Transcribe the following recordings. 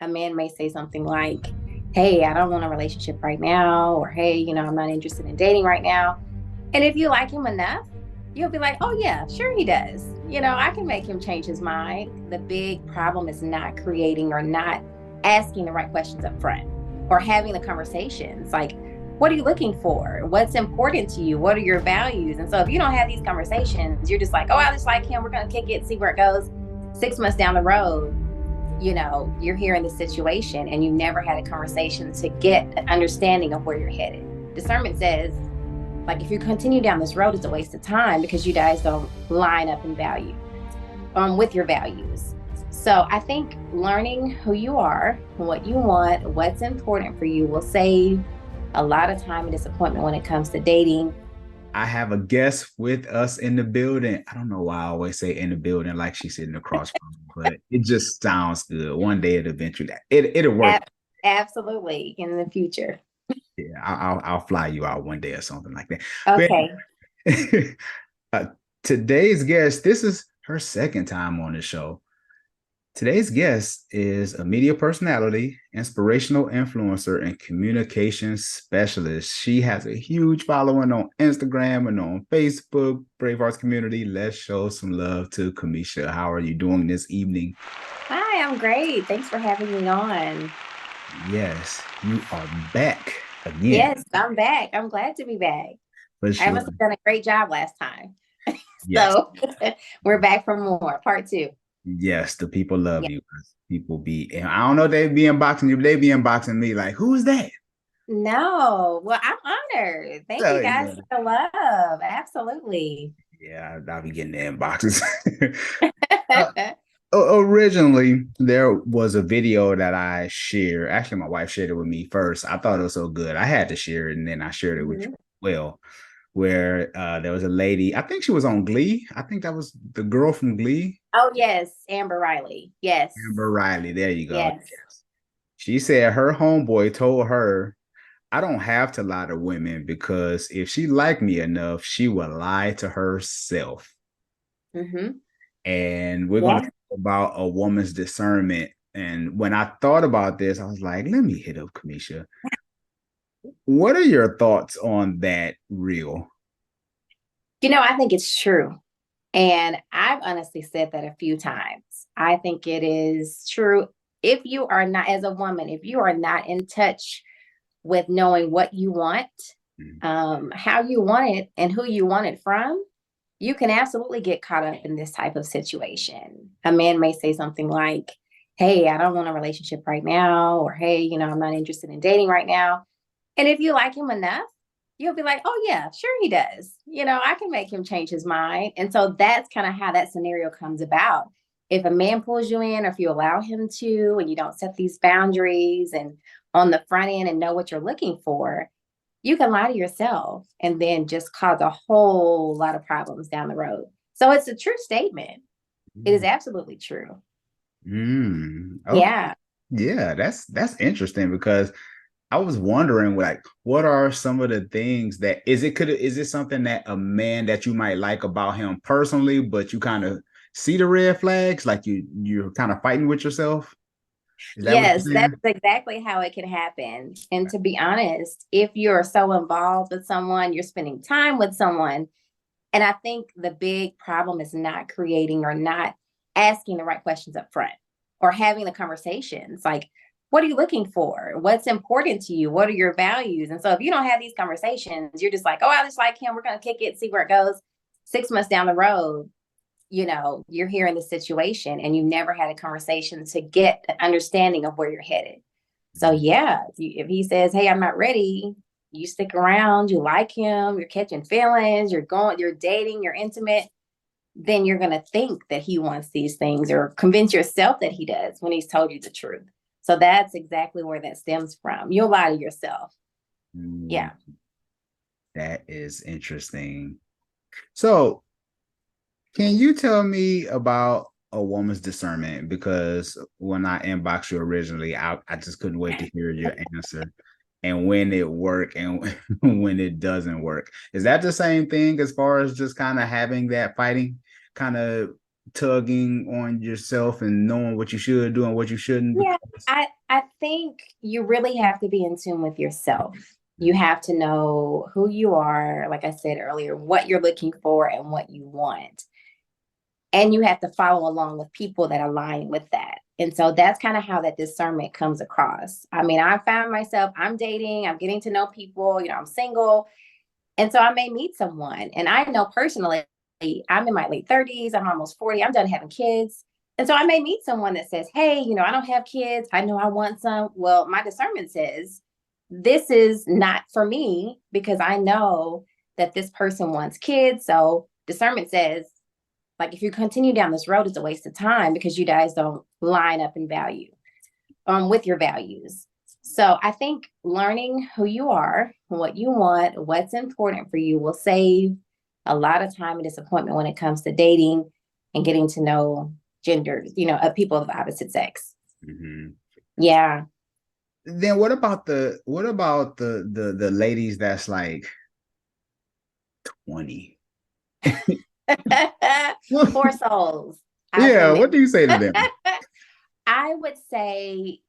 a man may say something like, hey, I don't want a relationship right now, or hey, I'm not interested in dating right now. And if you like him enough, you'll be like, oh, yeah, sure he does. I can make him change his mind. The big problem is not creating or not asking the right questions up front or having the conversations like, what are you looking for? What's important to you? What are your values? And so if you don't have these conversations, you're just like, oh, I just like him. We're going to kick it, see where it goes. 6 months down the road, you're here in this situation and you never had a conversation to get an understanding of where you're headed. Discernment says, like, if you continue down this road, it's a waste of time because you guys don't line up in value with your values. So I think learning who you are, what you want, what's important for you will save a lot of time and disappointment when it comes to dating. I have a guest with us in the building. I don't know why I always say in the building like she's sitting across from me, but it just sounds good. One day it'll eventually it'll work. Absolutely, in the future. Yeah, I'll fly you out one day or something like that. Okay. But today's guest, this is her second time on the show. Today's guest is a media personality, inspirational influencer, and communications specialist. She has a huge following on Instagram and on Facebook. Brave Arts community. Let's show some love to Kamisha. How are you doing this evening? Hi, I'm great. Thanks for having me on. Yes, you are back again. Yes, I'm back. I'm glad to be back. For I sure. must have done a great job last time. Yes. So we're back for more, part 2. Yes, the people love Yeah. you. People be, and I don't know if they be unboxing you, but they be unboxing me like, who's that? No, well, I'm honored. Thank Oh, you guys yeah. for the love. Absolutely. Yeah, I'll be getting the inboxes. uh, Originally, there was a video that I shared. Actually, my wife shared it with me first. I thought it was so good. I had to share it, and then I shared it with you Mhm. as well. Where there was a lady, I think she was on Glee. I think that was the girl from Glee. Oh, yes, Amber Riley. Yes. Amber Riley. There you go. Yes. Yes. She said her homeboy told her, I don't have to lie to women because if she liked me enough, she would lie to herself. Mm-hmm. And we're going to Yeah. talk about a woman's discernment. And when I thought about this, I was like, let me hit up Kamisha. What are your thoughts on that reel? I think it's true. And I've honestly said that a few times. I think it is true. If you are not, as a woman, if you are not in touch with knowing what you want, how you want it, and who you want it from, you can absolutely get caught up in this type of situation. A man may say something like, hey, I don't want a relationship right now, or hey, I'm not interested in dating right now. And if you like him enough, you'll be like, oh, yeah, sure he does. I can make him change his mind. And so that's kind of how that scenario comes about. If a man pulls you in, or if you allow him to, and you don't set these boundaries and on the front end and know what you're looking for, you can lie to yourself and then just cause a whole lot of problems down the road. So it's a true statement. It is absolutely true. Okay. Yeah. Yeah, that's interesting because I was wondering, like, what are some of the things that is it something that a man that you might like about him personally, but you kind of see the red flags, like you're kind of fighting with yourself? Is that what Yes, you're that's saying? exactly how it can happen. And to be honest, if you're so involved with someone, you're spending time with someone. And I think the big problem is not creating or not asking the right questions up front or having the conversations like, what are you looking for? What's important to you? What are your values? And so if you don't have these conversations, you're just like, oh, I just like him. We're going to kick it, see where it goes. 6 months down the road, you're here in this situation and you never had a conversation to get an understanding of where you're headed. So yeah, if he says, hey, I'm not ready, you stick around, you like him, you're catching feelings, you're dating, you're intimate, then you're going to think that he wants these things or convince yourself that he does when he's told you the truth. So that's exactly where that stems from. You'll lie to yourself. Mm, Yeah. that is interesting. So, can you tell me about a woman's discernment? Because when I inboxed you originally, I just couldn't wait to hear your answer and when it worked and when it doesn't work. Is that the same thing as far as just kind of having that fighting kind of tugging on yourself and knowing what you should do and what you shouldn't Yeah, because I think you really have to be in tune with yourself. You have to know who you are, like I said earlier, what you're looking for and what you want. And you have to follow along with people that align with that. And so that's kind of how that discernment comes across. I mean, I found myself, I'm dating, I'm getting to know people, I'm single. And so I may meet someone. And I know personally, I'm in my late 30s, I'm almost 40, I'm done having kids. And so I may meet someone that says, hey, I don't have kids. I know I want some. Well, my discernment says, this is not for me because I know that this person wants kids. So discernment says, like, if you continue down this road, it's a waste of time because you guys don't line up in value with your values. So I think learning who you are, what you want, what's important for you will save a lot of time and disappointment when it comes to dating and getting to know genders, of people of the opposite sex. mm-hmm. Yeah. Then what about the ladies that's like 20? Poor souls. I've Yeah, been what do you say to there. them? I would say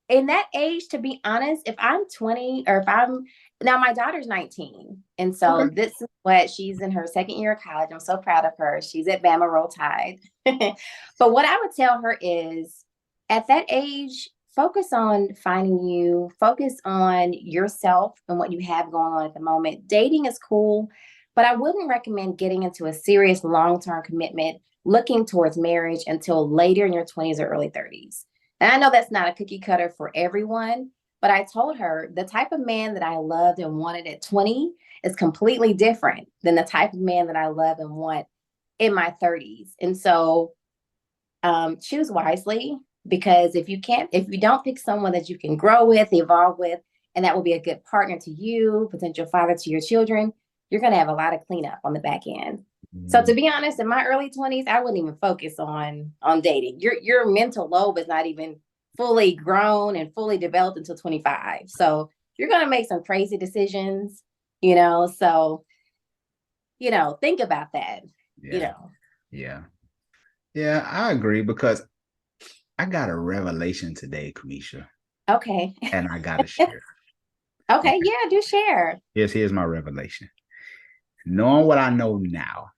in that age, to be honest, if I'm 20 or if I'm now, my daughter's 19. And Okay. so this is what she's in her second year of college. I'm so proud of her. She's at Bama Roll Tide. But what I would tell her is at that age, focus on finding you, focus on yourself and what you have going on at the moment. Dating is cool, but I wouldn't recommend getting into a serious long term commitment, looking towards marriage until later in your 20s or early 30s. And I know that's not a cookie cutter for everyone, but I told her the type of man that I loved and wanted at 20 is completely different than the type of man that I love and want in my 30s. And so choose wisely, because if you don't pick someone that you can grow with, evolve with, and that will be a good partner to you, potential father to your children, you're going to have a lot of cleanup on the back end. So Mm, to be honest, in my early 20s, I wouldn't even focus on dating. Your mental lobe is not even fully grown and fully developed until 25. So you're going to make some crazy decisions, so think about that, you yeah, know. yeah, yeah. I agree because I got a revelation today, Kamisha, Okay. and I gotta share. Okay, Okay. yeah, do share. Here's my revelation. Knowing what I know now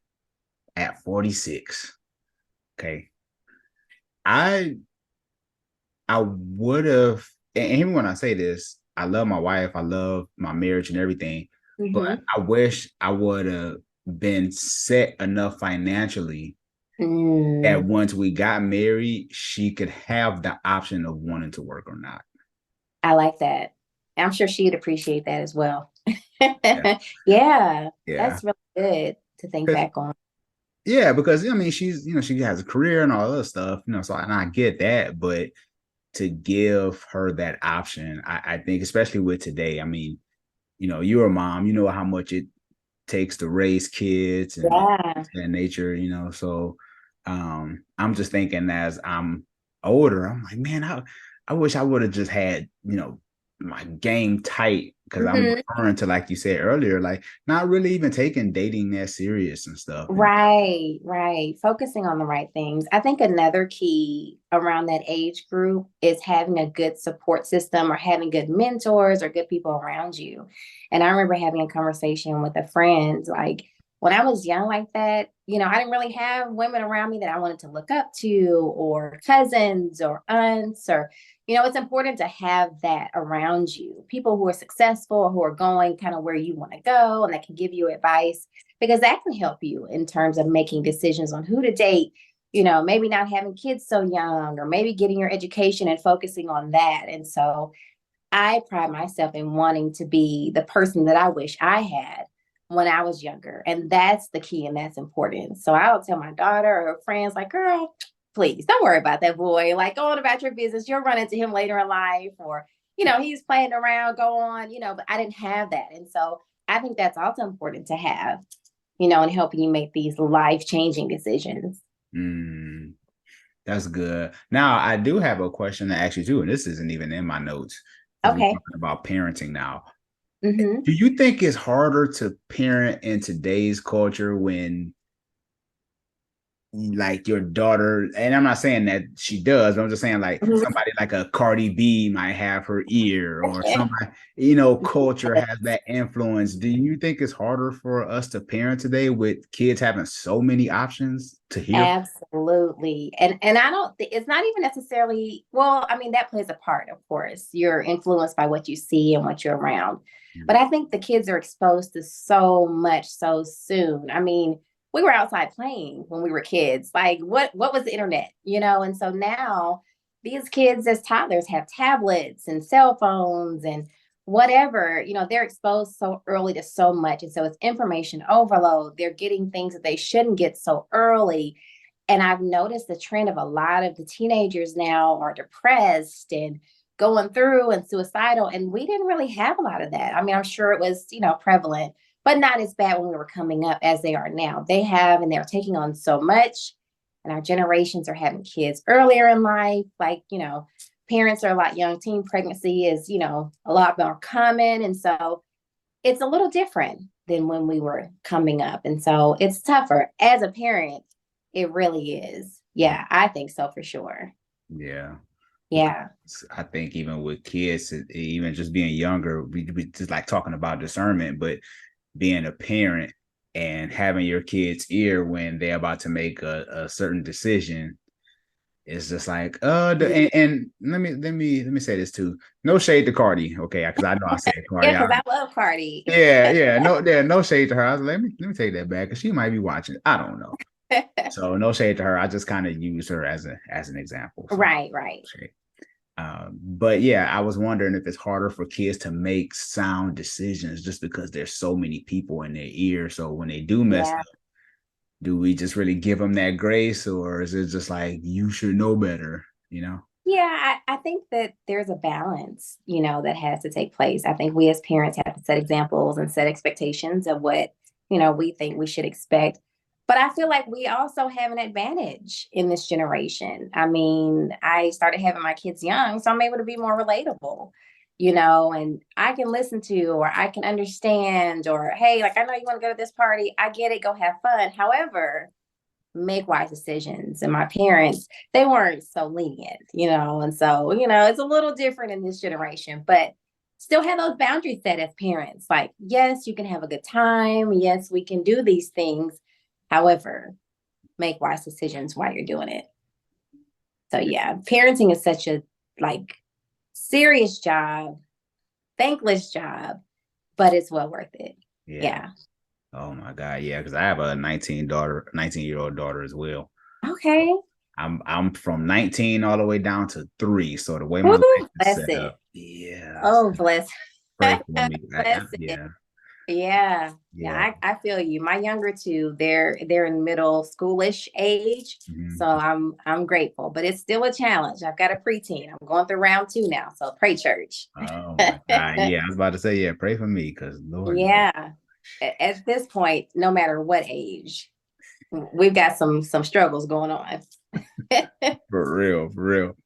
at 46, okay, I I would have, and even when I say this, I love my wife, I love my marriage and everything, but Mm-hmm. I wish I would have been set enough financially that Mm, once we got married, she could have the option of wanting to work or not. I like that. I'm sure she'd appreciate that as well. Yeah. Yeah, Yeah. that's really good to think back on. Yeah, because I mean she's she has a career and all other stuff, so and I get that, but to give her that option, I think especially with today, I mean, you're a mom, you know how much it takes to raise kids and Yeah. that nature, so I'm just thinking as I'm older, I'm like, man, I wish I would have just had, my game tight because I'm Mhm. referring to, like you said earlier, like not really even taking dating that serious and stuff. And Right, right. Focusing on the right things. I think another key around that age group is having a good support system or having good mentors or good people around you. And I remember having a conversation with a friend, like when I was young like that, I didn't really have women around me that I wanted to look up to or cousins or aunts or, it's important to have that around you. People who are successful, who are going kind of where you want to go and that can give you advice because that can help you in terms of making decisions on who to date, maybe not having kids so young or maybe getting your education and focusing on that. And so I pride myself in wanting to be the person that I wish I had when I was younger. And that's the key and that's important. So I'll tell my daughter or her friends, like, girl, please don't worry about that boy. Like, go on about your business. You'll run into him later in life or, he's playing around, go on, but I didn't have that. And so I think that's also important to have, and helping you make these life-changing decisions. mm, that's good. Now, I do have a question to ask you too, and this isn't even in my notes because we're Okay. talking about parenting now. Mm-hmm. Do you think it's harder to parent in today's culture when like your daughter, and I'm not saying that she does, but I'm just saying like Mhm. somebody like a Cardi B might have her ear, or somebody, culture has that influence. Do you think it's harder for us to parent today with kids having so many options to hear? Absolutely. And I don't think it's not even necessarily, well, I mean, that plays a part, of course. You're influenced by what you see and what you're around. But I think the kids are exposed to so much so soon. I mean, we were outside playing when we were kids. Like what was the internet, And so now these kids as toddlers have tablets and cell phones and whatever, they're exposed so early to so much. And so it's information overload. They're getting things that they shouldn't get so early. And I've noticed the trend of a lot of the teenagers now are depressed and going through and suicidal. And we didn't really have a lot of that. I mean, I'm sure it was, prevalent, but not as bad when we were coming up as they are now. They have, and they're taking on so much. And our generations are having kids earlier in life. Like, parents are a lot young. Teen pregnancy is, a lot more common. And so it's a little different than when we were coming up. And so it's tougher as a parent. It really is. Yeah, I think so for sure. Yeah. Because Yeah. I think even with kids, even just being younger, we just like talking about discernment, but being a parent and having your kid's ear when they're about to make a certain decision is just like and let me say this too. No shade to Cardi, okay? Because I know I said Yeah, Cardi. because I love Cardi. Yeah, no shade to her. I was like, let me take that back because she might be watching. I don't know. So no shade to her. I just kind of use her as an example. So Right, right. shade. But yeah, I was wondering if it's harder for kids to make sound decisions just because there's so many people in their ear. So when they do mess Yeah. up, do we just really give them that grace, or is it just like you should know better? Yeah, I think that there's a balance, that has to take place. I think we as parents have to set examples and set expectations of what, we think we should expect. But I feel like we also have an advantage in this generation. I mean, I started having my kids young, so I'm able to be more relatable, and I can listen to or I can understand, or hey, like I know you want to go to this party. I get it, go have fun. However, make wise decisions. And my parents, they weren't so lenient, and so, it's a little different in this generation, but still have those boundaries set as parents. Like, yes, you can have a good time. Yes, we can do these things. However, make wise decisions while you're doing it. So yeah, parenting is such a like serious job, thankless job, but it's well worth it. Yeah. Yeah. Oh my God. Yeah, because I have a 19-year-old daughter as well. Okay. I'm from 19 all the way down to 3. So the way my life Woo, is bless set it. up, yeah. Oh, bless. Pray for me. Bless it. Yeah, Yeah. yeah. Yeah, I feel you. My younger two, they're in middle schoolish age. So Mhm. I'm grateful, but it's still a challenge. I've got a preteen. I'm going through round 2 now. So pray church. Oh my God. Yeah, I was about to say, yeah, pray for me because Lord knows. Yeah. At this point, no matter what age, we've got some struggles going on. For real, for real.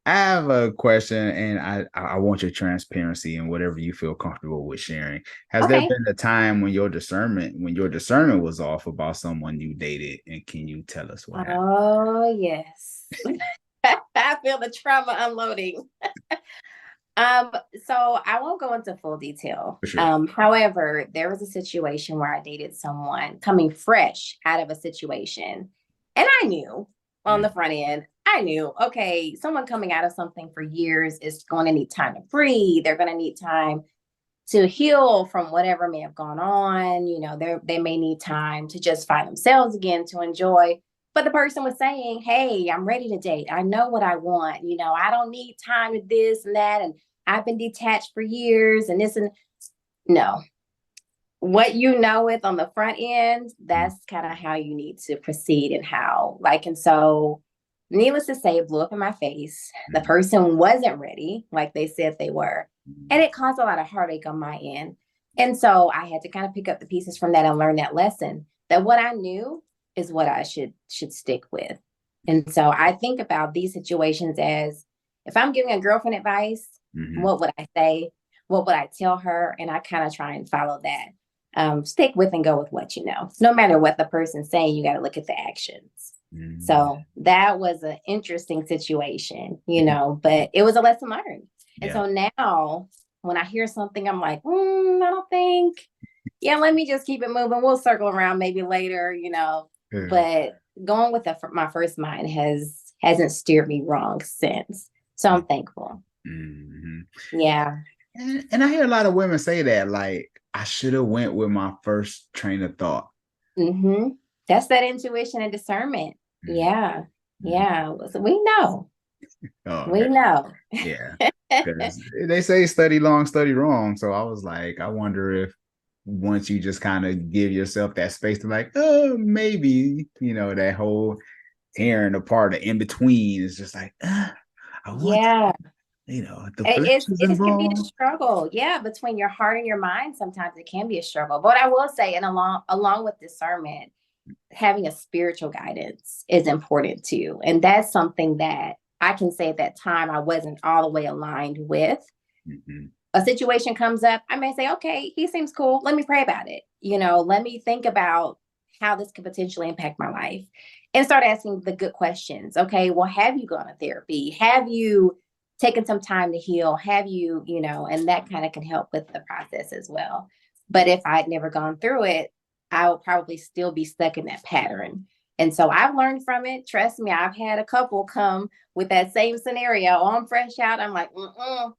I have a question, and I want your transparency and whatever you feel comfortable with sharing. Has there Okay. been a time when your discernment was off about someone you dated, and can you tell us what happened? Oh, yes. I feel the trauma unloading. Um, so I won't go into full detail. For sure. However, there was a situation where I dated someone coming fresh out of a situation. And I knew on the Mhm. front end, I knew, okay, someone coming out of something for years is going to need time to breathe. They're going to need time to heal from whatever may have gone on. They may need time to just find themselves again, to enjoy. But the person was saying, hey, I'm ready to date. I know what I want. I don't need time to this and that. And I've been detached for years and this and no. What with on the front end, that's kind of how you need to proceed and how. And so, needless to say, it blew up in my face. The Mhm. person wasn't ready, like they said they were. And Mhm. it caused a lot of heartache on my end. And so I had to kind of pick up the pieces from that and learn that lesson, that what I knew is what I should stick with. And so I think about these situations as, if I'm giving a girlfriend advice, Mhm. what would I say? What would I tell her? And I kind of try and follow that. stick with and go with what you know. No matter what the person's saying, you got to look at the actions. Mm. So that was an interesting situation, you know, but it was a lesson learned. And Yeah. so now when I hear something, I'm like, I don't think, yeah, let me just keep it moving. We'll circle around maybe later, you know, Yeah. but going with my first mind hasn't steered me wrong since. So I'm thankful. Mm-hmm. Yeah. And I hear a lot of women say that, like, I should have went with my first train of thought. Mm-hmm. That's that intuition and discernment. Yeah. Mm-hmm. Yeah. So we know. Oh, We okay. know. Yeah. Because they say study long, study wrong. So I was like, I wonder if once you just kind of give yourself that space to like, oh, maybe, that whole tearing apart, the in between is just like, I want, Yeah. the flesh is It just can be a involved. struggle. Yeah, between your heart and your mind, sometimes it can be a struggle. But I will say, and along with discernment, having a spiritual guidance is important too. And that's something that I can say at that time I wasn't all the way aligned with. Mm-hmm. A situation comes up, I may say, okay, he seems cool. Let me pray about it. Let me think about how this could potentially impact my life and start asking the good questions. Okay, well, have you gone to therapy? Have you taken some time to heal? Have you, and that kind of can help with the process as well. But if I'd never gone through it, I would probably still be stuck in that pattern. And so I've learned from it. Trust me, I've had a couple come with that same scenario. Oh, I'm fresh out. I'm like, I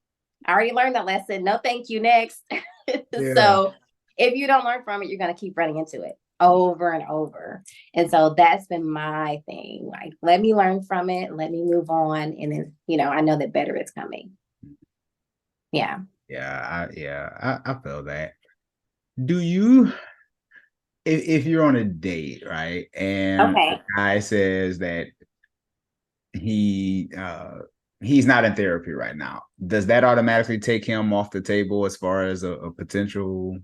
already learned that lesson. No, thank you. Next. Yeah. So if you don't learn from it, you're going to keep running into it over and over. And so that's been my thing. Like, let me learn from it. Let me move on. And then, I know that better is coming. Yeah. I feel that. Do you, if you're on a date, right, and the Okay. guy says that he he's not in therapy right now, does that automatically take him off the table as far as a potential?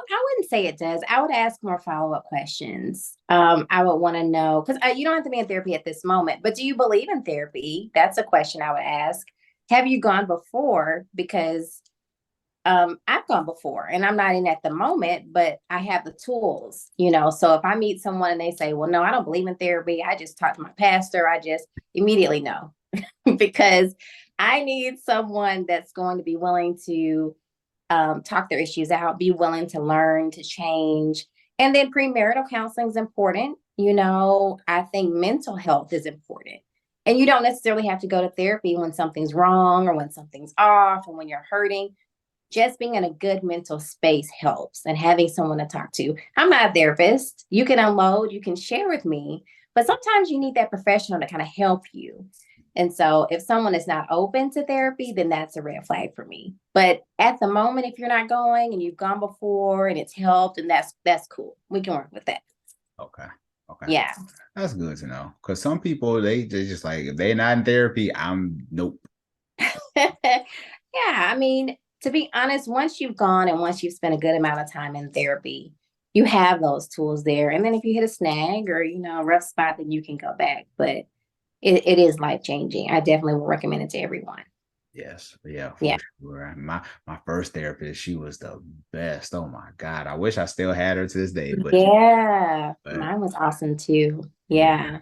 I wouldn't say it does. I would ask more follow-up questions. I would want to know because you don't have to be in therapy at this moment, but do you believe in therapy? That's a question I would ask. Have you gone before? Because I've gone before and I'm not in at the moment, but I have the tools. So if I meet someone and they say, well, no, I don't believe in therapy. I just talked to my pastor. I just immediately know because I need someone that's going to be willing to talk their issues out, be willing to learn, to change. And then premarital counseling is important. I think mental health is important. And you don't necessarily have to go to therapy when something's wrong or when something's off or when you're hurting. Just being in a good mental space helps and having someone to talk to. I'm not a therapist. You can unload, you can share with me, but sometimes you need that professional to kind of help you. And so if someone is not open to therapy, then that's a red flag for me. But at the moment, if you're not going and you've gone before and it's helped, and that's cool. We can work with that. Okay. Okay. Yeah. That's good to know. Because some people, they just like, if they're not in therapy, I'm nope. Yeah. I mean, to be honest, once you've gone and once you've spent a good amount of time in therapy, you have those tools there. And then if you hit a snag or, a rough spot, then you can go back. But it is life changing. I definitely would recommend it to everyone. Yes, yeah, Yeah. for sure. My first therapist, she was the best. Oh my God. I wish I still had her to this day, but Yeah. but Mine was awesome too. yeah, Yeah.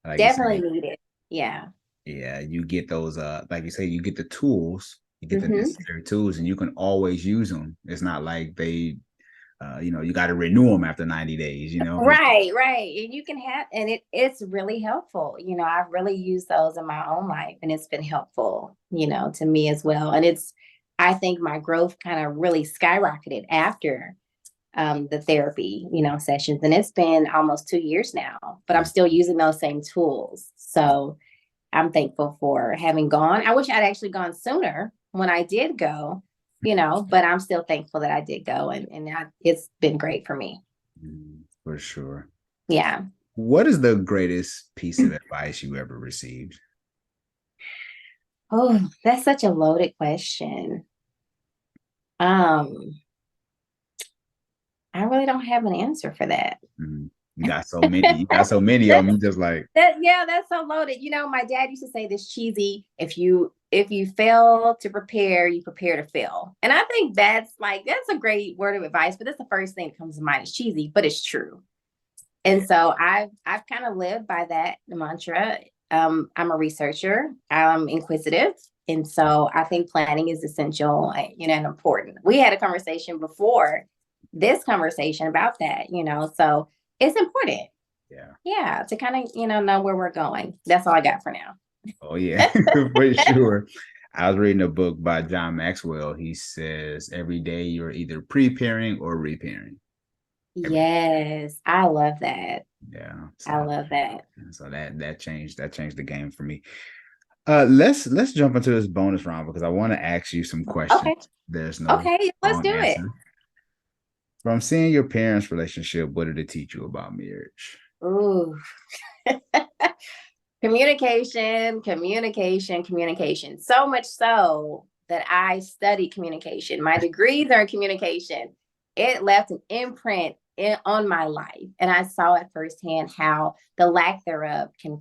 like you Definitely say, needed. Yeah. yeah, you get those like you say, you get the tools, you get the Hmm. necessary tools, and you can always use them. It's not like they you got to renew them after 90 days, Right, right. And you can have, and it's really helpful. I've really used those in my own life and it's been helpful, to me as well. And I think my growth kind of really skyrocketed after the therapy, sessions. And it's been almost 2 years now, but I'm still using those same tools. So I'm thankful for having gone. I wish I'd actually gone sooner when I did go, but I'm still thankful that I did go and it's been great for me. For sure. Yeah. What is the greatest piece of advice you ever received? Oh, that's such a loaded question. Um, I really don't have an answer for that. Mhm. You got so many. You got so many of them. You just like, Yeah, that's so loaded. My dad used to say this cheesy, if you fail to prepare, you prepare to fail. And I think that's a great word of advice, but that's the first thing that comes to mind. It's cheesy, but it's true. Yeah. And so I've kind of lived by that mantra. I'm a researcher. I'm inquisitive. And so I think planning is essential, and important. We had a conversation before this conversation about that, so it's important. Yeah. Yeah, to kind of, know where we're going. That's all I got for now. Oh yeah, for sure. I was reading a book by John Maxwell. He says every day you're either preparing or repairing. Every Yes, I love that. Yeah. I So love that. that changed the game for me. Let's jump into this bonus round because I want to ask you some questions. Okay. There's no Okay, let's wrong do it. answer. From seeing your parents' relationship, what did it teach you about marriage? Ooh. Communication, communication, communication. So much so that I studied communication. My degrees are in communication. It left an imprint on my life. And I saw it firsthand how the lack thereof can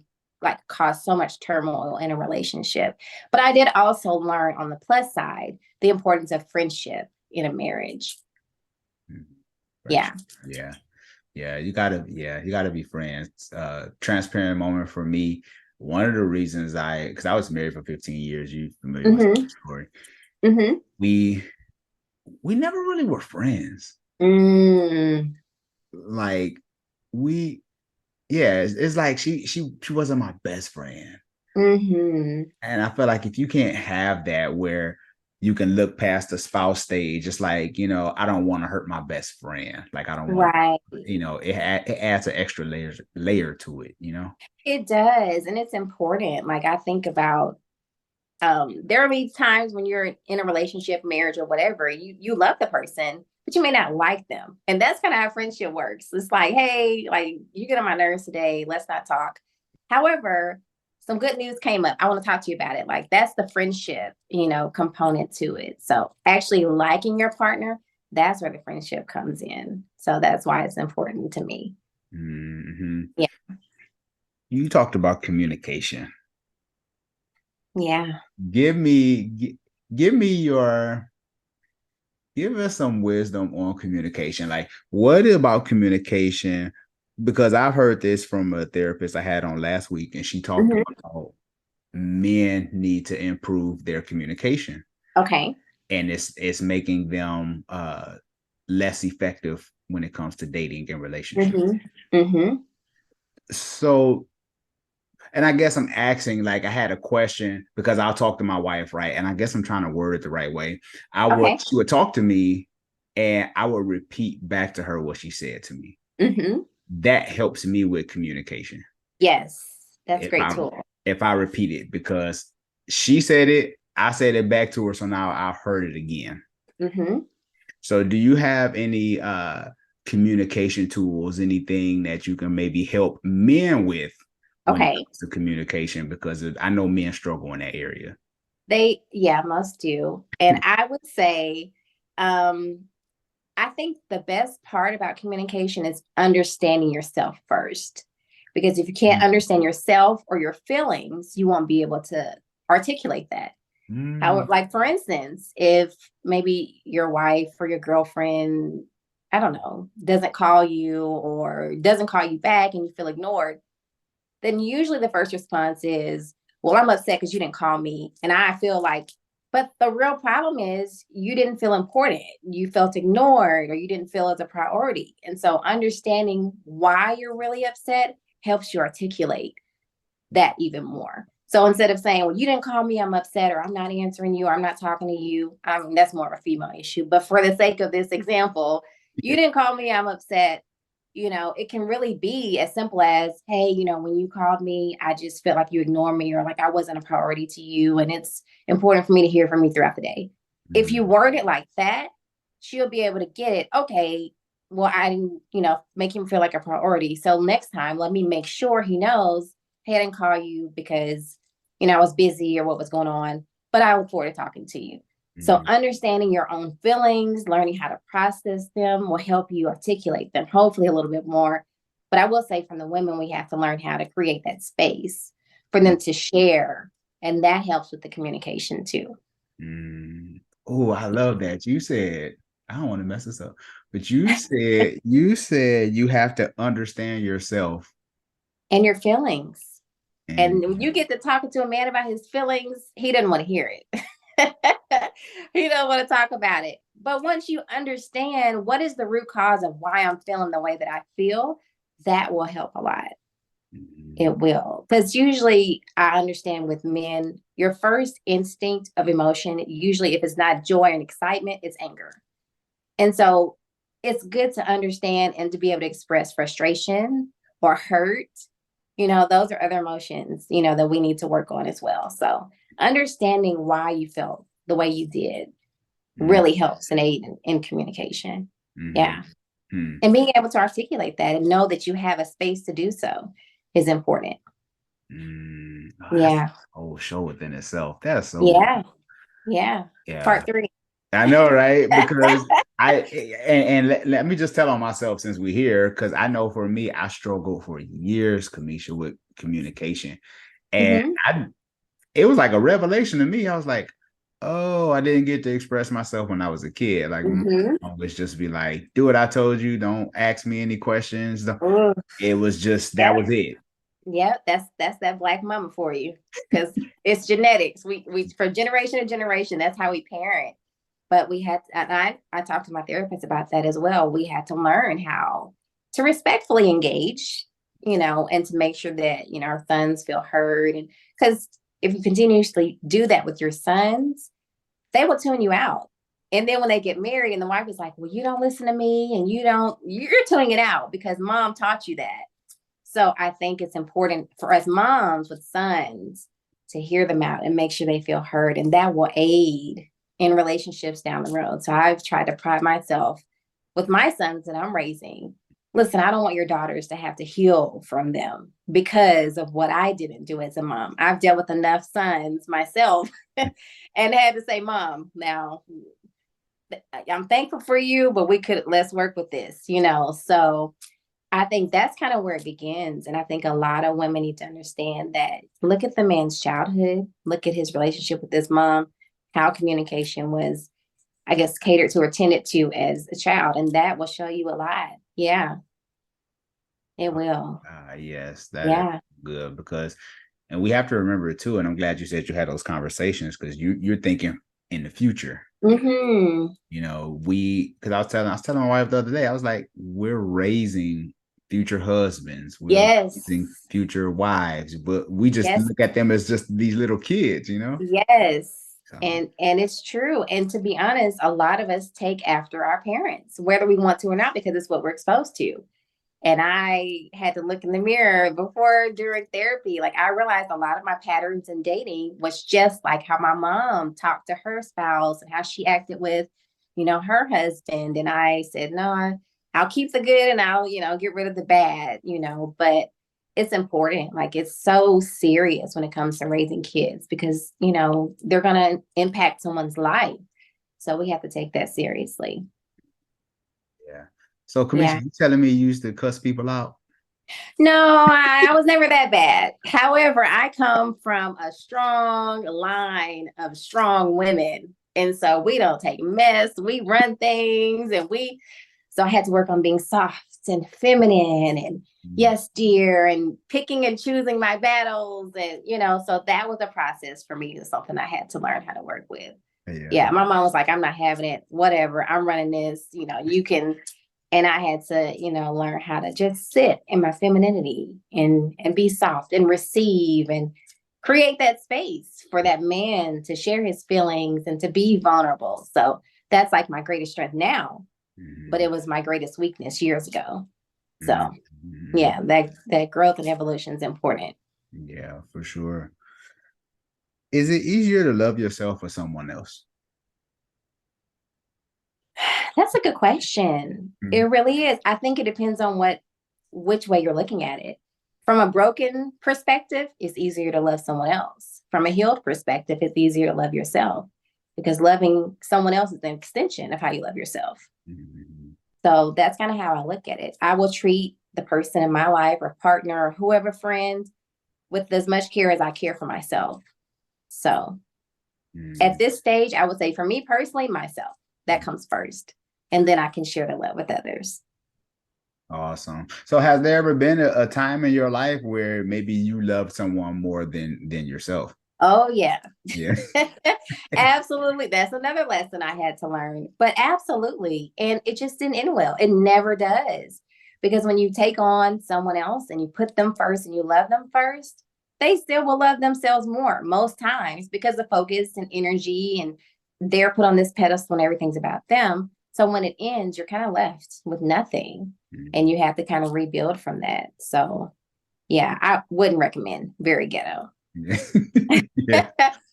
cause so much turmoil in a relationship. But I did also learn on the plus side the importance of friendship in a marriage. Yeah. Yeah. You gotta be friends. Transparent moment for me. One of the reasons because I was married for 15 years, you familiar with the Mm-hmm. story. Mm-hmm. We never really were friends. Mm. Like we yeah, it's like she wasn't my best friend. Mm-hmm. And I feel like if you can't have that where you can look past the spouse stage, it's like, I don't want to hurt my best friend. Like I don't want, Right. it adds an extra layer to it. It does. And it's important. Like I think about there will be times when you're in a relationship, marriage, or whatever, you love the person, but you may not like them. And that's kind of how friendship works. It's like, hey, like you get on my nerves today, let's not talk. However, some good news came up. I want to talk to you about it. Like that's the friendship, component to it. So actually liking your partner, that's where the friendship comes in. So that's why it's important to me. Hmm. Yeah. You talked about communication. Yeah. Give me, give me your, give us some wisdom on communication. Like, what about communication? Because I've heard this from a therapist I had on last week, and she talked Hmm. about how men need to improve their communication, Okay. and it's making them less effective when it comes to dating and relationships. Hmm. Hmm. So, and I guess I'm asking, like, I had a question because I'll talk to my wife, right? And I guess I'm trying to word it the right way. Okay. She would talk to me and I would repeat back to her what she said to me. Hmm. That helps me with communication. Yes. That's a If great I tool. if I repeat it because she said it, I said it back to her, so now I've heard it again. Hmm. So do you have any communication tools, anything that you can maybe help men with when it Okay. comes to communication? Because I know men struggle in that area. Yeah, most do. And I would say, um, I think the best part about communication is understanding yourself first. Because if you can't understand yourself or your feelings, you won't be able to articulate that. How, Mm. like, for instance, if maybe your wife or your girlfriend, I don't know, doesn't call you or doesn't call you back and you feel ignored, then usually the first response is, well, I'm upset because you didn't call me. And I feel like, but the real problem is you didn't feel important. You felt ignored or you didn't feel as a priority. And so understanding why you're really upset helps you articulate that even more. So instead of saying, well, you didn't call me, I'm upset, or I'm not answering you, or I'm not talking to you, that's more of a female issue. But for the sake of this example, you Yeah. didn't call me, I'm upset. It can really be as simple as, hey, when you called me, I just felt like you ignored me, or like I wasn't a priority to you. And it's important for me to hear from you throughout the day. If you Mm. word it like that, she'll be able to get it. Okay, well, I didn't, make him feel like a priority. So next time, let me make sure he knows, hey, I didn't call you because, I was busy or what was going on, but I look forward to talking to you. So Mm. understanding your own feelings, learning how to process them will help you articulate them, hopefully a little bit more. But I will say from the women, we have to learn how to create that space for them to share And that helps with the communication too. Mm. Oh, I love that. You said, I don't want to mess this up, but you said you have to understand yourself. And your feelings. And And when you get to talking to a man about his feelings, he doesn't want to hear it. He doesn't want to talk about it. But once you understand what is the root cause of why I'm feeling the way that I feel, that will help a lot. mm, It will. Because usually I understand with men, your first instinct of emotion, usually if it's not joy and excitement, it's anger. And so it's good to understand and to be able to express frustration or hurt. Those are other emotions, that we need to work on as well. So understanding why you felt the way you did mm, really helps and aid in communication. mm, Yeah. mm, And being able to articulate that and know that you have a space to do so is important. Oh, that's Yeah. a whole show within itself. That's so good. Yeah. Yeah. Yeah. Part three. I know, right? Because and let me just tell on myself since we're here, because I know for me, I struggled for years, Kamisha, with communication. And Hmm. it was like a revelation to me. I was like, oh, I didn't get to express myself when I was a kid. Like my Hmm. mom was just be like, do what I told you, don't ask me any questions. Ooh, It was just that yep. was it. Yep. That's that black mama for you. Because it's genetics. We from generation to generation, that's how we parent. But we had, and I talked to my therapist about that as well. We had to learn how to respectfully engage, and to make sure that, our sons feel heard. And because if you continuously do that with your sons, they will tune you out. And then when they get married and the wife is like, well, you don't listen to me and you're tuning it out because mom taught you that. So I think it's important for us moms with sons to hear them out and make sure they feel heard. And that will aid in relationships down the road. So I've tried to pride myself with my sons that I'm raising. Listen, I don't want your daughters to have to heal from them because of what I didn't do as a mom. I've dealt with enough sons myself and had to say, Mom, now I'm thankful for you, but let's work with this. So I think that's kind of where it begins. And I think a lot of women need to understand that look at the man's childhood, look at his relationship with his mom, how communication was, I guess, catered to or tended to as a child. And that will show you a lot. Yeah, it will. Yes, that is Yeah. good because, and we have to remember too. And I'm glad you said you had those conversations because you're thinking in the future. Mm-hmm. Because I was telling my wife the other day, I was like, we're raising future husbands, we're raising Yes. future wives, but we just Yes. look at them as just these little kids. Yes. So And it's true. And to be honest, a lot of us take after our parents, whether we want to or not, because it's what we're exposed to. And I had to look in the mirror before, during therapy. Like I realized a lot of my patterns in dating was just like how my mom talked to her spouse and how she acted with, her husband. And I said, no, I'll keep the good and I'll, get rid of the bad. But it's important. Like it's so serious when it comes to raising kids because, they're going to impact someone's life. So we have to take that seriously. yeah. So Yeah. Commissioner, you telling me you used to cuss people out? No, I was never that bad. However, I come from a strong line of strong women. And so we don't take mess. We run things so I had to work on being soft and feminine and Mm, yes, dear, and picking and choosing my battles. And, so that was a process for me. It's something I had to learn how to work with. yeah. Yeah, my mom was like, I'm not having it. Whatever. I'm running this. You can. And I had to, learn how to just sit in my femininity and be soft and receive and create that space for that man to share his feelings and to be vulnerable. So that's like my greatest strength now, but Mhm, it was my greatest weakness years ago. mhm, So mhm. yeah, that growth and evolution is important. Yeah, for sure. Is it easier to love yourself or someone else? That's a good question. It Mhm, really is. I think it depends on which way you're looking at it. From a broken perspective, it's easier to love someone else. From a healed perspective, it's easier to love yourself because loving someone else is an extension of how you love yourself. mhm, So that's kind of how I look at it. I will treat the person in my life or partner or whoever friend with as much care as I care for myself. So at Mm, this stage, I would say for me personally, myself, that comes first. And then I can share the love with others. awesome. So has there ever been a time in your life where maybe you loved someone more than yourself? Oh, yeah. Yeah. Absolutely. That's another lesson I had to learn. But absolutely. And it just didn't end well. It never does. Because when you take on someone else and you put them first and you love them first, they still will love themselves more most times because the focus and energy and they're put on this pedestal and everything's about them. So when it ends, you're kind of left with nothing and you have to kind of rebuild from that. So yeah, I wouldn't recommend. Very ghetto. Yeah.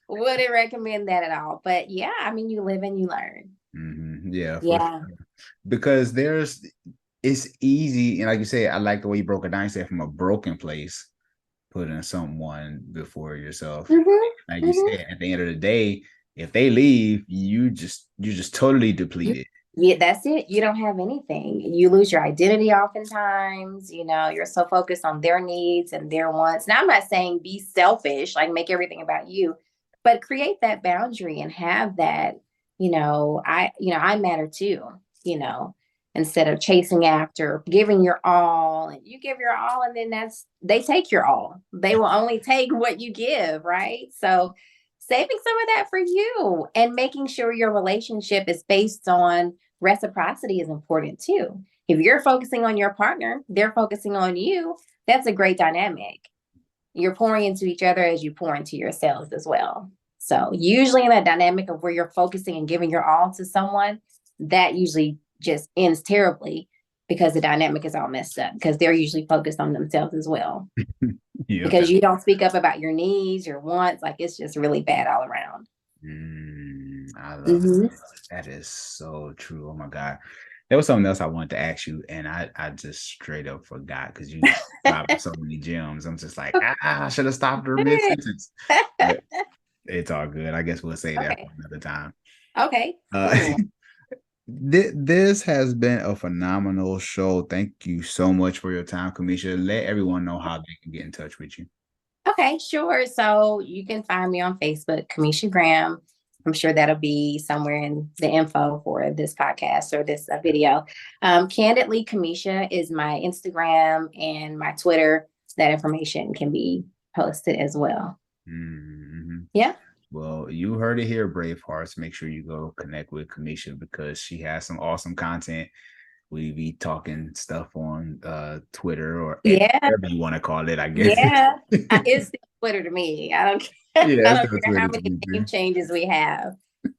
Wouldn't recommend that at all. But yeah, I mean, you live and you learn. Yeah, for Yeah. sure. Because it's easy, and like you said, I like the way you broke it down. You said from a broken place, putting someone before yourself. Mm-hmm. Like you Mm-hmm. said, at the end of the day, if they leave, you just totally depleted. Yeah, that's it. You don't have anything. You lose your identity oftentimes. You're so focused on their needs and their wants. Now, I'm not saying be selfish, like make everything about you, but create that boundary and have that, I matter too, you know, instead of chasing after giving your all and you give your all and then they take your all. They will only take what you give, right? So saving some of that for you and making sure your relationship is based on reciprocity is important too. If you're focusing on your partner, they're focusing on you. That's a great dynamic. You're pouring into each other as you pour into yourselves as well. So, usually, in a dynamic of where you're focusing and giving your all to someone, that usually just ends terribly because the dynamic is all messed up because they're usually focused on themselves as well. Yep. Because you don't speak up about your needs, your wants, like it's just really bad all around. I love it. Mm-hmm. That is so true. Oh my God. There was something else I wanted to ask you, and I just straight up forgot because you dropped so many gems. I'm just like, I should have stopped her mid sentence. But it's all good. I guess we'll say that for Okay. another time. Okay. Uh, Cool. this has been a phenomenal show. Thank you so much for your time, Kamisha. Let everyone know how they can get in touch with you. Okay, sure. So you can find me on Facebook, Kamisha Graham. I'm sure that'll be somewhere in the info for this podcast or this video. Candidly, Kamisha is my Instagram and my Twitter. That information can be posted as well. Mhm. Yeah. Well, you heard it here, Brave Hearts. Make sure you go connect with Kamisha because she has some awesome content. We be talking stuff on Twitter or X, Yeah. whatever you want to call it, I guess. Yeah. It's still Twitter to me. I don't care. Yeah, I that's don't still care how Twitter to many me name too. changes we have.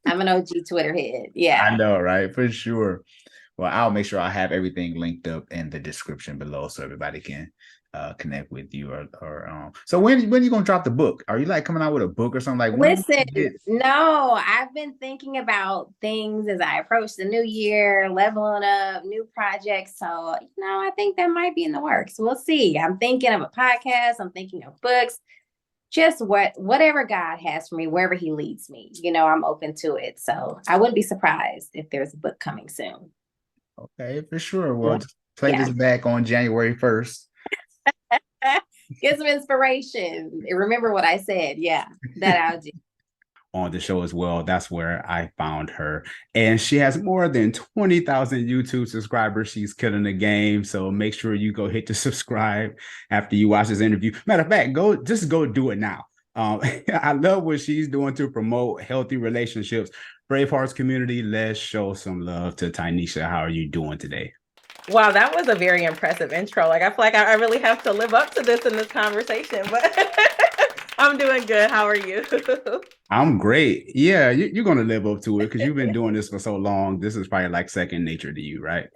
I'm an OG Twitter head. I Yeah. know, right? For sure. Well, I'll make sure I have everything linked up in the description below so everybody can connect with you or so when you gonna drop the book? Are you like coming out with a book or something? Like when we Listen, get no, I've been thinking about things as I approach the new year, leveling up, new projects. So, I think that might be in the works. We'll see. I'm thinking of a podcast, I'm thinking of books, just whatever God has for me, wherever He leads me. I'm open to it. So I wouldn't be surprised if there's a book coming soon. okay, for sure. Well, Yeah. just play this Yeah. back on January 1st. Get some inspiration. Remember what I said. Yeah, that I'll do. On the show as well. That's where I found her. And she has more than 20,000 YouTube subscribers. She's killing the game. So make sure you go hit the subscribe after you watch this interview. Matter of fact, go do it now. I love what she's doing to promote healthy relationships. Bravehearts community, let's show some love to Tynesha. How are you doing today? Wow, that was a very impressive intro. Like I feel like I really have to live up to this in this conversation, but I'm doing good. How are you? I'm great. Yeah, you're going to live up to it because you've been doing this for so long. This is probably like second nature to you, right?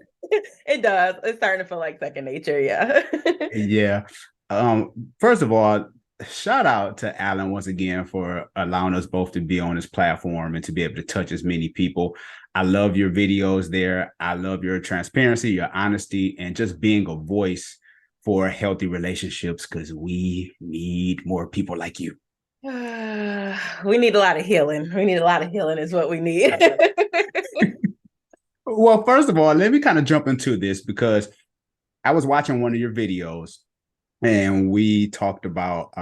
It does. It's starting to feel like second nature. Yeah. Yeah. First of all, shout out to Alan once again for allowing us both to be on this platform and to be able to touch as many people. I love your videos there. I love your transparency, your honesty, and just being a voice for healthy relationships because we need more people like you. We need a lot of healing. We need a lot of healing is what we need. Well, first of all, let me kind of jump into this because I was watching one of your videos and we talked about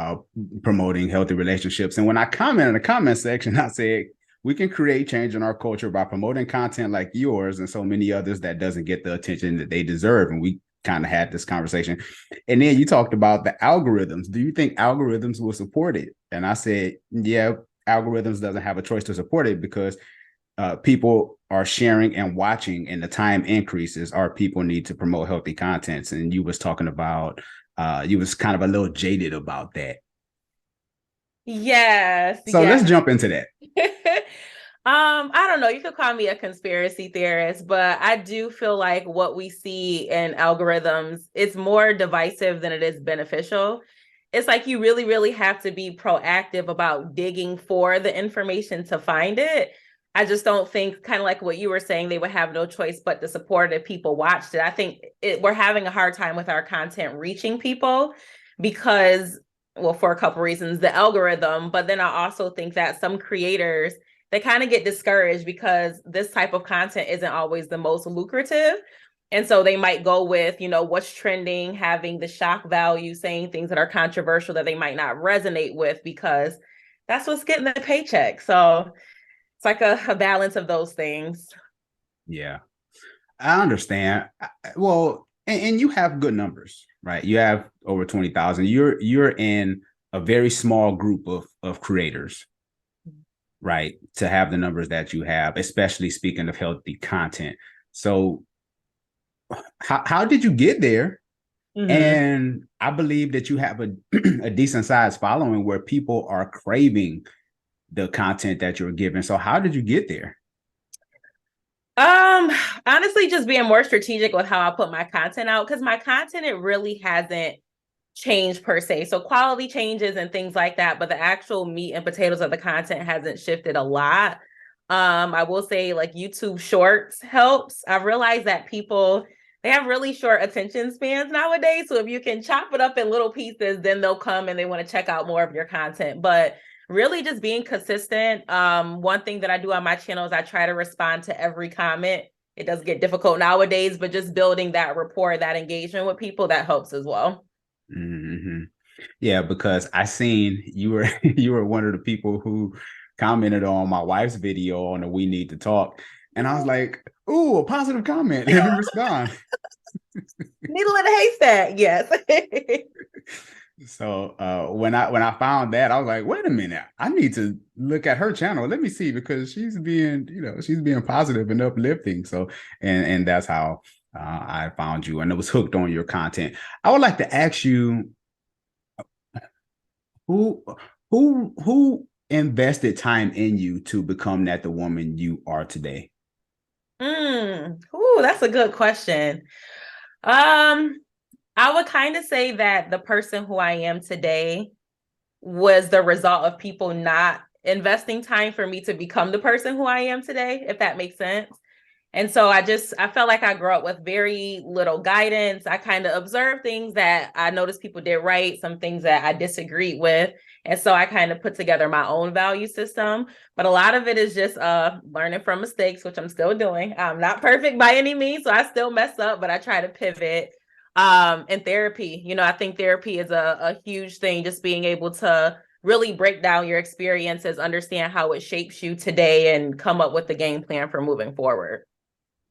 promoting healthy relationships. And when I commented in the comment section, I said, we can create change in our culture by promoting content like yours and so many others that doesn't get the attention that they deserve. And we kind of had this conversation. And then you talked about the algorithms. Do you think algorithms will support it? And I said, yeah, algorithms doesn't have a choice to support it because people are sharing and watching, and the time increases. Our people need to promote healthy contents. And you was talking about, you was kind of a little jaded about that. Yes, So yes. let's jump into that. I don't know. You could call me a conspiracy theorist, but I do feel like what we see in algorithms, it's more divisive than it is beneficial. It's like you really, really have to be proactive about digging for the information to find it. I just don't think, kind of like what you were saying, they would have no choice but to support it if people watched it. I think we're having a hard time with our content reaching people because, well, for a couple reasons, the algorithm, but then I also think that some creators, they kind of get discouraged because this type of content isn't always the most lucrative. And so they might go with, what's trending, having the shock value, saying things that are controversial that they might not resonate with because that's what's getting the paycheck. So it's like a balance of those things. Yeah, I understand. Well, and you have good numbers, right? You have over 20,000. You're in a very small group of creators, right? To have the numbers that you have, especially speaking of healthy content. So how did you get there? Mm-hmm. And I believe that you have a decent sized following where people are craving the content that you're giving. So how did you get there? Honestly, just being more strategic with how I put my content out, because my content, it really hasn't changed per se. So quality changes and things like that, but the actual meat and potatoes of the content hasn't shifted a lot. I will say like YouTube Shorts helps. I've realized that people, they have really short attention spans nowadays. So if you can chop it up in little pieces, then they'll come and they want to check out more of your content. But really just being consistent. One thing that I do on my channel is I try to respond to every comment. It does get difficult nowadays, but just building that rapport, that engagement with people, that helps as well. Mm-hmm. Yeah, because I seen you were one of the people who commented on my wife's video on the We Need to Talk. And I was like, ooh, a positive comment. Let me respond. Needle in a haystack, yes. So when I found that, I was like, wait a minute, I need to look at her channel. Let me see, because she's being positive and uplifting. So and that's how I found you, and it was hooked on your content. I would like to ask you, who invested time in you to become the woman you are today? Ooh, that's a good question. I would kind of say that the person who I am today was the result of people not investing time for me to become the person who I am today, if that makes sense. And so I felt like I grew up with very little guidance. I kind of observed things that I noticed people did right, some things that I disagreed with. And so I kind of put together my own value system. But a lot of it is just learning from mistakes, which I'm still doing. I'm not perfect by any means, so I still mess up, but I try to pivot. And therapy, I think therapy is a huge thing, just being able to really break down your experiences, understand how it shapes you today, and come up with a game plan for moving forward.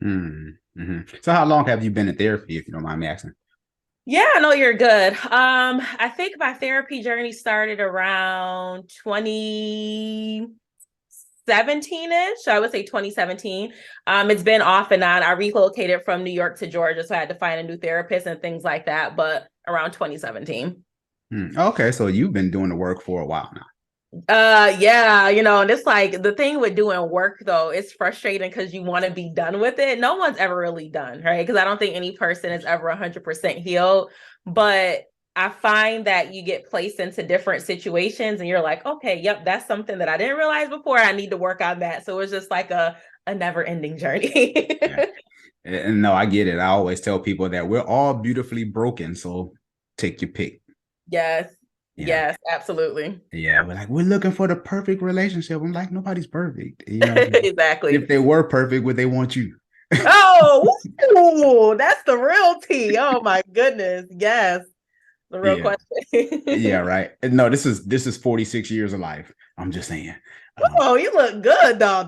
Mm-hmm. So how long have you been in therapy, if you don't mind me asking? Yeah, no, you're good. I think my therapy journey started around 2017-ish. I would say 2017. It's been off and on. I relocated from New York to Georgia, so I had to find a new therapist and things like that, but around 2017. Okay, so you've been doing the work for a while now. Yeah, and it's like the thing with doing work though, it's frustrating because you want to be done with it. No one's ever really done, right? Because I don't think any person is ever 100% healed, but I find that you get placed into different situations and you're like, okay, yep, that's something that I didn't realize before. I need to work on that. So it's just like a never-ending journey. Yeah. And no, I get it. I always tell people that we're all beautifully broken, so take your pick. Yes. Yeah. Yes, absolutely. Yeah, we're looking for the perfect relationship. I'm like, nobody's perfect. Exactly. If they were perfect, would they want you? Oh, that's the real tea. Oh my goodness. Yes. The real Yeah. Yeah, question. right. No, this is 46 years of life. I'm just saying. Um, Oh, you look good, though.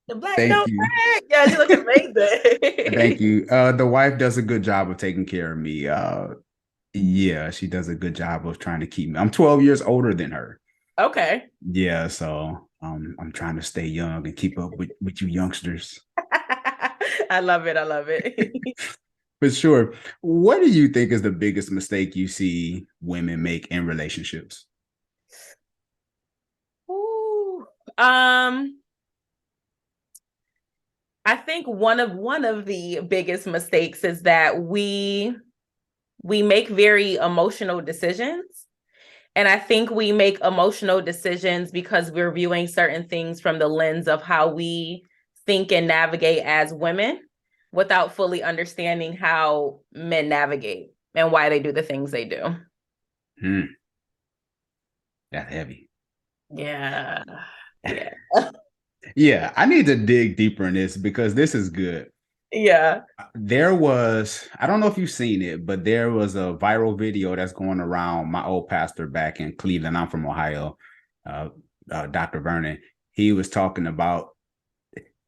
The black thank don't you. crack. Yeah, you look Thank amazing. you. The wife does a good job of taking care of me. Yeah, she does a good job of trying to keep me. I'm 12 years older than her. Okay. Yeah, so I'm trying to stay young and keep up with you youngsters. I love it. I love it. For sure. What do you think is the biggest mistake you see women make in relationships? Ooh. I think one of the biggest mistakes is that we make very emotional decisions. And I think we make emotional decisions because we're viewing certain things from the lens of how we think and navigate as women without fully understanding how men navigate and why they do the things they do. Hmm, that's heavy. Yeah. Yeah. Yeah, I need to dig deeper in this because this is good. Yeah. There was, I don't know if you've seen it, but there was a viral video that's going around. My old pastor back in Cleveland, I'm from Ohio, uh, Dr. Vernon. He was talking about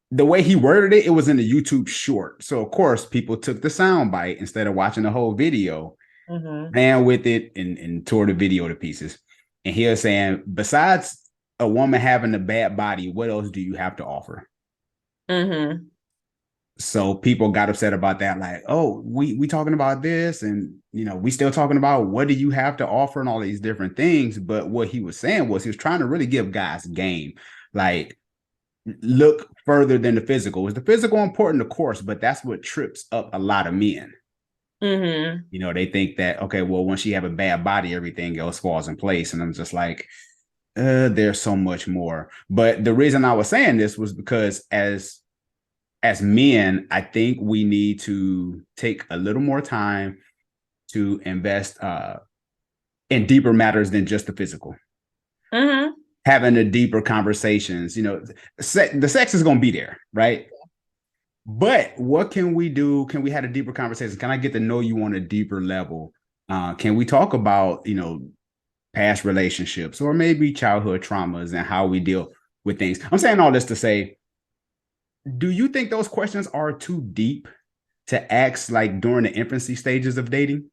the way he worded it. It was in the YouTube short. So, of course, people took the sound bite instead of watching the whole video, Mm-hmm. ran with it, and tore the video to pieces. And he was saying, besides a woman having a bad body, what else do you have to offer? Mm-hmm. So people got upset about that, like, oh, we talking about this, and we still talking about what do you have to offer and all these different things. But what he was saying was he was trying to really give guys game, like look further than the physical. Is the physical important, of course, but that's what trips up a lot of men. Mm-hmm. They think that, okay, well, once you have a bad body, everything else falls in place. And I'm just like, there's so much more. But the reason I was saying this was because as men, I think we need to take a little more time to invest in deeper matters than just the physical. Mm-hmm. Having the deeper conversations, the sex is going to be there, right? But what can we do? Can we have a deeper conversation? Can I get to know you on a deeper level? Can we talk about, past relationships or maybe childhood traumas and how we deal with things? I'm saying all this to say, do you think those questions are too deep to ask like during the infancy stages of dating?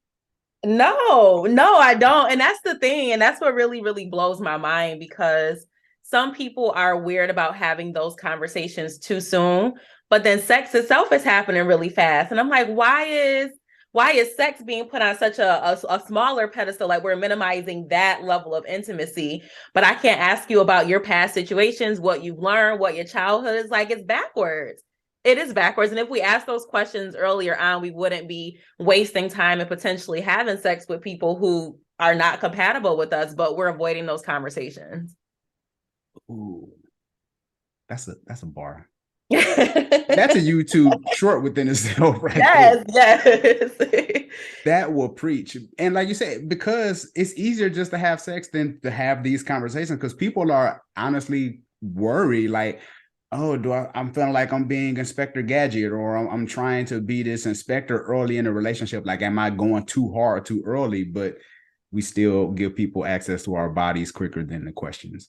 No, I don't. And that's the thing. And that's what really, really blows my mind because some people are weird about having those conversations too soon, but then sex itself is happening really fast. And I'm like, why is sex being put on such a smaller pedestal? Like we're minimizing that level of intimacy, but I can't ask you about your past situations, what you've learned, what your childhood is like. It's backwards. It is backwards. And if we asked those questions earlier on, we wouldn't be wasting time and potentially having sex with people who are not compatible with us, but we're avoiding those conversations. Ooh, that's a bar. That's a Yes, YouTube short within itself, right there. yes. That will preach. And like you said, because it's easier just to have sex than to have these conversations because people are honestly worried, like, oh, I'm feeling like I'm being Inspector Gadget or I'm trying to be this inspector early in a relationship. Like, am I going too hard too early? But we still give people access to our bodies quicker than the questions.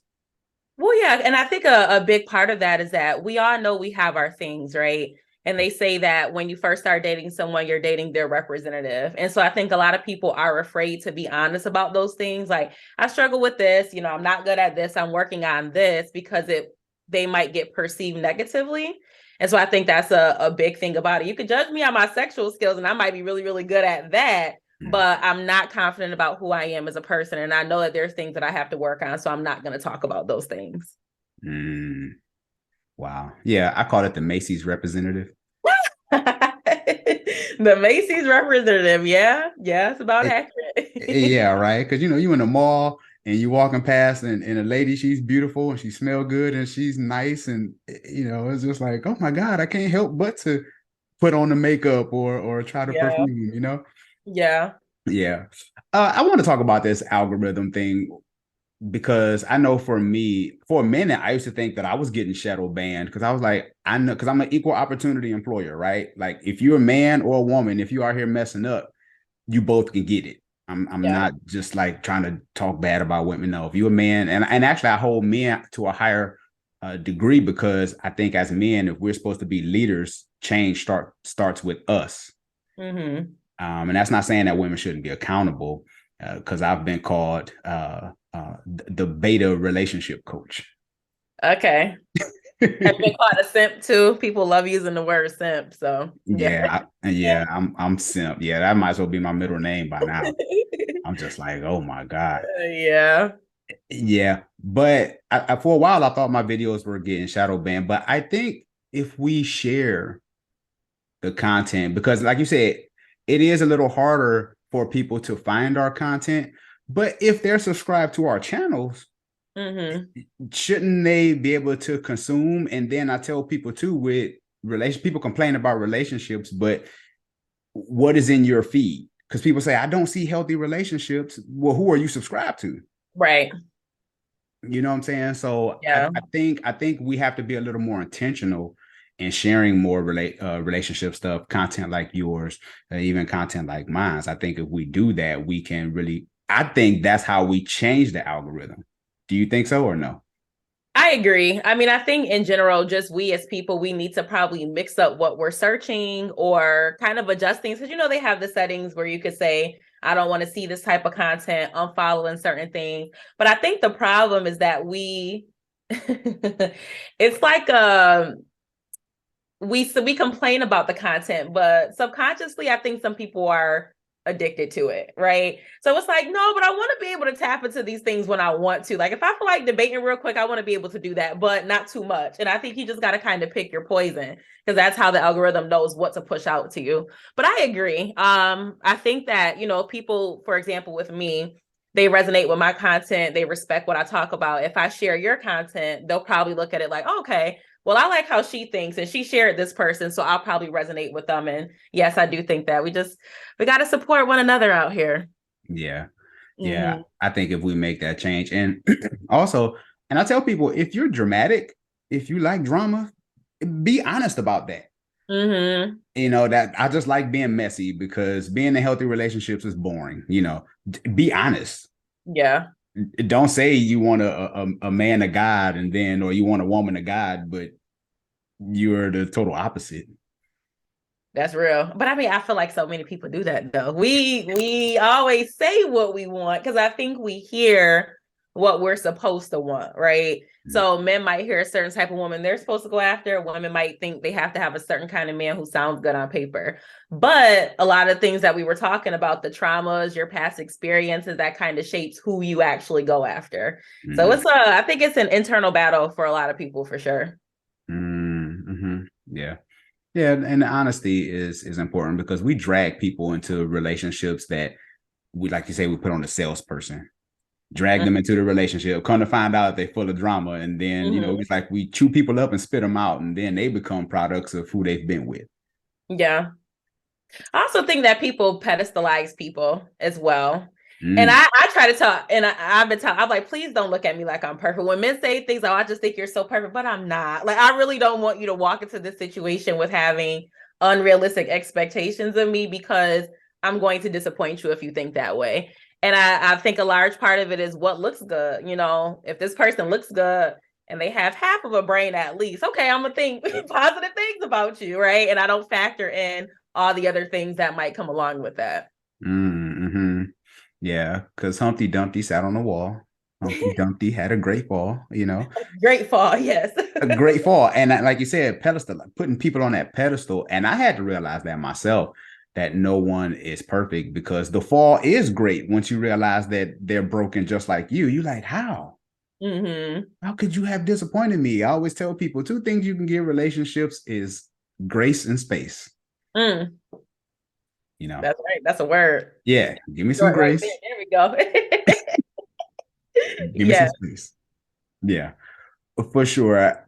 Well, yeah. And I think a big part of that is that we all know we have our things, right? And they say that when you first start dating someone, you're dating their representative. And so I think a lot of people are afraid to be honest about those things. Like, I struggle with this, I'm not good at this, I'm working on this because they might get perceived negatively. And so I think that's a big thing about it. You can judge me on my sexual skills, and I might be really, really good at that, but I'm not confident about who I am as a person. And I know that there's things that I have to work on. So I'm not going to talk about those things. Mm, wow. Yeah, I call it the Macy's representative. The Macy's representative. Yeah. Yeah. It's about It, accurate. yeah, right. Because you in the mall and you walking past and a lady, she's beautiful and she smell good and she's nice and it's just like, oh my God, I can't help but to put on the makeup or try to Yeah. perfume. Yeah. Yeah. I want to talk about this algorithm thing because I know for me, for a minute, I used to think that I was getting shadow banned because I was like, I know because I'm an equal opportunity employer, right? Like if you're a man or a woman, if you are here messing up, you both can get it. I'm not just like trying to talk bad about women. No, if you're a man, and actually I hold men to a higher degree, because I think as men, if we're supposed to be leaders, change starts with us. Mm-hmm. And that's not saying that women shouldn't be accountable, because I've been called the beta relationship coach. Okay. Have been called a simp too. People love using the word simp. So I'm simp. Yeah, that might as well be my middle name by now. I'm just like, oh my God. Yeah. Yeah. But for a while, I thought my videos were getting shadow banned. But I think if we share the content, because like you said, it is a little harder for people to find our content. But if they're subscribed to our channels, shouldn't they be able to consume? And then I tell people too, with people complain about relationships, but what is in your feed? Because people say, I don't see healthy relationships. Well, who are you subscribed to? Right. You know what I'm saying? So Yeah. I think we have to be a little more intentional in sharing more relationship stuff, content like yours, even content like mine. I think if we do that, we can really. I think that's how we change the algorithm. Do you think so or no? I agree. I mean, I think in general, just we as people, we need to probably mix up what we're searching or kind of adjust things. Because, they have the settings where you could say, I don't want to see this type of content, unfollowing certain things. But I think the problem is that it's like, we complain about the content, but subconsciously, I think some people are addicted to it, right? So it's like, no, but I want to be able to tap into these things when I want to. Like if I feel like debating real quick, I want to be able to do that, but not too much. And I think you just got to kind of pick your poison, because that's how the algorithm knows what to push out to you. But I agree. I think that, people, for example, with me, they resonate with my content. They respect what I talk about. If I share your content, they'll probably look at it like, oh, okay, well, I like how she thinks and she shared this person, so I'll probably resonate with them. And yes, I do think that we got to support one another out here. Yeah. Yeah. I think if we make that change, and also, and I tell people, if you're dramatic, if you like drama, be honest about that. That I just like being messy, because being in healthy relationships is boring. Be honest. Yeah. Don't say you want a man of God, and then, or you want a woman of God, but you're the total opposite. That's real. But I mean, I feel like so many people do that though. We always say what we want because I think we hear what we're supposed to want, right? So men might hear a certain type of woman they're supposed to go after. Women might think they have to have a certain kind of man who sounds good on paper. But a lot of things that we were talking about, the traumas, your past experiences, that kind of shapes who you actually go after. So I think it's an internal battle for a lot of people for sure. Yeah. Yeah, and the honesty is important, because we drag people into relationships that we, like you say, we put on the salesperson, drag them into the relationship, come to find out they're full of drama, and then it's like we chew people up and spit them out, and then they become products of who they've been with. Yeah, I also think that people pedestalize people as well. And I try to talk, and I've been telling, I'm like, please don't look at me like I'm perfect. When men say things, oh, I just think you're so perfect, but I'm not. Like, I really don't want you to walk into this situation with having unrealistic expectations of me, because I'm going to disappoint you if you think that way. And I think a large part of it is what looks good. If this person looks good and they have half of a brain at least, okay, I'm gonna think positive things about you, right? And I don't factor in all the other things that might come along with that. Yeah, because Humpty Dumpty sat on the wall. Humpty Dumpty had a great fall, Great fall, yes. a great fall. And like you said, pedestal, putting people on that pedestal. And I had to realize that myself, that no one is perfect, because the fall is great once you realize that they're broken just like you. You like, how? How could you have disappointed me? I always tell people, two things you can give relationships is grace and space. That's right. That's a word. Yeah. Give me some grace. Right there. There we go. Give me some space. Yeah, for sure.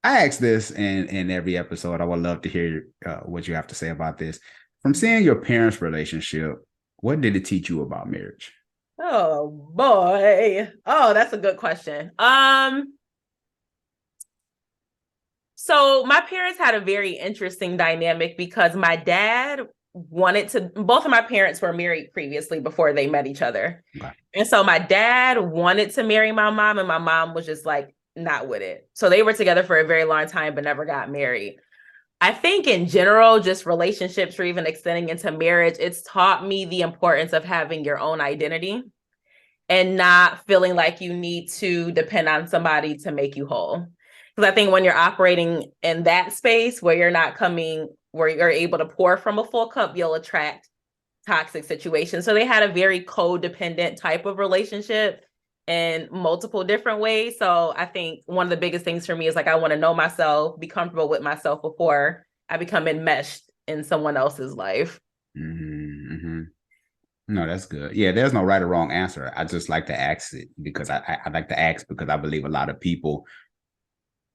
I ask this in every episode. I would love to hear what you have to say about this. From seeing your parents' relationship, what did it teach you about marriage? Oh boy. Oh, that's a good question. So my parents had a very interesting dynamic, because my dad both of my parents were married previously before they met each other. Okay. And so my dad wanted to marry my mom, and my mom was just like not with it. So they were together for a very long time, but never got married. I think in general, just relationships or even extending into marriage, it's taught me the importance of having your own identity and not feeling like you need to depend on somebody to make you whole. Because I think when you're operating in that space where where you're able to pour from a full cup, you'll attract toxic situations. So they had a very codependent type of relationship in multiple different ways. So I think one of the biggest things for me is like, I want to know myself, be comfortable with myself before I become enmeshed in someone else's life. Mm-hmm, mm-hmm. No, that's good. Yeah, there's no right or wrong answer. I just like to ask it because I like to ask because I believe a lot of people,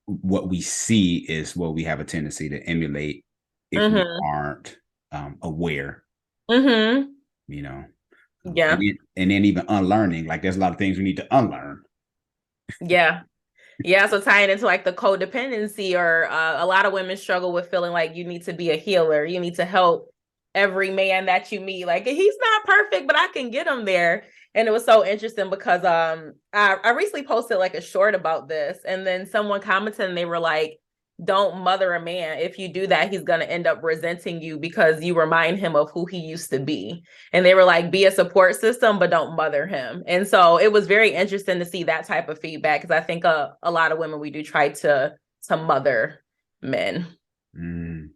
what we see is what we have a tendency to emulate if we aren't aware, Mm-hmm. you know. Yeah. And then even unlearning, like there's a lot of things we need to unlearn. Yeah. Yeah. So tying into like the codependency, or a lot of women struggle with feeling like you need to be a healer. You need to help every man that you meet. Like, he's not perfect, but I can get him there. And it was so interesting because I recently posted like a short about this, and then someone commented and they were like, don't mother a man. If you do that, he's going to end up resenting you because you remind him of who he used to be. And they were like, be a support system, but don't mother him. And so it was very interesting to see that type of feedback, because I think a lot of women, we do try to mother men. Mm.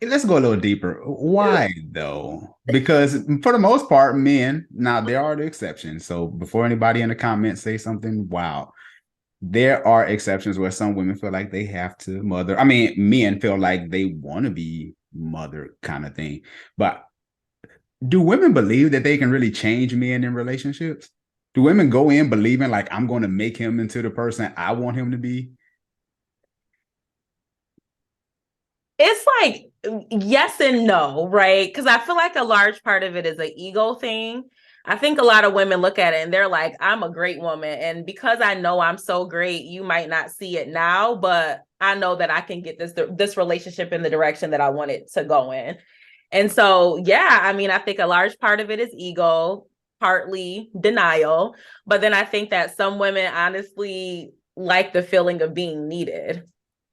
Let's go a little deeper. Why though? Because for the most part, men, now there are the exceptions. So before anybody in the comments say something, wow, there are exceptions where some women feel like they have to mother. I mean, men feel like they want to be mothered kind of thing. But do women believe that they can really change men in relationships? Do women go in believing like I'm going to make him into the person I want him to be? It's like yes and no, right? Because I feel like a large part of it is an ego thing. I think a lot of women look at it and they're like, I'm a great woman. And because I know I'm so great, you might not see it now, but I know that I can get this relationship in the direction that I want it to go in. And so, yeah, I mean, I think a large part of it is ego, partly denial. But then I think that some women honestly like the feeling of being needed.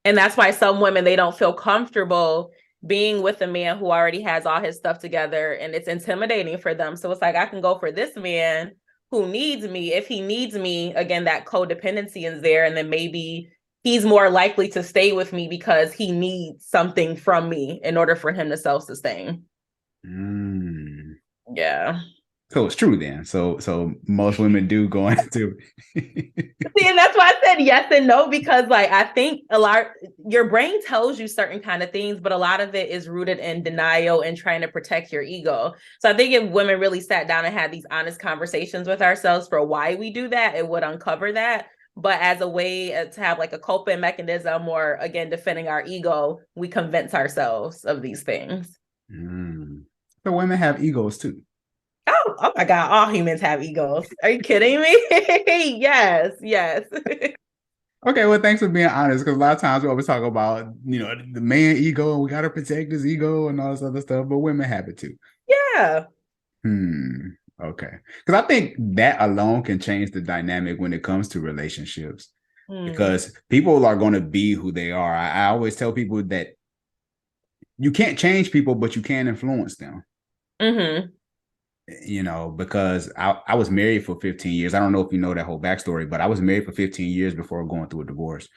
And that's why some women, they don't feel comfortable being with a man who already has all his stuff together, and it's intimidating for them. So it's like, I can go for this man who needs me. If he needs me, again, that codependency is there. And then maybe he's more likely to stay with me because he needs something from me in order for him to self-sustain. Mm. Yeah. So it's true then. So most women do go into See, and that's why I said yes and no, because like I think your brain tells you certain kind of things, but a lot of it is rooted in denial and trying to protect your ego. So I think if women really sat down and had these honest conversations with ourselves for why we do that, it would uncover that. But as a way to have like a coping mechanism, or again, defending our ego, we convince ourselves of these things. Mm. So women have egos too. Oh my God, all humans have egos. Are you kidding me? Yes. Okay, well, thanks for being honest, because a lot of times we always talk about, the man ego and we got to protect his ego and all this other stuff, but women have it too. Yeah. Okay. Because I think that alone can change the dynamic when it comes to relationships, because people are going to be who they are. I always tell people that you can't change people, but you can influence them. Mm-hmm. Because I was married for 15 years. I don't know if you know that whole backstory, but I was married for 15 years before going through a divorce.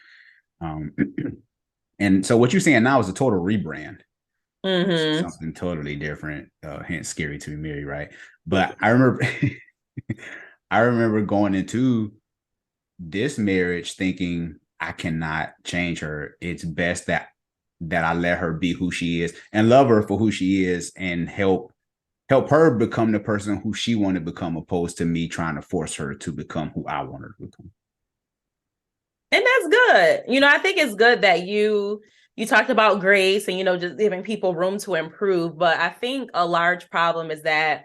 And so what you're saying now is a total rebrand. Mm-hmm. Something totally different. Hence scary to be married, right? But I remember I remember going into this marriage thinking I cannot change her. It's best that I let her be who she is and love her for who she is and help her become the person who she wanted to become, opposed to me trying to force her to become who I want her to become. And that's good. I think it's good that you talked about grace and, just giving people room to improve. But I think a large problem is that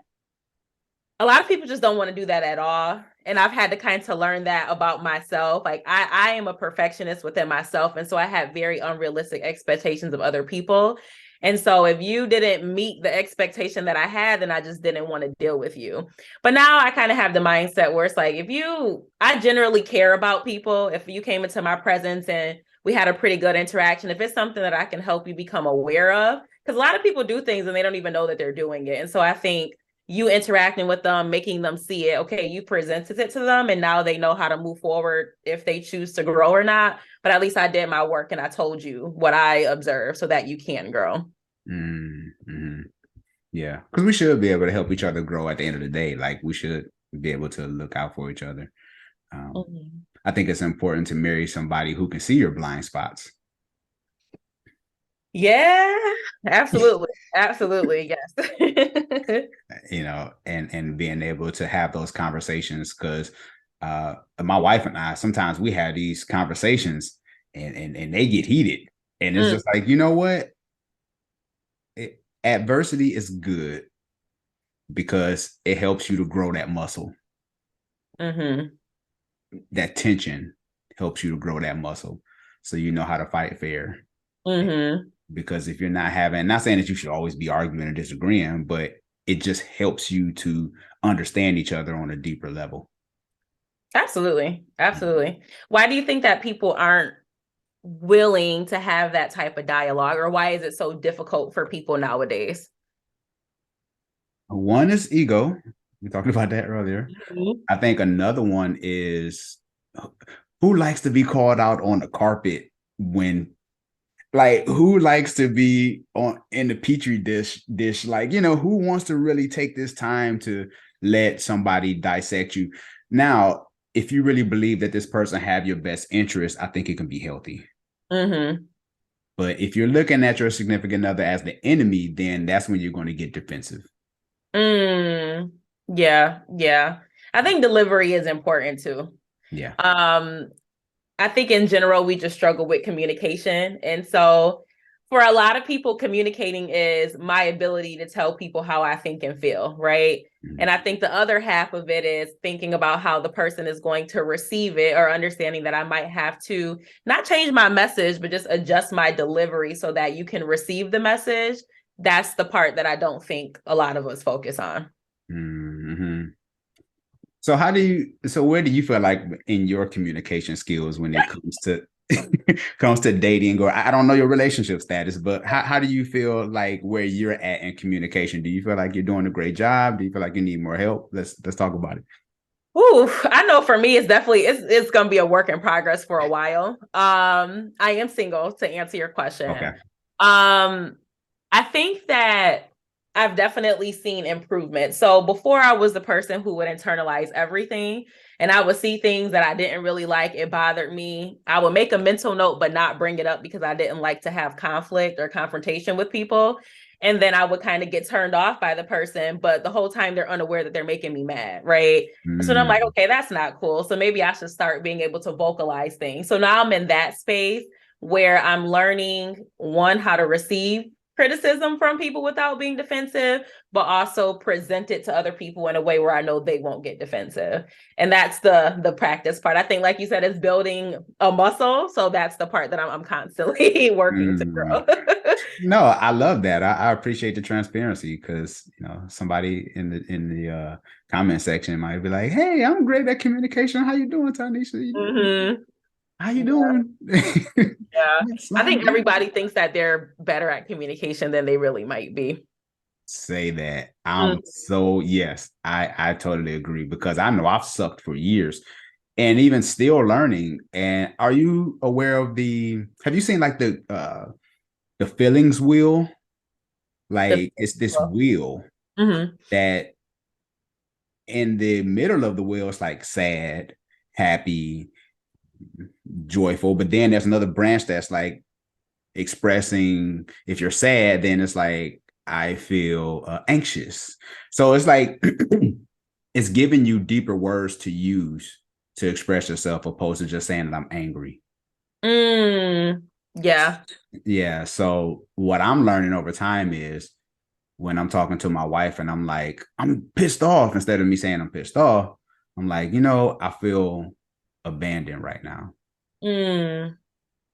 a lot of people just don't want to do that at all. And I've had to kind of learn that about myself. Like I am a perfectionist within myself. And so I have very unrealistic expectations of other people. And so if you didn't meet the expectation that I had, then I just didn't want to deal with you. But now I kind of have the mindset where it's like, I generally care about people. If you came into my presence and we had a pretty good interaction, if it's something that I can help you become aware of, because a lot of people do things and they don't even know that they're doing it. And so I think you interacting with them, making them see it, okay, you presented it to them and now they know how to move forward if they choose to grow or not. But at least I did my work and I told you what I observed so that you can grow. Mm-hmm. Yeah, because we should be able to help each other grow at the end of the day. Like, we should be able to look out for each other. I think it's important to marry somebody who can see your blind spots. Yeah, absolutely. Absolutely. Yes. And being able to have those conversations, because my wife and I, sometimes we have these conversations and they get heated. And it's just like, you know what? Adversity is good because it helps you to grow that muscle. Mm-hmm. That tension helps you to grow that muscle, so you know how to fight fair. Mm-hmm. Because if you're not saying that you should always be arguing or disagreeing, but it just helps you to understand each other on a deeper level. Absolutely. Absolutely. Why do you think that people aren't willing to have that type of dialogue, or why is it so difficult for people nowadays? One is ego. We talked about that earlier. Mm-hmm. I think another one is, who likes to be called out on the carpet when, like, who likes to be on in the petri dish, like, who wants to really take this time to let somebody dissect you? Now, if you really believe that this person have your best interest, I think it can be healthy. Mm-hmm. But if you're looking at your significant other as the enemy, then that's when you're going to get defensive. Yeah, yeah. I think delivery is important too. Yeah. I think in general, we just struggle with communication. And so for a lot of people, communicating is my ability to tell people how I think and feel, right? Mm-hmm. And I think the other half of it is thinking about how the person is going to receive it, or understanding that I might have to not change my message, but just adjust my delivery so that you can receive the message. That's the part that I don't think a lot of us focus on. Mm-hmm. So where do you feel like in your communication skills when it comes to dating, or I don't know your relationship status, but how do you feel like where you're at in communication? Do you feel like you're doing a great job? Do you feel like you need more help? Let's talk about it. Ooh, I know for me, it's gonna be a work in progress for a while. I am single, to answer your question. Okay. I think that I've definitely seen improvement. So before, I was the person who would internalize everything, and I would see things that I didn't really like. It bothered me. I would make a mental note, but not bring it up because I didn't like to have conflict or confrontation with people. And then I would kind of get turned off by the person, but the whole time they're unaware that they're making me mad, right? So then I'm like, okay, that's not cool. So maybe I should start being able to vocalize things. So now I'm in that space where I'm learning, one, how to receive criticism from people without being defensive, but also present it to other people in a way where I know they won't get defensive. And that's the practice part. I think, like you said, it's building a muscle. So that's the part that I'm constantly working to grow. No, I love that. I appreciate the transparency, because somebody in the comment section might be like, "Hey, I'm great at communication. How you doing, Tanisha? Mm-hmm. How you doing?" Yeah. I think everybody thinks that they're better at communication than they really might be. Say that. So yes, I totally agree, because I know I've sucked for years and even still learning. And are you aware of have you seen like the feelings wheel? Like, it's this wheel that in the middle of the wheel, it's like sad, happy, joyful. But then there's another branch that's like expressing, if you're sad, then it's like, I feel anxious. So it's like, it's giving you deeper words to use to express yourself, opposed to just saying that I'm angry. Yeah. Yeah. So what I'm learning over time is, when I'm talking to my wife and I'm like, I'm pissed off, instead of me saying I'm pissed off, I'm like, I feel abandoned right now.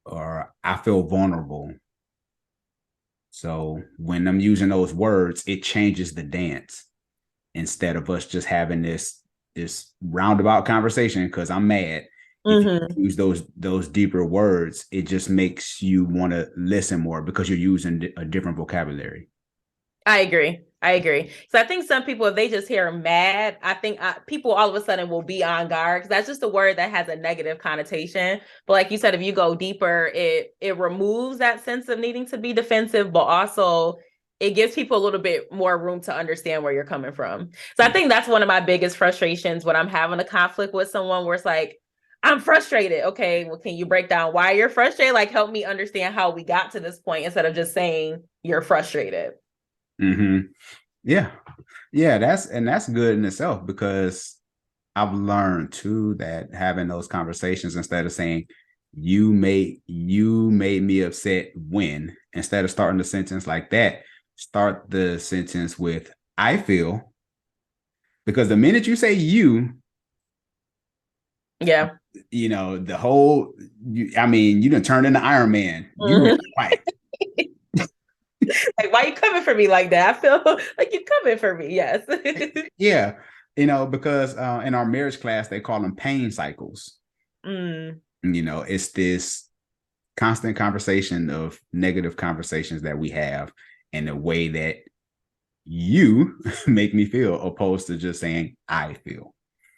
Or I feel vulnerable. So when I'm using those words, it changes the dance instead of us just having this roundabout conversation because I'm mad. If you Mm-hmm. use those deeper words, it just makes you want to listen more because you're using a different vocabulary. I agree. I agree. So I think some people, if they just hear mad, I think people all of a sudden will be on guard because that's just a word that has a negative connotation. But like you said, if you go deeper, it removes that sense of needing to be defensive, but also it gives people a little bit more room to understand where you're coming from. So I think that's one of my biggest frustrations when I'm having a conflict with someone where it's like, I'm frustrated. Okay, well, can you break down why you're frustrated? Like, help me understand how we got to this point instead of just saying you're frustrated. Mm-hmm. Yeah. Yeah, that's good in itself because I've learned too that having those conversations instead of saying you made me upset when instead of starting the sentence like that, start the sentence with I feel because the minute you say Yeah. the whole I mean, you done turned into Iron Man. You real quiet. Like, why you coming for me like that? I feel like you're coming for me. Yes. Yeah, because in our marriage class they call them pain cycles. Mm. It's this constant conversation of negative conversations that we have and the way that you make me feel opposed to just saying I feel.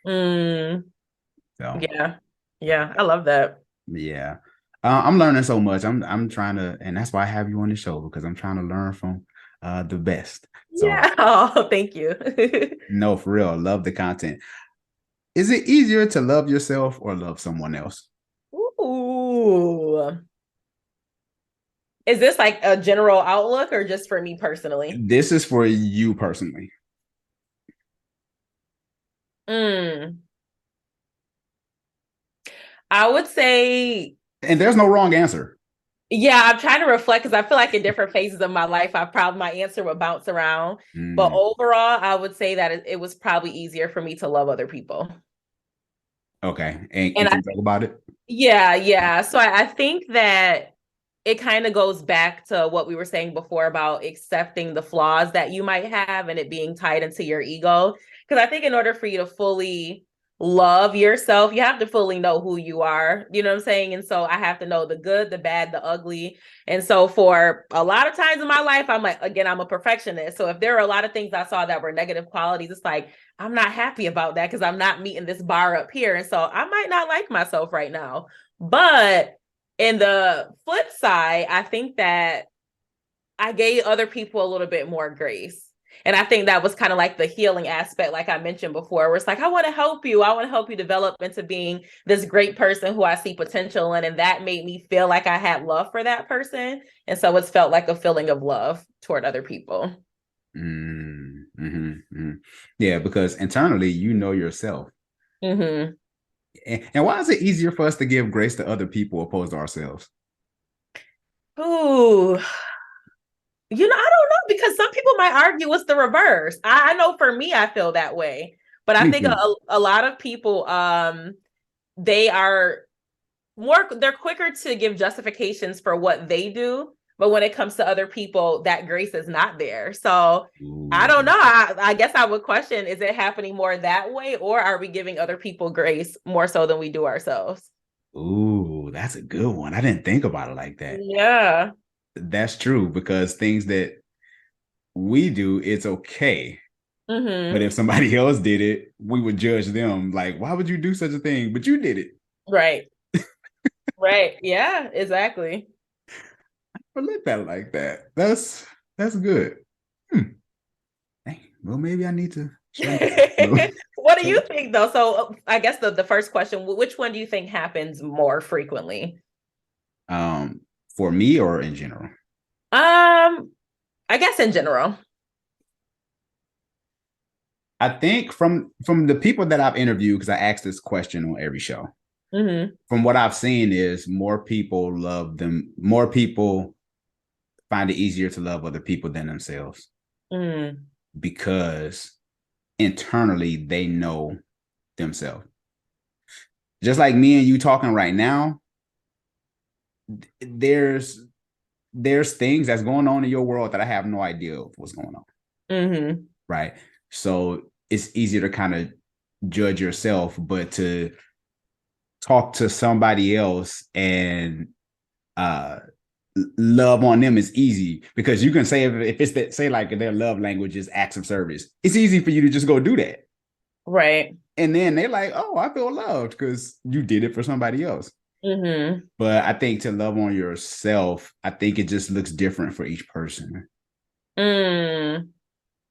Mm. So Yeah. Yeah. I love that. yeah. I'm learning so much. I'm trying to, and that's why I have you on the show because I'm trying to learn from the best. So Yeah. Oh, thank you. no, for real, love the content. Is it easier to love yourself or love someone else? Ooh. Is this like a general outlook or just for me personally? This is for you personally. Mm. I would say, And there's no wrong answer. yeah, I'm trying to reflect because I feel like in different phases of my life, my answer would bounce around. But Mm, overall, I would say that it was probably easier for me to love other people. okay. And And can you talk about it? yeah, yeah. So I think that it kind of goes back to what we were saying before about accepting the flaws that you might have and it being tied into your ego. Because I think in order for you to fully love yourself, you have to fully know who you are. You know what I'm saying? And so I have to know the good, the bad, the ugly. And so for a lot of times in my life, I'm like, again, I'm a perfectionist. So if there are a lot of things I saw that were negative qualities, it's like, I'm not happy about that because I'm not meeting this bar up here. And so I might not like myself right now. But in the flip side, I think that I gave other people a little bit more grace. And I think that was kind of like the healing aspect, like I mentioned before, where it's like, I want to help you. I want to help you develop into being this great person who I see potential in. And that made me feel like I had love for that person. And so it's felt like a feeling of love toward other people. Mm. Yeah, because internally you know yourself. Mm-hmm. And why is it easier for us to give grace to other people opposed to ourselves? Ooh, I don't know because some people might argue it's the reverse. I know for me, I feel that way, but I Me think too. a lot of people, they are they're quicker to give justifications for what they do, but when it comes to other people, that grace is not there. So I Ooh, don't know. I guess I would question: is it happening more that way, or are we giving other people grace more so than we do ourselves? ooh, that's a good one. I didn't think about it like that. Yeah. That's true because things that we do, it's okay. But Mm-hmm. if somebody else did it, we would judge them like, why would you do such a thing? But you did it. Right. Right. Yeah. Exactly. But look at it like that. That's good. Hmm. Dang. Well, maybe I need to share my What do you think though? So I guess the first question, which one do you think happens more frequently? um for me or in general. I guess in general. I think from the people that I've interviewed, because I asked this question on every show, Mm-hmm. from what I've seen is more people love them, more people find it easier to love other people than themselves Mm. because internally they know themselves. Just like me and you talking right now, there's there's things that's going on in your world that I have no idea of what's going on. Mm-hmm. Right. So it's easier to kind of judge yourself, but to talk to somebody else and uh love on them is easy, because you can say, if it's that, say like their love language is acts of service, it's easy for you to just go do that. Right. And then they're like, oh, I feel loved because you did it for somebody else. Mm-hmm. But I think to love on yourself, I think it just looks different for each person. Mm.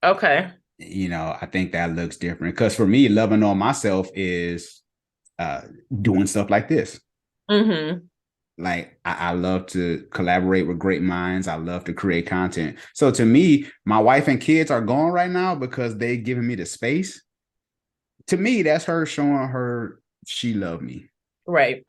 Okay. You know, I think that looks different, because for me, loving on myself is uh doing stuff like this. Mm-hmm. Like I love to collaborate with great minds. I love to create content. So to me, my wife and kids are gone right now because they giving me the space. To me, that's her showing her she loved me, Right.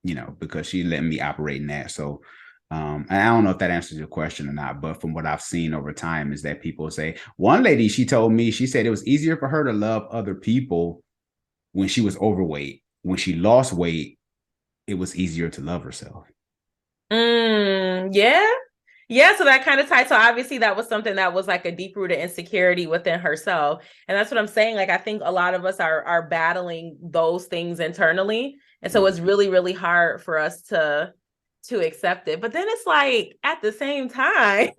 you know, because she let me operate in that. So and I don't know if that answers your question or not, but from what I've seen over time is that people say, one lady, she told me, she said it was easier for her to love other people when she was overweight. When she lost weight, it was easier to love herself. Yeah. Yeah, so that kind of ties. So obviously that was something that was like a deep-rooted insecurity within herself. And that's what I'm saying. Like, I think a lot of us are battling those things internally. And so it's really, really hard for us to accept it. But then it's like, at the same time,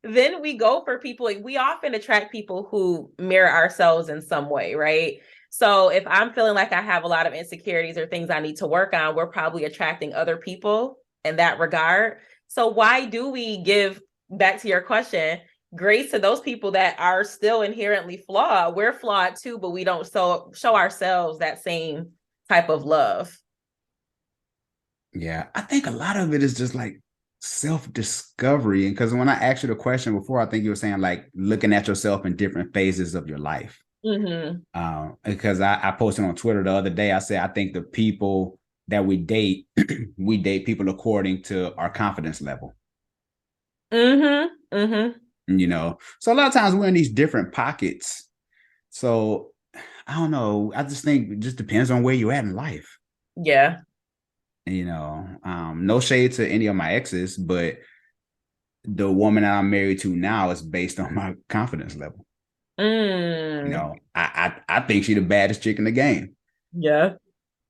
then we go for people. We often attract people who mirror ourselves in some way, right? So if I'm feeling like I have a lot of insecurities or things I need to work on, we're probably attracting other people in that regard. So why do we give, back to your question, grace to those people that are still inherently flawed? We're flawed too, but we don't show ourselves that same type of love. Yeah, I think a lot of it is just like self-discovery. And because when I asked you the question before, I think you were saying like looking at yourself in different phases of your life. Mm-hmm. Because I posted on Twitter the other day, I said, I think the people that we date, we date people according to our confidence level. Mm-hmm. Mm-hmm. You know, so a lot of times we're in these different pockets. So I don't know. I just think it just depends on where you're at in life. Yeah. You know, no shade to any of my exes, but the woman that I'm married to now is based on my confidence level. You Mm. know, I think she's the baddest chick in the game, Yeah.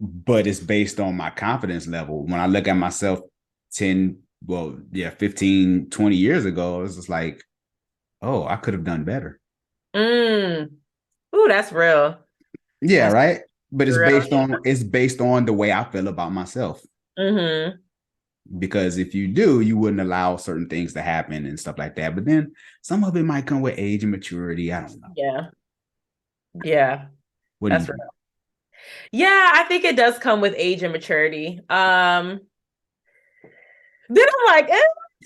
but it's based on my confidence level. When I look at myself 10, well, yeah, 15, 20 years ago, it's just like, oh, I could have done better. Mm. Ooh, that's real. Yeah, That's right. But real. it's based on the way I feel about myself. Mm-hmm. Because if you do, you wouldn't allow certain things to happen and stuff like that. But then some of it might come with age and maturity. I don't know. Yeah. Yeah. What do you That's think? real. Yeah, I think it does come with age and maturity. Then I'm like,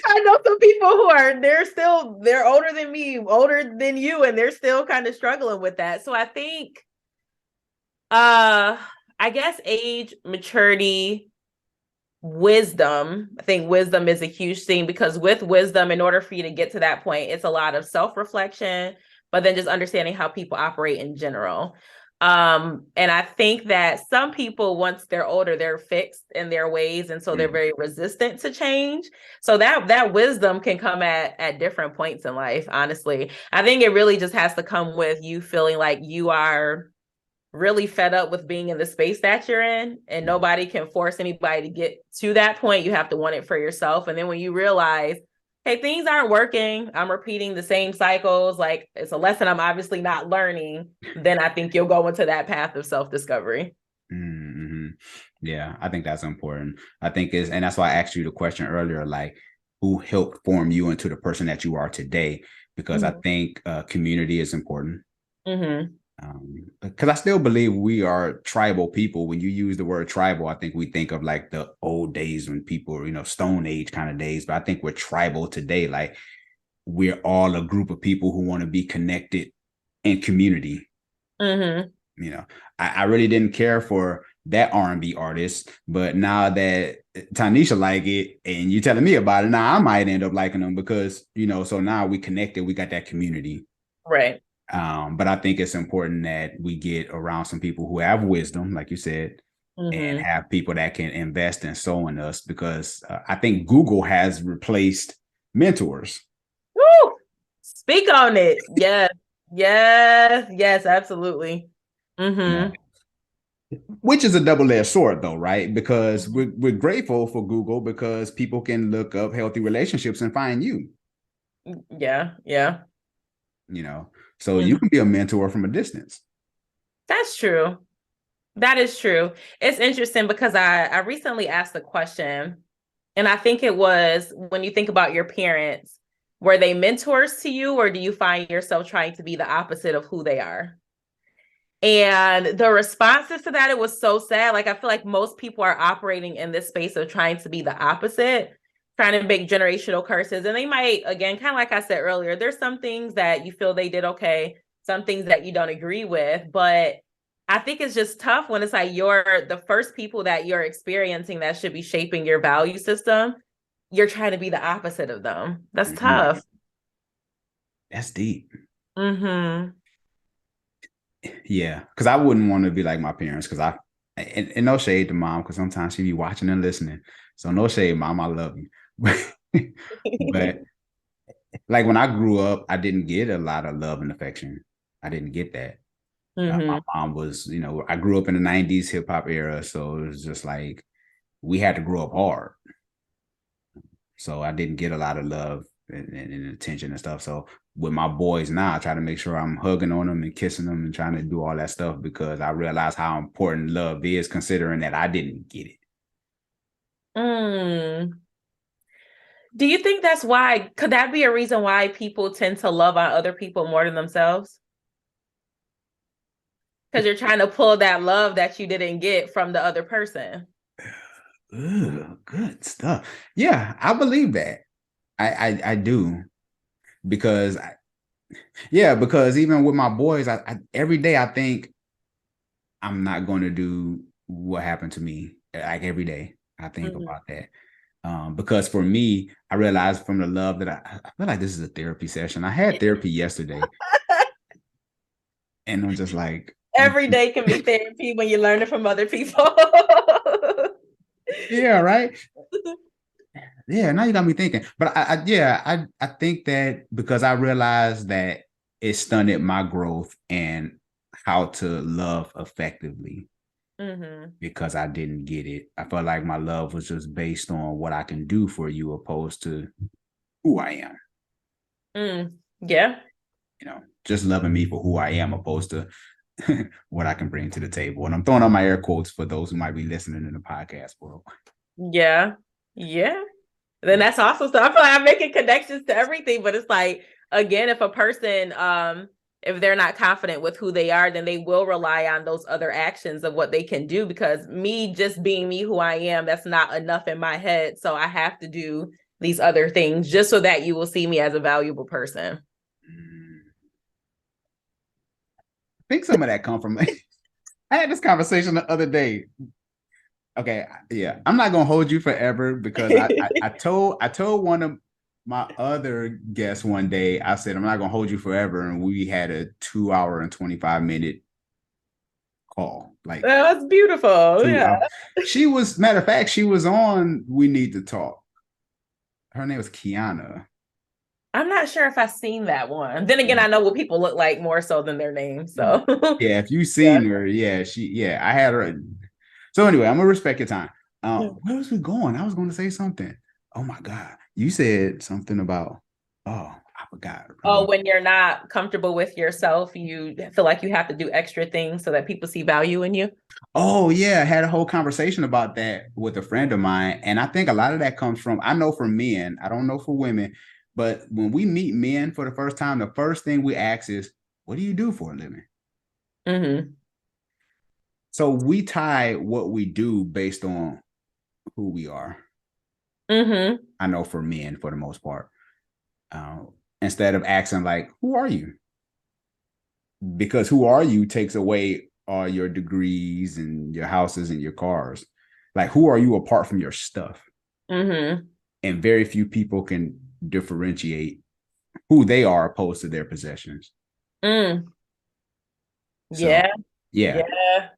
I know some people who are they're older than me, older than you, and they're still kind of struggling with that. So I think I guess age, maturity, wisdom. I think wisdom is a huge thing, because with wisdom, in order for you to get to that point, it's a lot of self-reflection, but then just understanding how people operate in general. And I think that some people, once they're older, they're fixed in their ways, and so they're very resistant to change. So that wisdom can come at different points in life. Honestly, I think it really just has to come with you feeling like you are really fed up with being in the space that you're in, and nobody can force anybody to get to that point. You have to want it for yourself. And then when you realize, hey, things aren't working, I'm repeating the same cycles, like it's a lesson I'm obviously not learning, then I think you'll go into that path of self-discovery. Mm-hmm. Yeah, I think that's important. I think is, and that's why I asked you the question earlier, like who helped form you into the person that you are today? Because I Mm-hmm. think community is important. Mm-hmm. Because I still believe we are tribal people. When you use the word tribal, I think we think of like the old days when people, you know, Stone Age kind of days. But I think we're tribal today. Like we're all a group of people who want to be connected in community. Mm-hmm. You know, I really didn't care for that R&B artist, but now that Tanisha like it and you telling me about it, now I might end up liking them because, you know, so now we connected, we got that community. Right. But I think it's important that we get around some people who have wisdom, like you said, and Mm-hmm. have people that can invest and sow in us, because I think Google has replaced mentors. Woo! Speak on it. Yes. Yes. Yes, absolutely. You know, Mm-hmm. which is a double-edged sword though, right? Because Mm-hmm. we're grateful for Google because people can look up healthy relationships and find you, Yeah. Yeah. you know. So you Mm-hmm. can be a mentor from a distance. That's true. That is true. It's interesting because I recently asked a question, and I think it was, when you think about your parents, were they mentors to you, or do you find yourself trying to be the opposite of who they are? And the responses to that, it was so sad. Like, I feel like most people are operating in this space of trying to be the opposite, trying to make generational curses. And they might, again, kind of like I said earlier, there's some things that you feel they did okay, some things that you don't agree with. But I think it's just tough when it's like you're the first people that you're experiencing that should be shaping your value system. You're trying to be the opposite of them. That's Mhm. tough. That's deep. Mm-hmm. Yeah, because I wouldn't want to be like my parents, because and no shade to mom, because sometimes she be watching and listening. So no shade, mom, I love you. But like when I grew up, I didn't get a lot of love and affection. I didn't get that. My Mm-hmm. mom was, I grew up in the 90s hip hop era. So it was just like we had to grow up hard. So I didn't get a lot of love and attention and stuff. So with my boys now, I try to make sure I'm hugging on them and kissing them and trying to do all that stuff, because I realize how important love is, considering that I didn't get it. Mm. Do you think that's why? Could that be a reason why people tend to love on other people more than themselves? Because you're trying to pull that love that you didn't get from the other person. Ugh, good stuff. Yeah, I believe that. I do, because because even with my boys, every day I think I'm not going to do what happened to me. Like every day, I think Mhm. about that. Because for me, I realized from the love that I feel like this is a therapy session. I had therapy yesterday, and I'm just like, Every day can be therapy when you learn it from other people. yeah, right. Yeah, now you got me thinking. But I think that because I realized that it stunted my growth and how to love effectively, Mm-hmm. because I didn't get it. I felt like my love was just based on what I can do for you, opposed to who I am. Mm. Yeah. Just loving me for who I am, opposed to what I can bring to the table. And I'm throwing on my air quotes for those who might be listening in the podcast world. Yeah. Yeah. Then that's awesome. So I feel like I'm making connections to everything, but it's like, again, if a person, if they're not confident with who they are, then they will rely on those other actions of what they can do, because me just being me who I am, that's not enough in my head. So I have to do these other things just so that you will see me as a valuable person. I think some of that come from I had this conversation the other day. Okay, yeah, I'm not gonna hold you forever, because I told one of my other guests one day, I said I'm not gonna hold you forever, and we had a 2 hour and 25 minute call, like That's beautiful. two Yeah. hours. She was, matter of fact, she was on We Need to Talk. Her name was Kiana. I'm not sure if I've seen that one. Then again, I know what people look like more so than their names. So Yeah, if you yeah. seen her, I had her. So anyway, I'm gonna respect your time. Where was we going? I was going to say something. Oh my God, you said something about. Oh, I forgot. Oh, when you're not comfortable with yourself, you feel like you have to do extra things so that people see value in you. Oh yeah, I had a whole conversation about that with a friend of mine, and I think a lot of that comes from. I know for men, I don't know for women, but when we meet men for the first time, the first thing we ask is, "What do you do for a living?" Mm-hmm. So we tie what we do based on who we are. Mm-hmm. I know for men, for the most part, uh, instead of asking like, "Who are you?" Because "Who are you?" takes away all your degrees and your houses and your cars. Like, who are you apart from your stuff? Mm-hmm. And very few people can differentiate who they are opposed to their possessions. Mm. So, Yeah. yeah, Yeah.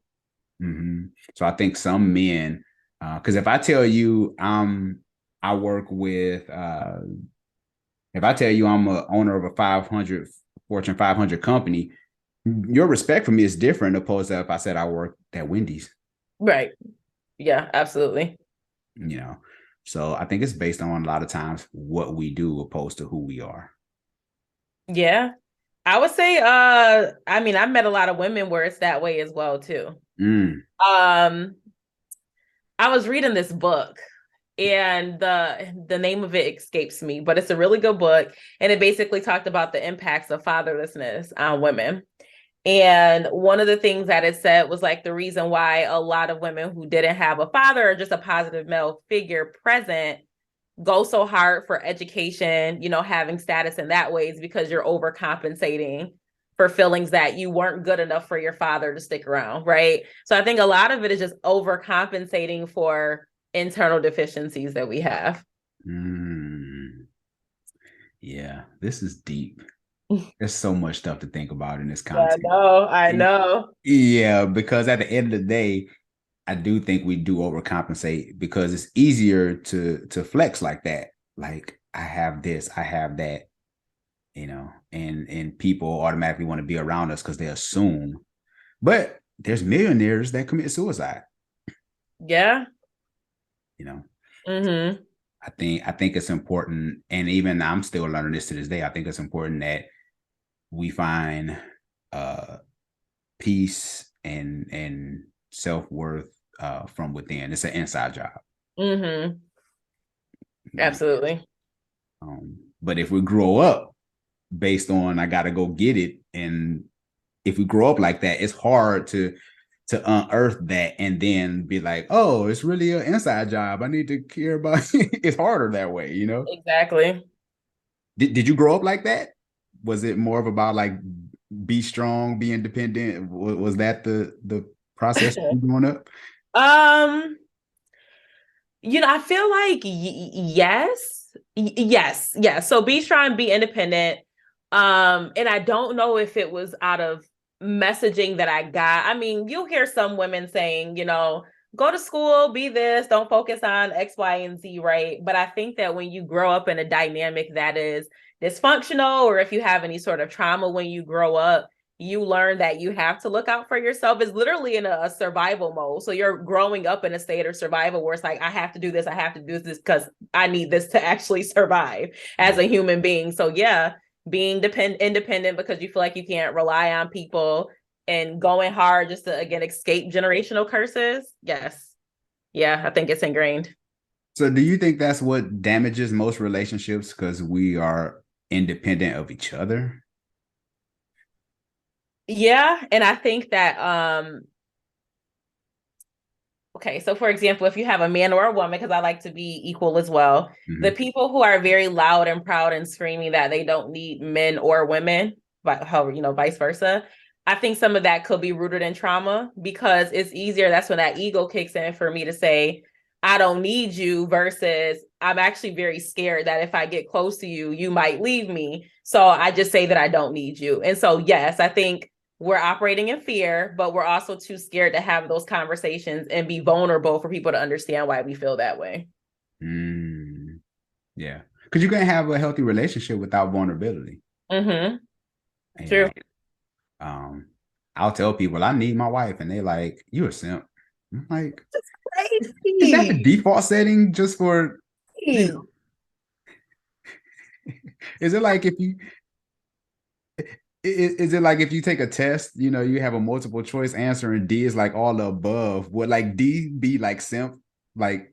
So I think some men, because if I tell you I work with, if I tell you I'm a owner of a 500 Fortune 500 company, your respect for me is different opposed to if I said I work at Wendy's. Right. Yeah, absolutely. You know, so I think it's based on a lot of times what we do opposed to who we are. Yeah. I would say, I mean, I've met a lot of women where it's that way as well, too. Um, I was reading this book and the name of it escapes me, but it's a really good book. And it basically talked about the impacts of fatherlessness on women. And one of the things that it said was like the reason why a lot of women who didn't have a father or just a positive male figure present go so hard for education, having status in that way is because you're overcompensating for feelings that you weren't good enough for your father to stick around, right? So I think a lot of it is just overcompensating for internal deficiencies that we have. Yeah, this is deep. There's so much stuff to think about in this Yeah, content. I know. Yeah, because at the end of the day, I do think we do overcompensate because it's easier to flex like that. Like I have this, I have that, and people automatically want to be around us because they assume. But there's millionaires that commit suicide. Yeah. Mm-hmm. I think it's important, and even I'm still learning this to this day. I think it's important that we find peace and self-worth from within. It's an inside job. Mm-hmm. Absolutely. But if we grow up based on I gotta go get it, and if we grow up like that, it's hard to unearth that and then be like, oh, it's really an inside job. I need to care about it's harder that way, Exactly. Did you grow up like that? Was it more of about like be strong, be independent? Was that the process growing up? I feel like yes. So be strong, be independent. And I don't know if it was out of messaging that I got. I mean, you'll hear some women saying, go to school, be this, don't focus on X, Y, and Z, right? But I think that when you grow up in a dynamic that is dysfunctional, or if you have any sort of trauma when you grow up, you learn that you have to look out for yourself. It's literally in a survival mode. So you're growing up in a state of survival where it's like, I have to do this. I have to do this because I need this to actually survive as a human being. So yeah, being independent because you feel like you can't rely on people and going hard just to, again, escape generational curses. Yes. Yeah, I think it's ingrained. So do you think that's what damages most relationships because we are independent of each other? Yeah, and I think that okay, so for example, if you have a man or a woman, because I like to be equal as well, the people who are very loud and proud and screaming that they don't need men or women, but how vice versa. I think some of that could be rooted in trauma because it's easier. That's when that ego kicks in for me to say, I don't need you versus I'm actually very scared that if I get close to you, you might leave me. So I just say that I don't need you. And so, yes, I think we're operating in fear, but we're also too scared to have those conversations and be vulnerable for people to understand why we feel that way. Yeah. Because you can't have a healthy relationship without vulnerability. True. I'll tell people I need my wife, and they like, you a simp. I'm like, that's crazy. Is that the default setting just for is it like if you is it like if you take a test, you have a multiple choice answer and D is like all the above? Would like D be like simp? Like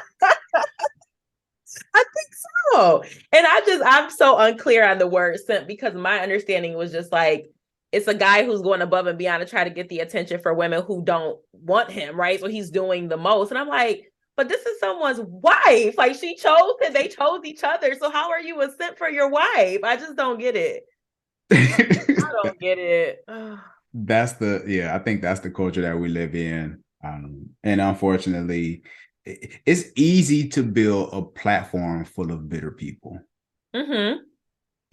I think so. And I'm so unclear on the word simp because my understanding was just like it's a guy who's going above and beyond to try to get the attention for women who don't want him, right? So he's doing the most. And I'm like, but this is someone's wife. Like she chose and they chose each other. So how are you a simp for your wife? I just don't get it. I don't get it. I think that's the culture that we live in. And unfortunately, it's easy to build a platform full of bitter people.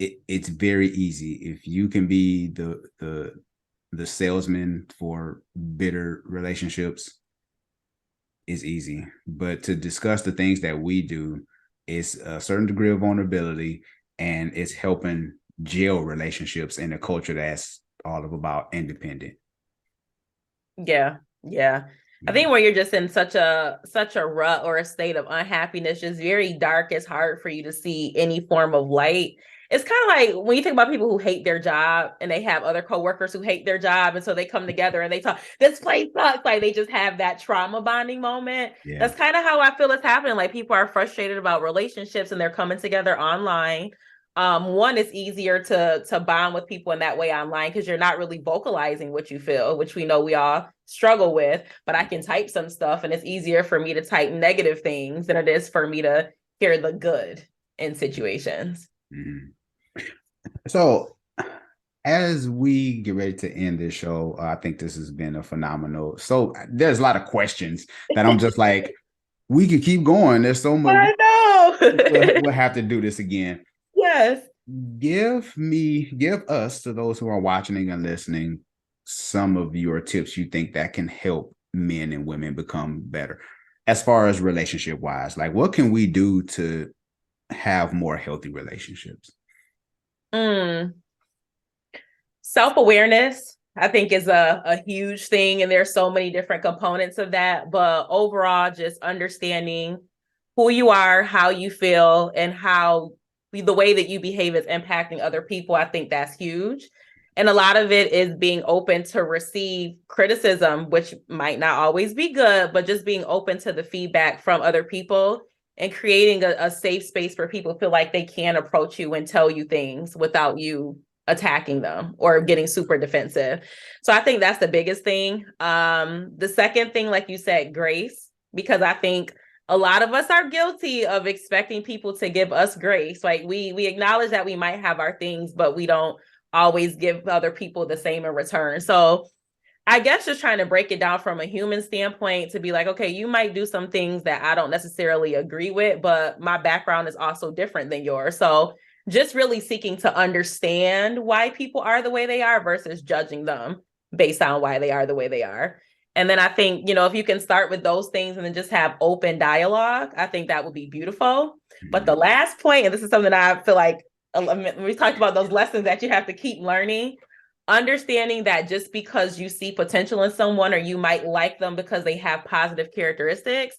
It's very easy if you can be the the salesman for bitter relationships is easy, but to discuss the things that we do is a certain degree of vulnerability, and it's helping jail relationships in a culture that's all about independent. Yeah. Yeah. I think when you're just in such a rut or a state of unhappiness, just very dark, it's hard for you to see any form of light. It's kind of like when you think about people who hate their job and they have other coworkers who hate their job, and so they come together and they talk, this place sucks. Like they just have that trauma bonding moment. Yeah. That's kind of how I feel it's happening. Like people are frustrated about relationships and they're coming together online. One, it's easier to bond with people in that way online because you're not really vocalizing what you feel, which we know we all struggle with. But I can type some stuff, and it's easier for me to type negative things than it is for me to hear the good in situations. Mm-hmm. So as we get ready to end this show, I think this has been a phenomenal. So there's a lot of questions that I'm just like, we can keep going. There's so much. I know. We'll have to do this again. Yes. Give us, to those who are watching and listening, some of your tips you think that can help men and women become better as far as relationship wise. Like, what can we do to have more healthy relationships? Self-awareness, I think, is a huge thing, and there's so many different components of that. But overall, just understanding who you are, how you feel, and how the way that you behave is impacting other people. I think that's huge. And a lot of it is being open to receive criticism, which might not always be good, but just being open to the feedback from other people and creating a safe space for people to feel like they can approach you and tell you things without you attacking them or getting super defensive. So I think that's the biggest thing. The second thing, like you said, grace, because I think a lot of us are guilty of expecting people to give us grace. Like we acknowledge that we might have our things, but we don't always give other people the same in return. So I guess just trying to break it down from a human standpoint to be like, okay, you might do some things that I don't necessarily agree with, but my background is also different than yours. So just really seeking to understand why people are the way they are versus judging them based on why they are the way they are. And then I think, if you can start with those things and then just have open dialogue, I think that would be beautiful. Mm-hmm. But the last point, and this is something I feel like we talked about those lessons that you have to keep learning, understanding that just because you see potential in someone or you might like them because they have positive characteristics,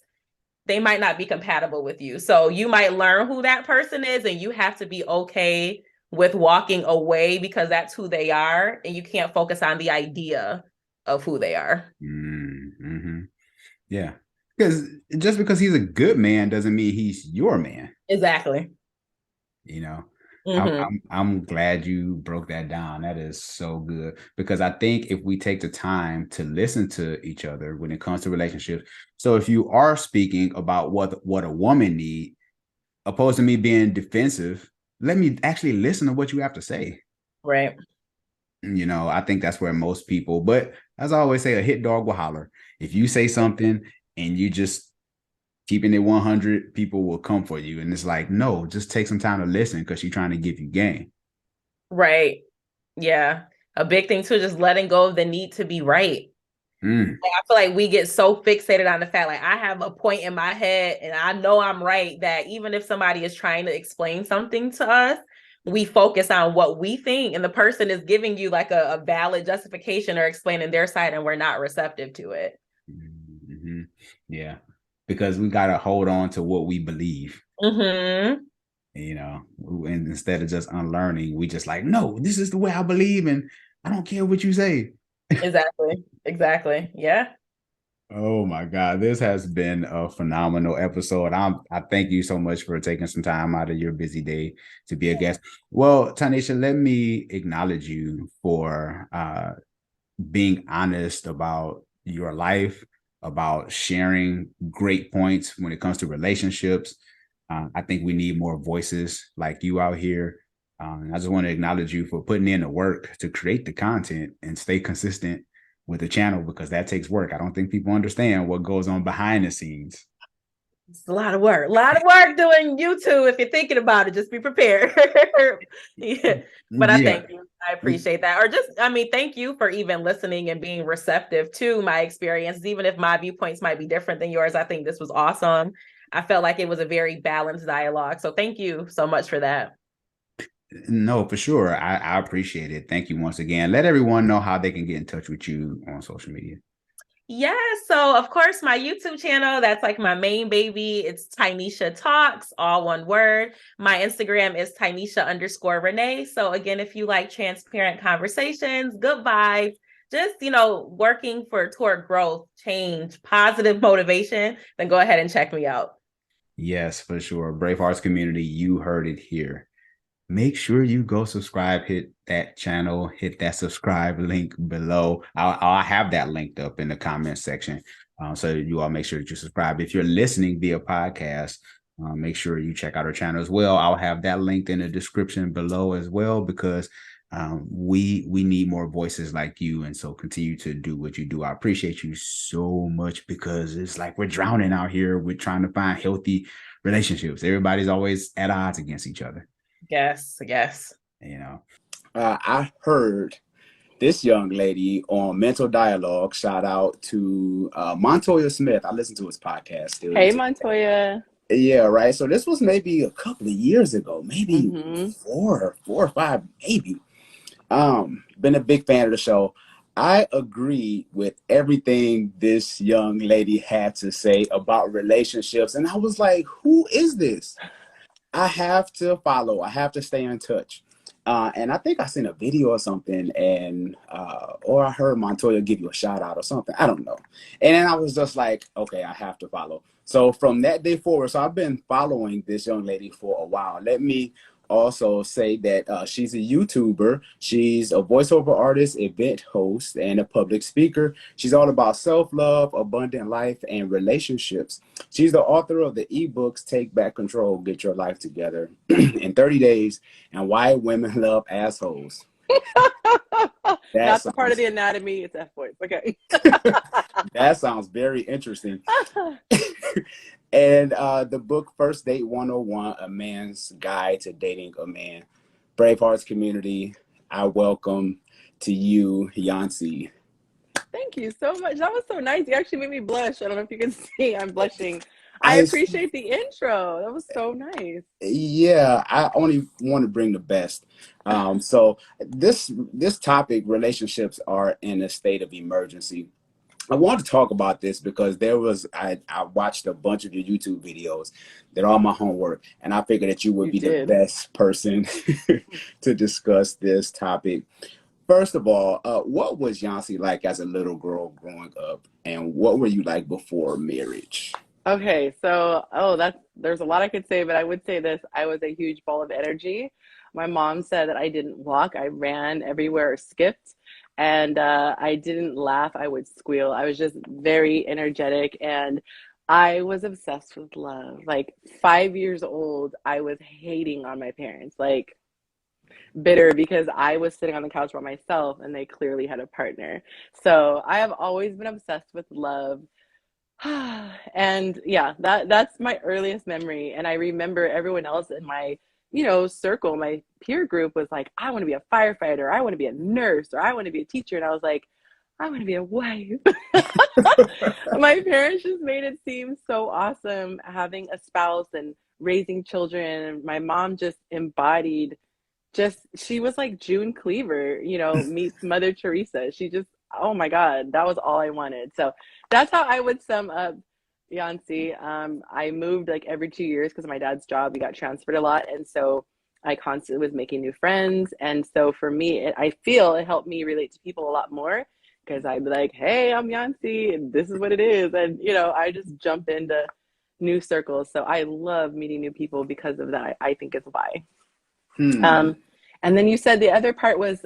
they might not be compatible with you. So you might learn who that person is, and you have to be okay with walking away because that's who they are, and you can't focus on the idea of who they are. Mm-hmm. Yeah. Because just because he's a good man doesn't mean he's your man. Exactly. Mm-hmm. I'm glad you broke that down. That is so good, because I think if we take the time to listen to each other when it comes to relationships, so if you are speaking about what a woman needs, opposed to me being defensive, let me actually listen to what you have to say. Right. I think that's where most people, but as I always say, a hit dog will holler. If you say something and you just keeping it 100, people will come for you. And it's like, no, just take some time to listen because she's trying to give you game. Right. Yeah. A big thing too, just letting go of the need to be right. Like, I feel like we get so fixated on the fact, like, I have a point in my head and I know I'm right, that even if somebody is trying to explain something to us, we focus on what we think, and the person is giving you like a valid justification or explaining their side, and we're not receptive to it. Mm-hmm. Yeah. Because we got to hold on to what we believe. Mm-hmm. And instead of just unlearning, we just like, no, this is the way I believe, and I don't care what you say. Exactly. Yeah. Oh my God, this has been a phenomenal episode. I thank you so much for taking some time out of your busy day to be a guest. Well, Tanisha, let me acknowledge you for being honest about your life, about sharing great points when it comes to relationships. I think we need more voices like you out here. I just want to acknowledge you for putting in the work to create the content and stay consistent with the channel, because that takes work. I don't think people understand what goes on behind the scenes. It's a lot of work. A lot of work doing YouTube. If you're thinking about it, just be prepared. Yeah. But I Yeah. thank you. I appreciate that. Or just, I mean, thank you for even listening and being receptive to my experiences, even if my viewpoints might be different than yours. I think this was awesome. I felt like it was a very balanced dialogue. So thank you so much for that. No, for sure. I appreciate it. Thank you once again. Let everyone know how they can get in touch with you on social media. Yeah, so of course, my YouTube channel, that's like my main baby. It's Tynesha Talks, all one word. My Instagram is Tynesha_Renee. So again, if you like transparent conversations, good vibes, just, working toward growth, change, positive motivation, then go ahead and check me out. Yes, for sure. Brave Hearts community, you heard it here. Make sure you go subscribe, hit that channel, hit that subscribe link below. I'll have that linked up in the comment section. So you all make sure that you subscribe. If you're listening via podcast, make sure you check out our channel as well. I'll have that linked in the description below as well, because we need more voices like you. And so continue to do what you do. I appreciate you so much, because it's like we're drowning out here. We're trying to find healthy relationships. Everybody's always at odds against each other. Yes. I heard this young lady on Mental Dialogue. Shout out to Montoya Smith. I listened to his podcast still. Hey, Montoya. Yeah, right. So this was maybe a couple of years ago, maybe four or five, maybe. Been a big fan of the show. I agree with everything this young lady had to say about relationships. And I was like, who is this? I have to follow. I have to stay in touch. And I think I seen a video or something, and or I heard Montoya give you a shout out or something. I don't know. And then I was just like, okay, I have to follow. So from that day forward, so I've been following this young lady for a while. Let me also say that she's a YouTuber. She's a voiceover artist, event host, and a public speaker. She's all about self-love, abundant life, and relationships. She's the author of the eBooks, Take Back Control, Get Your Life Together in 30 Days, and Why Women Love Assholes. That's the part of the anatomy. It's F voice. Okay. That sounds very interesting. And the book First Date 101, A Man's Guide to Dating a Man. Brave Hearts community, I welcome to you, Yancy. Thank you so much. That was so nice. You actually made me blush. I don't know if you can see. I'm blushing. I appreciate the intro. That was so nice. Yeah, I only want to bring the best. So this topic, relationships are in a state of emergency. I want to talk about this because I watched a bunch of your YouTube videos. They're all my homework, and I figured that you would be the best person to discuss this topic. First of all, what was Yancy like as a little girl growing up, and what were you like before marriage? Okay, so there's a lot I could say, but I would say this: I was a huge ball of energy. My mom said that I didn't walk; I ran everywhere or skipped. And I didn't laugh, I would squeal. I was just very energetic, and I was obsessed with love. Like 5 years old, I was hating on my parents, like bitter because I was sitting on the couch by myself and they clearly had a partner. So I have always been obsessed with love. And yeah, that's my earliest memory. And I remember everyone else in my circle, my peer group was like, I want to be a firefighter, I want to be a nurse, or I want to be a teacher. And I was like, I want to be a wife. My parents just made it seem so awesome having a spouse and raising children. And my mom just embodied she was like June Cleaver, meets Mother Teresa. She just, oh my God, that was all I wanted. So that's how I would sum up Yancy. I moved like every 2 years because of my dad's job. We got transferred a lot, and so I constantly was making new friends. And so for me, I feel it helped me relate to people a lot more because I'd be like, "Hey, I'm Yancy, and this is what it is," and I just jump into new circles. So I love meeting new people because of that. I think it's why. And then you said the other part was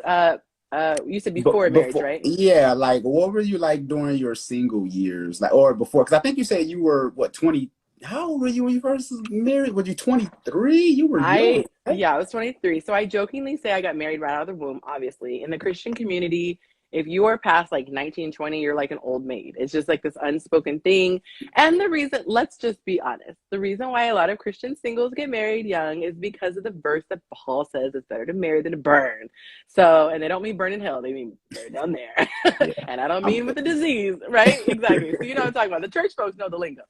you said before marriage, right? Yeah, like what were you like during your single years, like, or before? Because I think you said you were 20. How old were you when you first married? Were you 23? You were young. Yeah, I was 23. So I jokingly say I got married right out of the womb. Obviously, in the Christian community, If you are past like 19, 20, you're like an old maid. It's just like this unspoken thing. And the reason, let's just be honest, the reason why a lot of Christian singles get married young is because of the verse that Paul says it's better to marry than to burn. So, and they don't mean burn in hell, they mean burn down there. Yeah. And I don't mean with the disease, right? Exactly. So you know what I'm talking about. The church folks know the lingo.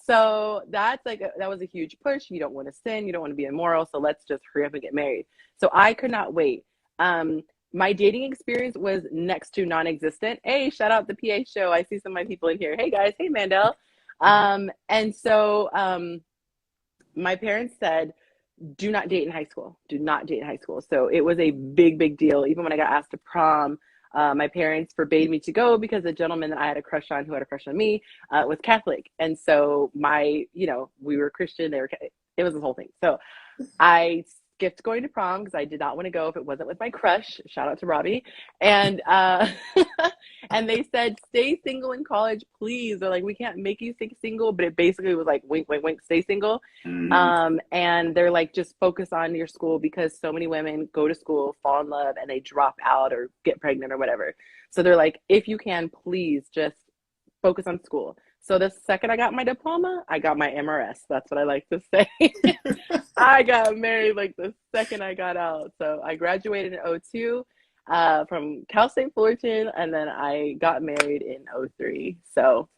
So that's like, that was a huge push. You don't want to sin. You don't want to be immoral. So let's just hurry up and get married. So I could not wait. My dating experience was next to non-existent. Hey, shout out the PA show. I see some of my people in here. Hey guys. Hey Mandel. And so my parents said, do not date in high school. Do not date in high school. So it was a big, big deal. Even when I got asked to prom, my parents forbade me to go because the gentleman that I had a crush on, who had a crush on me, was Catholic. And so we were Christian. It was this whole thing. So I skipped going to prom because I did not want to go if it wasn't with my crush. Shout out to Robbie. And and they said, stay single in college, please. They're like, we can't make you stay single, but it basically was like, wink, wink, wink, stay single. And they're like, just focus on your school, because so many women go to school, fall in love, and they drop out or get pregnant or whatever. So they're like, if you can, please just focus on school. So the second I got my diploma, I got my MRS. That's what I like to say. I got married like the second I got out. So I graduated in 2002 from Cal State Fullerton, and then I got married in 2003. So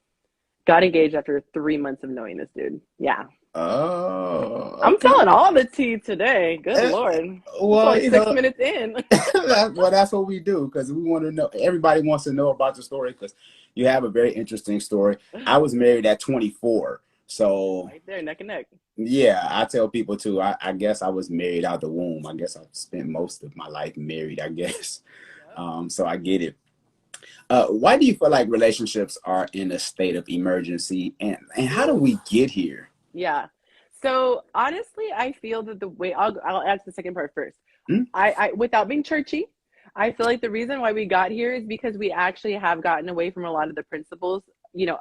got engaged after 3 months of knowing this dude. Yeah. Oh, okay. I'm telling all the tea today. Good Lord. Well, it's like 6 minutes in. That's what we do, because we want to know. Everybody wants to know about your story, because you have a very interesting story. I was married at 24. So right there, neck and neck. Yeah, I tell people too. I guess I was married out the womb. I guess I spent most of my life married, I guess. Yep. So I get it. Why do you feel like relationships are in a state of emergency, and how do we get here? Yeah. So honestly, I feel that the way I'll answer the second part first. I without being churchy, I feel like the reason why we got here is because we actually have gotten away from a lot of the principles,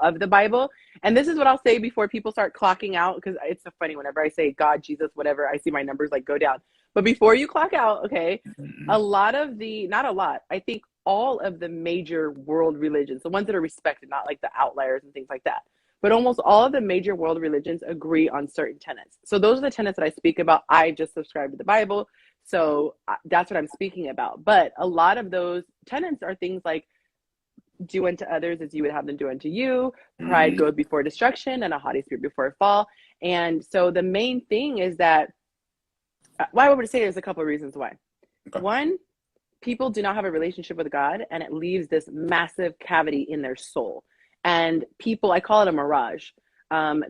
of the Bible. And this is what I'll say before people start clocking out, because it's so funny whenever I say God, Jesus, whatever, I see my numbers like go down. But before you clock out, okay, a lot of not a lot, I think all of the major world religions, the ones that are respected, not like the outliers and things like that, but almost all of the major world religions agree on certain tenets. So those are the tenets that I speak about. I just subscribe to the Bible. So that's what I'm speaking about. But a lot of those tenets are things like, do unto others as you would have them do unto you. Pride goes before destruction, and a haughty spirit before a fall. And so the main thing is that, why I would say there's a couple of reasons why. Okay. One, people do not have a relationship with God, and it leaves this massive cavity in their soul. And people, I call it a mirage,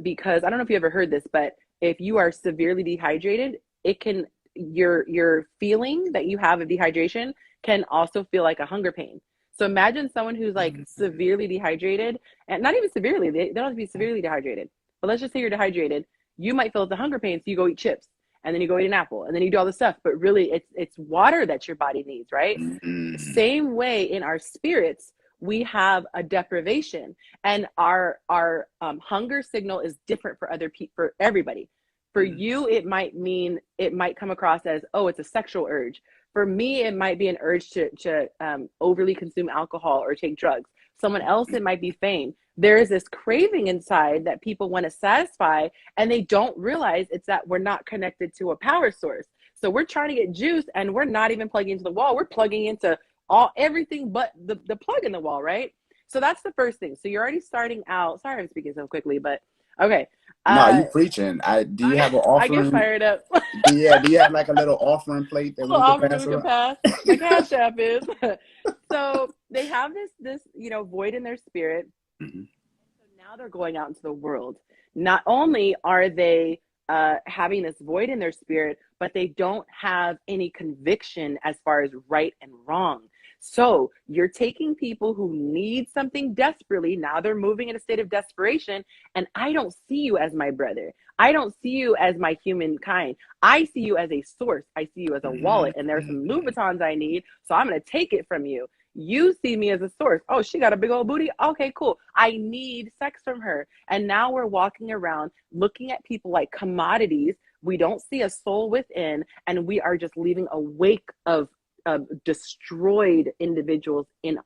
because I don't know if you ever heard this, but if you are severely dehydrated, it can, your feeling that you have of dehydration can also feel like a hunger pain. So imagine someone who's like severely dehydrated, and not even severely, they don't have to be severely dehydrated, but let's just say you're dehydrated. You might feel the hunger pain, so you go eat chips, and then you go eat an apple, and then you do all this stuff, but really it's water that your body needs, right? Same way in our spirits, we have a deprivation, and our hunger signal is different for other people, for everybody. For you, it might come across as, oh, it's a sexual urge. For me, it might be an urge to overly consume alcohol or take drugs. Someone else, it might be fame. There is this craving inside that people want to satisfy, and they don't realize it's that we're not connected to a power source. So we're trying to get juice, and we're not even plugging into the wall. We're plugging into everything but the plug in the wall, right? So that's the first thing. So you're already starting out. Sorry, I'm speaking so quickly, but okay. No, you preaching. Do you have an offering? I get fired up. Do you have like a little offering plate that we can pass? My Cash App is. So they have this void in their spirit. So now they're going out into the world. Not only are they having this void in their spirit, but they don't have any conviction as far as right and wrong. So you're taking people who need something desperately. Now they're moving in a state of desperation. And I don't see you as my brother. I don't see you as my humankind. I see you as a source. I see you as a wallet. And there's some Louboutins I need. So I'm going to take it from you. You see me as a source. Oh, she got a big old booty. Okay, cool. I need sex from her. And now we're walking around looking at people like commodities. We don't see a soul within. And we are just leaving a wake of destroyed individuals in,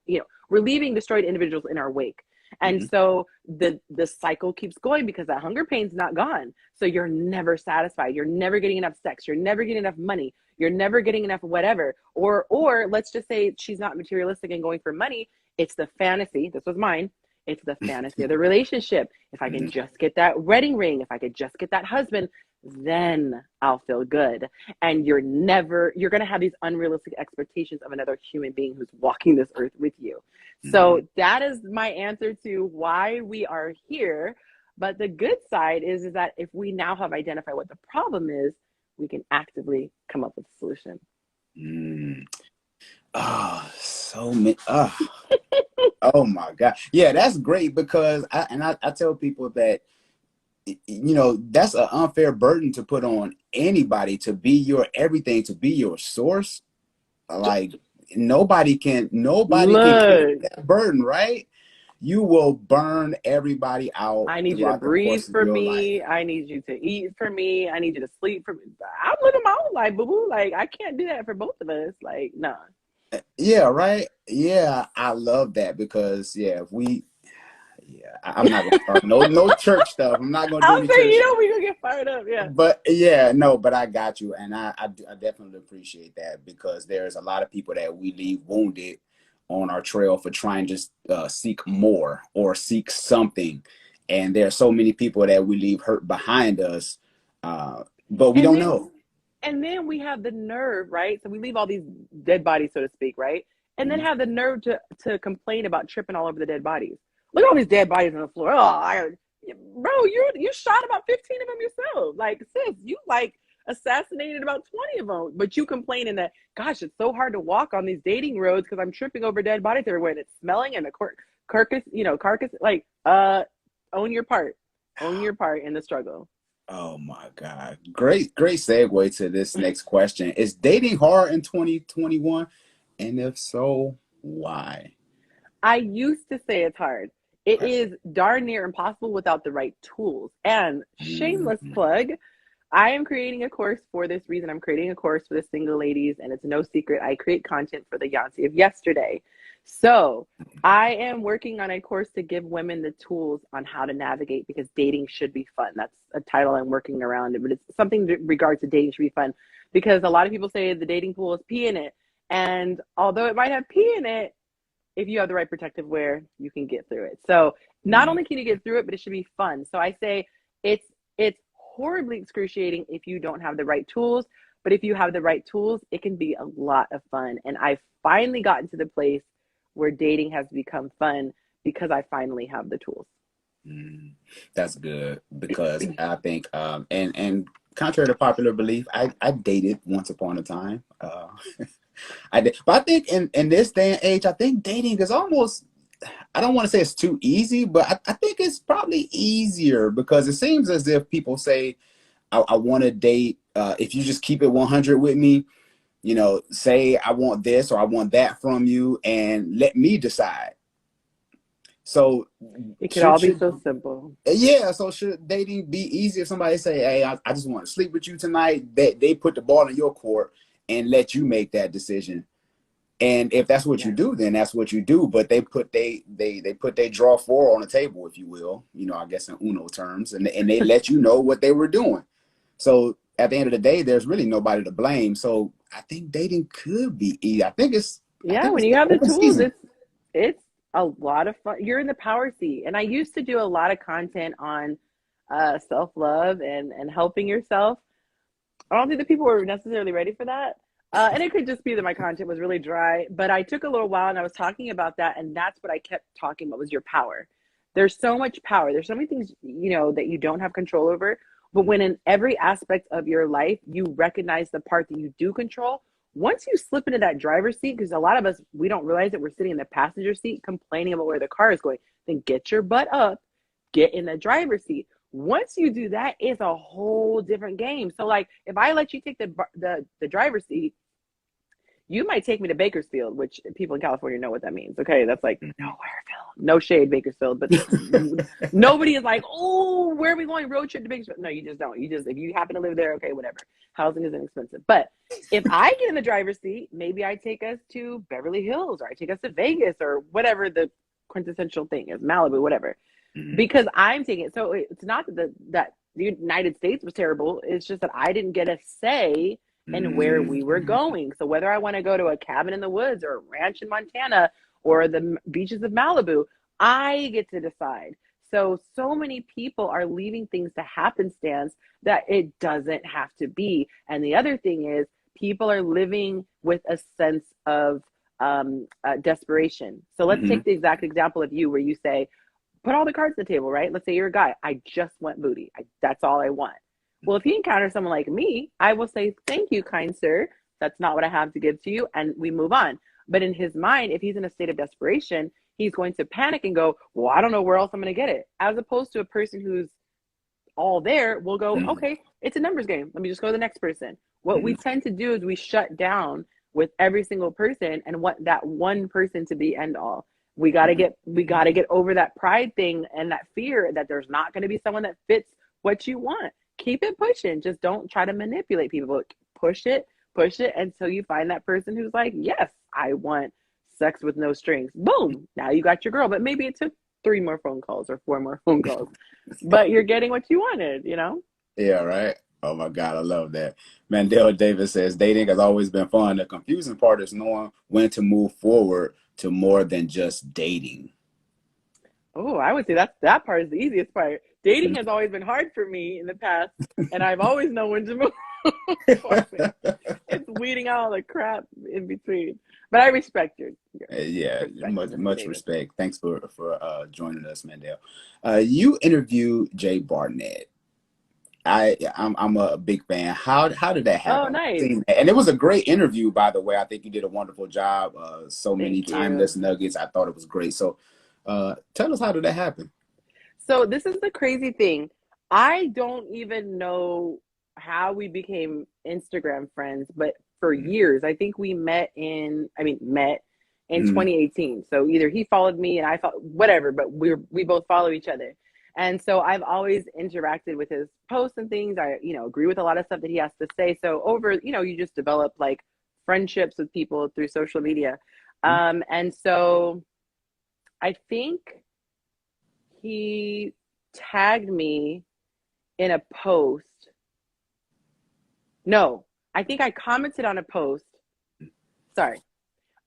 we're leaving destroyed individuals in our wake. And so the cycle keeps going because that hunger pain's not gone. So you're never satisfied. You're never getting enough sex. You're never getting enough money. You're never getting enough whatever. Or let's just say she's not materialistic and going for money. It's the fantasy. This was mine. It's the fantasy of the relationship. If I can just get that wedding ring, if I could just get that husband, then I'll feel good. And you're going to have these unrealistic expectations of another human being who's walking this earth with you. So that is my answer to why we are here. But the good side is that if we now have identified what the problem is, we can actively come up with a solution. Oh, so many. Oh my God. Yeah, that's great because I tell people that, that's an unfair burden to put on anybody to be your everything, to be your source. Like nobody can carry that burden, right? You will burn everybody out. I need you to breathe for me. I need you to eat for me. I need you to sleep for me. I'm living my own life, boo-boo. Like, I can't do that for both of us. Like, no. Yeah, right. Yeah, I love that because I'm not gonna start no church stuff. I'm not gonna do any church stuff. We're gonna get fired up. Yeah. But but I got you, and I definitely appreciate that because there's a lot of people that we leave wounded on our trail for trying to seek more or seek something, and there are so many people that we leave hurt behind us, but we don't know. And then we have the nerve, right? So we leave all these dead bodies, so to speak, right? And then have the nerve to complain about tripping all over the dead bodies. Look at all these dead bodies on the floor. Bro, you shot about 15 of them yourself. Like, sis, you assassinated about 20 of them. But you complaining that, gosh, it's so hard to walk on these dating roads because I'm tripping over dead bodies everywhere and it's smelling and the carcass. Like, own your part. Own your part in the struggle. Oh my God. Great segue to this next question. Is dating hard in 2021? And if so, why? I used to say it's hard. It is darn near impossible without the right tools. And shameless plug, I am creating a course for this reason. I'm creating a course for the single ladies, and it's no secret. I create content for the Yancy of yesterday. So I am working on a course to give women the tools on how to navigate because dating should be fun. That's a title I'm working around, but it's something in regards to dating should be fun because a lot of people say the dating pool has pee in it. And although it might have pee in it, if you have the right protective wear, you can get through it. So not only can you get through it, but it should be fun. So I say it's horribly excruciating if you don't have the right tools. But if you have the right tools, it can be a lot of fun. And I've finally gotten to the place where dating has become fun because I finally have the tools. That's good because I think, and contrary to popular belief, I dated once upon a time. I did, but I think in this day and age, I think dating is almost, I don't want to say it's too easy, but I think it's probably easier because it seems as if people say, I want to date. If you just keep it 100 with me, say I want this or I want that from you and let me decide. So it could all be so simple. Yeah. So should dating be easy if somebody say, hey, I just want to sleep with you tonight, that they put the ball in your court and let you make that decision. And if that's what you do, then that's what you do. But they put their draw four on the table, if you will, I guess in Uno terms, and they let you know what they were doing. So at the end of the day, there's really nobody to blame. So I think dating could be easy. I think when you have the tools, it's a lot of fun. You're in the power seat. And I used to do a lot of content on self-love and helping yourself. I don't think the people were necessarily ready for that. And it could just be that my content was really dry, but I took a little while and I was talking about that. And that's what I kept talking about was your power. There's so much power. There's so many things, that you don't have control over. But when in every aspect of your life, you recognize the part that you do control, once you slip into that driver's seat, because a lot of us, we don't realize that we're sitting in the passenger seat complaining about where the car is going, then get your butt up, get in the driver's seat. Once you do that, it's a whole different game. So like if I let you take the driver's seat, You might take me to Bakersfield, which people in California know what that means. Okay, that's like Nowhereville. No shade, Bakersfield, but nobody is like, oh, where are we going? Road trip to Bakersfield? No, you just don't. You just, if you happen to live there, okay, whatever. Housing is inexpensive. But if I get in the driver's seat, maybe I take us to Beverly Hills, or I take us to Vegas, or whatever the quintessential thing is, Malibu, whatever. Because I'm taking it. So it's not that the United States was terrible. It's just that I didn't get a say in where we were going. So whether I want to go to a cabin in the woods or a ranch in Montana or the beaches of Malibu, I get to decide. So many people are leaving things to happenstance that it doesn't have to be. And the other thing is, people are living with a sense of desperation. So let's take the exact example of you, where you say, put all the cards on the table, right? Let's say you're a guy. I just want booty. That's all I want. Well, if he encounters someone like me, I will say, thank you, kind sir. That's not what I have to give to you. And we move on. But in his mind, if he's in a state of desperation, he's going to panic and go, well, I don't know where else I'm going to get it. As opposed to a person who's all there will go, okay, it's a numbers game. Let me just go to the next person. What we tend to do is we shut down with every single person and want that one person to be end all. We got to get over that pride thing and that fear that there's not going to be someone that fits what you want. Keep it pushing. Just don't try to manipulate people. Push it until you find that person who's like, yes, I want sex with no strings. Boom. Now you got your girl. But maybe it took 3 more phone calls or 4 more phone calls. But you're getting what you wanted, you know? Yeah, right. Oh my God, I love that. Mandel Davis says, dating has always been fun. The confusing part is knowing when to move forward to more than just dating. Oh, I would say that part is the easiest part. Dating has always been hard for me in the past, and I've always known when to move. It's weeding out all the crap in between. But I respect your Yeah, perspective, much David. respect. Thanks for joining us, Mandel. You interviewed Jay Barnett. I'm a big fan. How did that Oh, happen? nice. And it was a great interview, by the way. I think you did a wonderful job. So many Thank you. timeless nuggets. I thought it was great. So tell us, how did that happen? So this is the crazy thing. I don't even know how we became Instagram friends, but for years, I think we met in 2018. So either he followed me and I followed, whatever, but we both follow each other. And so I've always interacted with his posts and things. I, agree with a lot of stuff that he has to say. So over, you just develop like friendships with people through social media. And so I think he tagged me in a post. No, I think I commented on a post. Sorry.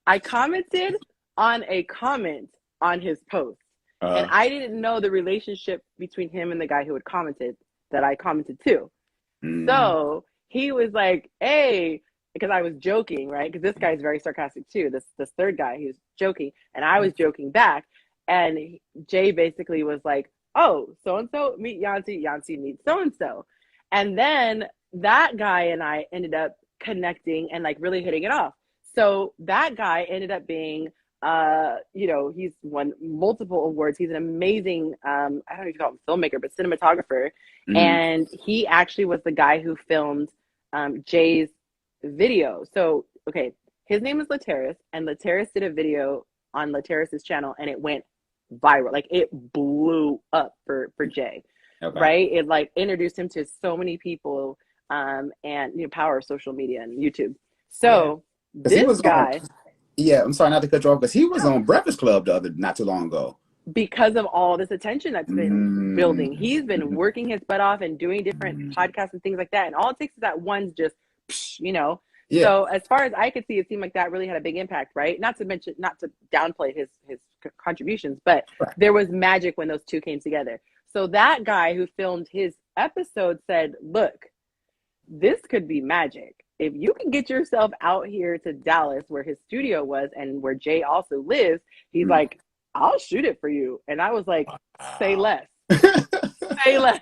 I commented on a comment on his post. And I didn't know the relationship between him and the guy who had commented that I commented to. So he was like, hey, because I was joking, right? Because this guy's very sarcastic too. This third guy, he was joking. And I was joking back. And Jay basically was like, oh, so-and-so meet Yancy, Yancy meet so-and-so. And then that guy and I ended up connecting and like really hitting it off. So that guy ended up being, he's won multiple awards. He's an amazing, I don't know if you call him filmmaker, but cinematographer. And he actually was the guy who filmed Jay's video. So, okay, his name is Lateris, and Lateris did a video on Lateris's channel, and it went viral. Like, it blew up for Jay, right? It like introduced him to so many people, and power of social media and YouTube. So this guy, I'm sorry not to cut you off, because he was on Breakfast Club not too long ago. Because of all this attention that's been building, he's been working his butt off and doing different podcasts and things like that. And all it takes is that one's just, So as far as I could see, it seemed like that really had a big impact, right? Not to downplay his contributions, but there was magic when those two came together. So that guy who filmed his episode said, look, this could be magic. If you can get yourself out here to Dallas, where his studio was and where Jay also lives, he's like, I'll shoot it for you. And I was like, say less. Say less.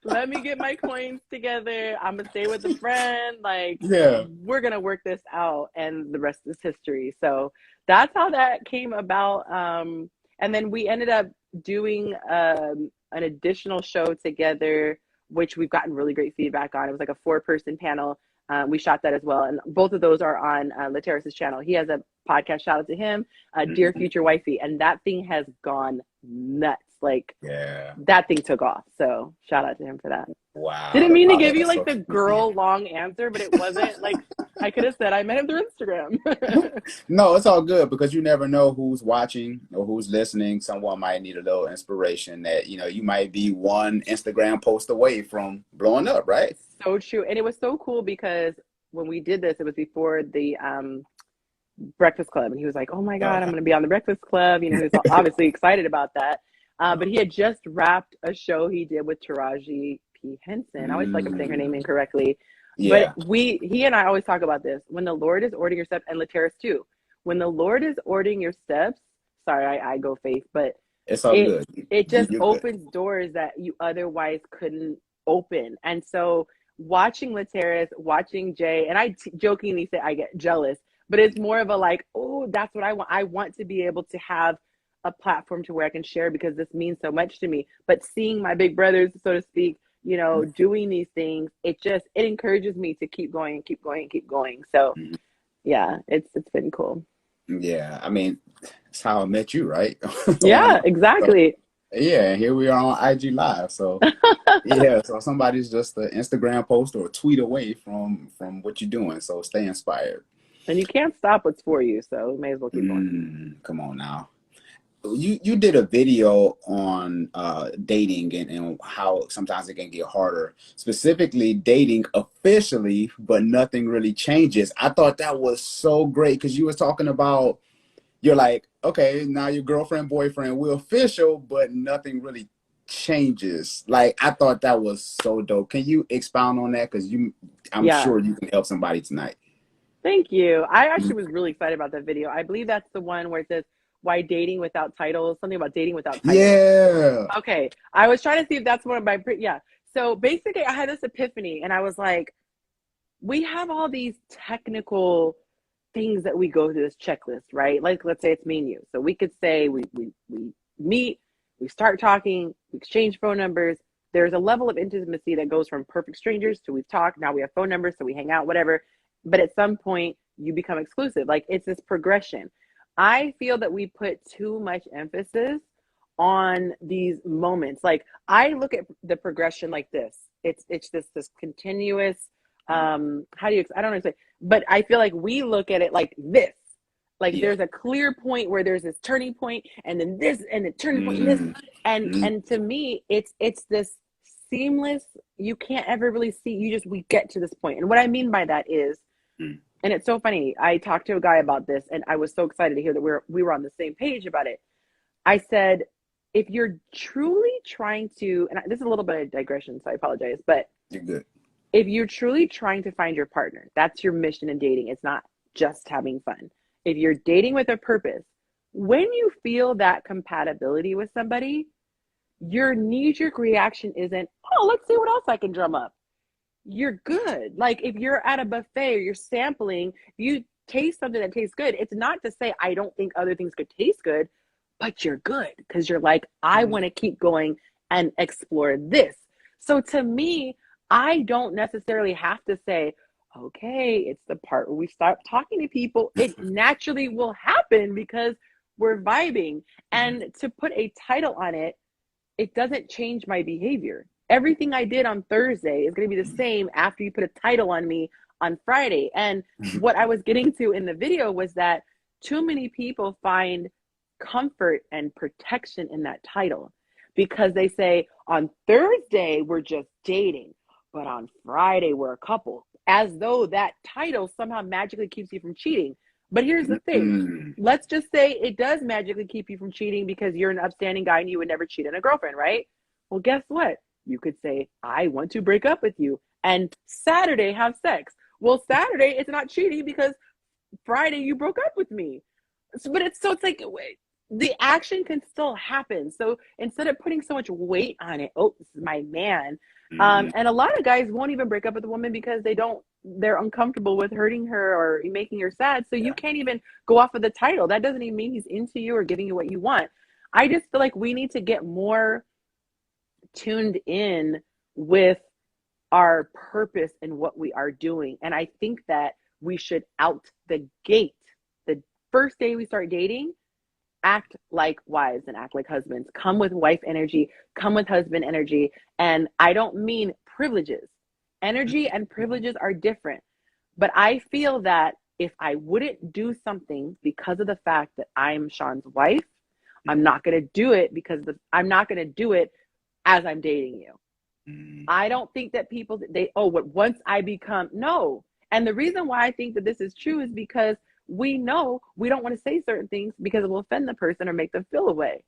Let me get my coins together. I'm going to stay with a friend. Like, we're going to work this out. And the rest is history. So that's how that came about. And then we ended up doing an additional show together which we've gotten really great feedback on. It was like a 4-person panel. We shot that as well. And both of those are on Lateris's channel. He has a podcast, shout out to him, Dear Future Wifey. And that thing has gone nuts. Like, that thing took off. So shout out to him for that. Wow. Didn't mean to give you like the girl long answer, but it wasn't like, I could have said I met him through Instagram. No, it's all good, because you never know who's watching or who's listening. Someone might need a little inspiration that, you know, you might be one Instagram post away from blowing up, right? So true. And it was so cool because when we did this, it was before the Breakfast Club. And he was like, oh my God, I'm going to be on the Breakfast Club. You know, he was obviously excited about that. But he had just wrapped a show he did with Taraji P. Henson. I always like I'm saying her name incorrectly. Yeah. But he and I always talk about this. When the Lord is ordering your steps, and Lateris too, when the Lord is ordering your steps, sorry, I go faith, but it's all good. It just opens doors that you otherwise couldn't open. And so watching Lateris, watching Jay, and I jokingly say I get jealous, but it's more of a like, oh, that's what I want. I want to be able to have a platform to where I can share, because this means so much to me. But seeing my big brothers, so to speak, you know, doing these things, it encourages me to keep going, keep going, keep going. So yeah, it's been cool. Yeah, I mean, that's how I met you, right? Yeah, exactly. So, yeah, here we are on IG Live. So yeah, so somebody's just an Instagram post or a tweet away from what you're doing. So stay inspired. And you can't stop what's for you, so you may as well keep going. Come on now. You did a video on dating and how sometimes it can get harder, specifically dating officially, but nothing really changes. I thought that was so great, because you were talking about, you're like, okay, now your girlfriend, boyfriend, we're official, but nothing really changes. Like, I thought that was so dope. Can you expound on that? Because I'm sure you can help somebody tonight. Thank you. I actually was really excited about that video. I believe that's the one where it says, why dating without titles, something about dating without titles. Yeah. Okay. I was trying to see if that's one of my, So basically I had this epiphany, and I was like, we have all these technical things that we go through this checklist, right? Like, let's say it's me and you. So we could say we meet, we start talking, we exchange phone numbers. There's a level of intimacy that goes from perfect strangers to we've talked, now we have phone numbers, so we hang out, whatever. But at some point you become exclusive. Like, it's this progression. I feel that we put too much emphasis on these moments. Like, I look at the progression like this. It's this continuous, I don't know, but I feel like we look at it like this. Like, there's a clear point where there's this turning point, and then this, and the turning point, and this. And to me, it's this seamless, you can't ever really see, we get to this point. And what I mean by that is, and it's so funny, I talked to a guy about this, and I was so excited to hear that we were on the same page about it. I said, if you're truly trying to, and this is a little bit of digression, so I apologize, but you're good. If you're truly trying to find your partner, that's your mission in dating. It's not just having fun. If you're dating with a purpose, when you feel that compatibility with somebody, your knee-jerk reaction isn't, oh, let's see what else I can drum up. You're good. Like, if you're at a buffet or you're sampling, you taste something that tastes good. It's not to say I don't think other things could taste good, but you're good because you're like, I want to keep going and explore this. So to me, I don't necessarily have to say, okay, it's the part where we start talking to people. It naturally will happen because we're vibing. And to put a title on it, it doesn't change my behavior. Everything I did on Thursday is going to be the same after you put a title on me on Friday. And what I was getting to in the video was that too many people find comfort and protection in that title because they say on Thursday, we're just dating, but on Friday, we're a couple, as though that title somehow magically keeps you from cheating. But here's the thing. Let's just say it does magically keep you from cheating because you're an upstanding guy and you would never cheat on a girlfriend, right? Well, guess what? You could say, I want to break up with you and Saturday have sex. Well, Saturday it's not cheating because Friday you broke up with me. But it's like the action can still happen. So instead of putting so much weight on it, oh, this is my man. And a lot of guys won't even break up with a woman because they're uncomfortable with hurting her or making her sad. So you can't even go off of the title. That doesn't even mean he's into you or giving you what you want. I just feel like we need to get more tuned in with our purpose and what we are doing. And I think that we should out the gate, the first day we start dating, act like wives and act like husbands. Come with wife energy, come with husband energy. And I don't mean privileges. Energy and privileges are different. But I feel that if I wouldn't do something because of the fact that I'm Sean's wife, I'm not going to do it because I'm not going to do it as I'm dating you. I don't think that people, once I become, no. And the reason why I think that this is true is because we know we don't want to say certain things because it will offend the person or make them feel away.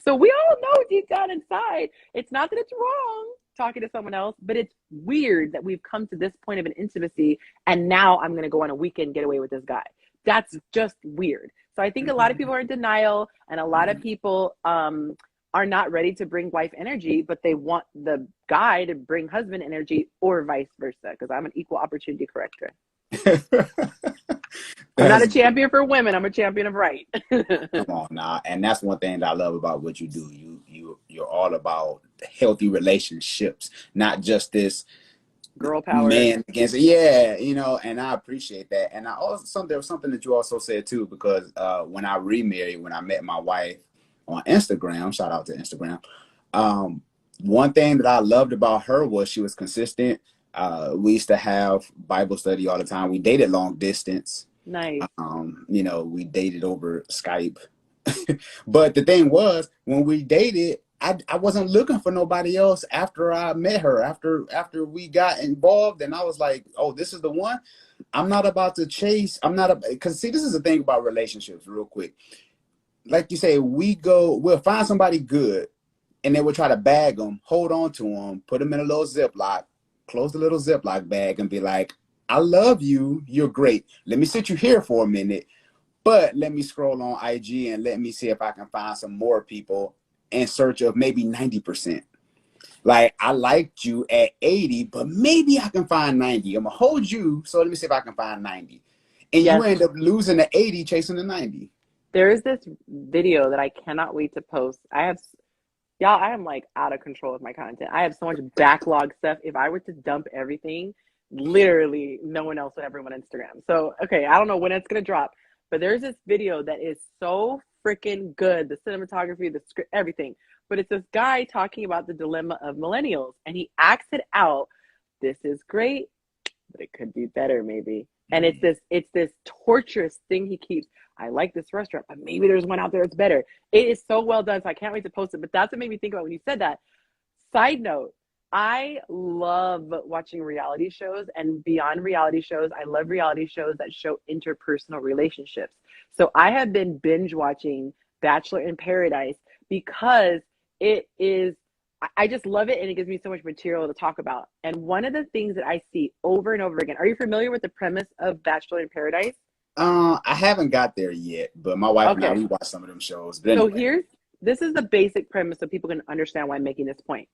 So we all know deep down inside, it's not that it's wrong talking to someone else, but it's weird that we've come to this point of an intimacy and now I'm going to go on a weekend getaway with this guy. That's just weird. So I think a lot of people are in denial, and a lot of people are not ready to bring wife energy, but they want the guy to bring husband energy, or vice versa, because I'm an equal opportunity corrector. I'm not a champion for women. I'm a champion of right. Come on now. And that's one thing that I love about what you do. You're all about healthy relationships, not just this girl power man against it. Yeah, you know, and I appreciate that. And there was something that you also said too, because when I remarried, when I met my wife on Instagram, shout out to Instagram, one thing that I loved about her was she was consistent. We used to have Bible study all the time. We dated long distance. Nice. You know, we dated over Skype. But the thing was, when we dated, I wasn't looking for nobody else after I met her, after we got involved, and I was like, oh, this is the one. I'm not about to chase. Because see, this is the thing about relationships real quick. Like you say, we'll find somebody good, and then we'll try to bag them, hold on to them, put them in a little Ziploc, close the little Ziploc bag, and be like, I love you. You're great. Let me sit you here for a minute, but let me scroll on IG and let me see if I can find some more people in search of maybe 90%. Like, I liked you at 80, but maybe I can find 90. I'm going to hold you, so let me see if I can find 90. And yes. You end up losing the 80, chasing the 90. There is this video that I cannot wait to post. I am like out of control with my content. I have so much backlog stuff. If I were to dump everything, literally no one else would ever on Instagram. So, okay, I don't know when it's going to drop, but there's this video that is so freaking good. The cinematography, the script, everything. But it's this guy talking about the dilemma of millennials, and he acts it out. This is great, but it could be better maybe. And it's this torturous thing he keeps. I like this restaurant, but maybe there's one out there that's better. It is so well done, so I can't wait to post it. But that's what made me think about when you said that. Side note, I love watching reality shows, and beyond reality shows, I love reality shows that show interpersonal relationships. So I have been binge watching Bachelor in Paradise because I just love it, and it gives me so much material to talk about. And one of the things that I see over and over again, are you familiar with the premise of Bachelor in Paradise? I haven't got there yet, but my wife and I, we watch some of them shows. But anyway. So this is the basic premise so people can understand why I'm making this point.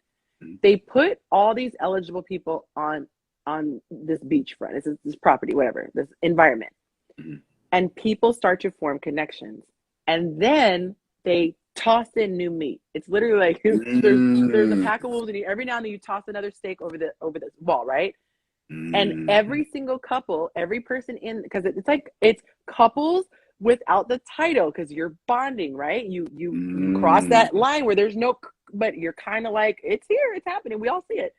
They put all these eligible people on this beachfront, this property, whatever, this environment. And people start to form connections. And then they toss in new meat. It's literally like there's a pack of wolves, and every now and then you toss another steak over this wall, right? And every single couple, every person in, because it's couples without the title, because you're bonding, right? You cross that line where there's no, but you're kind of like, it's here, it's happening, we all see it.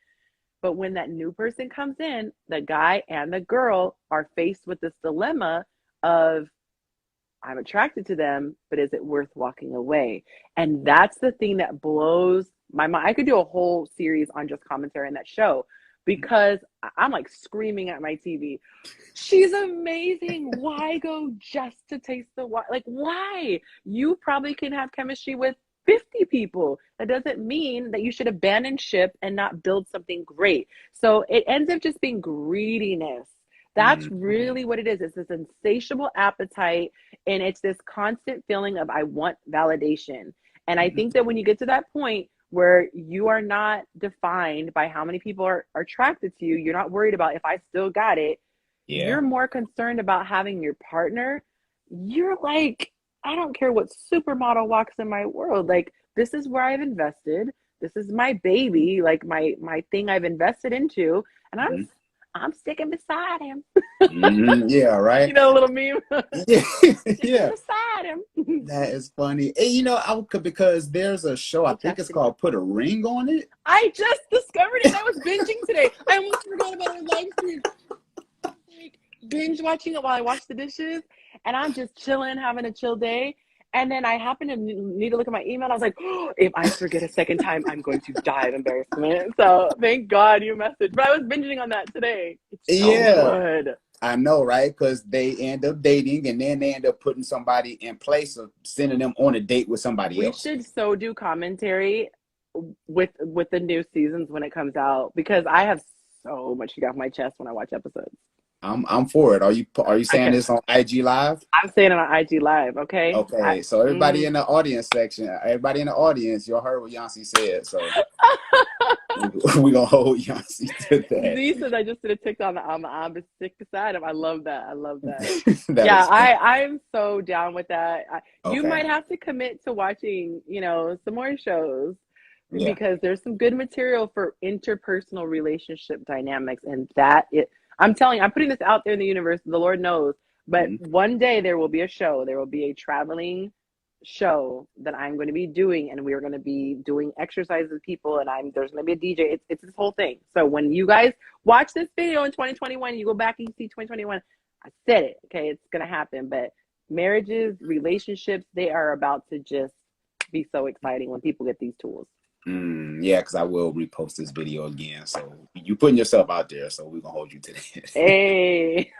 But when that new person comes in, the guy and the girl are faced with this dilemma of, I'm attracted to them, but is it worth walking away? And that's the thing that blows my mind. I could do a whole series on just commentary on that show, because I'm like screaming at my TV, she's amazing. Why go just to taste the water? Like, why? You probably can have chemistry with 50 people. That doesn't mean that you should abandon ship and not build something great. So it ends up just being greediness. That's really what it is. It's this insatiable appetite, and it's this constant feeling of, I want validation. And I think that when you get to that point where you are not defined by how many people are attracted to you, you're not worried about if I still got it. Yeah. You're more concerned about having your partner. You're like, I don't care what supermodel walks in my world. Like, this is where I've invested. this is my baby, like my thing I've invested into, and Mm-hmm. I'm sticking beside him. Mm-hmm. Yeah, right. You know, a little meme. Yeah, Sticking yeah. beside him. That is funny. And, you know, because there's a show, I think it's called Put a Ring on It. I just discovered it. I was binging today. I almost forgot about our live stream. Like, binge watching it while I wash the dishes, and I'm just chilling, having a chill day. And then I happen to need to look at my email. I was like, oh, if I forget a second time, I'm going to die of embarrassment. So thank God you messaged. But I was binging on that today. It's so good. I know, right? Because they end up dating, and then they end up putting somebody in place of sending them on a date with somebody else. We should so do commentary with the new seasons when it comes out, because I have so much to get off my chest when I watch episodes. I'm for it. Are you saying this on IG Live? I'm saying it on IG Live. Okay. Okay. So everybody in the audience section, everybody in the audience, you heard what Yancy said. So we're gonna hold Yancy to that. Z says I just did a TikTok on I'm sick beside him. I love that. I love that. Yeah, I'm so down with that. You might have to commit to watching, you know, some more shows, because there's some good material for interpersonal relationship dynamics, and I'm telling you, I'm putting this out there in the universe. The Lord knows, but one day there will be a show. There will be a traveling show that I'm going to be doing, and we're going to be doing exercises with people, and there's going to be a DJ. It's this whole thing. So when you guys watch this video in 2021, you go back and you see 2021. I said it. Okay, it's going to happen. But marriages, relationships, they are about to just be so exciting when people get these tools. Yeah, because I will repost this video again. So you putting yourself out there, so we're gonna hold you to that. Hey.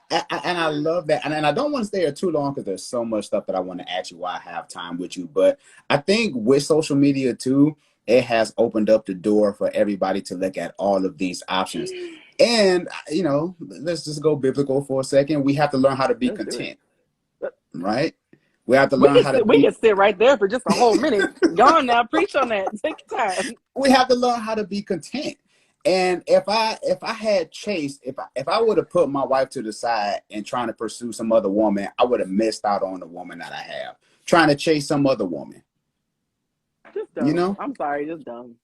And I love that. And I don't want to stay here too long because there's so much stuff that I want to ask you while I have time with you. But I think with social media too, it has opened up the door for everybody to look at all of these options. And, you know, let's just go biblical for a second. We have to learn how to be content, right? We have to learn how to we can sit right there for just a whole minute. Go on now, preach on that. Take your time. We have to learn how to be content. And if I had chased, if I would have put my wife to the side and trying to pursue some other woman, I would have missed out on the woman that I have. Trying to chase some other woman. Just dumb. You know? I'm sorry, just dumb.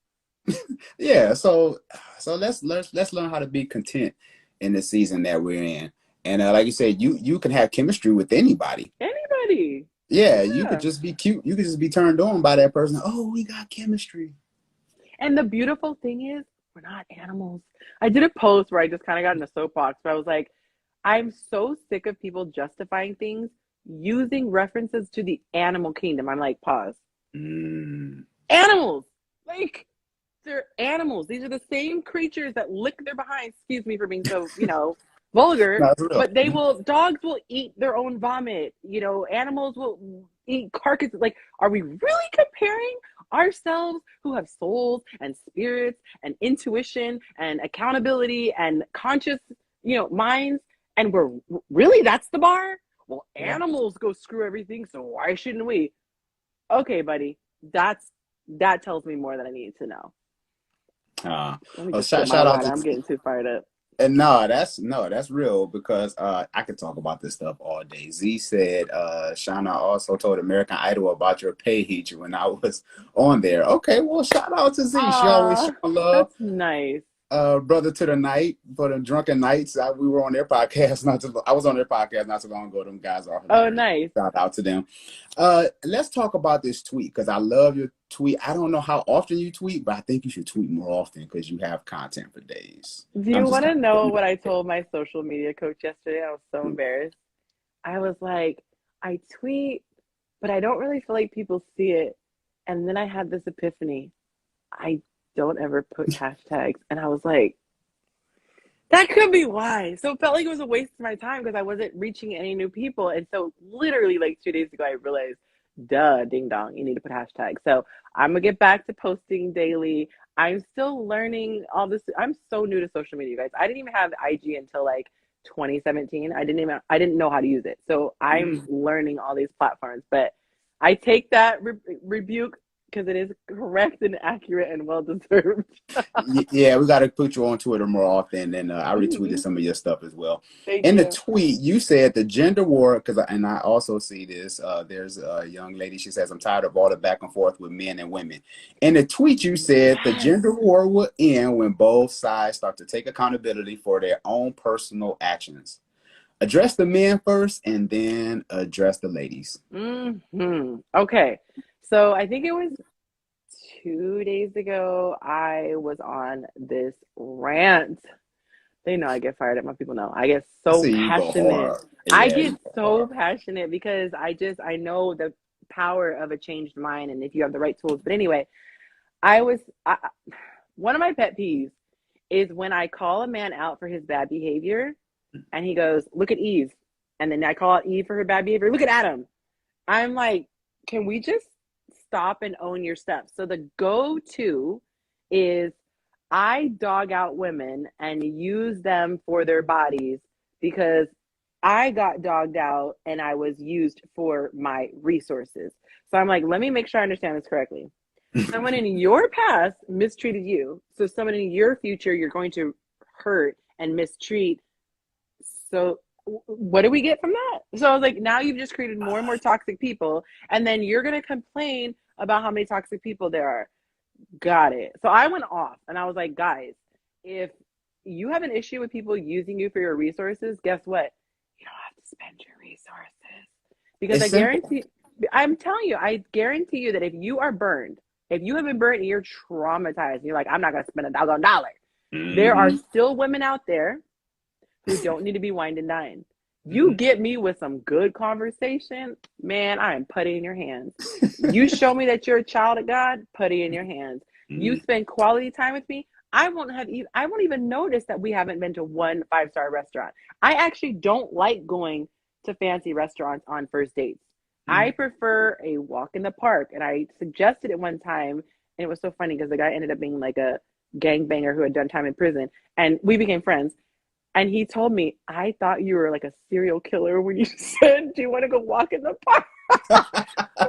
Yeah, so let's learn how to be content in the season that we're in. And like you said, you can have chemistry with anybody. Anybody. Yeah, you could just be cute. You could just be turned on by that person. Oh, we got chemistry. And the beautiful thing is, we're not animals. I did a post where I just kind of got in a soapbox, but I was like, I'm so sick of people justifying things using references to the animal kingdom. I'm like, pause. Animals. Like, they're animals. These are the same creatures that lick their behinds. Excuse me for being so, vulgar, but dogs will eat their own vomit. Animals will eat carcasses. Like, are we really comparing ourselves, who have souls and spirits and intuition and accountability and conscious, minds, and we're really, that's the bar? Well, animals go screw everything, so why shouldn't we? Okay, buddy, that tells me more than I need to know. Shout out to, I'm getting too fired up. And that's real, because I could talk about this stuff all day. Z said, Shauna also told American Idol about your page when I was on there. Okay, well, shout out to Z. She always showing love. That's nice. Brother to the Night for the Drunken Nights. We were on their podcast I was on their podcast not so long ago. Them guys are hilarious. Oh, nice. Shout out to them. Let's talk about this tweet, because I love your tweet. I don't know how often you tweet, but I think you should tweet more often because you have content for days. Do you want to know what I told my social media coach yesterday? I was so embarrassed. I was like, I tweet, but I don't really feel like people see it. And then I had this epiphany. I don't ever put hashtags. And I was like, that could be why. So it felt like it was a waste of my time because I wasn't reaching any new people. And so literally like 2 days ago, I realized, duh, ding dong, you need to put hashtags. So I'm going to get back to posting daily. I'm still learning all this. I'm so new to social media, guys. I didn't even have IG until like 2017. I didn't know how to use it. So I'm learning all these platforms, but I take that rebuke because it is correct and accurate and well deserved. Yeah, we got to put you on Twitter more often, and I retweeted some of your stuff as well. Thank In the you. tweet, you said the gender war, and I also see this. There's a young lady. She says, "I'm tired of all the back and forth with men and women." In the tweet, you said the Yes. gender war will end when both sides start to take accountability for their own personal actions. Address the men first, and then address the ladies. Okay, so I think it was 2 days ago, I was on this rant. They know I get fired up. My people know. I get I so see you go passionate. hard. I Yeah, get you go so hard. passionate because I know the power of a changed mind and if you have the right tools. But anyway, one of my pet peeves is when I call a man out for his bad behavior and he goes, "Look at Eve." And then I call out Eve for her bad behavior. "Look at Adam." I'm like, can we just stop and own your stuff? So the go-to is I dog out women and use them for their bodies because I got dogged out and I was used for my resources. So I'm like, let me make sure I understand this correctly. Someone in your past mistreated you. So someone in your future you're going to hurt and mistreat. So what do we get from that? So I was like, now you've just created more and more toxic people, and then you're gonna complain about how many toxic people there are. Got it. So I went off and I was like, guys, if you have an issue with people using you for your resources, guess what? You don't have to spend your resources. Because It's simple. I'm telling you, I guarantee you that if you are burned, if you have been burned and you're traumatized, and you're like, I'm not gonna spend $1,000. There are still women out there who don't need to be wined and dined. You get me with some good conversation, man, I am putty in your hands. You show me that you're a child of God, putty in your hands. You spend quality time with me, I won't even notice that we haven't been to one 5-star restaurant. I actually don't like going to fancy restaurants on first dates. I prefer a walk in the park. And I suggested it one time, and it was so funny because the guy ended up being like a gangbanger who had done time in prison, and we became friends. And he told me, I thought you were like a serial killer when you said, do you want to go walk in the park?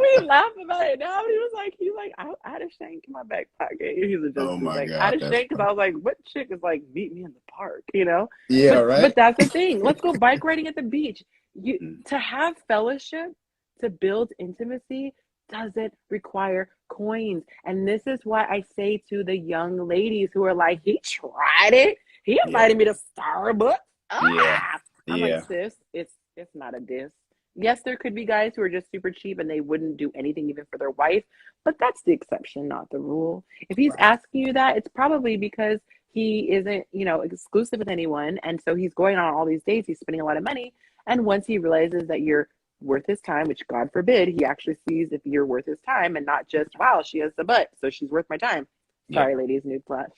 We laugh about it now. He's like, I had a shank in my back pocket. He's a Oh just my like, I God, had a that's shank because I was like, what chick is like, meet me in the park, yeah, But right. that's the thing. Let's go bike riding at the beach. To have fellowship, to build intimacy, doesn't require coins. And this is why I say to the young ladies who are like, he tried it. He Yeah, invited me to Starbucks. yeah, I'm like, yeah. sis, it's not a diss. Yes, there could be guys who are just super cheap and they wouldn't do anything even for their wife, but that's the exception, not the rule. If he's Right. asking you that, it's probably because he isn't, exclusive with anyone. And so he's going on all these dates, he's spending a lot of money. And once he realizes that you're worth his time, which God forbid, he actually sees if you're worth his time and not just, wow, she has the butt, so she's worth my time. Yeah. Sorry, ladies, newsflash.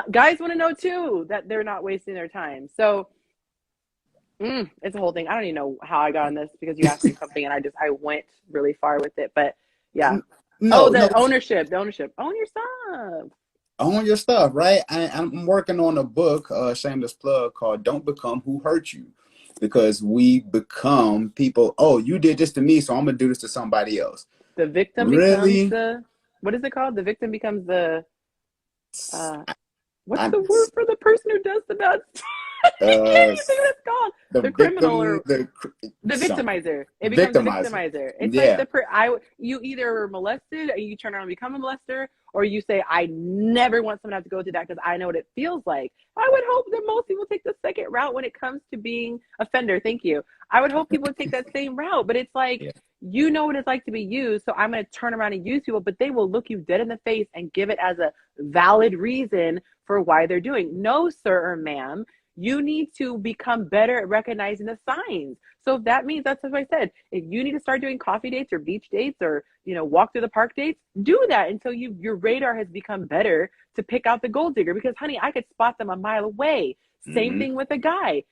Guys want to know too that they're not wasting their time. So it's a whole thing. I don't even know how I got on this because you asked me something and I went really far with it. But yeah. No, no. The ownership. Own your stuff. Own your stuff, right? I'm working on a book, shameless plug, called "Don't Become Who Hurt You," because we become people. Oh, you did this to me, so I'm gonna do this to somebody else. The victim becomes Really? what is it called? The victim becomes the what's I, the word for the person who does the bad stuff? I can't even think what it's called. The criminal or the victimizer. It becomes the victimizer. It's like you either were molested and you turn around and become a molester, or you say, I never want someone to have to go through that because I know what it feels like. I would hope that most people take the second route when it comes to being offender. Thank you. I would hope people would take that same route, but it's like, you know what it's like to be used, so I'm going to turn around and use people, but they will look you dead in the face and give it as a valid reason for why they're doing. No, sir or ma'am. You need to become better at recognizing the signs. So if that means, that's what I said, if you need to start doing coffee dates or beach dates or, walk through the park dates, do that until your radar has become better to pick out the gold digger. Because honey, I could spot them a mile away. Same thing with a guy.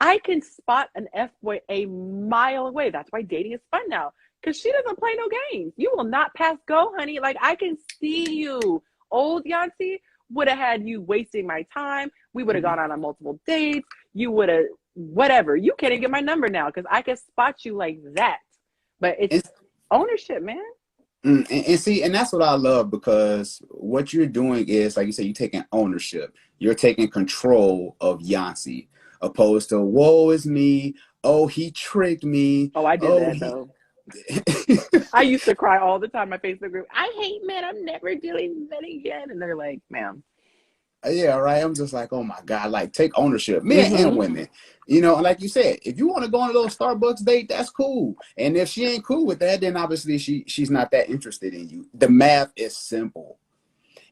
I can spot an F-boy a mile away. That's why dating is fun now. Because she doesn't play no games. You will not pass go, honey. Like, I can see you. Old Yancy would have had you wasting my time. We would have gone on multiple dates. You would have, whatever. You can't even get my number now because I can spot you like that. But it's ownership, man. And see, and that's what I love, because what you're doing is, like you said, you're taking ownership. You're taking control of Yancy, opposed to woe is me. Oh, he tricked me. Oh, I did Oh, that he. though. I used to cry all the time in my Facebook group. I hate men. I'm never dealing with men again. And they're like, ma'am. Yeah, right. I'm just like, oh my God, like take ownership, men and Mm-hmm. women. You know, and like you said, if you want to go on a little Starbucks date, that's cool. And if she ain't cool with that, then obviously she's not that interested in you. The math is simple,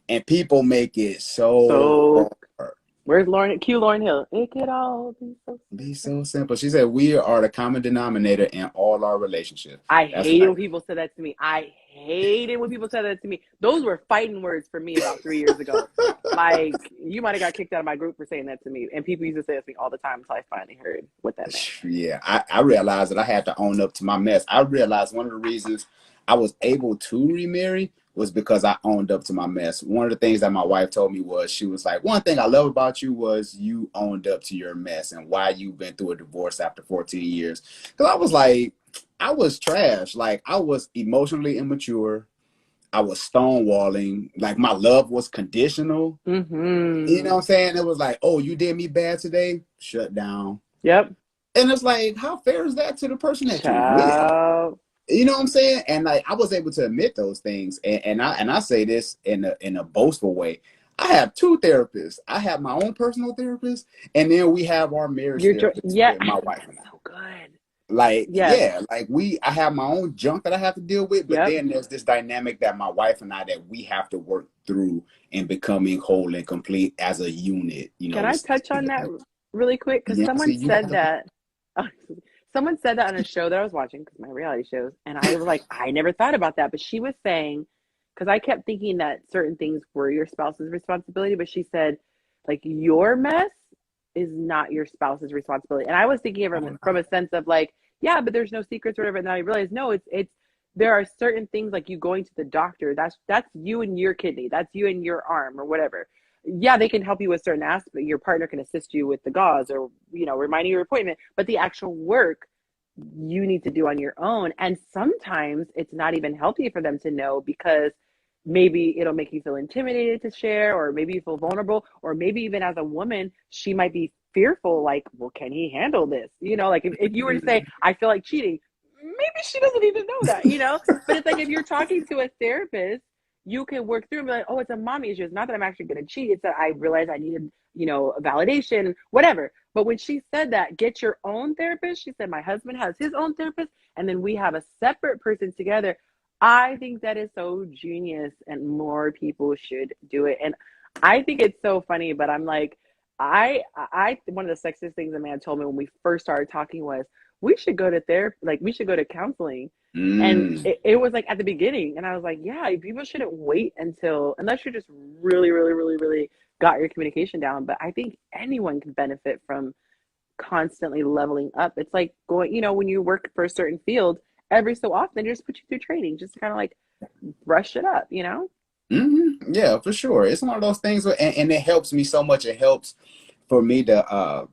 and people make it so So hard. where's Lauren Hill? It could all be so Be simple. so simple. She said, we are the common denominator in all our relationships. I That's hated right. when people said that to me. I hated when people said that to me. Those were fighting words for me about 3 years ago. Like, you might have got kicked out of my group for saying that to me. And people used to say that to me all the time until I finally heard what that meant. Yeah, I realized that I had to own up to my mess. I realized one of the reasons I was able to remarry was because I owned up to my mess. One of the things that my wife told me was, she was like, one thing I love about you was you owned up to your mess and why you've been through a divorce after 14 years. Because I was like, I was trash. Like, I was emotionally immature. I was stonewalling. Like, my love was conditional. You know Mm-hmm. what I'm saying? It was like, oh, you did me bad today? Shut down. Yep. And it's like, how fair is that to the person that you're with? Child. You know what I'm saying? And like, I was able to admit those things, and I say this in a boastful way. I have two therapists. I have my own personal therapist, and then we have our marriage therapist Yeah. with my wife and I. So good. Like, Yes. yeah, like I have my own junk that I have to deal with, but Yep. then there's this dynamic that my wife and I, that we have to work through in becoming whole and complete as a unit. You Can know, I touch on that really quick? Because yeah. See, someone you got said the that. Someone said that on a show that I was watching, because my reality shows, and I was like, I never thought about that. But she was saying, because I kept thinking that certain things were your spouse's responsibility, but she said, like, your mess is not your spouse's responsibility. And I was thinking of it from a sense of like, yeah, but there's no secrets or whatever. And then I realized, no, it's there are certain things, like you going to the doctor. That's you and your kidney. That's you and your arm or whatever. Yeah, they can help you with certain aspects. Your partner can assist you with the gauze, or reminding your appointment. But the actual work you need to do on your own. And sometimes it's not even healthy for them to know, because maybe it'll make you feel intimidated to share, or maybe you feel vulnerable, or maybe even as a woman, she might be fearful, like, well, can he handle this? Like if you were to say, I feel like cheating, maybe she doesn't even know that. But it's like, if you're talking to a therapist, you can work through and be like, oh, it's a mommy issue. It's not that I'm actually going to cheat. It's that I realized I needed, a validation, whatever. But when she said that, get your own therapist, she said, my husband has his own therapist, and then we have a separate person together. I think that is so genius, and more people should do it. And I think it's so funny, but I'm like, one of the sexiest things a man told me when we first started talking was, we should go to therapy, like we should go to counseling. And it was like at the beginning, and I was like, yeah, people shouldn't wait unless you're just really, really, really, really got your communication down. But I think anyone can benefit from constantly leveling up. It's like going, when you work for a certain field, every so often they just put you through training just to kind of like brush it up. Yeah, for sure. It's one of those things and it helps me so much. It helps for me to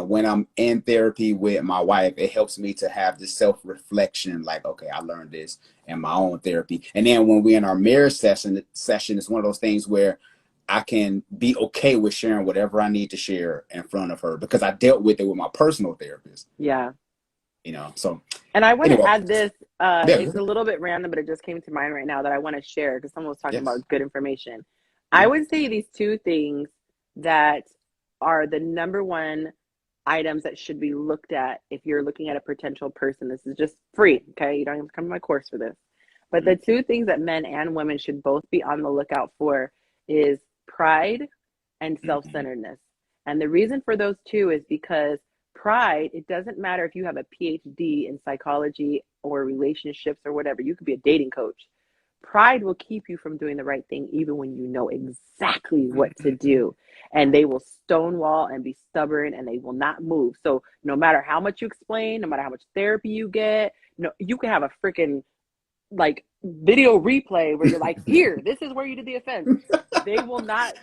when I'm in therapy with my wife, it helps me to have this self-reflection, like, okay, I learned this in my own therapy. And then when we're in our marriage session, it's one of those things where I can be okay with sharing whatever I need to share in front of her, because I dealt with it with my personal therapist. Yeah. So. And I want to Anyway, add this. yeah. It's a little bit random, but it just came to mind right now that I want to share, because someone was talking Yes. about good information. I would say these two things that are the number one items that should be looked at if you're looking at a potential person. This is just free, okay? You don't have to come to my course for this. But the two things that men and women should both be on the lookout for is pride and self-centeredness. And the reason for those two is because pride, it doesn't matter if you have a PhD in psychology or relationships or whatever. You could be a dating coach. Pride will keep you from doing the right thing even when you know exactly what to do. And they will stonewall and be stubborn, and they will not move. So no matter how much you explain, no matter how much therapy you get, you can have a freaking like video replay where you're like, here, this is where you did the offense. They will not,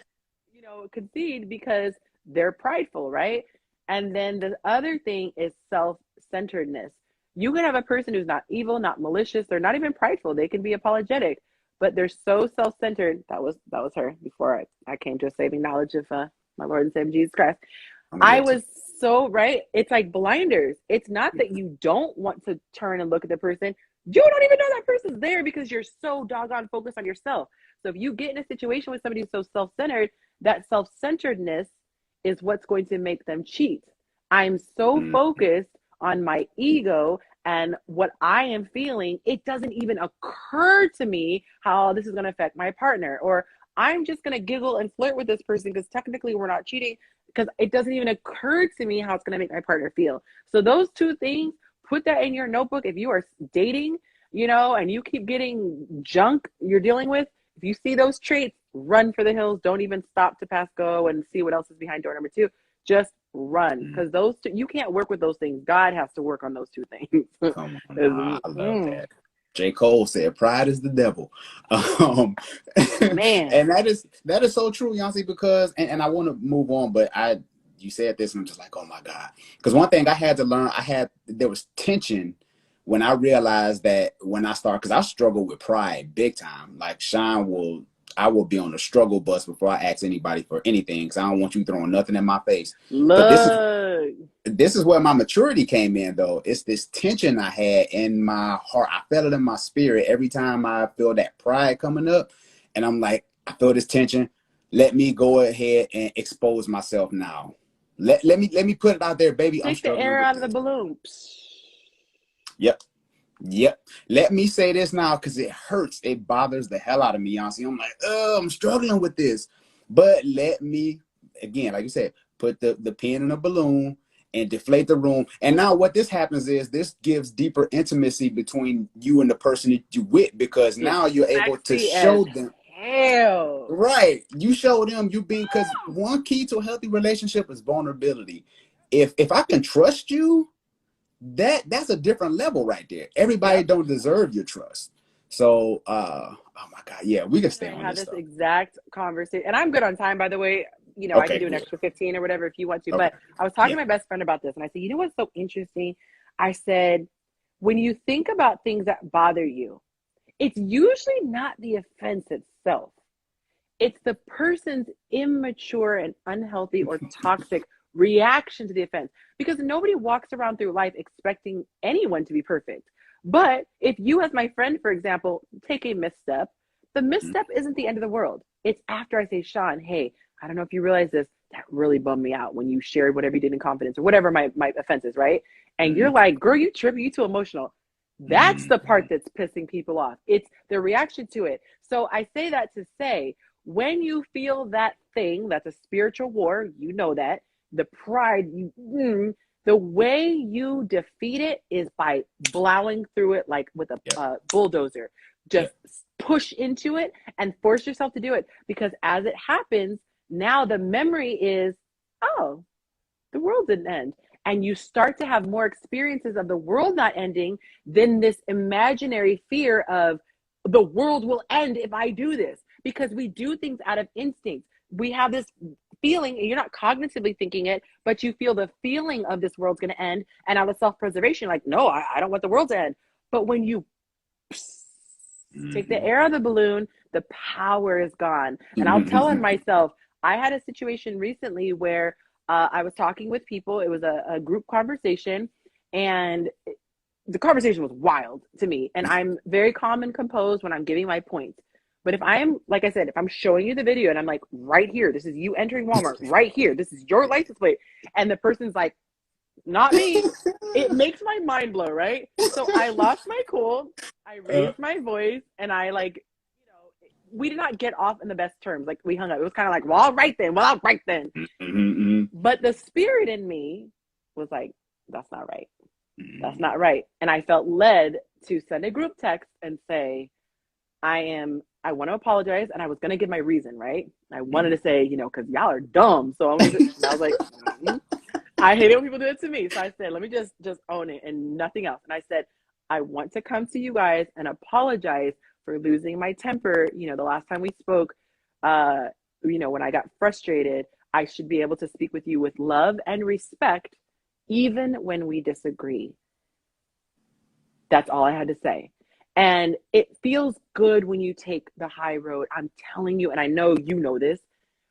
concede, because they're prideful, right? And then the other thing is self-centeredness. You can have a person who's not evil, not malicious, they're not even prideful. They can be apologetic, but they're so self-centered. That was her before I came to a saving knowledge of my Lord and Savior Jesus Christ. I'm I guilty. was so right. It's like blinders. It's not that you don't want to turn and look at the person. You don't even know that person's there because you're so doggone focused on yourself. So if you get in a situation with somebody who's so self-centered, that self-centeredness is what's going to make them cheat. I'm so Mm, focused on my ego and what I am feeling, it doesn't even occur to me how this is going to affect my partner. Or I'm just going to giggle and flirt with this person because technically we're not cheating, because it doesn't even occur to me how it's going to make my partner feel. So those two things, put that in your notebook. If you are dating, and you keep getting junk you're dealing with, if you see those traits, run for the hills. Don't even stop to pass go and see what else is behind door number 2. Just run, mm. because those two, you can't work with those things. God has to work on those two things. Come on now. I love Mm, that. J. Cole said, "Pride is the devil," um, man. and that is so true, Yancy. Because and I want to move on, but you said this, and I'm just like, oh my God. Because one thing I had to learn, there was tension when I realized that when I started, because I struggle with pride big time. Like I will be on the struggle bus before I ask anybody for anything, because I don't want you throwing nothing in my face. But Look. this is where my maturity came in, though. It's this tension I had in my heart. I felt it in my spirit every time I feel that pride coming up. And I'm like, I feel this tension. Let me go ahead and expose myself now. Let me put it out there, baby. I'm Take the struggling air with out of the this. balloon. Yep. Yep. Let me say this now, because it hurts. It bothers the hell out of me, Yancy. I'm like, oh, I'm struggling with this. But let me, again, like you said, put the pin in a balloon and deflate the room. And now what this happens is this gives deeper intimacy between you and the person that you with, because It's now you're able to sexy as show them. hell. Right. You show them you being, because one key to a healthy relationship is vulnerability. If I can trust you, that's a different level right there. Everybody Yep. don't deserve your trust. So oh my God, yeah, we can stay I on had this this stuff. exact conversation, and I'm good on time, by the way. I can Okay, do an good. extra 15 or whatever if you want to. Okay. But I was talking Yeah. to my best friend about this, and I said, you know what's so interesting? I said, when you think about things that bother you, it's usually not the offense itself. It's the person's immature and unhealthy or toxic reaction to the offense. Because nobody walks around through life expecting anyone to be perfect. But if you, as my friend, for example, take a misstep, the misstep isn't the end of the world. It's after I say, Sean, hey, I don't know if you realize this, that really bummed me out when you shared whatever you did in confidence or whatever my offense is, right? And Mm-hmm. you're like, girl, you tripping, you too emotional. That's the part that's pissing people off. It's the reaction to it. So I say that to say, when you feel that thing, that's a spiritual war, you know that, the pride, the way you defeat it is by plowing through it like with a Yep. bulldozer. Just Yep. push into it and force yourself to do it, because as it happens, now the memory is, oh, the world didn't end. And you start to have more experiences of the world not ending than this imaginary fear of the world will end if I do this. Because we do things out of instinct. We have this feeling, and you're not cognitively thinking it, but you feel the feeling of this world's going to end. And out of self-preservation, like, no, I don't want the world to end. But when you take the air out of the balloon, the power is gone. And I'll tell on myself, I had a situation recently where I was talking with people. It was a group conversation, and the conversation was wild to me. And I'm very calm and composed when I'm giving my points. But if I am, like I said, if I'm showing you the video and I'm like, right here, this is you entering Walmart, right here, this is your license plate, and the person's like, not me, it makes my mind blow, right? So I lost my cool, I raised my voice, and I we did not get off in the best terms. Like, we hung up. It was kind of like, well, all right then. But the spirit in me was like, that's not right. That's not right. And I felt led to send a group text and say, I want to apologize. And I was going to give my reason, right? I wanted to say, because y'all are dumb. So I was like, I hate it when people do it to me. So I said, let me just own it and nothing else. And I said, I want to come to you guys and apologize for losing my temper. The last time we spoke, when I got frustrated, I should be able to speak with you with love and respect, even when we disagree. That's all I had to say. And it feels good when you take the high road. I'm telling you, and I know you know this,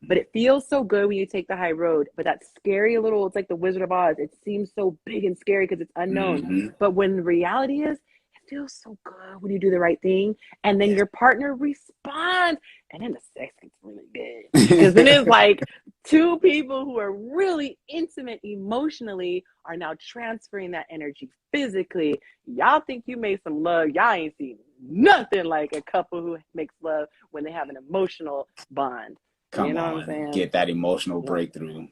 but it feels so good when you take the high road. But that scary little, it's like the Wizard of Oz. It seems so big and scary because it's unknown. Mm-hmm. But when the reality is, it feels so good when you do the right thing. And then Yes. your partner responds. And then the sex gets really good. Because then it's like two people who are really intimate emotionally are now transferring that energy physically. Y'all think you made some love. Y'all ain't seen nothing like a couple who makes love when they have an emotional bond. You Come know what I'm on, saying? get that emotional breakthrough.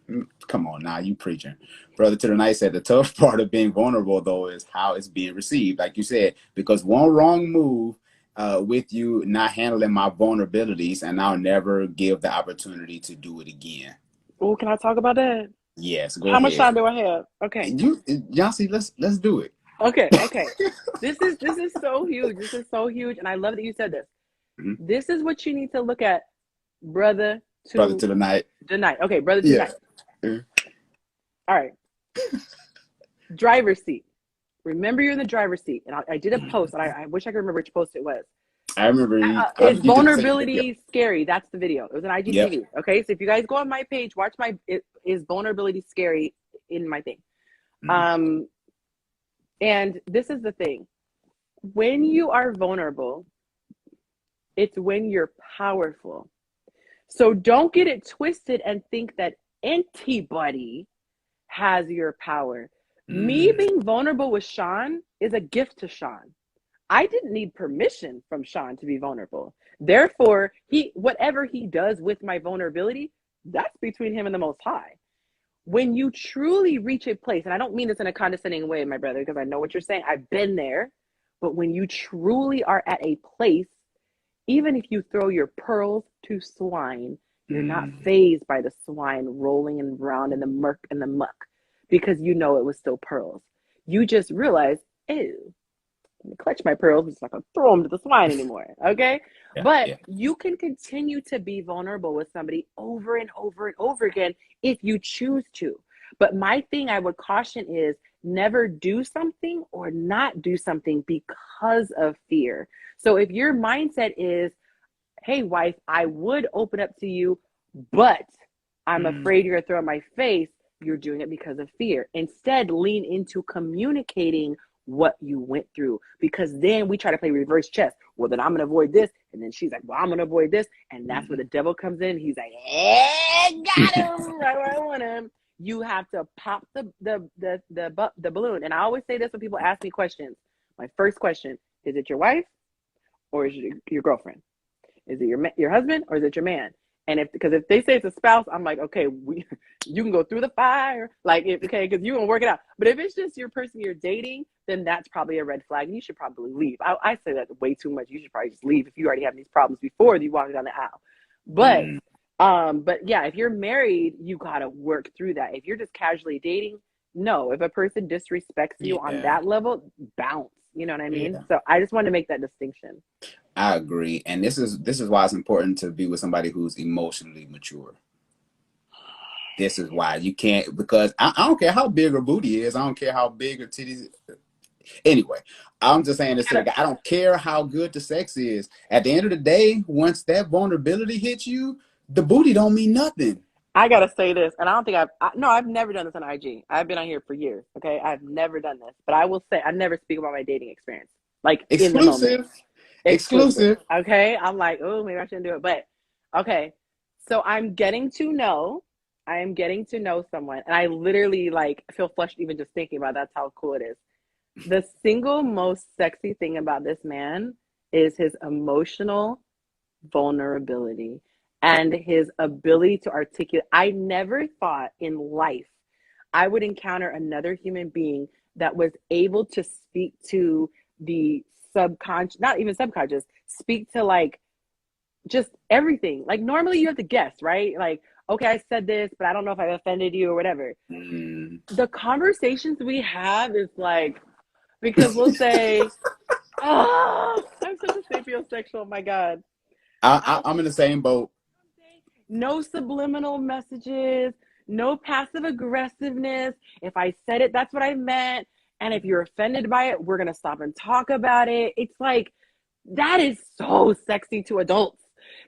Come on now, you preaching. Brother to the Night said the tough part of being vulnerable, though, is how it's being received. Like you said, because one wrong move with you not handling my vulnerabilities, and I'll never give the opportunity to do it again. Oh, can I talk about that? Yes, go How much ahead. time do I have? Okay. Yancy, let's do it. Okay. This is so huge. This is so huge. And I love that you said this. Mhm. This is what you need to look at, brother Brother to to the Night. tonight. Okay, brother to Yeah. night. All right. Driver's seat. Remember you're in the driver's seat. And I did a post, and I wish I could remember which post it was. I remember Is you did the same video. vulnerability scary? That's the video. It was an Yep. IGTV. Okay, so if you guys go on my page, watch is vulnerability scary in my thing. Mhm. And this is the thing. When you are vulnerable, it's when you're powerful. So don't get it twisted and think that anybody has your power. Me being vulnerable with Sean is a gift to Sean. I didn't need permission from Sean to be vulnerable. Therefore, whatever he does with my vulnerability, that's between him and the Most High. When you truly reach a place, and I don't mean this in a condescending way, my brother, because I know what you're saying. I've been there. But when you truly are at a place, even if you throw your pearls to swine, you're not fazed by the swine rolling around in the murk and the muck because you know it was still pearls. You just realize, ew, clutch my pearls. It's not going to throw them to the swine anymore. Okay. Yeah, But yeah. you can continue to be vulnerable with somebody over and over and over again if you choose to. But my thing I would caution is never do something or not do something because of fear. So if your mindset is, hey, wife, I would open up to you, but I'm afraid you're going to throw in my face, you're doing it because of fear. Instead, lean into communicating what you went through, because then we try to play reverse chess. Well, then I'm going to avoid this. And then she's like, well, I'm going to avoid this. And that's where the devil comes in. He's like, hey, got him right where I want him. You have to pop the balloon. And I always say this when people ask me questions. My first question, is it your wife or is it your girlfriend? Is it your husband or is it your man? And because if they say it's a spouse, I'm like, okay, you can go through the fire, okay, because you're gonna work it out. But if it's just your person you're dating, then that's probably a red flag, and you should probably leave. I say that way too much. You should probably just leave if you already have these problems before you walk down the aisle. But yeah, if you're married, you gotta work through that. If you're just casually dating, no. If a person disrespects you on that level, bounce. You know what I mean? Yeah. So I just want to make that distinction. I agree, and this is why it's important to be with somebody who's emotionally mature. This is why you can't, because I don't care how big her booty is, I don't care how big her titties. Anyway, I'm just saying this to the guy. I don't care how good the sex is. At the end of the day, once that vulnerability hits you, the booty don't mean nothing. I gotta say this, and I don't think I've never done this on IG. I've been on here for years. Okay, I've never done this, but I will say I never speak about my dating experience, like in the moment. Exclusive. Okay, I'm like, oh, maybe I shouldn't do it, but okay. So I am getting to know someone, and I literally feel flushed even just thinking about it. That's how cool it is. The single most sexy thing about this man is his emotional vulnerability and his ability to articulate. I never thought in life I would encounter another human being that was able to speak to the subconscious, not even subconscious, speak to just everything. Normally you have to guess, right? Okay, I said this, but I don't know if I offended you or whatever. The conversations we have is because we'll say, oh, I'm such a sapiosexual, oh my God. I'm in the same boat. No subliminal messages, no passive aggressiveness. If I said it, that's what I meant. And if you're offended by it, we're going to stop and talk about it. It's like, that is so sexy to adults.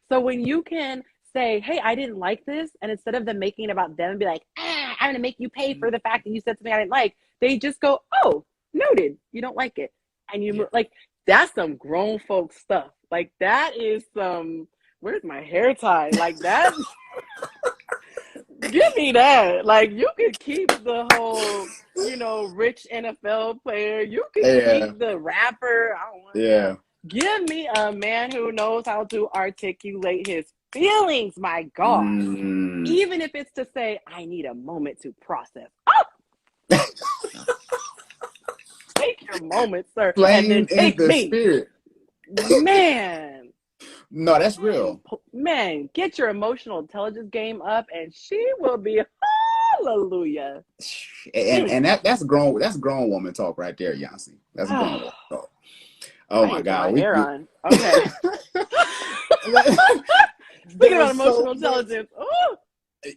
So when you can say, hey, I didn't like this, and instead of them making it about them and be like, I'm going to make you pay for the fact that you said something I didn't like, they just go, oh, noted, you don't like it. And you like, that's some grown folk stuff. Like, that is some, where's my hair tie? Like, that, give me that. Like, you could keep the whole, rich NFL player. You could keep the rapper. I don't want that. Give me a man who knows how to articulate his feelings, my God. Even if it's to say, I need a moment to process. Oh! Take your moment, sir. Playing and then take in the me. Spirit. Man. No, that's real. Man, get your emotional intelligence game up and she will be hallelujah. And that's grown woman talk right there, Yancy. That's grown woman talk. Oh my God. My hair on. Okay. Speaking about emotional intelligence. Ooh.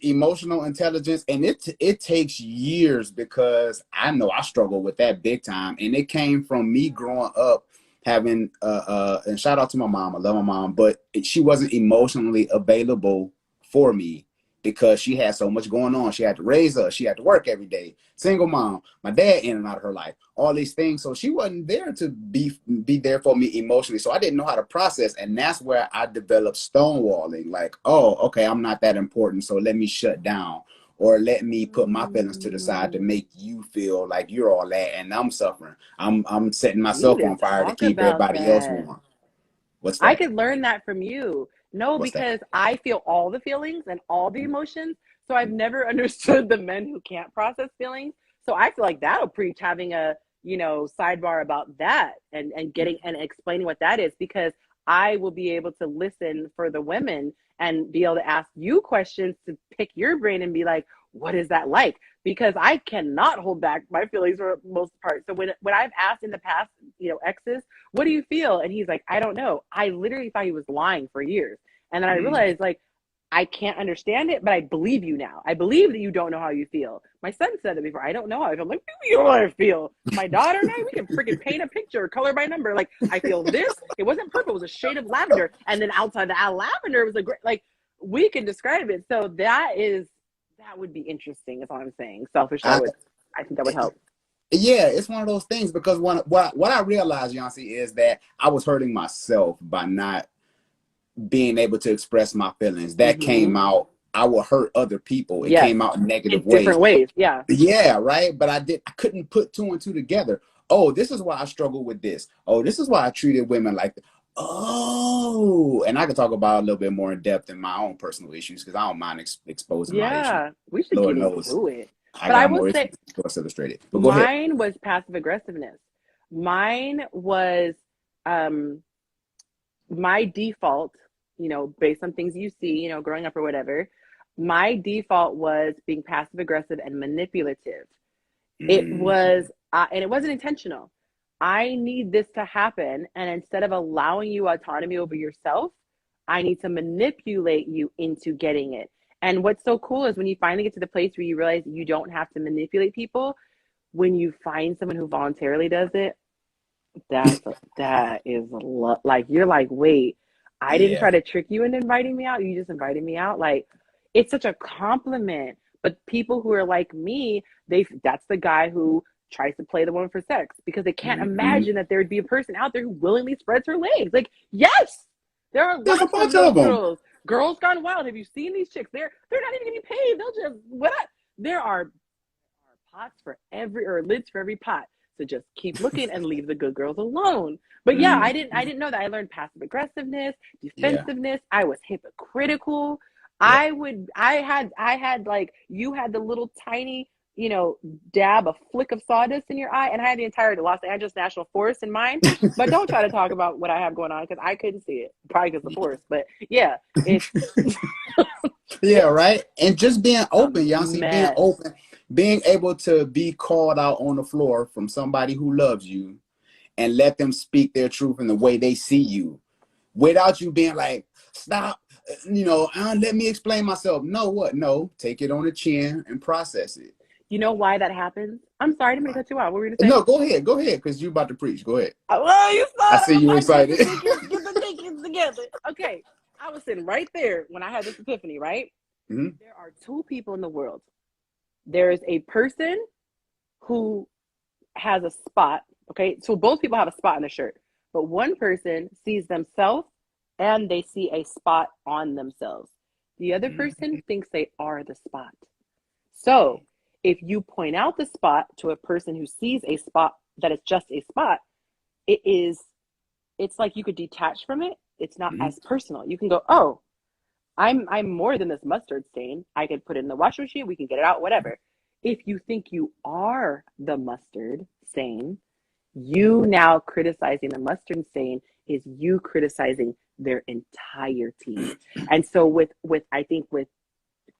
Emotional intelligence, and it takes years, because I know I struggle with that big time, and it came from me growing up having and shout out to my mom, I love my mom, but she wasn't emotionally available for me because she had so much going on. She had to raise us, she had to work every day, single mom, my dad in and out of her life, all these things. So she wasn't there to be there for me emotionally. So I didn't know how to process. And that's where I developed stonewalling. Like, oh, okay, I'm not that important, so let me shut down, or let me put my feelings to the side to make you feel like you're all that and I'm suffering. I'm setting myself on fire to keep everybody else warm. What's that? I could learn that from you. No, because I feel all the feelings and all the emotions. So I've never understood the men who can't process feelings. So I feel like that'll preach having a, sidebar about that and getting and explaining what that is, because I will be able to listen for the women and be able to ask you questions to pick your brain and be like, what is that like? Because I cannot hold back my feelings for the most part. So when I've asked in the past, exes, what do you feel? And he's like, I don't know. I literally thought he was lying for years. And then I realized, like, I can't understand it, but I believe you now. I believe that you don't know how you feel. My son said it before. I don't know how I feel. I'm like, you know how I feel. My daughter and I, we can freaking paint a picture, color by number. Like, I feel this. It wasn't purple. It was a shade of lavender. And then outside the lavender was a great, like, we can describe it. So that would be interesting is all I'm saying. Selfish, I think that would help. Yeah, it's one of those things, because what I realized, Yancy, is that I was hurting myself by not being able to express my feelings. That came out, I will hurt other people. It came out in negative ways. Different ways, yeah. Yeah, right. But I couldn't put two and two together. Oh, this is why I struggle with this. Oh, this is why I treated women like this. Oh, and I could talk about a little bit more in depth in my own personal issues, because I don't mind exposing my issues. Yeah, we should Lord get knows. into it. But I will say, illustrated. But go ahead. Mine was passive aggressiveness. Mine was my default, based on things you see, growing up or whatever. My default was being passive aggressive and manipulative. It was, and it wasn't intentional. I need this to happen. And instead of allowing you autonomy over yourself, I need to manipulate you into getting it. And what's so cool is when you finally get to the place where you realize you don't have to manipulate people, when you find someone who voluntarily does it, that is a lot. Like, you're like, wait, I didn't try to trick you into inviting me out. You just invited me out. Like, it's such a compliment. But people who are like me, that's the guy who tries to play the woman for sex, because they can't imagine that there would be a person out there who willingly spreads her legs. Like, yes, there are lots of those girls gone wild. Have you seen these chicks? They're not even getting paid. They'll just there are pots for lids for every pot. So just keep looking and leave the good girls alone. But yeah, I didn't know that. I learned passive aggressiveness, defensiveness. I was hypocritical. I had like, you had the little tiny, dab, a flick of sawdust in your eye, and I had the entire Los Angeles National Forest in mind. But don't try to talk about what I have going on, because I couldn't see it, probably because of the forest. But yeah, it's yeah, right. And just being open, Yancy, being open, being able to be called out on the floor from somebody who loves you, and let them speak their truth in the way they see you, without you being like, stop, let me explain myself. No, take it on the chin and process it. You know why that happens? I'm sorry, I didn't mean to cut you out. What were you gonna say? No, go ahead, because you're about to preach. Go ahead. Oh, you I son see of you a excited. get the Dickens together. Okay, I was sitting right there when I had this epiphany, right? Mhm. There are two people in the world. There is a person who has a spot, okay? So both people have a spot in the shirt, but one person sees themselves and they see a spot on themselves. The other person thinks they are the spot. So if you point out the spot to a person who sees a spot that is just a spot, it's like you could detach from it. It's not as personal. You can go, oh, I'm more than this mustard stain. I could put it in the washing machine. We can get it out, whatever. If you think you are the mustard stain, you now criticizing the mustard stain is you criticizing their entirety. And so with I think with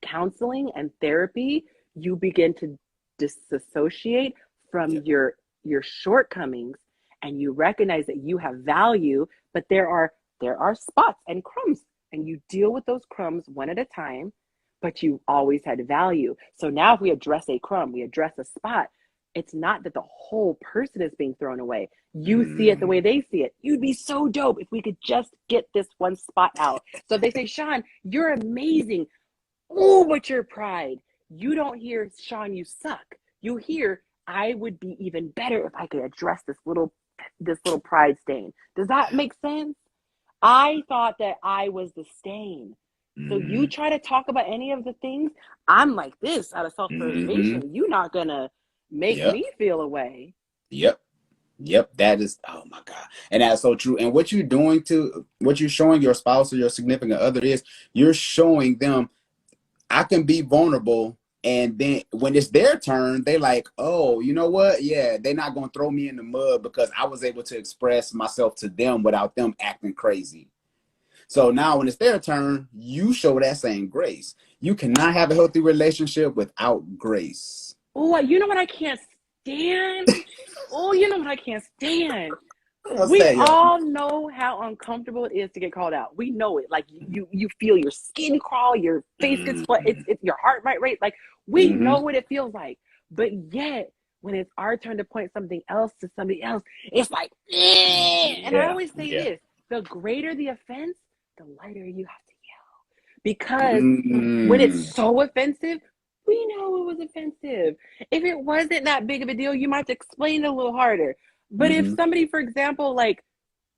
counseling and therapy, you begin to disassociate from your shortcomings, and you recognize that you have value, but there are spots and crumbs, and you deal with those crumbs one at a time, but you always had value. So now if we address a crumb, we address a spot, it's not that the whole person is being thrown away. You see it the way they see it. You'd be so dope if we could just get this one spot out. So they say, Sean, you're amazing. Oh, but your pride. You don't hear, Sean, you suck. You hear, I would be even better if I could address this little pride stain. Does that make sense? I thought that I was the stain. So you try to talk about any of the things, I'm like this out of self-preservation. You're not gonna make me feel away. Yep. That is, oh my God. And that's so true. And what you're showing your spouse or your significant other is you're showing them, I can be vulnerable. And then when it's their turn, they like, oh, you know what? Yeah, they're not going to throw me in the mud because I was able to express myself to them without them acting crazy. So now when it's their turn, you show that same grace. You cannot have a healthy relationship without grace. Oh, you know what I can't stand? Oh, you know what I can't stand? We all know how uncomfortable it is to get called out. We know it. Like you feel your skin crawl, your face gets flat, it's your heart might rate. Like we know what it feels like. But yet when it's our turn to point something else to somebody else, it's like, eh. And I always say this, the greater the offense, the lighter you have to yell. Because when it's so offensive, we know it was offensive. If it wasn't that big of a deal, you might have to explain it a little harder. But if somebody, for example, like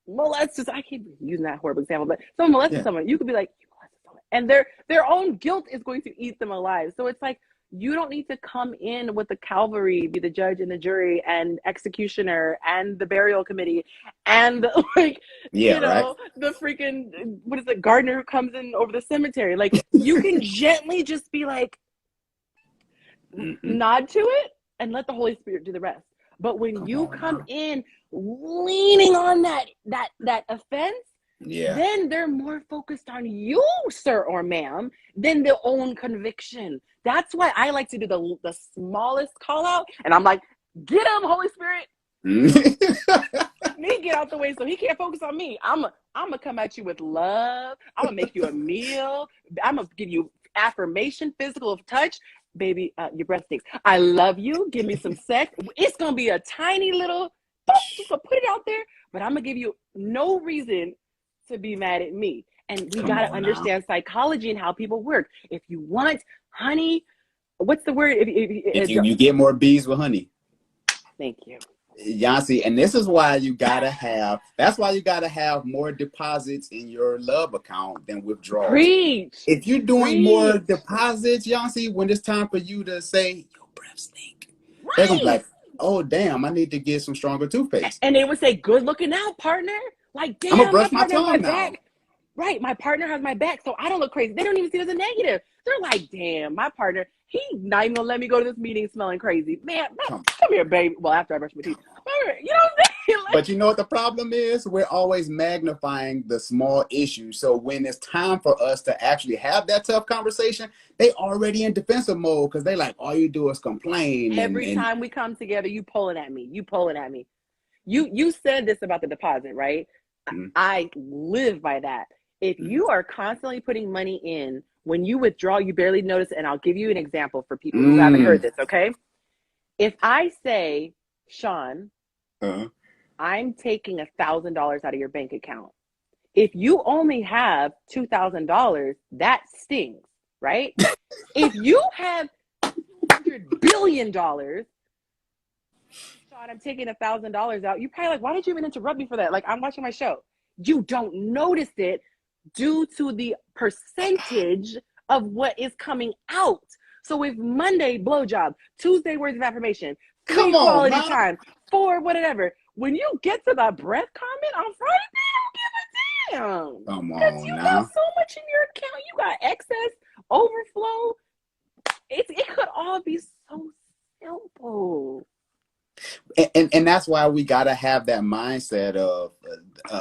molested, I keep using that horrible example, but someone molested someone, you could be like, you molested someone. And their own guilt is going to eat them alive. So it's like, you don't need to come in with the cavalry, be the judge and the jury and executioner and the burial committee and the, like, the freaking, what is it, gardener who comes in over the cemetery. Like, you can gently just be like, nod to it and let the Holy Spirit do the rest. But when you come in leaning on that offense, then they're more focused on you, sir or ma'am, than their own conviction. That's why I like to do the smallest call out, and I'm like, get him, Holy Spirit. Me get out the way so he can't focus on me. I'm gonna come at you with love. I'm gonna make you a meal. I'm gonna give you affirmation, physical touch. Baby, your breath stinks. I love you. Give me some sex. It's gonna be a tiny little, just put it out there, but I'm gonna give you no reason to be mad at me. And we gotta understand psychology and how people work. If you want honey, what's the word? If you get more bees with honey. Thank you. Yancy, and this is why that's why you gotta have more deposits in your love account than withdrawals. Preach. If you're doing more deposits, Yancy, when it's time for you to say your breath stink, they're gonna be like, oh damn, I need to get some stronger toothpaste. And they would say, good looking out, partner. Like, damn, I'm gonna brush my partner has tongue my back. Right, my partner has my back, so I don't look crazy. They don't even see it as a negative. They're like, damn, my partner, he's not even gonna let me go to this meeting smelling crazy. Man, come here, baby. Well, after I brush my teeth. You know what I'm saying? Like, but you know what the problem is? We're always magnifying the small issues. So when it's time for us to actually have that tough conversation, they already in defensive mode because they like, all you do is complain. Every time we come together, you pulling at me. You said this about the deposit, right? I live by that. If you are constantly putting money in When you withdraw, you barely notice it. And I'll give you an example for people who haven't heard this, okay? If I say, Sean, I'm taking $1,000 out of your bank account. If you only have $2,000, that stings, right? If you have $200 billion, Sean, I'm taking $1,000 out. You're probably like, why did you even interrupt me for that? Like, I'm watching my show. You don't notice it due to the percentage of what is coming out. So if Monday, blowjob, Tuesday, words of affirmation, 3 quality time, 4 whatever. When you get to the breath comment on Friday, they don't give a damn. Come on, because you got so much in your account. You got excess, overflow. It could all be so simple. And that's why we got to have that mindset of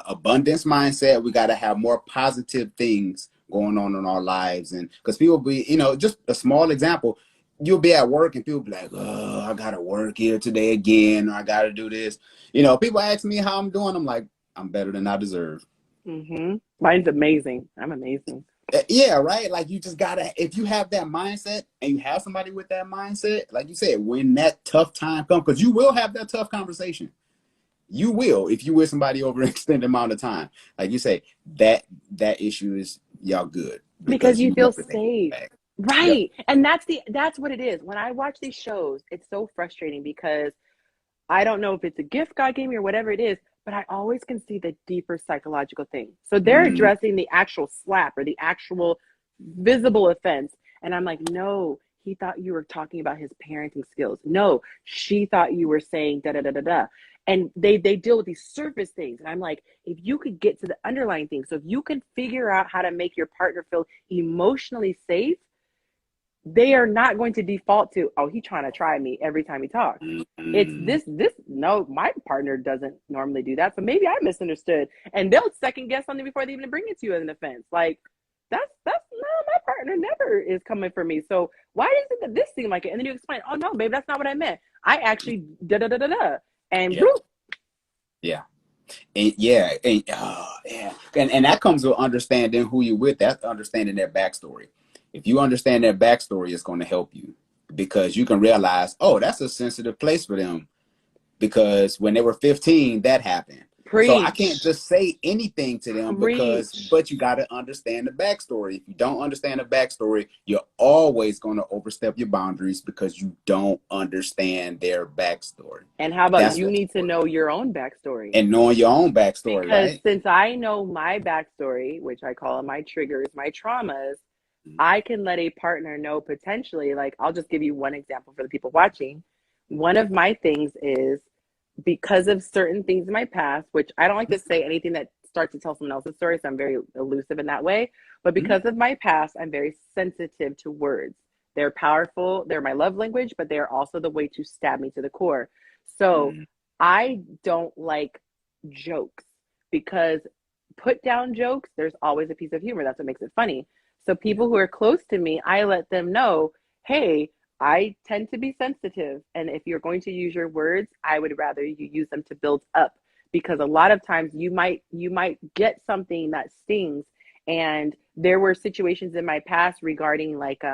abundance mindset. We got to have more positive things going on in our lives. And because people be, just a small example, you'll be at work and people be like, oh, I got to work here today again. Or I got to do this. People ask me how I'm doing. I'm like, I'm better than I deserve. Mine's amazing. I'm amazing. Yeah, right. Like you just gotta, if you have that mindset and you have somebody with that mindset, like you said, when that tough time comes, because you will have that tough conversation. You will, if you with somebody over an extended amount of time. Like you say, that issue is y'all good. Because you feel safe. Right. Yep. And that's what it is. When I watch these shows, it's so frustrating because I don't know if it's a gift God gave me or whatever it is, but I always can see the deeper psychological thing. So they're addressing the actual slap or the actual visible offense. And I'm like, no, he thought you were talking about his parenting skills. No, she thought you were saying da da da da da. And they deal with these surface things. And I'm like, if you could get to the underlying things, so if you can figure out how to make your partner feel emotionally safe, they are not going to default to, oh, he's trying to try me every time he talks. It's this, no, my partner doesn't normally do that. So maybe I misunderstood. And they'll second guess something before they even bring it to you as an offense. Like, that's no, my partner never is coming for me. So why does it that this seem like it? And then you explain, oh no, babe, that's not what I meant. I actually da da da da da. And yeah. And and that comes with understanding who you're with. That's understanding their backstory. If you understand their backstory, it's going to help you because you can realize, oh, that's a sensitive place for them because when they were 15, that happened. Preach. So I can't just say anything to them Preach. but you got to understand the backstory. If you don't understand the backstory, you're always going to overstep your boundaries because you don't understand their backstory. And how about you need to know your own backstory? And knowing your own backstory, because right? Since I know my backstory, which I call my triggers, my traumas, I can let a partner know potentially, like, I'll just give you one example for the people watching. One of my things is because of certain things in my past, which I don't like to say anything that starts to tell someone else's story, so I'm very elusive in that way. But because of my past, I'm very sensitive to words. They're powerful. They're my love language, but they are also the way to stab me to the core. So I don't like jokes because put down jokes, there's always a piece of humor. That's what makes it funny. So people who are close to me, I let them know, hey, I tend to be sensitive. And if you're going to use your words, I would rather you use them to build up, because a lot of times you might get something that stings. And there were situations in my past regarding like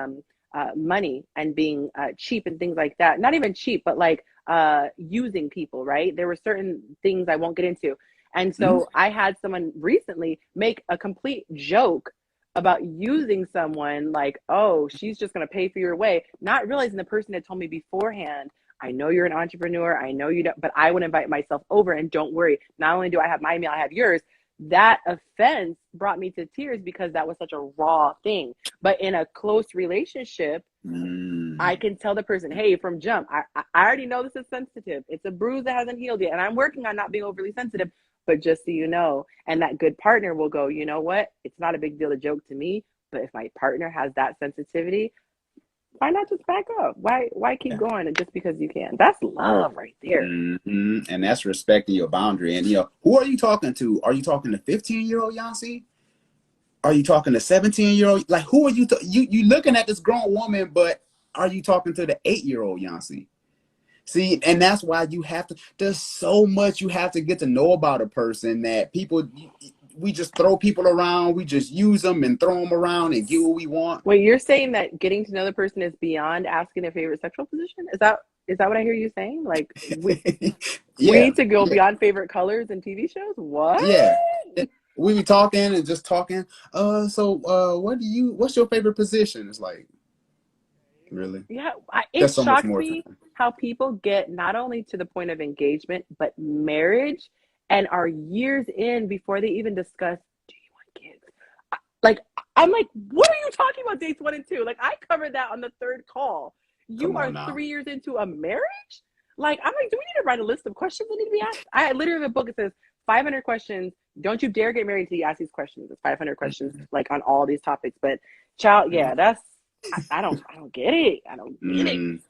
money and being cheap and things like that. Not even cheap, but like using people, right? There were certain things I won't get into. And so I had someone recently make a complete joke about using someone, like, oh, she's just going to pay for your way, not realizing the person had told me beforehand, I know you're an entrepreneur, I know you don't, but I would invite myself over, and don't worry, not only do I have my meal, I have yours. That offense brought me to tears because that was such a raw thing. But in a close relationship, I can tell the person, hey, from jump, I already know this is sensitive. It's a bruise that hasn't healed yet, and I'm working on not being overly sensitive. But just so you know, and that good partner will go, you know what? It's not a big deal to joke to me, but if my partner has that sensitivity, why not just back up? Why keep going? And just because you can, that's love right there. And that's respecting your boundary. And who are you talking to? Are you talking to 15-year-old Yancy? Are you talking to 17-year-old? Like, who are you? You looking at this grown woman, but are you talking to the 8-year-old Yancy? See, and that's why you have to, there's so much you have to get to know about a person that people, we just throw people around. We just use them and throw them around and get what we want. Wait, you're saying that getting to know the person is beyond asking their favorite sexual position? Is that what I hear you saying? Like we Yeah, need to go yeah, beyond favorite colors in TV shows? What? yeah. We be talking and just talking. What's your favorite position? It's like, really? Yeah, There's it so much shocks more to me it. how people get not only to the point of engagement, but marriage and are years in before they even discuss, do you want kids? Like, I'm like, what are you talking about dates 1 and 2? Like, I covered that on the third call. You Come are on now. 3 years into a marriage? Like, I'm like, do we need to write a list of questions that need to be asked? I literally have a book that says 500 questions. Don't you dare get married until you ask these questions. It's 500 questions, like on all these topics. But, child, yeah, that's I don't get it. I don't get it.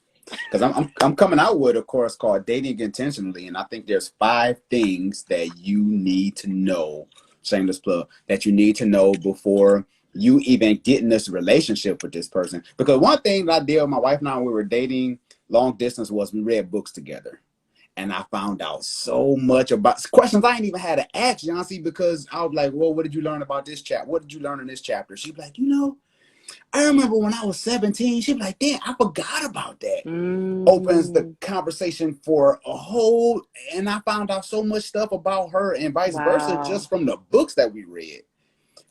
Because I'm coming out with a course called Dating Intentionally, and I think there's 5 things that you need to know. Shameless plug, that you need to know before you even get in this relationship with this person. Because one thing that I did with my wife and I when we were dating long distance was we read books together. And I found out so much about questions I ain't even had to ask Yancy, because I was like, well, what did you learn about this chapter? What did you learn in this chapter? She'd be like, I remember when I was 17, she'd be like, damn, I forgot about that. Opens the conversation for a whole, and I found out so much stuff about her and vice versa Wow. just from the books that we read.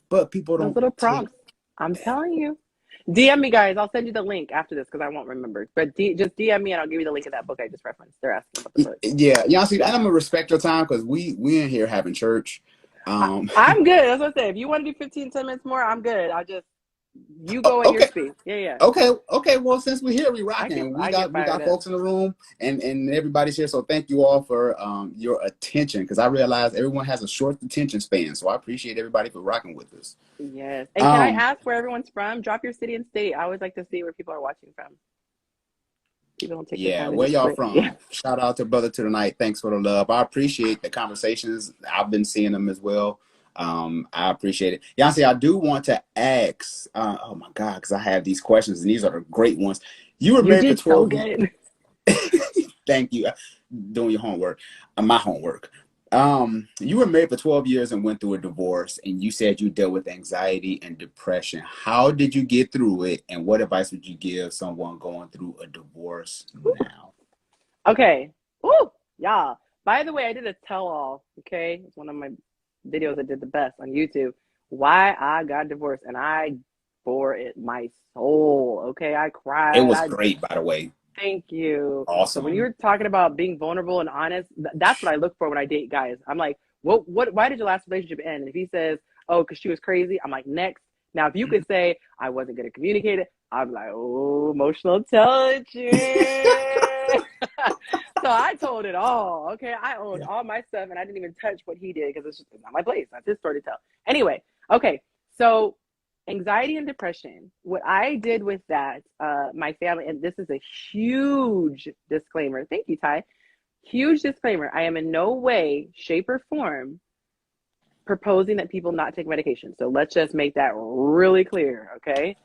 But people Those don't little take prompts. I'm that. telling you. DM me, guys. I'll send you the link after this because I won't remember. But just DM me and I'll give you the link of that book I just referenced. They're asking about the book. Yeah, Yancy, I'm gonna respect your time because we in here having church. I'm good. That's what I say. If you want to do 15, 10 minutes more, I'm good. You go at your Okay. speed. Yeah. Okay. Well, since we're here, we I rocking. We get got fired up. folks in the room, and everybody's here. So thank you all for your attention, because I realize everyone has a short attention span. So I appreciate everybody for rocking with us. Yes. And can I Um, ask where everyone's from? Drop your city and state. I always like to see where people are watching from. People don't take the yeah, time to where just y'all put. Yeah. from? Shout out to Brother to the Night. Thanks for the love. I appreciate the conversations. I've been seeing them as well. I appreciate it. Yancy, I do want to ask, oh my God, because I have these questions and these are the great ones. You were You married for did so 12 years. good. Thank you. Doing your homework. My homework. You were married for 12 years and went through a divorce, and you said you dealt with anxiety and depression. How did you get through it, and what advice would you give someone going through a divorce now? Okay. Ooh, yeah. By the way, I did a tell-all. Okay, it's one of my videos that did the best on YouTube. Why I got divorced, and I bore it my soul. Okay, I It cried. was I great, by the way. thank you. So when Awesome. you were talking about being vulnerable and honest, that's what I look for when I date guys. I'm like, what? Why did your last relationship end? And if he says, oh, because she was crazy, I'm like, next. Now, if you could say I wasn't going to communicate it, I'm like, oh, emotional intelligence. So I told it all. Okay, I owned all my stuff, and I didn't even touch what he did because it's just not my place. That's his story to tell. Anyway, okay, so anxiety and depression. What I did with that, my family, and this is a huge disclaimer. Thank you, Ty. Huge disclaimer. I am in no way, shape, or form proposing that people not take medication. So let's just make that really clear, okay?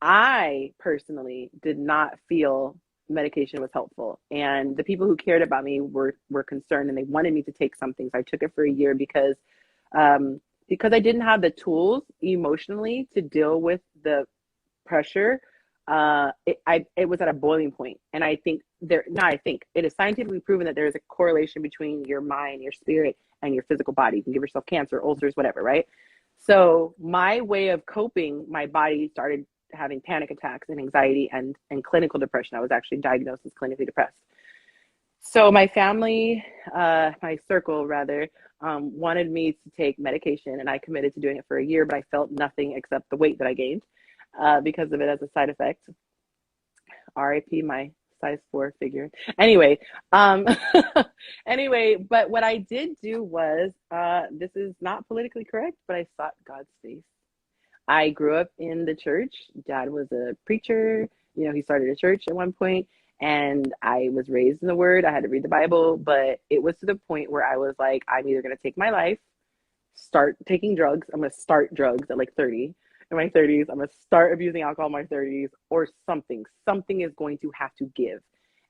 I personally did not feel medication was helpful, and the people who cared about me were concerned, and they wanted me to take something. So I took it for a year because I didn't have the tools emotionally to deal with the pressure. It was at a boiling point, and I think it is scientifically proven that there is a correlation between your mind, your spirit, and your physical body. You can give yourself cancer, ulcers, whatever, right? So my way of coping, my body started having panic attacks and anxiety and clinical depression. I was actually diagnosed as clinically depressed. So my family, my circle rather, wanted me to take medication, and I committed to doing it for a year, but I felt nothing except the weight that I gained because of it as a side effect. RIP my size 4 figure. Anyway, but what I did do was, this is not politically correct, but I sought God's face. I grew up in the church. Dad was a preacher. He started a church at one point, and I was raised in the Word. I had to read the Bible, but it was to the point where I was like, I'm either going to take my life, start taking drugs. I'm going to start drugs at like 30. In my 30s, I'm going to start abusing alcohol in my 30s, or something. Something is going to have to give.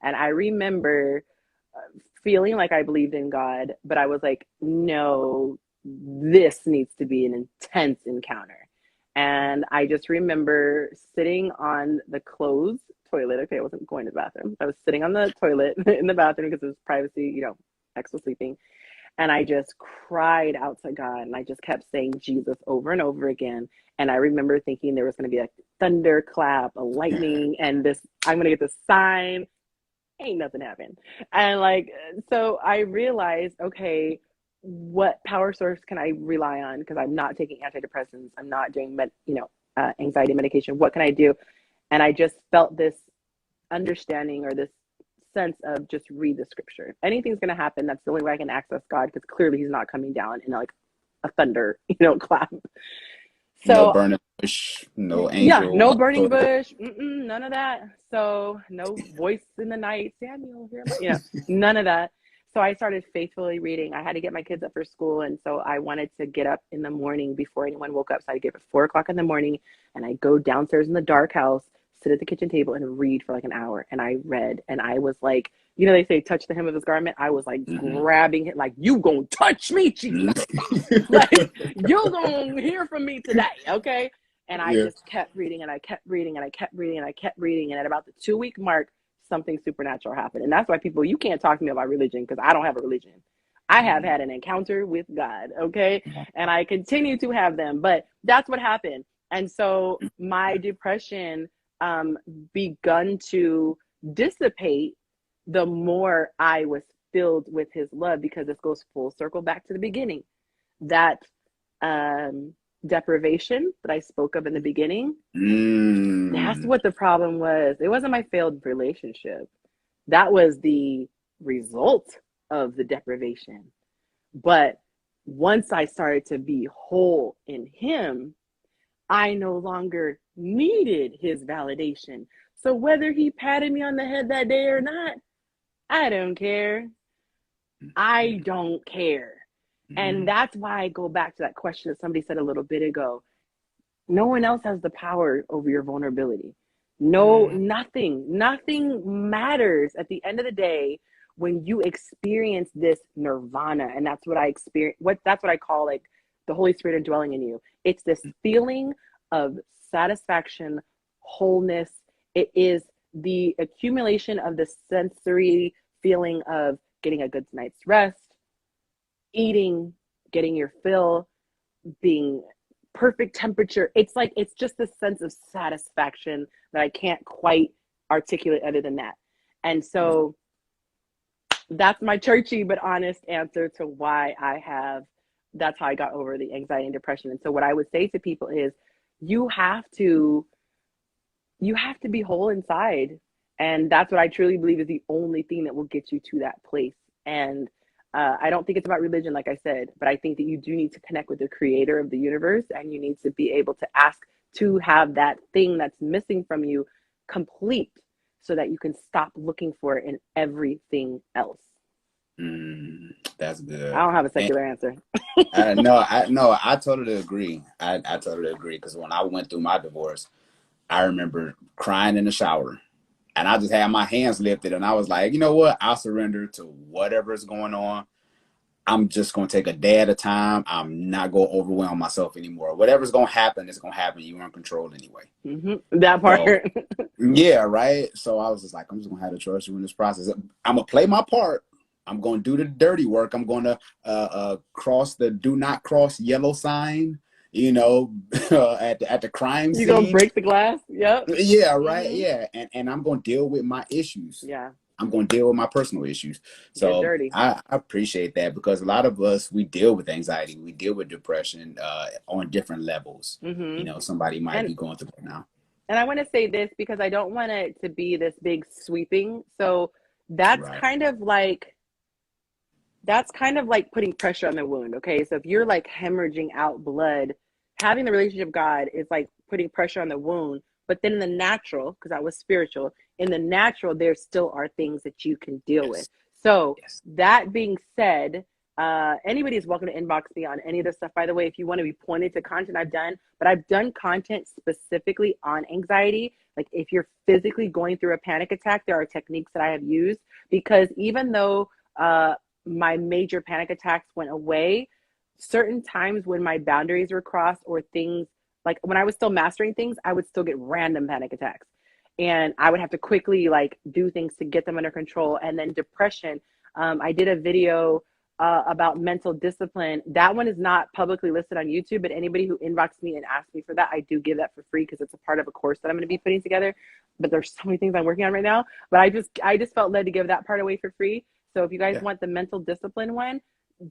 And I remember feeling like I believed in God, but I was like, no, this needs to be an intense encounter. And I just remember sitting on the closed toilet. Okay, I wasn't going to the bathroom. I was sitting on the toilet in the bathroom because it was privacy, you know, X was sleeping. And I just cried out to God, and I just kept saying Jesus over and over again. And I remember thinking there was going to be a thunderclap, a lightning, and this, I'm going to get this sign. Ain't nothing happened. And like, so I realized, okay, what power source can I rely on? Because I'm not taking antidepressants. I'm not doing, anxiety medication. What can I do? And I just felt this understanding, or this sense of, just read the scripture. Anything's going to happen. That's the only way I can access God, because clearly he's not coming down in like a thunder, clap. So no burning bush, no angel. Yeah, no burning bush, none of that. So no voice in the night, Samuel, here, none of that. So I started faithfully reading. I had to get my kids up for school, and so I wanted to get up in the morning before anyone woke up. So I'd get up at 4 o'clock in the morning, and I'd go downstairs in the dark house, sit at the kitchen table, and read for like an hour. And I read, and I was like, they say touch the hem of his garment. I was like grabbing it, like, you gonna touch me, Jesus. Like, you're gonna hear from me today, okay? And I just kept reading, and I kept reading, and I kept reading, and I kept reading. And at about the 2-week mark, something supernatural happened. And that's why people, you can't talk to me about religion, because I don't have a religion. I have had an encounter with God, okay? And I continue to have them, but that's what happened. And so my depression begun to dissipate the more I was filled with his love, because this goes full circle back to the beginning. That deprivation that I spoke of in the beginning, that's what the problem was. It wasn't my failed relationship. That was the result of the deprivation. But once I started to be whole in him, I no longer needed his validation. So whether he patted me on the head that day or not, I don't care. I don't care. And that's why I go back to that question that somebody said a little bit ago. No one else has the power over your vulnerability. Nothing matters at the end of the day when you experience this nirvana. And that's what I experience. That's what I call like the Holy Spirit indwelling in you. It's this feeling of satisfaction, wholeness. It is the accumulation of the sensory feeling of getting a good night's rest, eating, getting your fill, being perfect temperature. It's like, it's just this sense of satisfaction that I can't quite articulate other than that. And so that's my churchy but honest answer to why that's how I got over the anxiety and depression. And so what I would say to people is, you have to be whole inside. And that's what I truly believe is the only thing that will get you to that place. And I don't think it's about religion, like I said, but I think that you do need to connect with the creator of the universe, and you need to be able to ask to have that thing that's missing from you complete, so that you can stop looking for it in everything else. That's good. I don't have a secular answer. I totally agree. I totally agree, because when I went through my divorce, I remember crying in the shower. And I just had my hands lifted, and I was like, you know what? I'll surrender to whatever is going on. I'm just going to take a day at a time. I'm not going to overwhelm myself anymore. Whatever's going to happen, it's going to happen. You're in control anyway. That part. So, yeah, right? So I was just like, I'm just going to have to trust you in this process. I'm going to play my part. I'm going to do the dirty work. I'm going to cross the do not cross yellow sign. At the crime scene. You're going to break the glass? Yep. Yeah, right. Yeah. And I'm going to deal with my issues. Yeah. I'm going to deal with my personal issues. So I appreciate that, because a lot of us, we deal with anxiety. We deal with depression on different levels. Somebody might be going through it now. And I want to say this, because I don't want it to be this big sweeping. So that's kind of like putting pressure on the wound. Okay. So if you're like hemorrhaging out blood, having the relationship with God is like putting pressure on the wound. But then in the natural, because I was spiritual, in the natural, there still are things that you can deal with. So that being said, anybody is welcome to inbox me on any of this stuff. By the way, if you want to be pointed to content I've done, but I've done content specifically on anxiety. Like if you're physically going through a panic attack, there are techniques that I have used, because even though my major panic attacks went away, certain times when my boundaries were crossed or things like when I was still mastering things, I would still get random panic attacks. And I would have to quickly like do things to get them under control. And then depression. I did a video about mental discipline. That one is not publicly listed on YouTube, but anybody who inboxes me and asks me for that, I do give that for free because it's a part of a course that I'm going to be putting together. But there's so many things I'm working on right now. But I just felt led to give that part away for free. So if you guys want the mental discipline one,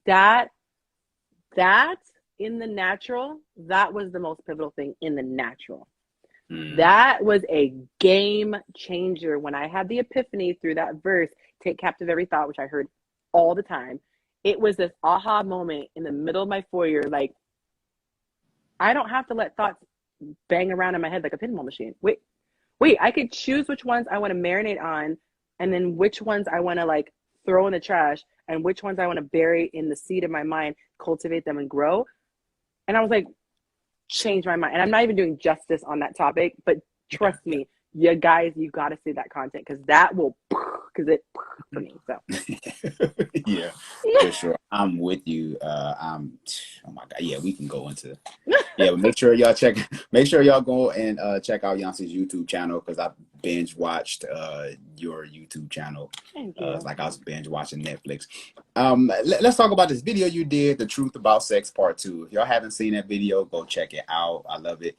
that in the natural, that was the most pivotal thing in the natural. That was a game changer when I had the epiphany through that verse, take captive every thought, which I heard all the time. It was this aha moment in the middle of my foyer, like, I don't have to let thoughts bang around in my head like a pinball machine. Wait, I could choose which ones I want to marinate on, and then which ones I want to like throw in the trash, and which ones I want to bury in the seed of my mind, cultivate them and grow. And I was like, change my mind. And I'm not even doing justice on that topic, but trust me, you guys, you got to see that content because that will, because it for me. So yeah, for sure. I'm with you. Oh my God. Yeah, we can go into, yeah, but make sure y'all go and check out Yancey's YouTube channel because I binge watched your YouTube channel. Like I was binge watching Netflix. Let's talk about this video you did, The Truth About Sex Part 2. If y'all haven't seen that video, go check it out. I love it.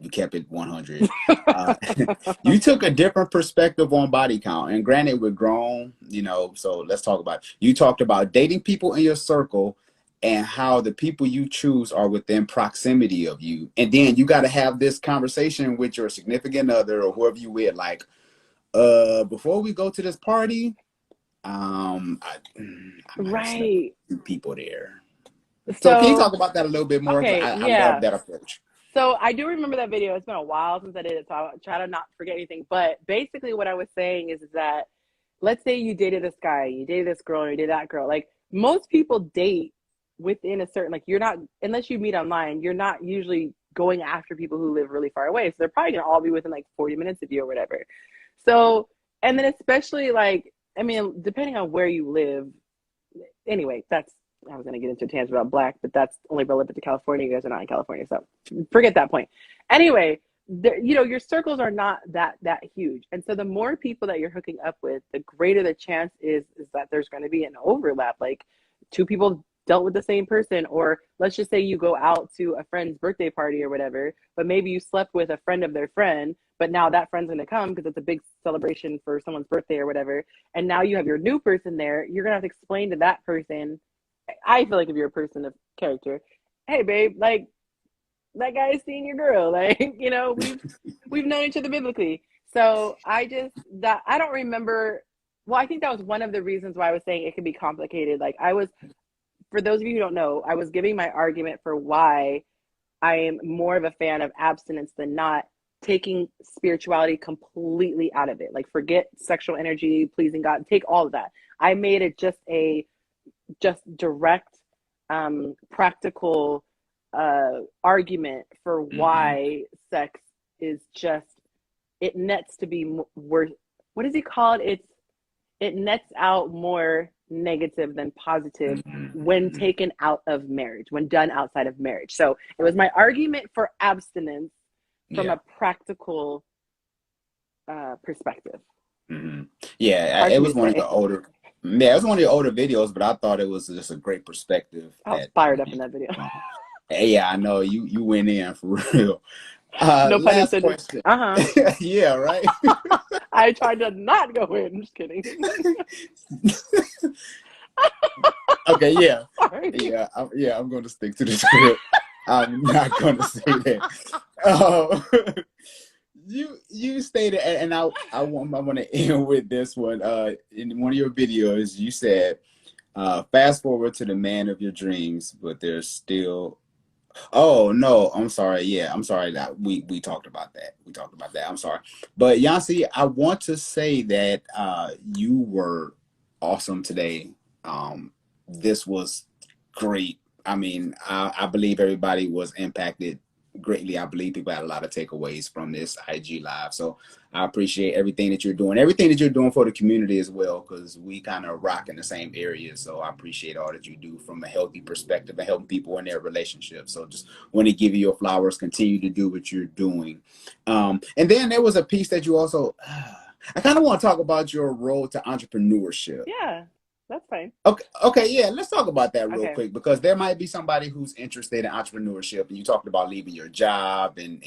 You kept it 100. You took a different perspective on body count. And granted, we're grown, so let's talk about it. You talked about dating people in your circle and how the people you choose are within proximity of you. And then you got to have this conversation with your significant other or whoever you with, like, before we go to this party, I right, people there. So can you talk about that a little bit more? Okay, I love that approach. So I do remember that video. It's been a while since I did it, so I'll try to not forget anything. But basically what I was saying is that, let's say you dated this guy, you dated this girl, or you dated that girl. Like, most people date within a certain, like, you're not, unless you meet online, you're not usually going after people who live really far away. So they're probably going to all be within like 40 minutes of you or whatever. So, and then especially like, I mean, depending on where you live, anyway, I was going to get into a tangent about black, but that's only relevant to California. You guys are not in California, so forget that point. Anyway, your circles are not that huge. And so the more people that you're hooking up with, the greater the chance is that there's going to be an overlap. Like, two people dealt with the same person, or let's just say you go out to a friend's birthday party or whatever, but maybe you slept with a friend of their friend, but now that friend's going to come because it's a big celebration for someone's birthday or whatever. And now you have your new person there. You're going to have to explain to that person, I feel like if you're a person of character, hey babe, like, that guy is seeing your girl, like, we've known each other biblically. So I don't remember. Well, I think that was one of the reasons why I was saying it could be complicated. Like, for those of you who don't know, I was giving my argument for why I am more of a fan of abstinence than not, taking spirituality completely out of it. Like, forget sexual energy, pleasing God, take all of that. I made it just direct, practical argument for why sex is just, it nets to be worth, what is he called? It nets out more negative than positive when taken out of marriage, when done outside of marriage. So it was my argument for abstinence from a practical perspective. Yeah, it was one of the older. Yeah, it was one of your older videos, but I thought it was just a great perspective. I was fired up in that video. Yeah, I know you went in for real. No pun last intended. question. Yeah, right. I tried to not go in. I'm just kidding. Okay, yeah. Sorry. I'm going to stick to the script. I'm not going to say that. You stated, and I want to end with this one. In one of your videos, you said, "Fast forward to the man of your dreams, but there's still." Oh no, I'm sorry. Yeah, I'm sorry that we talked about that. I'm sorry, but Yancy, I want to say that you were awesome today. This was great. I mean, I believe everybody was impacted greatly. I believe people had a lot of takeaways from this IG live. So I appreciate everything that you're doing for the community as well, because we kind of rock in the same area. So I appreciate all that you do from a healthy perspective and helping people in their relationships. So just want to give you your flowers. Continue to do what you're doing. And then there was a piece that you also, I kind of want to talk about your road to entrepreneurship. Yeah, that's fine. Okay, yeah, let's talk about that real Okay. quick, because there might be somebody who's interested in entrepreneurship, and you talked about leaving your job and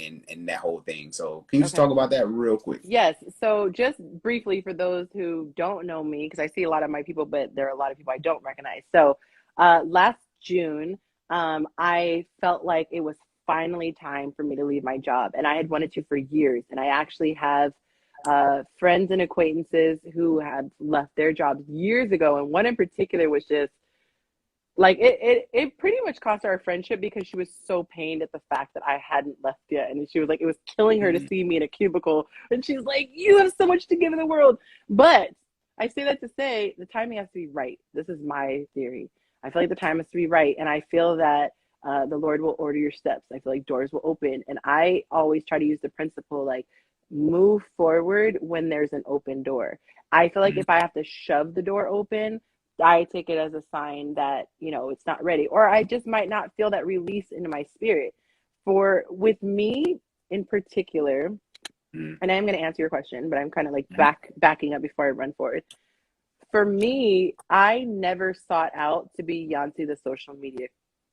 that whole thing. So can you just Okay. talk about that real quick? Yes. So just briefly for those who don't know me, because I see a lot of my people, but there are a lot of people I don't recognize. So last June, I felt like it was finally time for me to leave my job. And I had wanted to for years. And I actually have friends and acquaintances who have left their jobs years ago. And one in particular was just like it pretty much cost our friendship because she was so pained at the fact that I hadn't left yet. And she was like, it was killing her to see me in a cubicle. And she's like, you have so much to give in the world. But I say that to say the timing has to be right. This is my theory. I feel like the time has to be right. And I feel that the Lord will order your steps. I feel like doors will open. And I always try to use the principle like move forward when there's an open door. I feel like if I have to shove the door open, I take it as a sign that, you know, it's not ready, or I just might not feel that release into my spirit. For with me in particular, and I'm going to answer your question, but I'm kind of like backing up before I run forward. For me, I never sought out to be Yancy, the social media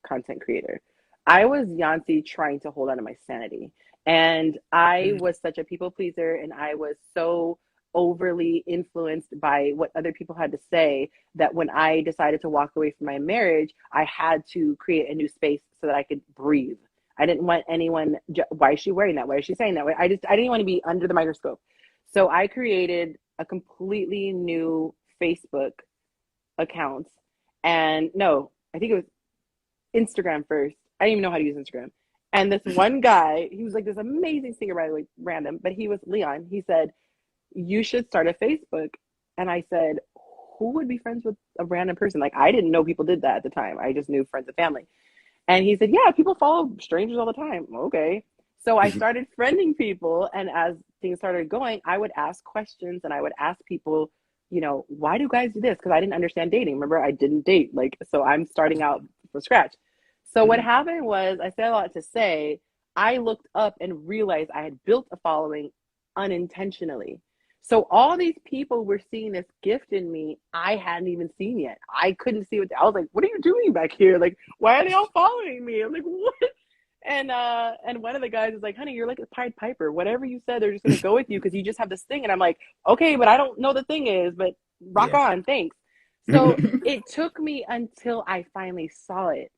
content creator. I was Yancy trying to hold on to my sanity. And I was such a people pleaser, and I was so overly influenced by what other people had to say that when I decided to walk away from my marriage, I had to create a new space so that I could breathe. I didn't want anyone, why is she wearing that? Why is she saying that? I didn't want to be under the microscope. So I created a completely new Facebook account. And no, I think it was Instagram first. I didn't even know how to use Instagram. And this one guy, he was like this amazing singer, by the way, random, but he was Leon. He said, you should start a Facebook. And I said, who would be friends with a random person? Like, I didn't know people did that at the time. I just knew friends and family. And he said, yeah, people follow strangers all the time. Okay. So I started friending people. And as things started going, I would ask questions and I would ask people, you know, why do guys do this? Because I didn't understand dating. Remember, I didn't date. Like, so I'm starting out from scratch. So what happened was, I said a lot to say, I looked up and realized I had built a following unintentionally. So all these people were seeing this gift in me I hadn't even seen yet. I couldn't see what I was like, what are you doing back here? Like, why are they all following me? I'm like, what? And one of the guys is like, honey, you're like a Pied Piper. Whatever you said, they're just gonna go with you because you just have this thing. And I'm like, okay, but I don't know the thing is, but rock on, thanks. So it took me until I finally saw it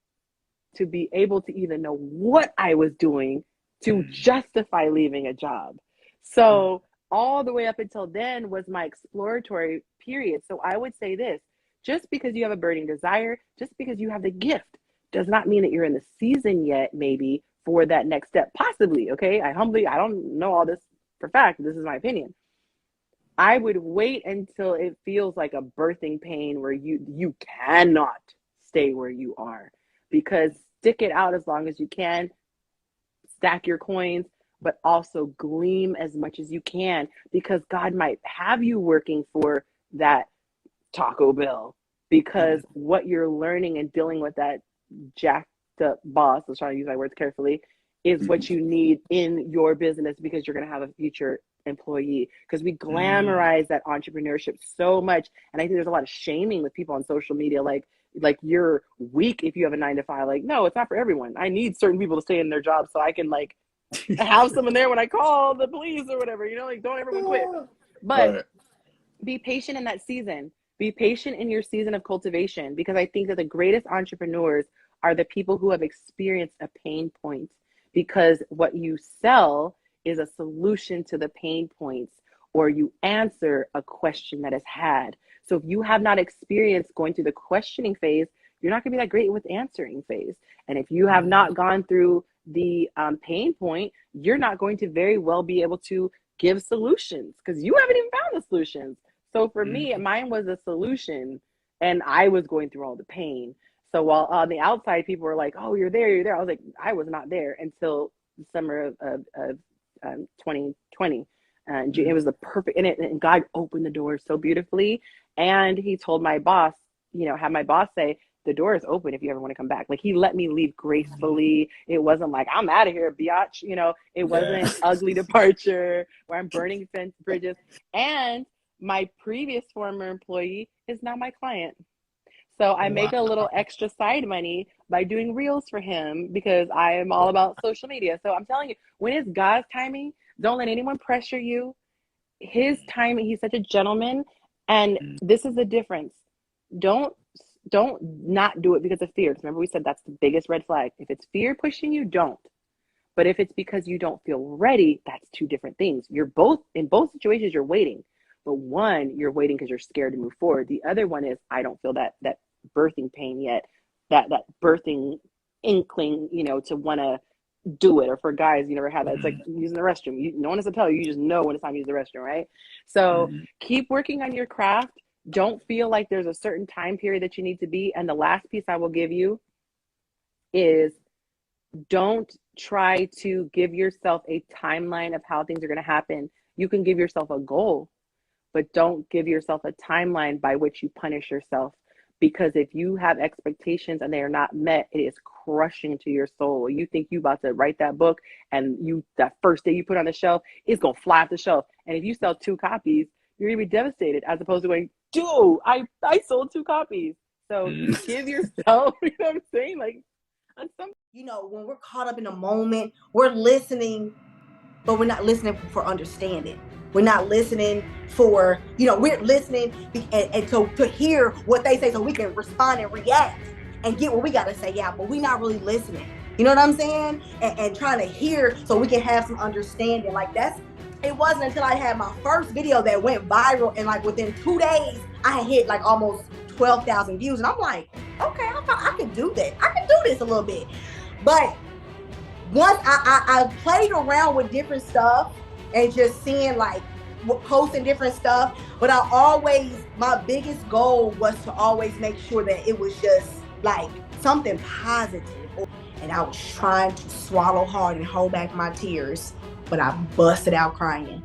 to be able to even know what I was doing to justify leaving a job. So all the way up until then was my exploratory period. So I would say this, just because you have a burning desire, just because you have the gift, does not mean that you're in the season yet, maybe, for that next step. Possibly, okay? I don't know all this for fact. This is my opinion. I would wait until it feels like a birthing pain where you cannot stay where you are, because stick it out as long as you can, stack your coins, but also gleam as much as you can, because God might have you working for that Taco Bell, because what you're learning and dealing with that jacked up boss, I was trying to use my words carefully, is what you need in your business, because you're going to have a future employee. Because we glamorize that entrepreneurship so much, and I think there's a lot of shaming with people on social media, like you're weak if you have a 9 to 5. Like, no, it's not for everyone. I need certain people to stay in their jobs so I can like have someone there when I call the police or whatever, you know, like don't everyone quit. But be patient in that season. Be patient in your season of cultivation, because I think that the greatest entrepreneurs are the people who have experienced a pain point, because what you sell is a solution to the pain points, or you answer a question that is had. So if you have not experienced going through the questioning phase, you're not going to be that great with answering phase. And if you have not gone through the pain point, you're not going to very well be able to give solutions, because you haven't even found the solutions. So for me, mine was a solution, and I was going through all the pain. So while on the outside, people were like, oh, you're there. I was like, I was not there until the summer of 2020. And it was the perfect, and God opened the door so beautifully. And he told my boss, have my boss say, the door is open if you ever want to come back. Like, he let me leave gracefully. It wasn't like, I'm out of here, biatch. It wasn't an ugly departure where I'm burning fence bridges. And my previous former employee is now my client. So I make a little extra side money by doing reels for him because I am all about social media. So I'm telling you, when it's God's timing, don't let anyone pressure you. His timing, he's such a gentleman. And this is the difference. Don't not do it because of fear. Remember, we said that's the biggest red flag. If it's fear pushing you, don't. But if it's because you don't feel ready, that's two different things. In both situations, you're waiting. But one, you're waiting because you're scared to move forward. The other one is, I don't feel that birthing pain yet, that birthing inkling, to want to do it. Or for guys, you never have that. It's like using the restroom. No one has to tell you. You just know when it's time to use the restroom, right? So keep working on your craft. Don't feel like there's a certain time period that you need to be. And the last piece I will give you is, don't try to give yourself a timeline of how things are going to happen. You can give yourself a goal, but don't give yourself a timeline by which you punish yourself. Because if you have expectations and they are not met, it is crushing to your soul. You think you about to write that book, and that first day you put on the shelf, it's going to fly off the shelf. And if you sell 2 copies, you're going to be devastated, as opposed to going, dude, I sold 2 copies. So give yourself, you know what I'm saying? Like, on some, when we're caught up in a moment, we're listening, but we're not listening for understanding. We're not listening for, we're listening and to hear what they say so we can respond and react and get what we got to say out, but we're not really listening. You know what I'm saying? And trying to hear so we can have some understanding. Like, it wasn't until I had my first video that went viral, and like within 2 days, I had hit like almost 12,000 views. And I'm like, okay, I can do that. I can do this a little bit. But once I played around with different stuff and just seeing like posting different stuff, but my biggest goal was to always make sure that it was just like something positive. And I was trying to swallow hard and hold back my tears, but I busted out crying.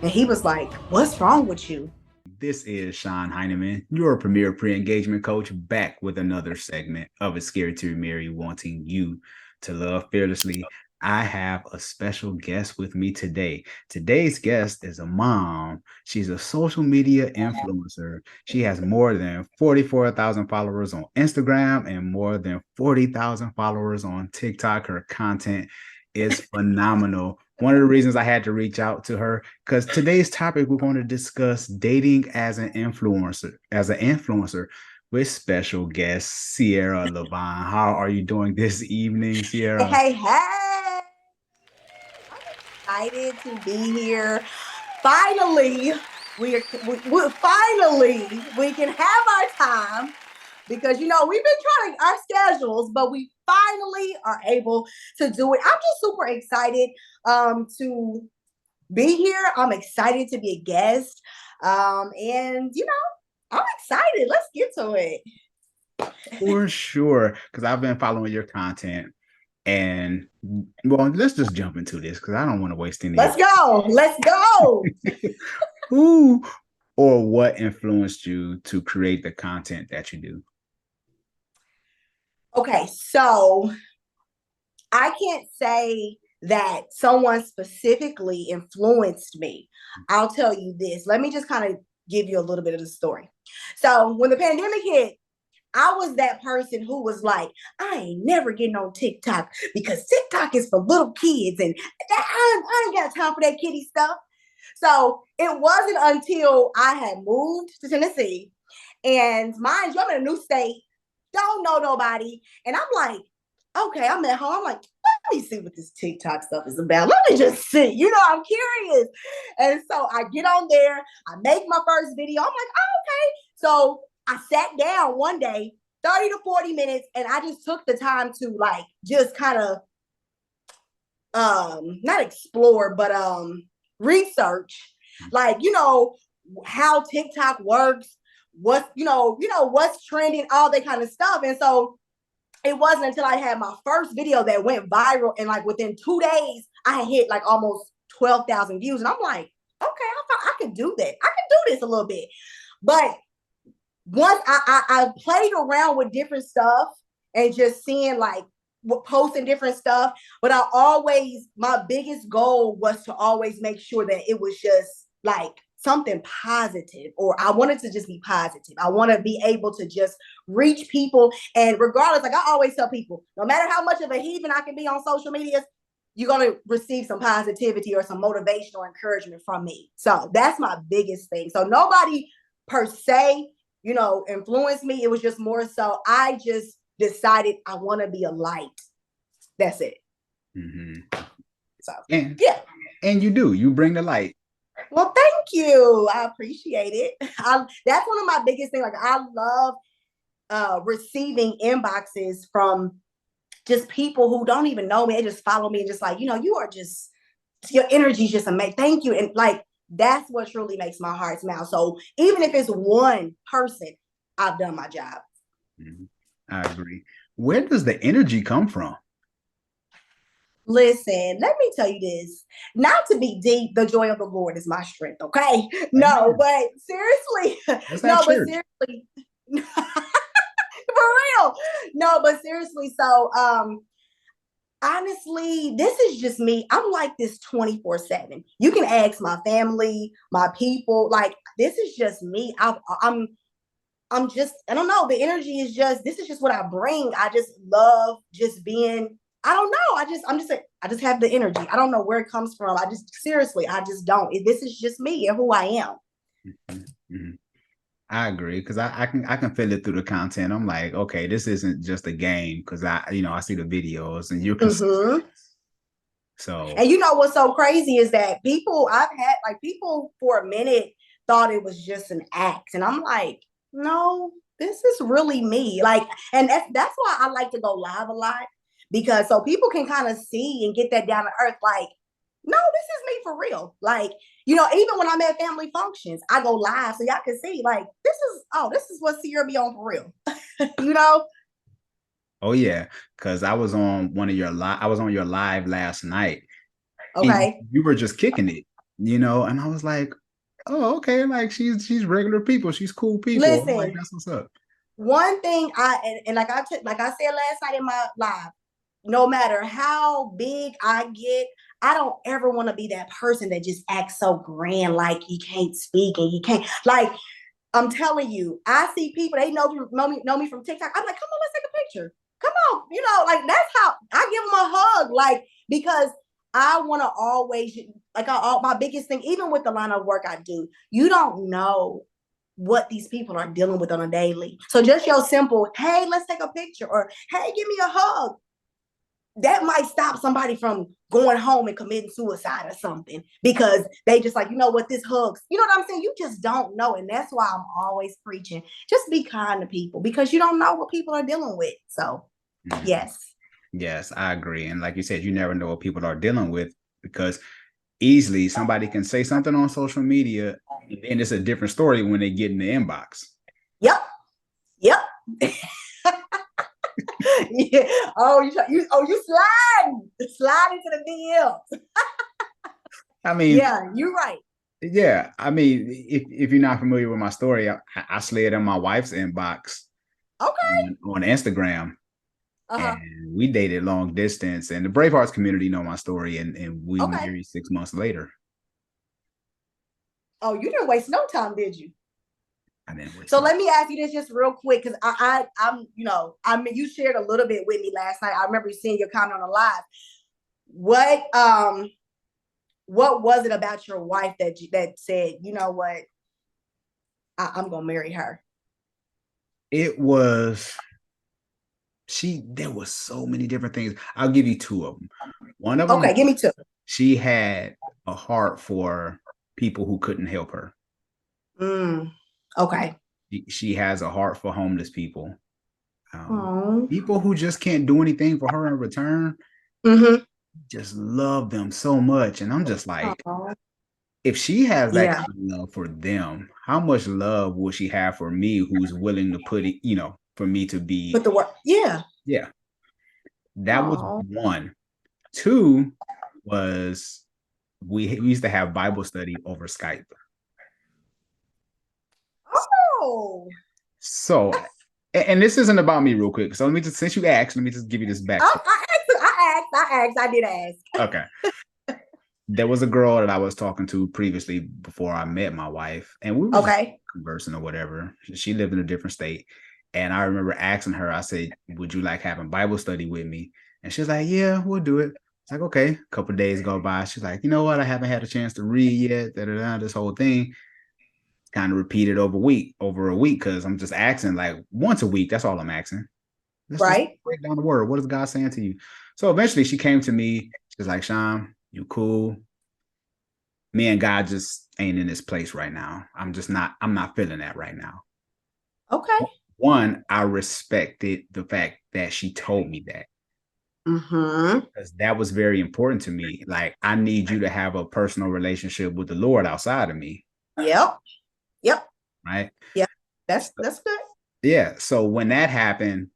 And he was like, what's wrong with you? This is Sean Heineman, your premier pre-engagement coach, back with another segment of It's Scary to Remarry, wanting you to love fearlessly. I have a special guest with me today. Today's guest is a mom. She's a social media influencer. She has more than 44,000 followers on Instagram and more than 40,000 followers on TikTok. Her content is phenomenal. One of the reasons I had to reach out to her, because today's topic, we're going to discuss dating as an influencer with special guest Sierra Levine. How are you doing this evening, Sierra? Hey. I'm excited to be here. Finally, we can have our time, because we've been trying our schedules, but we finally are able to do it. I'm just super excited to be here. I'm excited to be a guest. And I'm excited. Let's get to it. For sure, because I've been following your content. And well, let's just jump into this because I don't want to waste any. Let's go. Who or what influenced you to create the content that you do? Okay, so I can't say that someone specifically influenced me. I'll tell you this. Let me just kind of give you a little bit of the story. So when the pandemic hit, I was that person who was like, I ain't never getting on TikTok because TikTok is for little kids and I ain't got time for that kiddie stuff. So it wasn't until I had moved to Tennessee, and mind you, I'm in a new state, don't know nobody. And I'm like, okay, I'm at home. I'm like, let me see what this TikTok stuff is about. Let me just see, I'm curious. And so I get on there, I make my first video. I'm like, oh, okay. So I sat down one day, 30 to 40 minutes, and I just took the time to like, just kind of, not explore, but research, like, how TikTok works, what's trending, all that kind of stuff. And so it wasn't until I had my first video that went viral, and like within 2 days, I had hit like almost 12,000 views. And I'm like, okay, I thought I could do that. I could do this a little bit. But once I played around with different stuff and just seeing like posting different stuff, but my biggest goal was to always make sure that it was just like something positive, or I wanted to just be positive. I want to be able to just reach people. And regardless, like I always tell people, no matter how much of a heathen I can be on social media, you're going to receive some positivity or some motivational encouragement from me. So that's my biggest thing. So nobody per se, influenced me. It was just more so I just decided I want to be a light. That's it. Mm-hmm. So, yeah. And you bring the light. Well, thank you. I appreciate it. That's one of my biggest things. Like I love receiving inboxes from just people who don't even know me. They just follow me and just like, you are just, your energy is just amazing. Thank you. And like, that's what truly makes my heart smile. So even if it's one person, I've done my job. Mm-hmm. I agree. Where does the energy come from? Listen, let me tell you this. Not to be deep, the joy of the Lord is my strength, okay? No, but seriously. Seriously. For real. No, but seriously. So, honestly, this is just me. I'm like this 24/7. You can ask my family, my people. Like, this is just me. I'm just, I don't know. The energy is just, this is just what I bring. I just love just being, I don't know. I just have the energy. I don't know where it comes from. I just don't. This is just me and who I am. Mm-hmm. Mm-hmm. I agree, because I can feel it through the content. I'm like, okay, this isn't just a game, because I see the videos and you're consistent. Mm-hmm. So, and what's so crazy is that I've had people for a minute thought it was just an act, and I'm like, no, this is really me. Like, and that's why I like to go live a lot, because so people can kind of see and get that down to earth. Like, no, this is me for real. Like, even when I'm at family functions, I go live so y'all can see, like, this is what Sierra be on for real. Oh yeah, because I was on your live last night. Okay. You were just kicking it, and I was like, oh, okay, like she's regular people, she's cool people. Listen, like, that's what's up. One thing like I said last night in my live, no matter how big I get, I don't ever want to be that person that just acts so grand, like you can't speak and you can't. Like, I'm telling you, I see people, they know me from TikTok. I'm like, come on, let's take a picture. Come on, like that's how I give them a hug, like, because I want to always, like, my biggest thing, even with the line of work I do, you don't know what these people are dealing with on a daily. So just your simple, hey, let's take a picture, or hey, give me a hug, that might stop somebody from going home and committing suicide or something, because they just like, what, this hugs, what I'm saying? You just don't know. And that's why I'm always preaching, just be kind to people, because you don't know what people are dealing with. So Yes, I agree. And like you said, you never know what people are dealing with, because easily somebody can say something on social media and then it's a different story when they get in the inbox. Yep. Yeah. You slide into the DMs. I mean, yeah, you're right. Yeah, I mean, if you're not familiar with my story, I slid in my wife's inbox. Okay. On Instagram. And we dated long distance, and the Bravehearts community know my story, and we married 6 months later. Oh, you didn't waste no time, did you? I didn't waste. So let me ask you this just real quick, because I'm you shared a little bit with me last night. I remember seeing your comment on the live. What was it about your wife that said, you know what, I'm gonna marry her? It was. There was so many different things. I'll give you two of them. One of them. Okay, give me two. She had a heart for people who couldn't help her. Okay. She has a heart for homeless people. People who just can't do anything for her in return. Mm-hmm. Just love them so much. And I'm just like, if she has that kind of love for them, how much love will she have for me, who's willing to put it, for me to be put the work? Yeah. Yeah, that was Oh. one. Two was we used to have Bible study over Skype. Oh. So, and this isn't about me real quick. So let me just, since you asked, let me just give you this backstory. I did ask. Okay. There was a girl that I was talking to previously before I met my wife, and we were just conversing or whatever. She lived in a different state. And I remember asking her, I said, would you like having Bible study with me? And she's like, yeah, we'll do it. It's like, okay. A couple of days go by. She's like, you know what? I haven't had a chance to read yet. This whole thing. Kind of repeated over a week, because I'm just asking like once a week. That's all I'm asking. Let's just break down the word. What is God saying to you? So eventually she came to me. She's like, Sean, you cool. Me and God just ain't in this place right now. I'm not feeling that right now. Okay. One, I respected the fact that she told me that. Because that was very important to me. Like, I need you to have a personal relationship with the Lord outside of me. Yep. Right. Yeah. That's good. Yeah. So when that happened,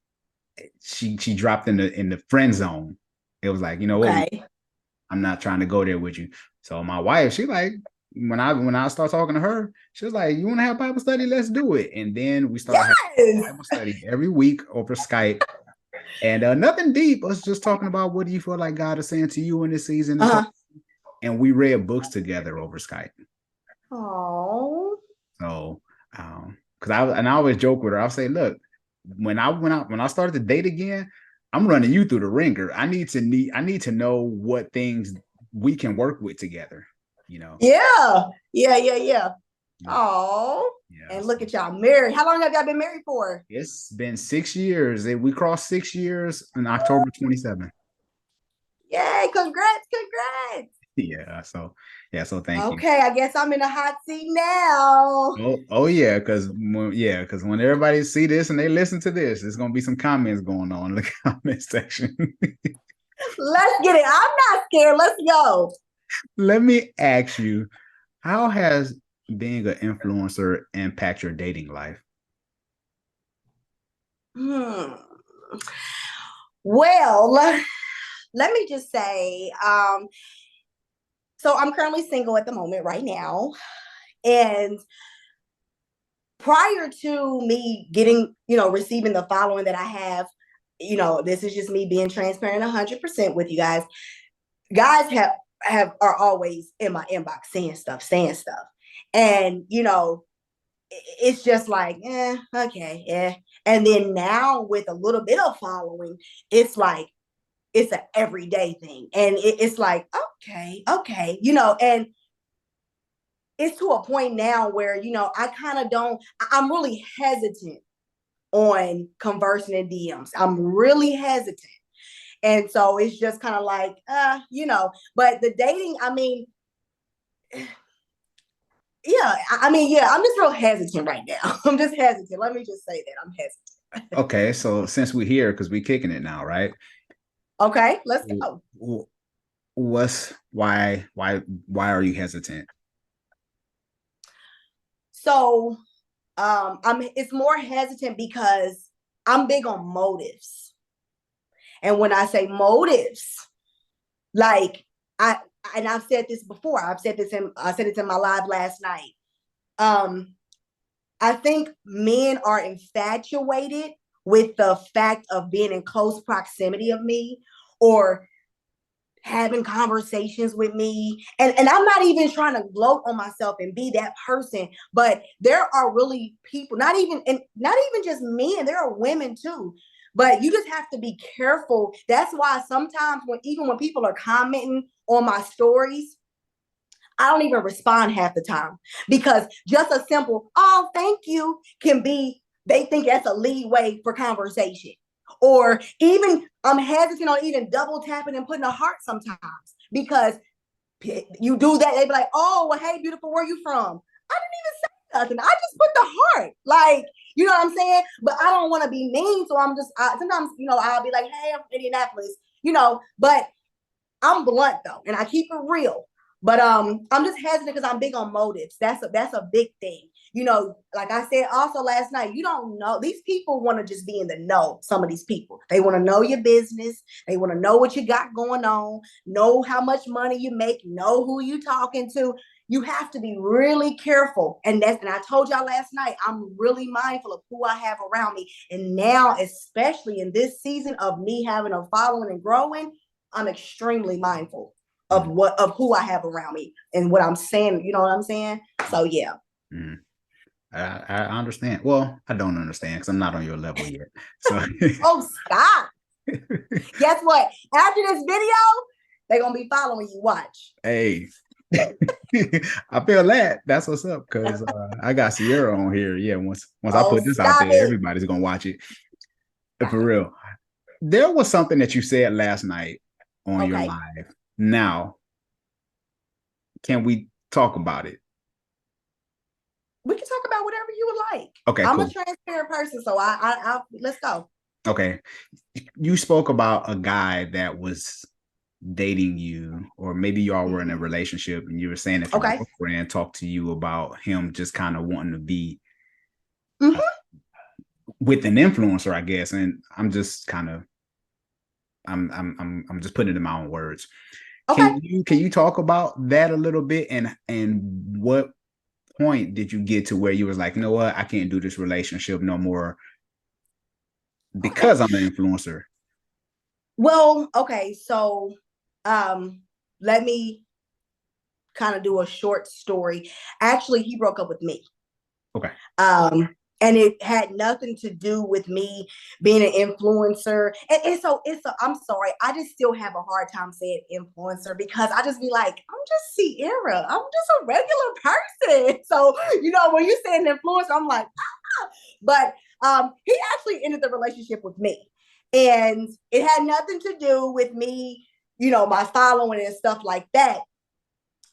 she dropped in the friend zone. It was like, you know what? I'm not trying to go there with you. So my wife, she like, when I start talking to her, she was like, you want to have Bible study? Let's do it. And then we started having Bible study every week over Skype. And nothing deep. Us just talking about what do you feel like God is saying to you in this season. And we read books together over Skype. Oh. So, because I always joke with her. I'll say, look, when I started to date again, I'm running you through the ringer. I need to know what things we can work with together. You know. Yeah. Oh. Yeah, and look at y'all married. How long have y'all been married for? It's been 6 years. We crossed 6 years in October 27th. Yay! Congrats! So thank you. Okay, I guess I'm in a hot seat now. Oh yeah, because when everybody see this and they listen to this, there's gonna be some comments going on in the comment section. Let's get it. I'm not scared. Let's go. Let me ask you, how has being an influencer impact your dating life? Well, let me just say, so I'm currently single at the moment right now. And prior to me getting, receiving the following that I have, this is just me being transparent 100% with you guys. Guys are always in my inbox saying stuff. And, it's just like, okay, yeah. And then now with a little bit of following, it's like, it's an everyday thing. And it's like, okay, and it's to a point now where, I kind of I'm really hesitant on conversing in DMs. I'm really hesitant. And so it's just kind of like, but the dating, I'm just real hesitant right now. I'm just hesitant. Let me just say that I'm hesitant. Okay. So since we're here, because we're kicking it now, right? Okay, let's go. Why are you hesitant? So it's more hesitant because I'm big on motives. And when I say motives, like I've said this before. I said it in my live last night. I think men are infatuated with the fact of being in close proximity of me or having conversations with me. And I'm not even trying to gloat on myself and be that person, but there are really people, not even just men, there are women too. But you just have to be careful. That's why sometimes when people are commenting on my stories, I don't even respond half the time, because just a simple, oh, thank you can be, they think that's a leeway for conversation. Or even I'm hesitant on even double tapping and putting a heart sometimes, because you do that, they be like, oh, well, hey, beautiful, where you from? I didn't even say nothing. I just put the heart. Like, you know what I'm saying? But I don't want to be mean. So I'm just, sometimes, I'll be like, hey, I'm from Indianapolis, but I'm blunt though. And I keep it real. But I'm just hesitant because I'm big on motives. That's a big thing. like I said also last night, you don't know. These people want to just be in the know. Some of these people, they want to know your business. They want to know what you got going on, know how much money you make, know who you talking to. You have to be really careful. And I told y'all last night, I'm really mindful of who I have around me. And now, especially in this season of me having a following and growing, I'm extremely mindful of who I have around me and what I'm saying. You know what I'm saying? So yeah. Mm. I understand. Well, I don't understand because I'm not on your level yet. So oh, stop. Guess what? After this video, they're gonna be following you. Watch. Hey. I feel that. That's what's up, because I got Sierra on here. Yeah, once I put this out there, everybody's gonna watch it. For real. There was something that you said last night on your live. Now, can we talk about it? We can talk about whatever you would like. Okay, I'm cool. a transparent person, so I let's go. Okay. You spoke about a guy that was dating you, or maybe y'all were in a relationship, and you were saying that your girlfriend talked to you about him just kind of wanting to be with an influencer, I guess. And I'm just kind of I'm just putting it in my own words. Can you talk about that a little bit, and what point did you get to where you was like, you know what, I can't do this relationship no more because I'm an influencer? Well, so let me kind of do a short story. Actually, he broke up with me. Okay. And it had nothing to do with me being an influencer. And so I'm sorry, I just still have a hard time saying influencer, because I just be like, I'm just Sierra. I'm just a regular person. So, when you say an influencer, I'm like, ah. But he actually ended the relationship with me. And it had nothing to do with me, my following and stuff like that.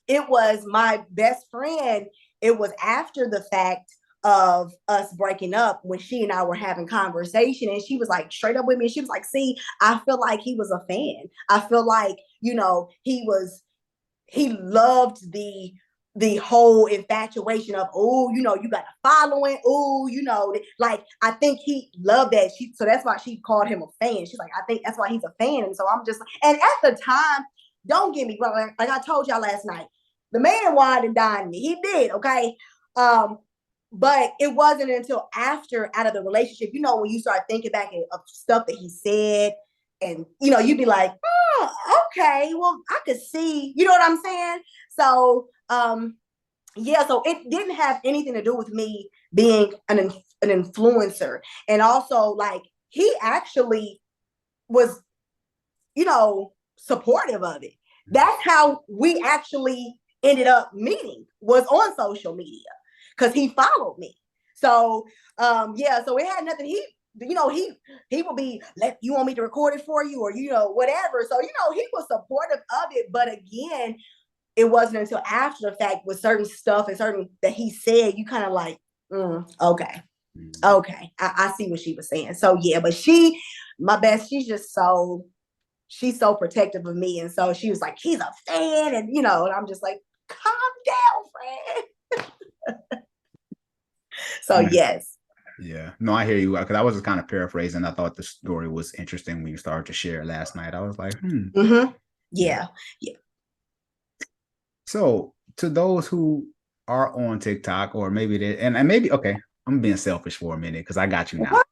It was my best friend. It was after the fact of us breaking up, when she and I were having conversation, and she was like straight up with me. She was like, see, I feel like he was a fan. I feel like, he loved the whole infatuation of, you got a following. Like, I think he loved that. So that's why she called him a fan. She's like, I think that's why he's a fan. And so I'm just, and at the time, don't get me wrong, like I told y'all last night, the man wanted to dine me. He did, okay? But it wasn't until after, out of the relationship, when you start thinking back of stuff that he said, and, you'd be like, oh, okay, well, I could see, you know what I'm saying? So, so it didn't have anything to do with me being an influencer. And also, like, he actually was, supportive of it. That's how we actually ended up meeting, was on social media, because he followed me. So, so it had nothing. He will be like, you want me to record it for you, or, whatever. So, he was supportive of it. But again, it wasn't until after the fact, with certain stuff and certain that he said, you kind of like, okay. I see what she was saying. So yeah, but she's so protective of me. And so she was like, he's a fan. And, and I'm just like, calm down, friend. So yes. Yeah, no, I hear you, because I was just kind of paraphrasing. I thought the story was interesting when you started to share last night. I was like, Yeah. So to those who are on TikTok, or maybe they, and maybe, okay, I'm being selfish for a minute, because I got you now. What?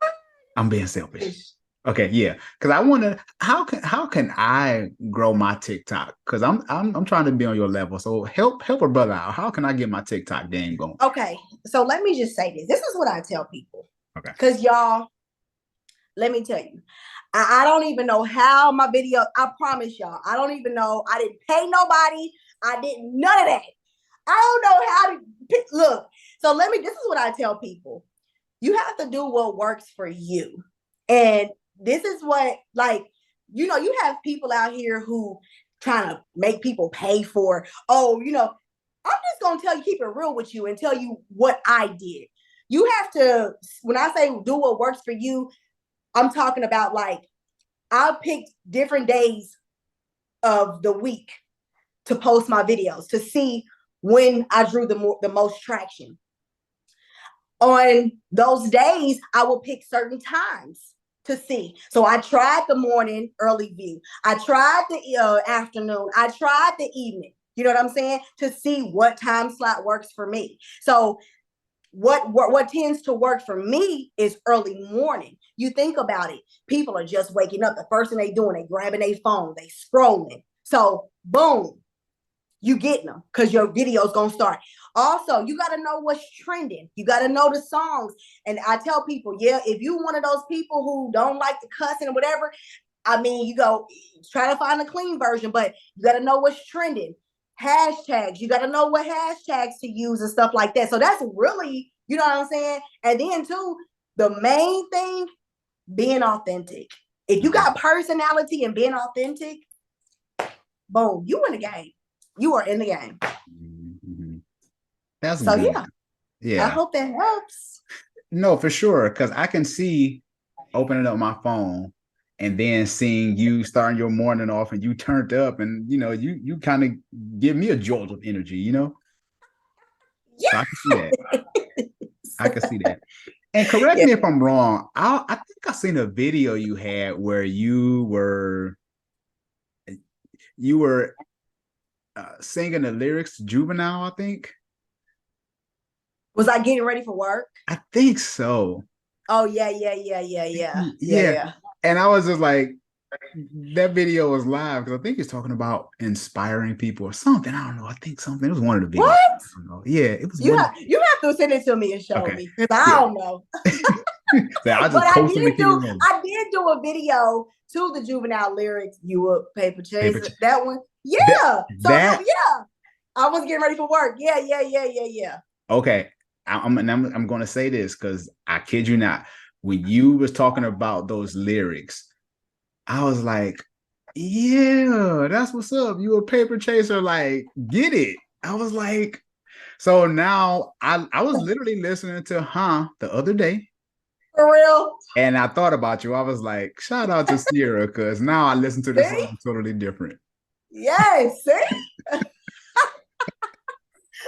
I'm being selfish. Okay, yeah, because I want to. How can I grow my TikTok? Because I'm trying to be on your level. So help a brother out. How can I get my TikTok game going? Okay, so let me just say this. This is what I tell people. Okay. Because y'all, let me tell you, I don't even know how my video. I promise y'all, I don't even know. I didn't pay nobody. I didn't none of that. I don't know how to look. So this is what I tell people. You have to do what works for you. And this is what, like, you have people out here who trying to make people pay for, I'm just going to tell you, keep it real with you and tell you what I did. You have to, when I say do what works for you, I'm talking about, like, I picked different days of the week to post my videos to see when I drew the most traction. On those days, I will pick certain times to see. So I tried the morning early view. I tried the afternoon. I tried the evening. You know what I'm saying? To see what time slot works for me. So what tends to work for me is early morning. You think about it. People are just waking up. The first thing they doing, they grabbing their phone, they scrolling. So boom, you getting them because your video's gonna start. Also, you got to know what's trending. You got to know the songs. And I tell people, yeah, if you one of those people who don't like the cussing or whatever, I mean, you go try to find a clean version, but you got to know what's trending. Hashtags, you got to know what hashtags to use and stuff like that. So that's really, you know what I'm saying? And then too, the main thing, being authentic. If you got personality and being authentic, boom, you in the game. You are in the game. Mm-hmm. That's so good. Yeah. I hope that helps. No, for sure. Because I can see opening up my phone and then seeing you starting your morning off and you turned up and you kind of give me a jolt of energy, Yeah. So I can see that. I can see that. And correct me if I'm wrong. I think I seen a video you had where you were singing the lyrics to Juvenile, I think. Was I getting ready for work? I think so. Oh, yeah. And I was just like, that video was live because I think it's talking about inspiring people or something. I don't know. I think something. It was one of the videos. What? I don't know. Yeah, it was. You have to send it to me and show me because I don't know. So I did do a video to the Juvenile lyrics. You a paper chaser. That one. Yeah. Yeah. I was getting ready for work. Yeah. Okay. I'm going to say this because I kid you not. When you was talking about those lyrics, I was like, yeah, that's what's up. You a paper chaser, like, get it. I was like, so now I was literally listening to the other day. For real? And I thought about you. I was like, shout out to Sierra, because now I listen to this song totally different. Yes, see?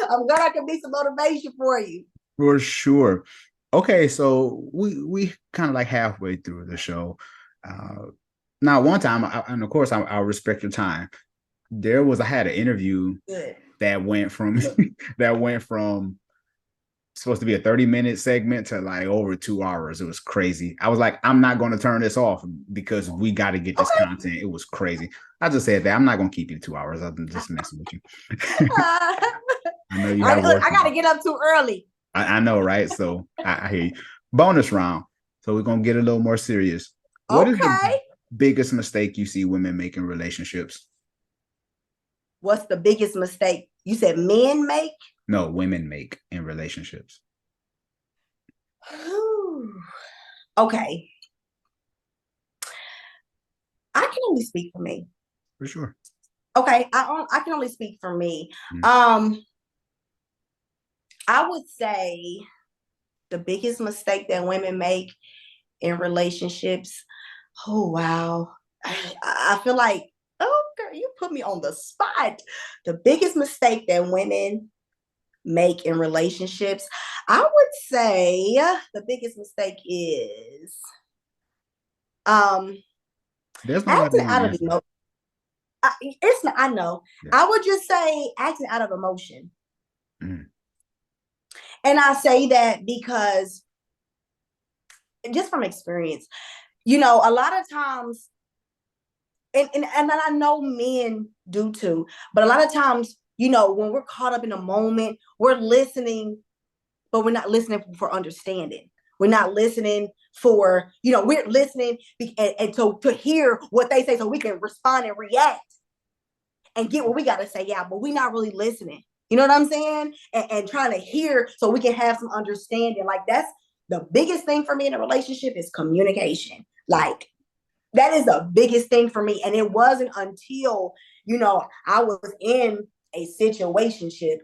I'm glad I can be some motivation for you. For sure. Okay, so we kind of like halfway through the show. Now, one time, and of course, I'll respect your time. I had an interview that went from supposed to be a 30-minute segment to like over 2 hours. It was crazy. I was like, I'm not going to turn this off because we got to get this content. It was crazy. I just said that I'm not going to keep you 2 hours. I'm just messing with you. I know you have work. I got to get up too early. I know, right? So I hear you. Bonus round. So we're going to get a little more serious. What is the biggest mistake you see women make in relationships? What's the biggest mistake? You said men make? No, women make in relationships. Okay. I can only speak for me. For sure. Okay, I can only speak for me. Mm-hmm. I would say the biggest mistake that women make in relationships. Oh, wow. I feel like, oh, girl, you put me on the spot. The biggest mistake that women make in relationships, I would say the biggest mistake is acting out of emotion. It's not, I know. Yeah. I would just say acting out of emotion. Mm. And I say that because just from experience, a lot of times, and I know men do too, but a lot of times, when we're caught up in a moment, we're listening, but we're not listening for understanding. We're not listening for, we're listening and to hear what they say so we can respond and react and get what we got to say out, but we're not really listening. You know what I'm saying? And trying to hear so we can have some understanding. Like, that's the biggest thing for me in a relationship is communication. Like, that is the biggest thing for me. And it wasn't until, I was in a situationship.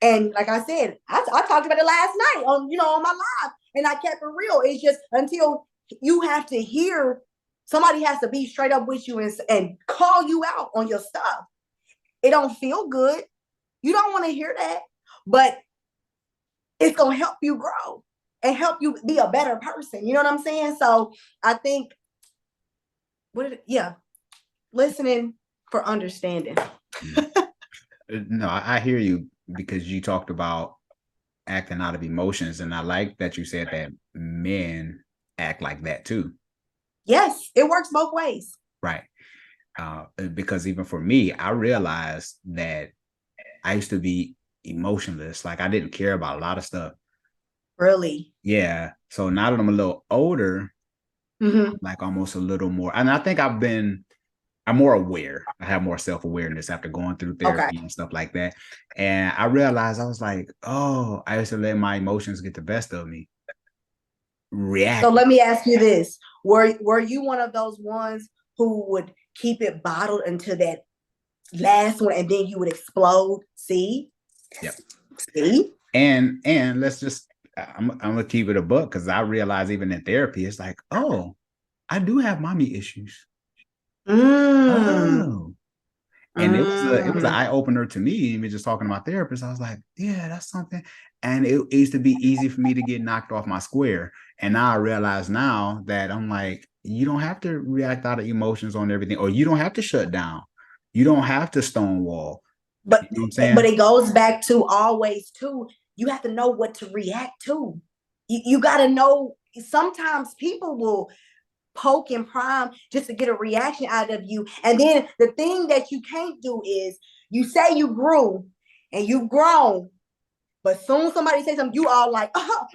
And like I said, I talked about it last night on my live, and I kept it real. It's just until you have to hear, somebody has to be straight up with you and call you out on your stuff. It don't feel good. You don't want to hear that. But it's going to help you grow and help you be a better person. You know what I'm saying? So I think, listening for understanding. No, I hear you, because you talked about acting out of emotions, and I like that you said that men act like that too. Yes, it works both ways. Right. Because even for me, I realized that I used to be emotionless. Like, I didn't care about a lot of stuff. Really? Yeah. So now that I'm a little older, like almost a little more, and I think I'm more aware. I have more self-awareness after going through therapy and stuff like that. And I realized, I was like, oh, I used to let my emotions get the best of me. So let me ask you this. Were you one of those ones who would keep it bottled until that last one and then you would explode? See? Yep. See? And let's just, I'm gonna keep it a buck, because I realize even in therapy, it's like, oh, I do have mommy issues. Oh. And it was an eye opener to me, even just talking to my therapist. I was like, yeah, that's something. And it used to be easy for me to get knocked off my square. And now I realize now that I'm like, you don't have to react out of emotions on everything, or you don't have to shut down. You don't have to stonewall. But you know what I'm saying? But it goes back to always too, you have to know what to react to. You got to know, sometimes people will poke and prime just to get a reaction out of you. And then the thing that you can't do is, you say you grew and you've grown, but soon somebody says something, you all like, oh,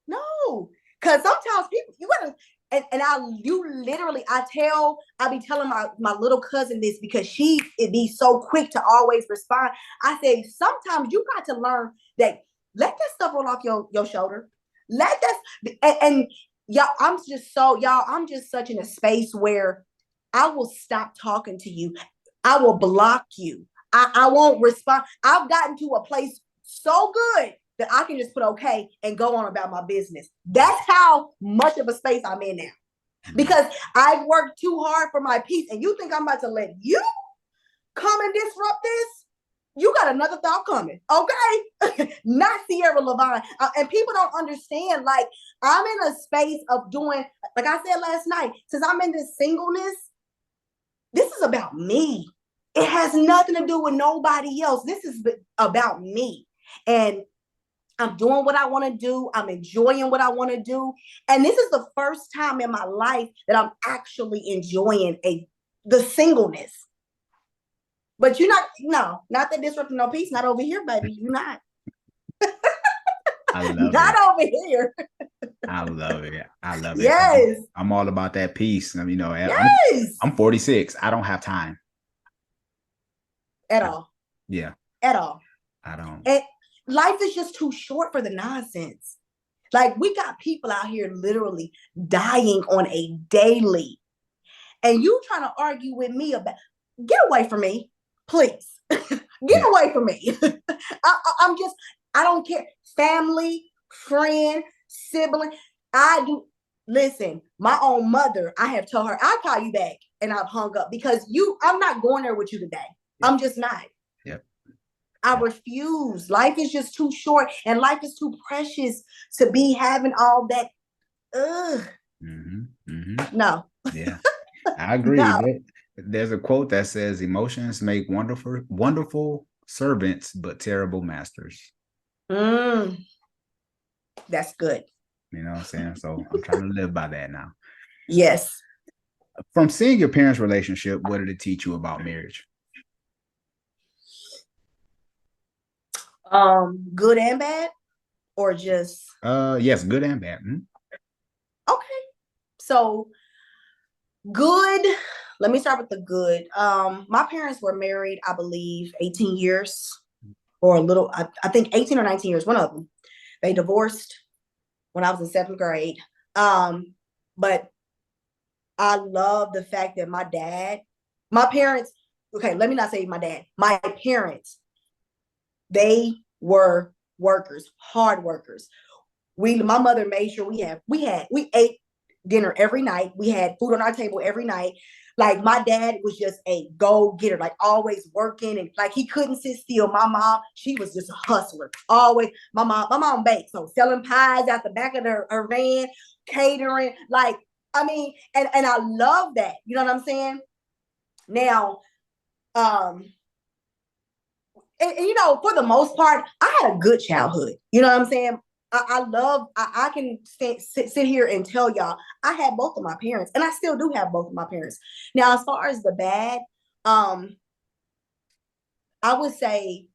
no. Because sometimes people, you gotta, I be telling my little cousin this, because it be so quick to always respond. I say, sometimes you got to learn that, let that stuff roll off your shoulder. Let that, and y'all, I'm just such in a space where I will stop talking to you. I will block you. I won't respond. I've gotten to a place so good that I can just put okay and go on about my business. That's how much of a space I'm in now. Because I've worked too hard for my peace. And you think I'm about to let you come and disrupt this? You got another thought coming, okay? Not Sierra Levine. And people don't understand, like, I'm in a space of doing, like I said last night, since I'm in this singleness, this is about me. It has nothing to do with nobody else. This is about me. And I'm doing what I want to do. I'm enjoying what I want to do. And this is the first time in my life that I'm actually enjoying the singleness. But you're not that disrupting no peace. Not over here, baby. You're not. I love not it. over here. I love it. I love it. Yes. I'm all about that peace. I mean, yes. I'm 46. I don't have time. At all. Yeah. At all. I don't. And life is just too short for the nonsense. Like, we got people out here literally dying on a daily. And you trying to argue with me about, get away from me, please. Get away from me. I don't care. Family, friend, sibling. Listen, my own mother, I have told her, I'll call you back, and I've hung up, because I'm not going there with you today. Yeah. I'm just not. Yep. I refuse. Life is just too short, and life is too precious to be having all that. Ugh. No. Yeah, I agree. No. There's a quote that says, emotions make wonderful servants, but terrible masters. That's good. You know what I'm saying? So I'm trying to live by that now. Yes. From seeing your parents' relationship, what did it teach you about marriage? Good and bad, or just? Yes, good and bad. Okay. So good. Let me start with the good. My parents were married, I believe, 18 years, or a little, I think 18 or 19 years, one of them. They divorced when I was in 7th grade. But I love the fact that my parents, okay, let me not say my dad, my parents, they were workers, hard workers. My mother made sure we ate dinner every night. We had food on our table every night. Like my dad was just a go-getter, like always working, and like he couldn't sit still. My mom, she was just a hustler. Always, my mom baked, so selling pies out the back of her van, catering. Like, I mean, and I love that. You know what I'm saying? Now, and you know, for the most part, I had a good childhood. You know what I'm saying? I can sit here and tell y'all, I had both of my parents, and I still do have both of my parents. Now, as far as the bad, I would say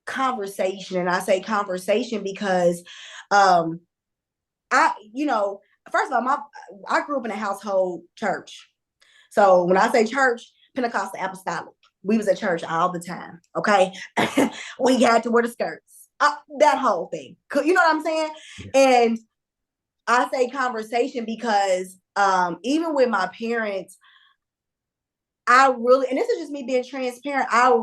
conversation, and I say conversation because, you know, first of all, I grew up in a household church. So when I say church, Pentecostal Apostolic, we was at church all the time. Okay, we had to wear the skirts, that whole thing. You know what I'm saying? And I say conversation because even with my parents, I really, and this is just me being transparent, I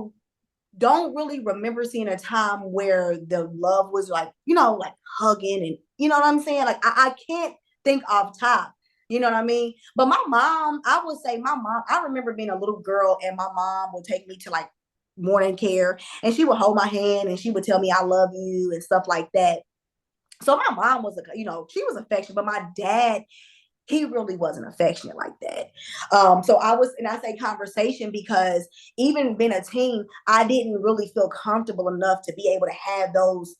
don't really remember seeing a time where the love was like, you know, like hugging and, you know what I'm saying? Like, I can't think off top. You know what I mean? But my mom, I would say my mom, I remember being a little girl and my mom would take me to like morning care and she would hold my hand and she would tell me I love you and stuff like that. So my mom was, you know, she was affectionate, but my dad, he really wasn't affectionate like that. So I was, and I say conversation because even being a teen, I didn't really feel comfortable enough to be able to have those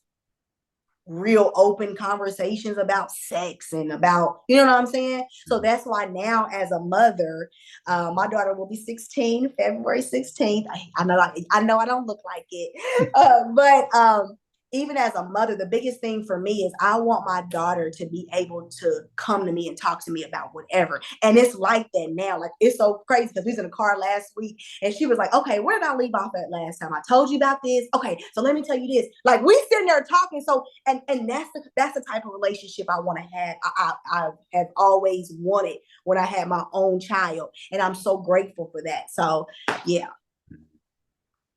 real open conversations about sex and about, you know what I'm saying? So that's why now as a mother, my daughter will be 16, February 16th. I know I don't look like it, but even as a mother, the biggest thing for me is I want my daughter to be able to come to me and talk to me about whatever. And it's like that now. Like, it's so crazy because we was in the car last week and she was like, okay, where did I leave off at last time? I told you about this. Okay, so let me tell you this. Like, we sitting there talking. So, and that's the type of relationship I want to have. I have always wanted when I had my own child. And I'm so grateful for that. So, yeah.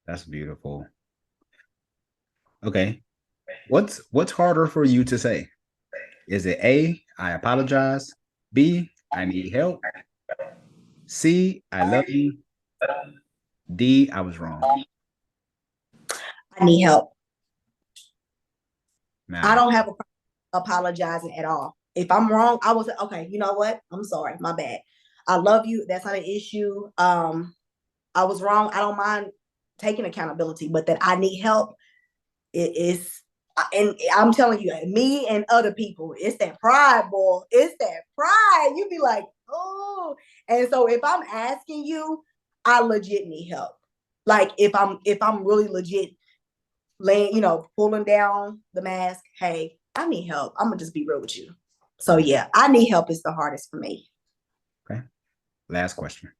That's beautiful. Okay. What's harder for you to say? Is it A, I apologize, B, I need help, C, I love you, D, I was wrong? I need help. Now, I don't have a problem apologizing at all. If I'm wrong, I will say, okay, you know what? I'm sorry, my bad. I love you. That's not an issue. I was wrong. I don't mind taking accountability, but that I need help, it is. And I'm telling you, me and other people, it's that pride, boy. It's that pride. You be like, oh. And so if I'm asking you, I legit need help. Like if I'm really legit laying, you know, pulling down the mask, hey, I need help. I'm gonna just be real with you. So yeah, I need help is the hardest for me. okay. Last question.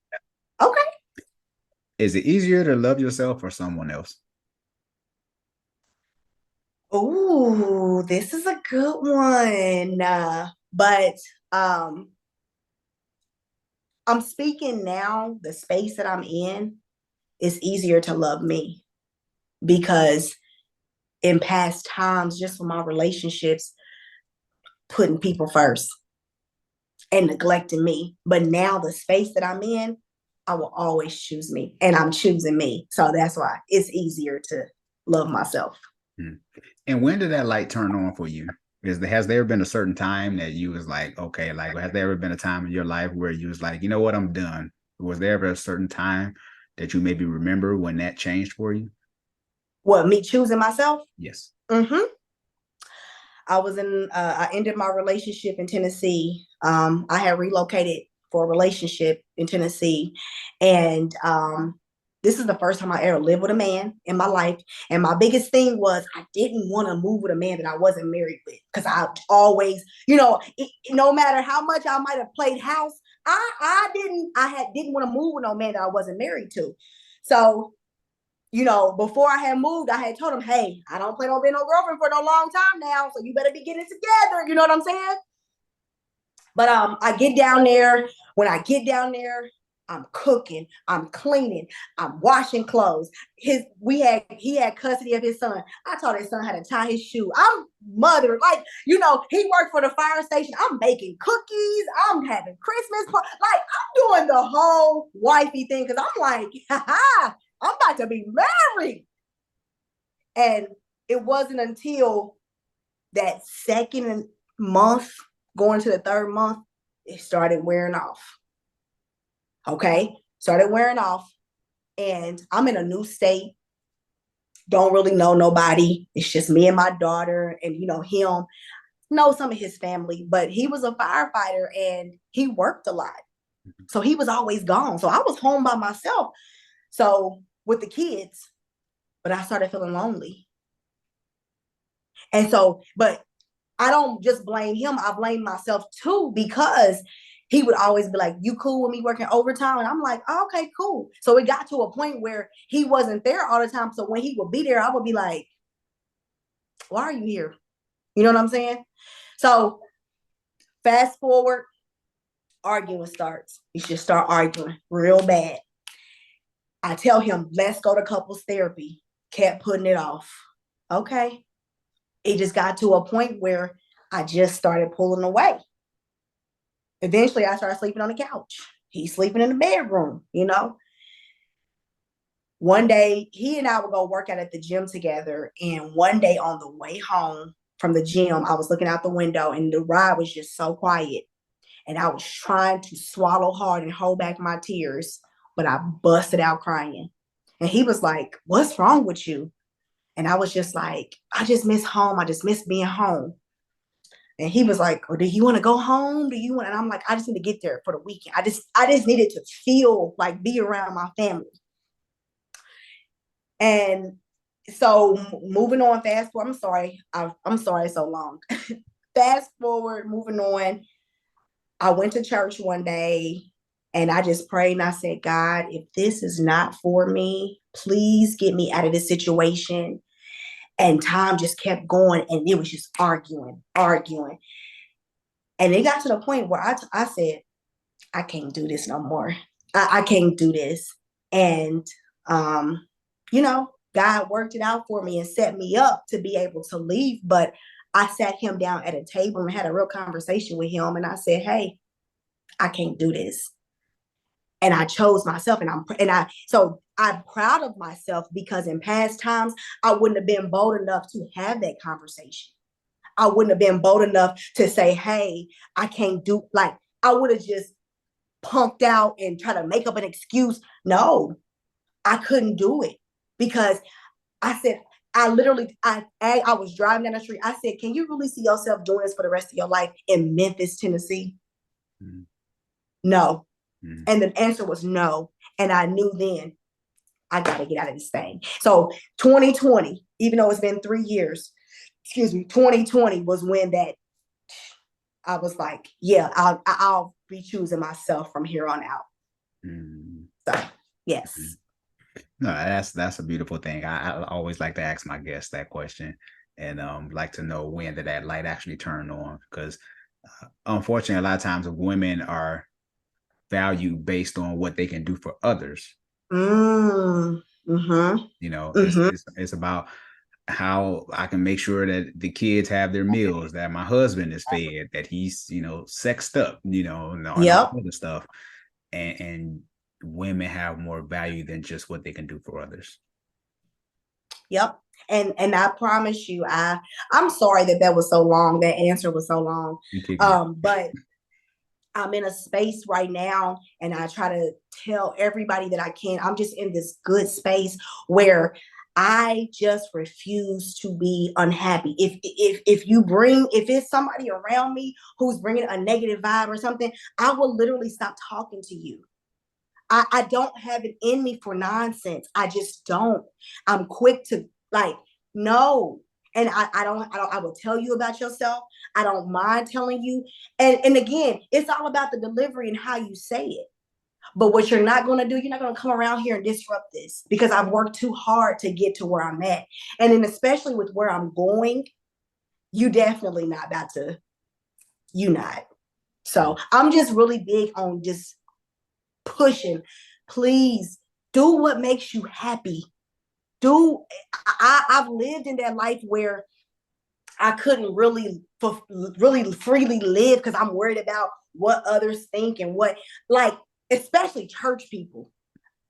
Okay. Is it easier to love yourself or someone else? Oh, this is a good one. But I'm speaking now, the space that I'm in, it's easier to love me because in past times, just for my relationships, putting people first and neglecting me. But now the space that I'm in, I will always choose me and I'm choosing me. So that's why it's easier to love myself. And when did that light turn on for you? Has there been a certain time that you was like, okay, like, has there ever been a time in your life where you was like, you know what, I'm done? Was there ever a certain time that you maybe remember when that changed for you? What, me choosing myself? Yes. Mm-hmm. I ended my relationship in Tennessee. I had relocated for a relationship in Tennessee. And this is the first time I ever lived with a man in my life. And my biggest thing was I didn't want to move with a man that I wasn't married with. Because I always, you know, no matter how much I might have played house, I didn't want to move with no man that I wasn't married to. So, you know, before I had moved, I had told him, hey, I don't plan on being no girlfriend for no long time now. So you better be getting together. You know what I'm saying? But I get down there. When I get down there, I'm cooking, I'm cleaning, I'm washing clothes. He had custody of his son. I taught his son how to tie his shoe. I'm mother, like, you know, he worked for the fire station. I'm baking cookies. I'm having Christmas party. Like, I'm doing the whole wifey thing because I'm like, ha, I'm about to be married. And it wasn't until that second month, going to the third month, it started wearing off. Okay, started wearing off, and I'm in a new state. Don't really know nobody. It's just me and my daughter, and you know him. Know some of his family, but he was a firefighter and he worked a lot, so he was always gone. So I was home by myself, so with the kids. But I started feeling lonely, and so, but I don't just blame him. I blame myself too because he would always be like, you cool with me working overtime? And I'm like, oh, okay, cool. So it got to a point where he wasn't there all the time. So when he would be there, I would be like, why are you here? You know what I'm saying? So fast forward, arguing starts. We should start arguing real bad. I tell him, let's go to couples therapy. Kept putting it off. Okay. It just got to a point where I just started pulling away. Eventually, I started sleeping on the couch. He's sleeping in the bedroom, you know. One day, he and I would go work out at the gym together. And one day on the way home from the gym, I was looking out the window and the ride was just so quiet. And I was trying to swallow hard and hold back my tears, but I busted out crying. And he was like, what's wrong with you? And I was just like, I just miss home. I just miss being home. And he was like, oh, do you want to go home? Do you want? And I'm like, I just need to get there for the weekend. I just needed to feel like be around my family. And so moving on, fast forward, I'm sorry it's so long. Fast forward, moving on. I went to church one day and I just prayed and I said, God, if this is not for me, please get me out of this situation. And time just kept going and it was just arguing. And it got to the point where I said, I can't do this no more. I can't do this. And, you know, God worked it out for me and set me up to be able to leave. But I sat him down at a table and had a real conversation with him. And I said, hey, I can't do this. And I chose myself. So I'm proud of myself because in past times, I wouldn't have been bold enough to have that conversation. I wouldn't have been bold enough to say, hey, I can't do, like, I would have just punked out and try to make up an excuse. No, I couldn't do it because I said, I was driving down the street. I said, can you really see yourself doing this for the rest of your life in Memphis, Tennessee? Mm-hmm. No. Mm-hmm. And the answer was no. And I knew then I got to get out of this thing. So 2020, even though it's been 3 years, 2020 was when that I was like, yeah, I'll be choosing myself from here on out. Mm-hmm. So, yes. No, that's a beautiful thing. I always like to ask my guests that question and like to know when did that light actually turn on? Because unfortunately, a lot of times women are valued based on what they can do for others. Mm-hmm. You know, mm-hmm. It's about how I can make sure that the kids have their meals, that my husband is fed, that he's, you know, sexed up, you know, and all other stuff. And women have more value than just what they can do for others. Yep. And I promise you, I'm sorry that was so long. That answer was so long. But I'm in a space right now and I try to tell everybody that I can. I'm just in this good space where I just refuse to be unhappy. If it's somebody around me who's bringing a negative vibe or something, I will literally stop talking to you. I don't have it in me for nonsense. I just don't. I'm quick to like, no. And I will tell you about yourself. I don't mind telling you. And again, it's all about the delivery and how you say it. But what you're not going to do, you're not going to come around here and disrupt this because I've worked too hard to get to where I'm at. And then especially with where I'm going, you definitely not about to, you not. So I'm just really big on just pushing. Please do what makes you happy. I've lived in that life where I couldn't really freely live because I'm worried about what others think and what, like, especially church people.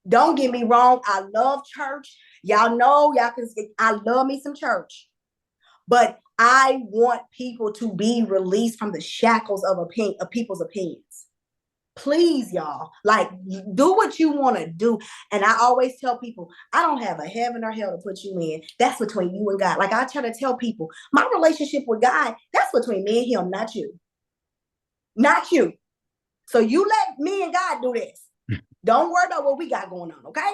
Don't get me wrong. I love church. Y'all know, I love me some church. But I want people to be released from the shackles of people's opinions. Please, y'all, like, do what you want to do. And I always tell people, I don't have a heaven or hell to put you in. That's between you and God. Like, I try to tell people, my relationship with God, that's between me and him, not you. Not you. So you let me and God do this. Don't worry about what we got going on, okay?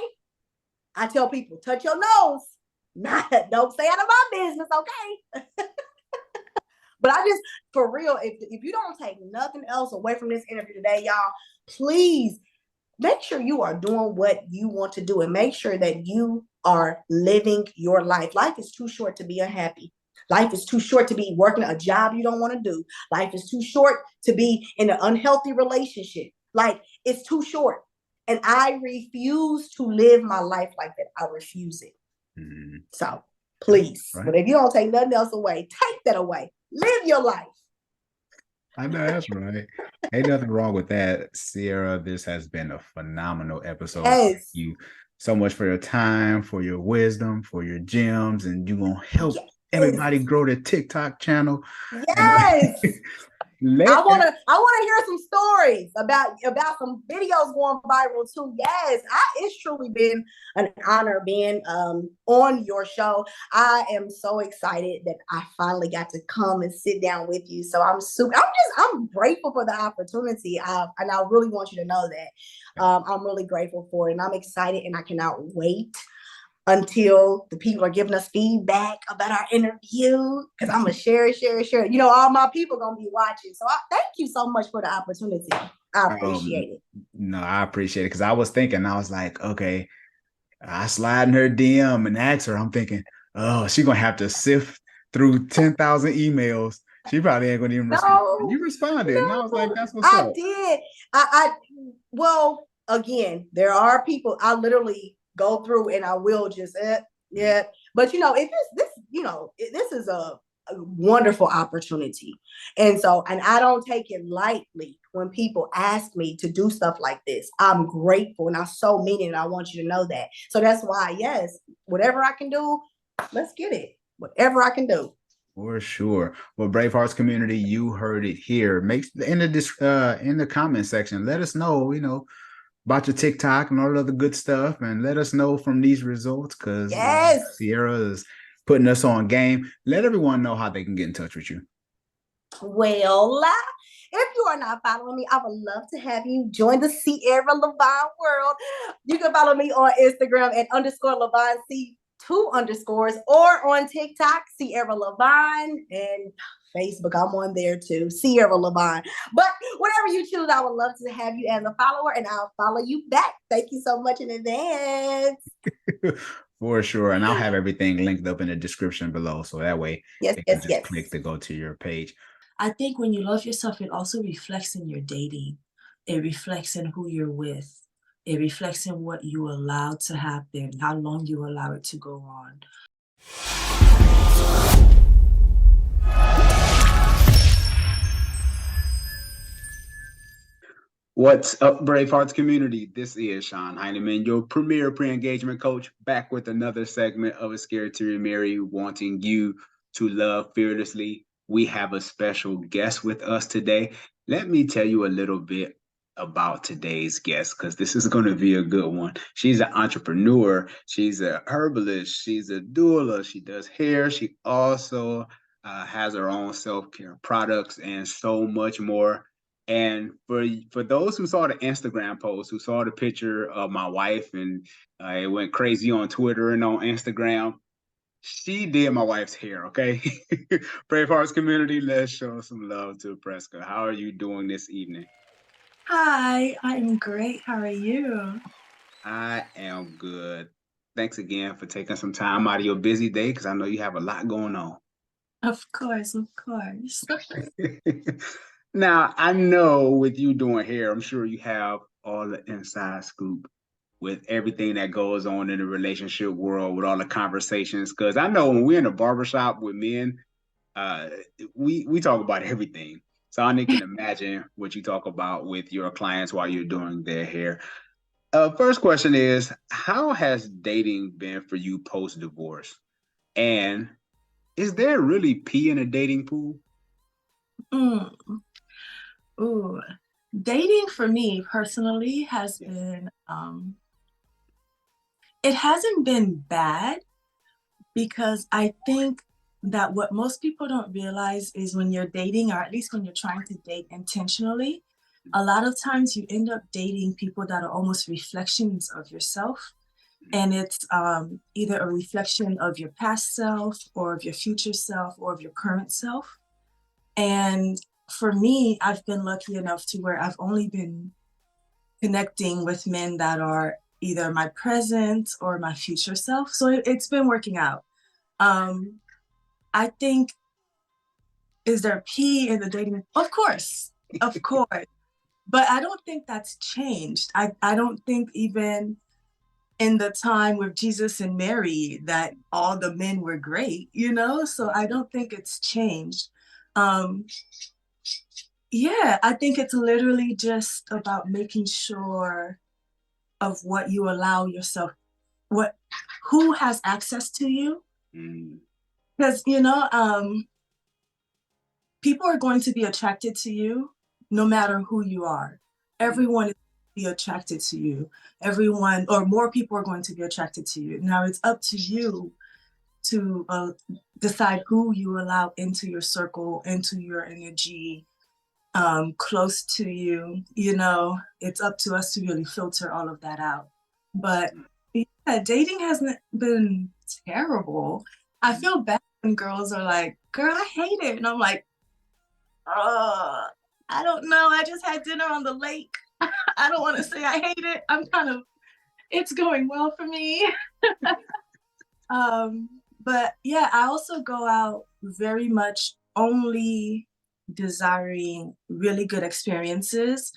I tell people, touch your nose. Don't stay out of my business, okay? But I just, for real, if you don't take nothing else away from this interview today, y'all, please make sure you are doing what you want to do and make sure that you are living your life. Life is too short to be unhappy. Life is too short to be working a job you don't want to do. Life is too short to be in an unhealthy relationship. Like, it's too short. And I refuse to live my life like that. I refuse it. Mm-hmm. So please, right. But if you don't take nothing else away, take that away. Live your life. I know that's right. Ain't nothing wrong with that, Sierra. This has been a phenomenal episode. Yes. Thank you so much for your time, for your wisdom, for your gems, and you're gonna help everybody grow their TikTok channel. Yes. I want to hear some stories about some videos going viral too. Yes, it's truly been an honor being on your show. I am so excited that I finally got to come and sit down with you. So I'm grateful for the opportunity. And I really want you to know that I'm really grateful for it, and I'm excited, and I cannot wait until the people are giving us feedback about our interview, because I'm going to share. You know, all my people going to be watching. So thank you so much for the opportunity. I appreciate it. No, I appreciate it, because I was thinking, I was like, okay, I slide in her DM and ask her. I'm thinking, oh, she's going to have to sift through 10,000 emails. She probably ain't going to even respond. You responded. And I was like, that's what's up. I did. Well, again, there are people I literally go through and I will just but you know, this is a wonderful opportunity, and I don't take it lightly when people ask me to do stuff like this. I'm grateful, and I so mean it, and I want you to know that. So that's why, yes, whatever I can do, let's get it. Whatever I can do. For sure. Well, Brave Hearts community, you heard it here. Make in the comment section, let us know, about your TikTok and all the other good stuff, and let us know from these results, because Sierra is putting us on game. Let everyone know how they can get in touch with you. Well, if you are not following me, I would love to have you join the Sierra Levine world. You can follow me on Instagram at _Levine C2_, or on TikTok, Sierra Levine, and Facebook, I'm on there too, Sierra Levine. But whatever you choose, I would love to have you as a follower, and I'll follow you back. Thank you so much in advance. For sure. And I'll have everything linked up in the description below, so that way you can just click to go to your page. I think when you love yourself, it also reflects in your dating. It reflects in who you're with. It reflects in what you allow to happen, how long you allow it to go on. What's up, Brave Hearts community? This is Sean Heineman, your premier pre-engagement coach, back with another segment of A Scared to Remarry, wanting you to love fearlessly. We have a special guest with us today. Let me tell you a little bit about today's guest, because this is going to be a good one. She's an entrepreneur. She's a herbalist. She's a doula. She does hair. She also has her own self-care products and so much more. And for those who saw the Instagram post, who saw the picture of my wife, and it went crazy on Twitter and on Instagram, she did my wife's hair, okay? Brave Hearts community, let's show some love to Preska. How are you doing this evening? Hi, I'm great. How are you? I am good. Thanks again for taking some time out of your busy day, because I know you have a lot going on. Of course. Now, I know with you doing hair, I'm sure you have all the inside scoop with everything that goes on in the relationship world, with all the conversations. Because I know when we're in a barbershop with men, we talk about everything. So I can imagine what you talk about with your clients while you're doing their hair. First question is, how has dating been for you post-divorce? And is there really pee in a dating pool? Mm. Ooh. Dating for me personally has been, it hasn't been bad, because I think that what most people don't realize is when you're dating, or at least when you're trying to date intentionally, a lot of times you end up dating people that are almost reflections of yourself. And it's either a reflection of your past self, or of your future self, or of your current self. And for me, I've been lucky enough to where I've only been connecting with men that are either my present or my future self. So it's been working out. I think, is there pee in the dating? Of course, of course. But I don't think that's changed. I don't think even in the time with Jesus and Mary that all the men were great, you know? So I don't think it's changed. Yeah, I think it's literally just about making sure of what you allow yourself, who has access to you. Because, people are going to be attracted to you no matter who you are. Everyone is going to be attracted to you. Everyone, or more people, are going to be attracted to you. Now it's up to you to decide who you allow into your circle, into your energy, close to you. It's up to us to really filter all of that out. But yeah, dating hasn't been terrible. I feel bad when girls are like, girl, I hate it. And I'm like, I don't know. I just had dinner on the lake. I don't want to say I hate it. It's going well for me. But yeah, I also go out very much only desiring really good experiences.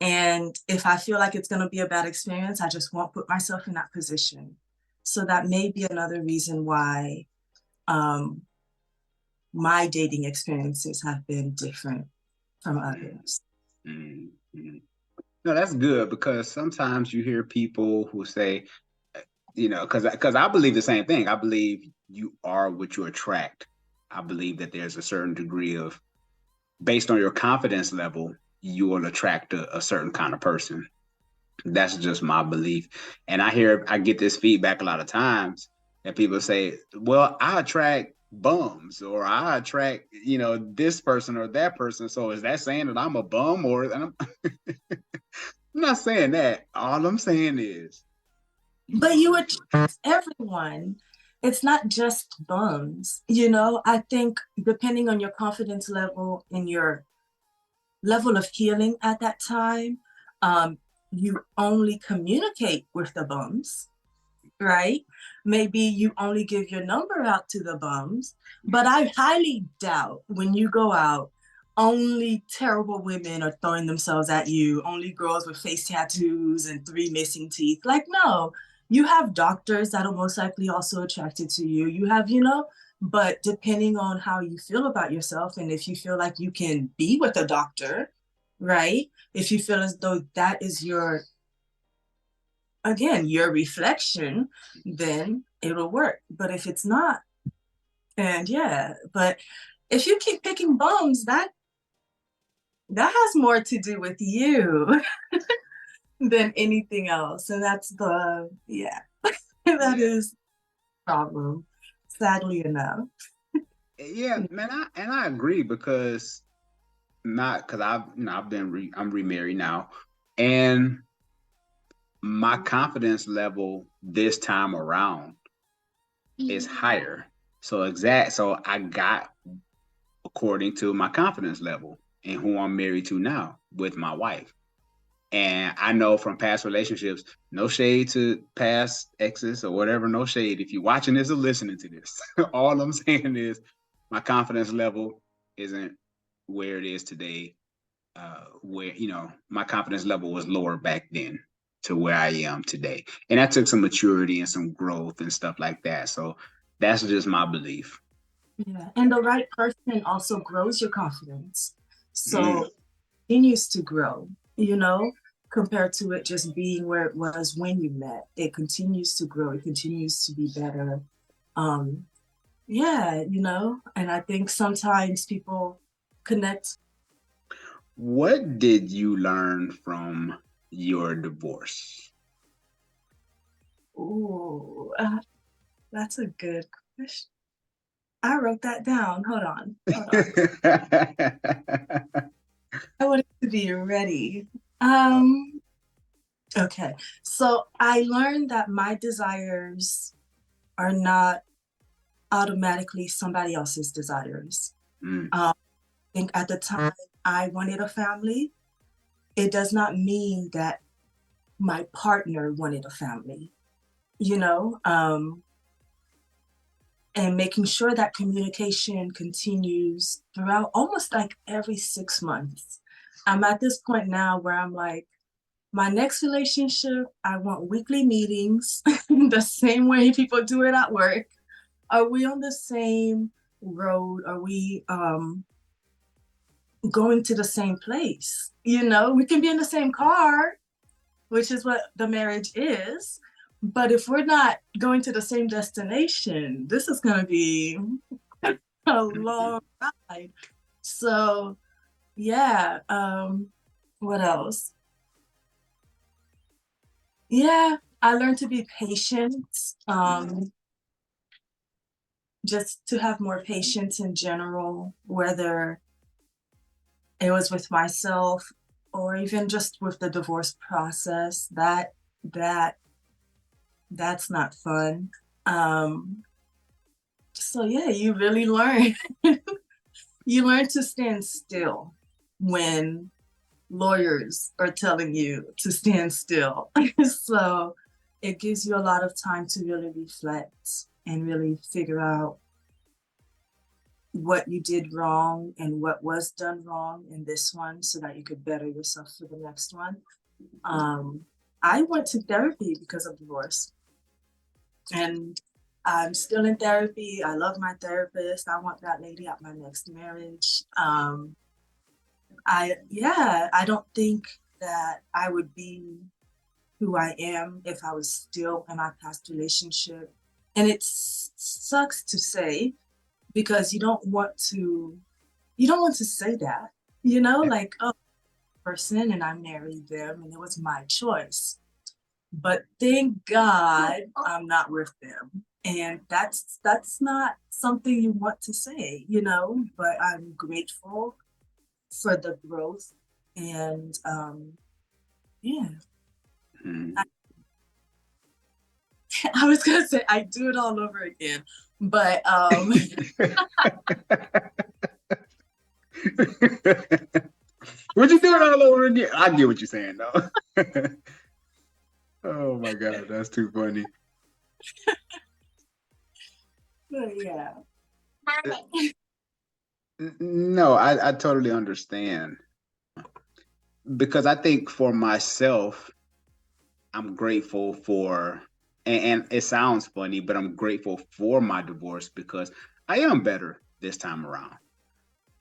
And if I feel like it's going to be a bad experience, I just won't put myself in that position. So that may be another reason why my dating experiences have been different from others. Mm-hmm. No, that's good, because sometimes you hear people who say, because I believe the same thing. I believe you are what you attract. I believe that there's a certain degree of, based on your confidence level, you will attract a certain kind of person. That's just my belief. And I get this feedback a lot of times that people say, well, I attract bums, or I attract, this person or that person. So is that saying that I'm a bum? Or I'm not saying that. All I'm saying is, but you attract everyone. It's not just bums. I think depending on your confidence level and your level of healing at that time, you only communicate with the bums, right? Maybe you only give your number out to the bums, but I highly doubt when you go out, only terrible women are throwing themselves at you, only girls with face tattoos and 3 missing teeth. Like, no, you have doctors that are most likely also attracted to you. You have, but depending on how you feel about yourself, and if you feel like you can be with a doctor, right? If you feel as though that is your reflection, then it'll work. But if it's not, but if you keep picking bums, that has more to do with you than anything else. And that's that is the problem, sadly enough. Yeah, man, I agree, because I'm remarried now, and my confidence level this time around is higher. So I got according to my confidence level and who I'm married to now with my wife. And I know from past relationships, no shade to past exes or whatever, no shade. If you're watching this or listening to this, all I'm saying is my confidence level isn't where it is today where, you know, my confidence level was lower back then to where I am today. And that took some maturity and some growth and stuff like that. So that's just my belief. Yeah. And the right person also grows your confidence. Mm. So it continues to grow, you know, compared to it just being where it was when you met. It continues to grow, it continues to be better. Yeah, you know, and I think sometimes people connect. What did you learn from your divorce? Ooh, that's a good question. I wrote that down. Hold on. I wanted to be ready. Okay. So I learned that my desires are not automatically somebody else's desires. Mm. I think at the time I wanted a family. It does not mean that my partner wanted a family, you know? And making sure that communication continues throughout almost like every 6 months. I'm at this point now where I'm like, my next relationship, I want weekly meetings, the same way people do it at work. Are we on the same road? Are we going to the same place? You know, we can be in the same car, which is what the marriage is. But if we're not going to the same destination, this is going to be a long ride. So, yeah. What else? Yeah, I learned to be patient. Just to have more patience in general, whether it was with myself or even just with the divorce process. That that's not fun. So yeah, you really learn. You learn to stand still when lawyers are telling you to stand still. So it gives you a lot of time to really reflect and really figure out what you did wrong and what was done wrong in this one so that you could better yourself for the next one. I went to therapy because of divorce, and I'm still in therapy. I love my therapist. I want that lady at my next marriage. I don't think that I would be who I am if I was still in my past relationship. And it sucks to say because you don't want to say that, you know, like, oh, person and I married them and it was my choice. But thank God I'm not with them. And that's not something you want to say, you know, but I'm grateful for the growth and yeah. Mm. I was gonna say I do it all over again, but Would you do it all over again? I get what you're saying, though. Oh my God, that's too funny. but yeah. No, I totally understand. Because I think for myself, I'm grateful for, and it sounds funny, but I'm grateful for my divorce because I am better this time around.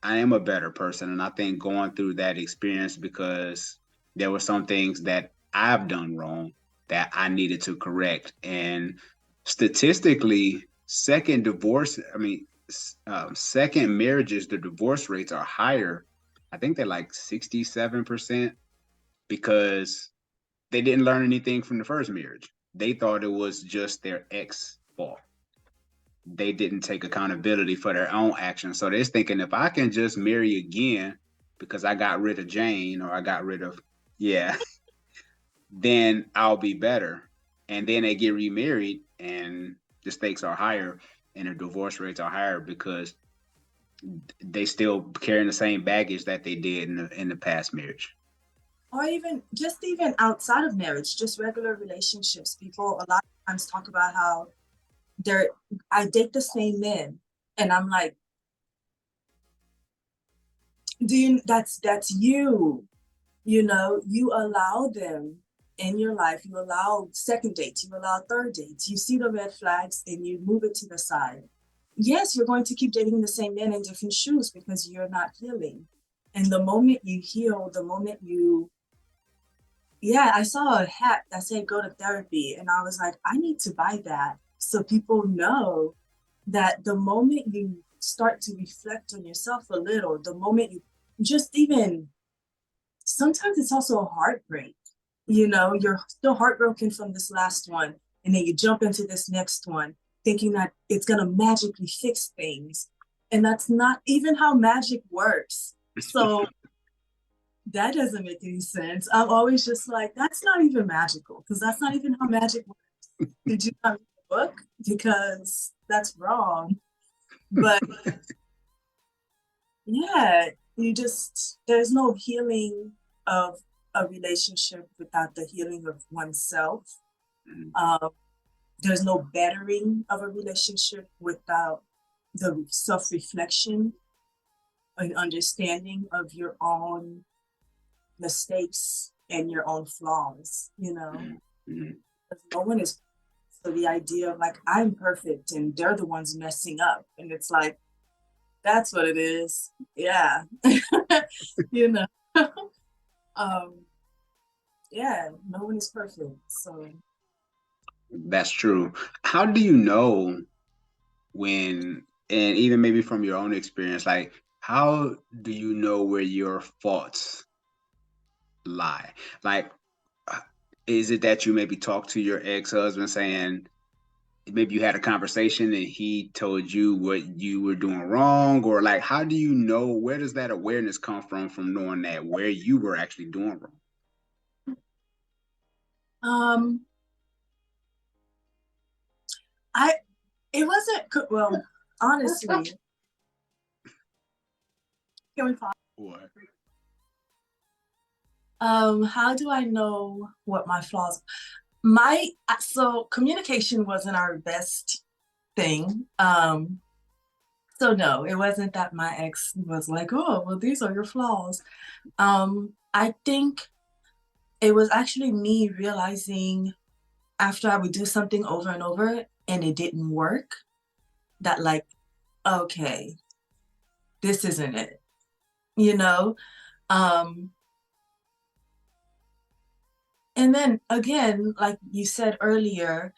I am a better person. And I think going through that experience because there were some things that I've done wrong that I needed to correct. And statistically, second marriages, the divorce rates are higher. I think they're like 67% because they didn't learn anything from the first marriage. They thought it was just their ex fault. They didn't take accountability for their own actions. So they're thinking if I can just marry again because I got rid of Jane or I got rid of, yeah, then I'll be better. And then they get remarried and the stakes are higher and the divorce rates are higher because they still carrying the same baggage that they did in the past marriage. Or even outside of marriage, just regular relationships. People a lot of times talk about how I date the same men, and I'm like, That's you. You know, you allow them in your life. You allow second dates, you allow third dates. You see the red flags and you move it to the side. Yes, you're going to keep dating the same man in different shoes because you're not healing. And the moment you heal, the moment you, yeah, I saw a hat that said go to therapy. And I was like, I need to buy that so people know that the moment you start to reflect on yourself a little, the moment you just even, sometimes it's also a heartbreak. You know, you're still heartbroken from this last one, and then you jump into this next one thinking that it's going to magically fix things. And that's not even how magic works. So that doesn't make any sense. I'm always just like, that's not even magical, because that's not even how magic works. Did you not read the book? Because that's wrong. But yeah, there's no healing of a relationship without the healing of oneself. There's no bettering of a relationship without the self-reflection and understanding of your own mistakes and your own flaws, you know. No one is, so the idea of like, I'm perfect and they're the ones messing up. And it's like, that's what it is. Yeah. You know. Yeah, no one is perfect. So That's true. How do you know when, and even maybe from your own experience, like how do you know where your faults lie? Like, is it that you maybe talk to your ex-husband saying, maybe you had a conversation and he told you what you were doing wrong, or like how do you know, where does that awareness come from knowing that where you were actually doing wrong? It wasn't well, honestly. Can we pause? What? How do I know what my flaws? So communication wasn't our best thing. So no, it wasn't that my ex was like, oh, well, these are your flaws. I think it was actually me realizing after I would do something over and over and it didn't work, that like, okay, this isn't it, you know? And then again, like you said earlier,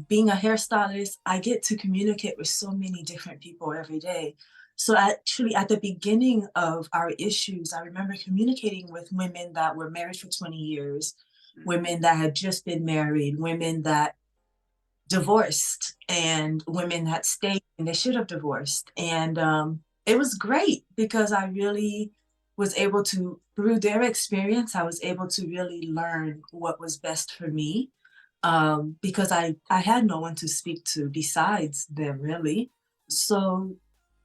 being a hairstylist, I get to communicate with so many different people every day. So actually at the beginning of our issues, I remember communicating with women that were married for 20 years, women that had just been married, women that divorced, and women that stayed and they should have divorced. And it was great because I really was able to, through their experience, I was able to really learn what was best for me, because I had no one to speak to besides them, really. So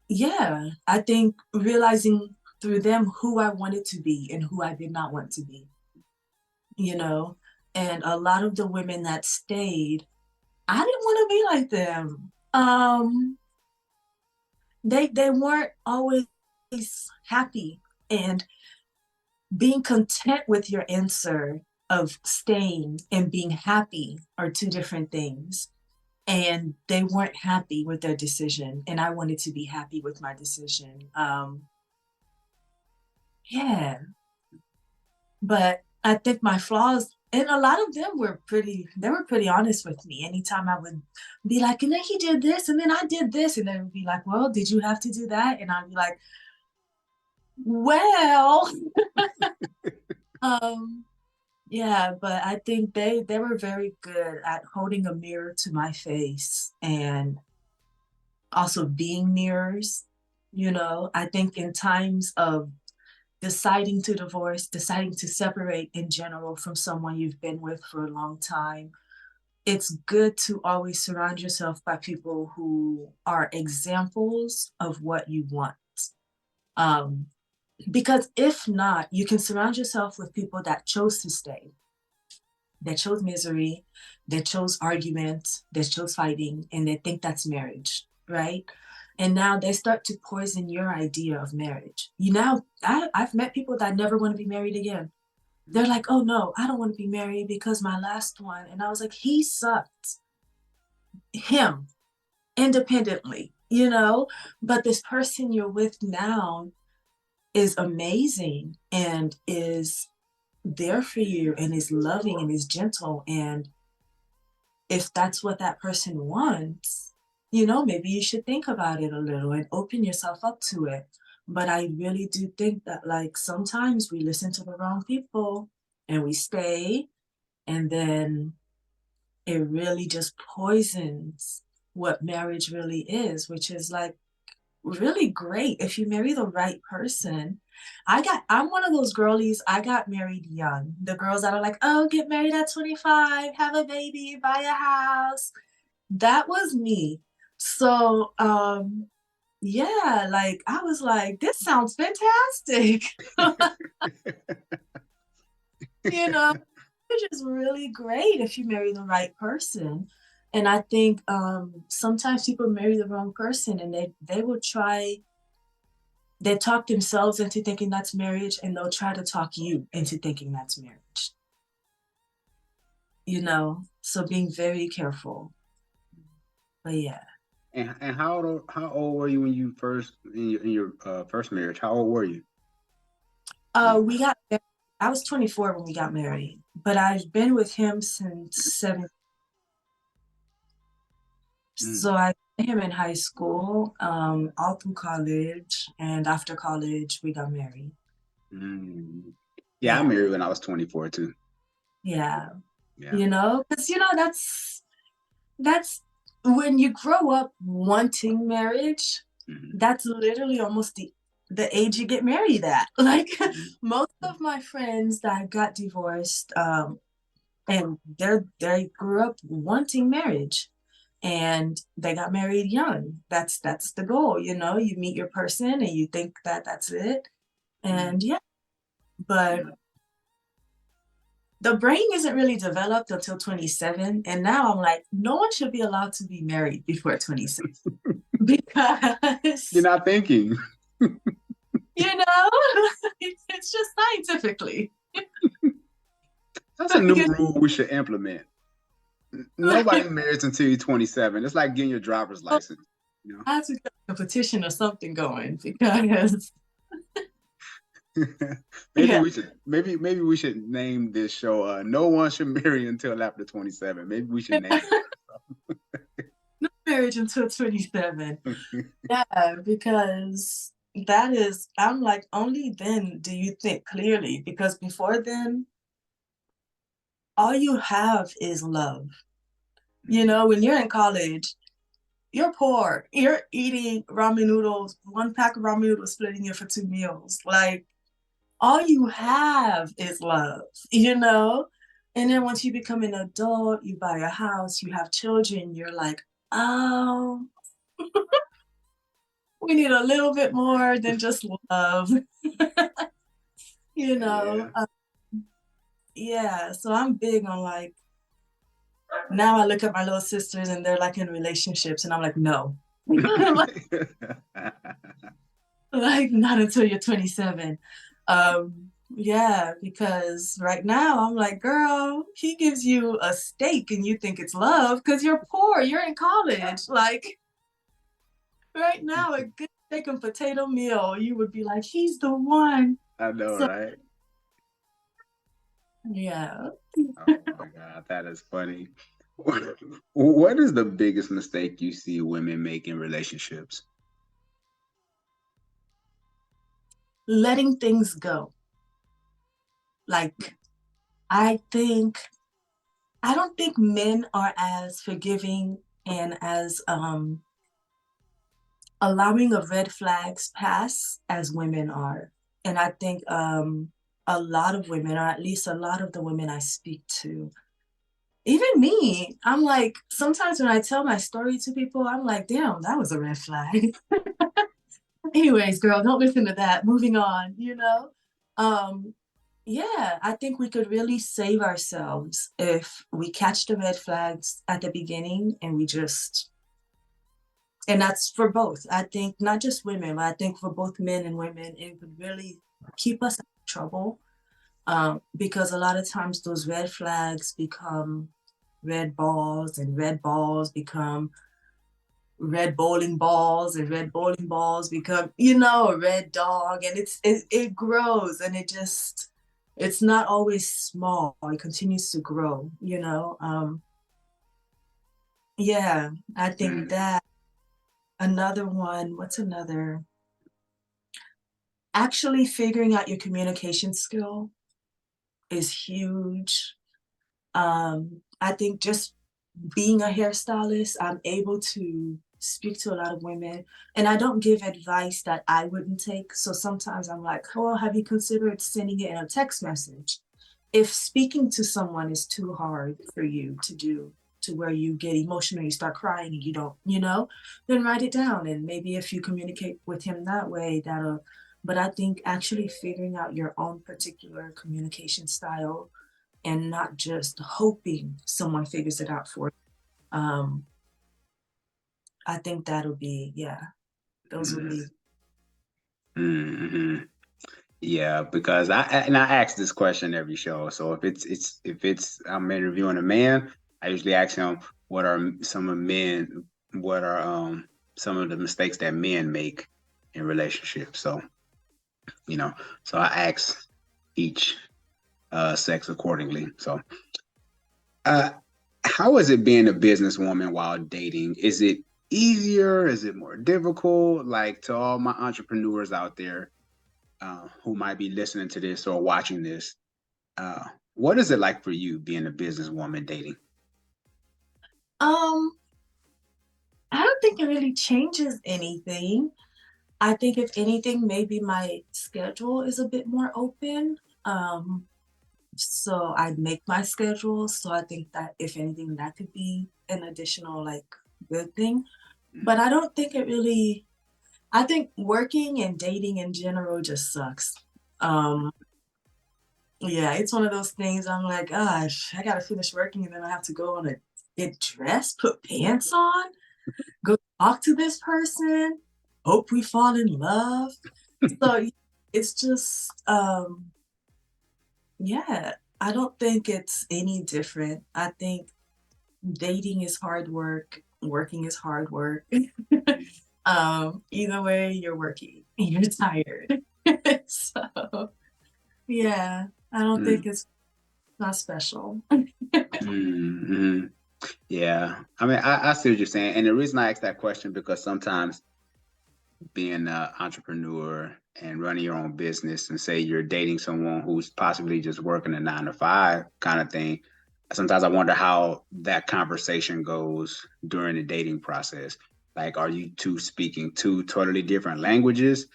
yeah, I think realizing through them who I wanted to be and who I did not want to be, you know. And a lot of the women that stayed, I didn't want to be like them. They weren't always happy, and being content with your answer of staying and being happy are two different things. And they weren't happy with their decision, and I wanted to be happy with my decision. Yeah, but I think my flaws, and a lot of them were they were pretty honest with me. Anytime I would be like, and then he did this, and then I did this, and they would be like, well, did you have to do that? And I'd be like, well, yeah, but I think they were very good at holding a mirror to my face and also being mirrors. You know, I think in times of deciding to divorce, deciding to separate in general from someone you've been with for a long time, it's good to always surround yourself by people who are examples of what you want. Because if not, you can surround yourself with people that chose to stay, that chose misery, that chose argument, that chose fighting, and they think that's marriage, right? And now they start to poison your idea of marriage. I've met people that never want to be married again. They're like, oh no, I don't want to be married because my last one. And I was like, he sucked. Him, independently, but this person you're with now is amazing and is there for you and is loving and is gentle. And if that's what that person wants, maybe you should think about it a little and open yourself up to it. But I really do think that, like, sometimes we listen to the wrong people and we stay, and then it really just poisons what marriage really is, which is like really great if you marry the right person. I'm one of those girlies, I got married young. The girls that are like, oh, get married at 25, have a baby, buy a house. That was me. So yeah, like I was like, this sounds fantastic. Which is really great if you marry the right person. And I think sometimes people marry the wrong person and they talk themselves into thinking that's marriage, and they'll try to talk you into thinking that's marriage. So being very careful. But yeah. And how old were you when you first in your first marriage? How old were you? We got married. I was 24 when we got married, but I've been with him since 7. So I met him in high school, all through college, and after college, we got married. Yeah, I married when I was 24 too. Yeah. Because that's when you grow up wanting marriage, that's literally almost the age you get married at. Like most of my friends that got divorced, and they grew up wanting marriage. And they got married young. That's the goal, you meet your person and you think that that's it. And yeah, but the brain isn't really developed until 27. And now I'm like, no one should be allowed to be married before 27 because you're not thinking. It's just scientifically. That's a new rule we should implement. Nobody marries until you're 27. It's like getting your driver's license. I have to get a petition or something going because maybe we should name this show No One Should Marry Until After 27. Maybe we should name it. No marriage until 27. Yeah, because that is, I'm like, only then do you think clearly, because before then all you have is love. When you're in college, you're poor. You're eating ramen noodles, 1 pack of ramen noodles splitting it for 2 meals. Like, all you have is love, And then once you become an adult, you buy a house, you have children, you're like, oh, we need a little bit more than just love. Yeah. So I'm big on, like, now I look at my little sisters and they're like in relationships and I'm like, no. Like, not until you're 27. Yeah, because right now I'm like, girl, he gives you a steak and you think it's love because you're poor, you're in college. Like, right now, a good steak and potato meal, you would be like, he's the one. I know, right? Yeah. Oh my God, that is funny. What is the biggest mistake you see women make in relationships? Letting things go. Like, I don't think men are as forgiving and as allowing of red flags pass as women are. And I think a lot of women, or at least a lot of the women I speak to, even me, I'm like, sometimes when I tell my story to people, I'm like, damn, that was a red flag. Anyways, girl, don't listen to that. Moving on, Yeah, I think we could really save ourselves if we catch the red flags at the beginning and we just And that's for both. I think not just women, but I think for both men and women, it would really keep us out of trouble. Because a lot of times those red flags become red balls, and red balls become red bowling balls, and red bowling balls become, a red dog, and it grows, and it's not always small. It continues to grow, yeah, I think that. Another one, what's another? Actually figuring out your communication skill is huge. I think just being a hairstylist, I'm able to speak to a lot of women, and I don't give advice that I wouldn't take. So sometimes I'm like, oh, have you considered sending it in a text message? If speaking to someone is too hard for you to do, to where you get emotional, you start crying, and you don't, then write it down. And maybe if you communicate with him that way, but I think actually figuring out your own particular communication style and not just hoping someone figures it out for you. I think that'll be, yeah, those would be. Mm-hmm. Yeah, because I ask this question every show. So if it's I'm interviewing a man, I usually ask him what are some of the mistakes that men make in relationships. So so I ask each sex accordingly. So uh how is it being a businesswoman while dating? Is it easier? Is it more difficult? Like, to all my entrepreneurs out there who might be listening to this or watching this, uh, what is it like for you being a businesswoman dating? Um, I don't think it really changes anything. I think if anything, maybe my schedule is a bit more open. So I make my schedule. So I think that if anything, that could be an additional like good thing. But I don't think it really, I think working and dating in general just sucks. Um, yeah, it's one of those things I'm like, gosh, I gotta finish working and then I have to go on a get dressed, put pants on, go talk to this person, hope we fall in love. So it's just yeah, I don't think it's any different. I think dating is hard work, working is hard work. Either way, you're working, you're tired. So yeah, I don't think it's not special. Mm-hmm. Yeah, I mean, I see what you're saying, and the reason I ask that question because sometimes being an entrepreneur and running your own business, and say you're dating someone who's possibly just working a 9 to 5 kind of thing, sometimes I wonder how that conversation goes during the dating process. Like, are you two speaking two totally different languages?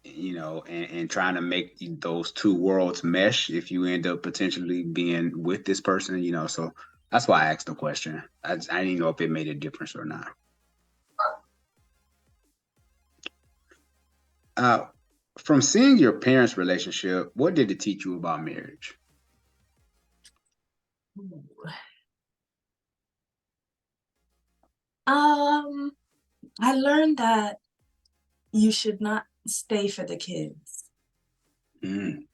And trying to make those two worlds mesh if you end up potentially being with this person, so that's why I asked the question. I didn't know if it made a difference or not. uh from seeing your parents' relationship, what did it teach you about marriage? Um, I learned that you should not stay for the kids. Mm.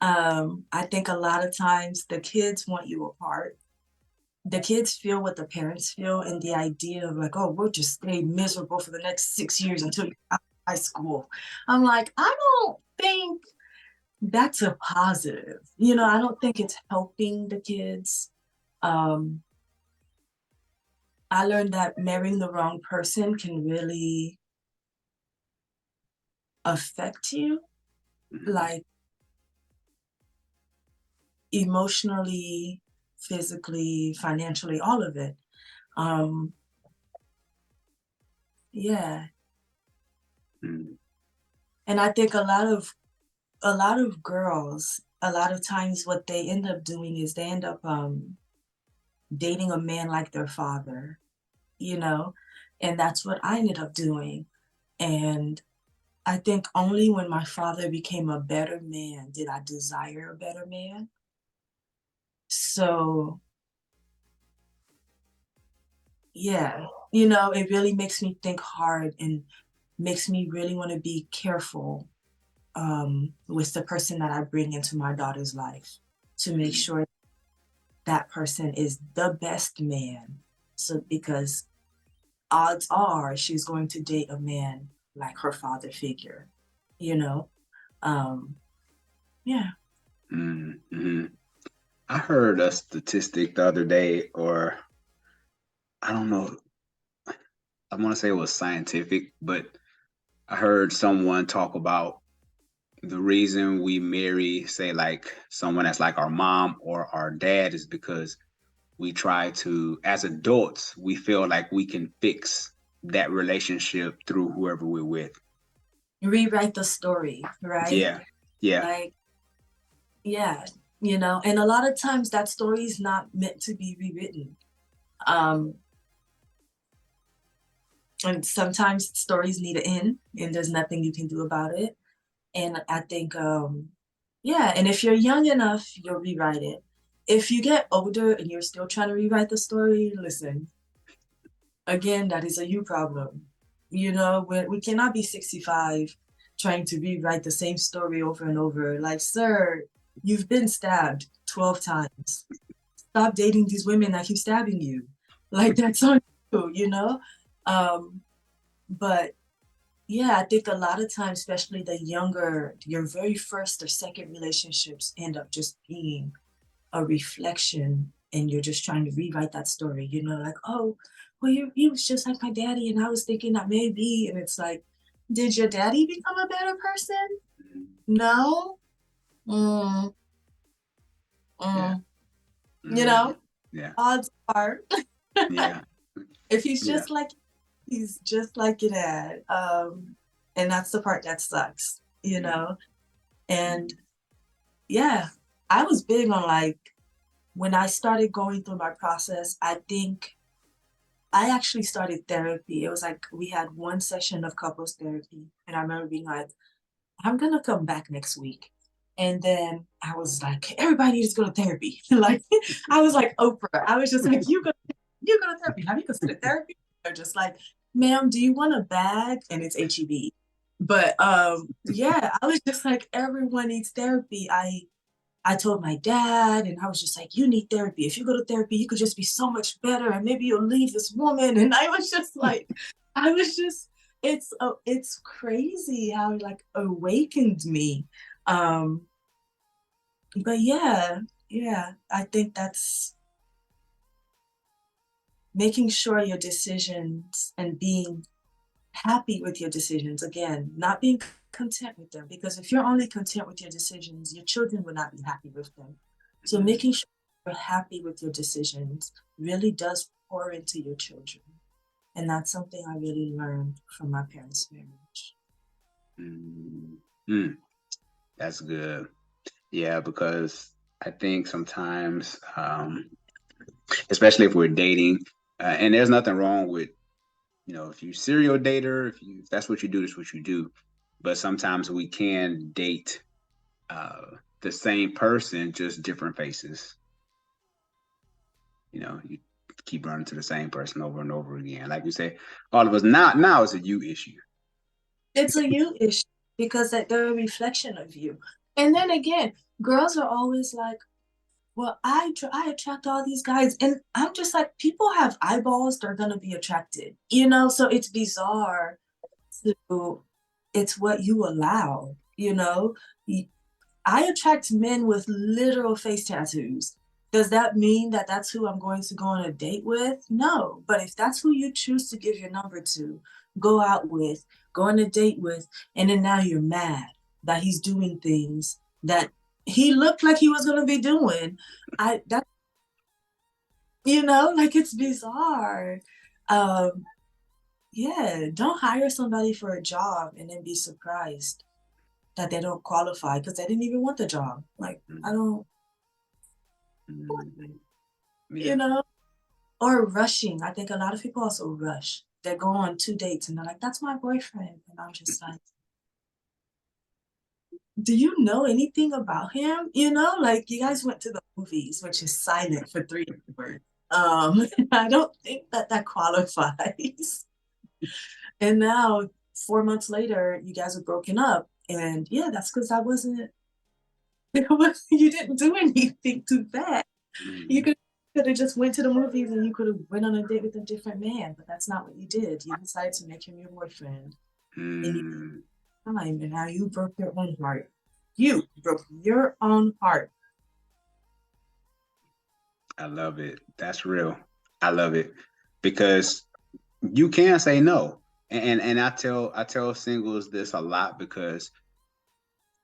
I think a lot of times the kids want you apart. The kids feel what the parents feel, and the idea of like, oh, we'll just stay miserable for the next 6 years until you're out of high school. I'm like, I don't think that's a positive. I don't think it's helping the kids. Um, I learned that marrying the wrong person can really affect you, like emotionally, physically, financially, all of it. Um, yeah. Mm. And I think a lot of girls, a lot of times what they end up doing is they end up dating a man like their father, you know? And that's what I ended up doing. And I think only when my father became a better man did I desire a better man. So yeah, You know, it really makes me think hard and makes me really want to be careful with the person that I bring into my daughter's life to make sure that person is the best man. So, because odds are she's going to date a man like her father figure, you know? Yeah. Mm-hmm. I heard a statistic the other day, or I don't know, I want to say it was scientific, but I heard someone talk about the reason we marry, say, like someone that's like our mom or our dad is because we try to, as adults, we feel like we can fix that relationship through whoever we're with. Rewrite the story, right? Yeah. Yeah. Like, yeah, you know, and a lot of times that story is not meant to be rewritten. And sometimes stories need an end and there's nothing you can do about it. And I think, yeah, and if you're young enough, you'll rewrite it. If you get older and you're still trying to rewrite the story, listen, again, that is a you problem. You know, we cannot be 65 trying to rewrite the same story over and over. Like, sir, you've been stabbed 12 times. Stop dating these women that keep stabbing you. Like, that's on you, you know? But yeah, I think a lot of times, especially the younger, your very first or second relationships end up just being a reflection and you're just trying to rewrite that story, you know, like, oh, well, you was just like my daddy and I was thinking that maybe, and it's like, did your daddy become a better person? No. Mm, Yeah. you know, Yeah. odds are Yeah. if he's just like your dad. And that's the part that sucks, you know? And yeah, I was big on like, when I started going through my process, I think I actually started therapy. It was like we had one session of couples therapy. And I remember being like, I'm gonna come back next week. And then I was like, everybody needs to go to therapy. Like I was like Oprah. I was just like, you go to therapy. Have you considered therapy? They're just like, ma'am, do you want a bag? And it's HEB. But yeah, I was just like, everyone needs therapy. I told my dad, and I was just like, you need therapy. If you go to therapy, you could just be so much better, and maybe you'll leave this woman. And I was just like, it's crazy how it like awakened me. But yeah, I think that's making sure your decisions and being happy with your decisions. Again, not being content with them, because if you're only content with your decisions, your children will not be happy with them. So making sure you're happy with your decisions really does pour into your children. And that's something I really learned from my parents' marriage. That's good. Yeah, because I think sometimes, especially if we're dating, and there's nothing wrong with, if you serial dater, if that's what you do, that's what you do. But sometimes we can date the same person, just different faces. You keep running to the same person over and over again. Like you say, all of us now it's a you issue. It's a you issue because they're a reflection of you. And then again, girls are always like, well, I attract all these guys. And I'm just like, people have eyeballs, they're going to be attracted, so it's bizarre. It's what you allow, I attract men with literal face tattoos. Does that mean that that's who I'm going to go on a date with? No. But if that's who you choose to give your number to, go out with, go on a date with, and then now you're mad that he's doing things that he looked like he was going to be doing. Like it's bizarre. Yeah, don't hire somebody for a job and then be surprised that they don't qualify because they didn't even want the job. Like, I don't, or rushing. I think a lot of people also rush. They go on 2 dates and they're like, that's my boyfriend. And I'm just like, do you know anything about him? Like you guys went to the movies, which is silent for 3 hours. I don't think that qualifies. And now, 4 months later, you guys are broken up. And yeah, that's because I wasn't, you didn't do anything too bad. You could have just went to the movies and you could have went on a date with a different man, but that's not what you did. You decided to make him your boyfriend. And now you broke your own heart. You broke your own heart. I love it. That's real. I love it because you can say no. And I tell singles this a lot because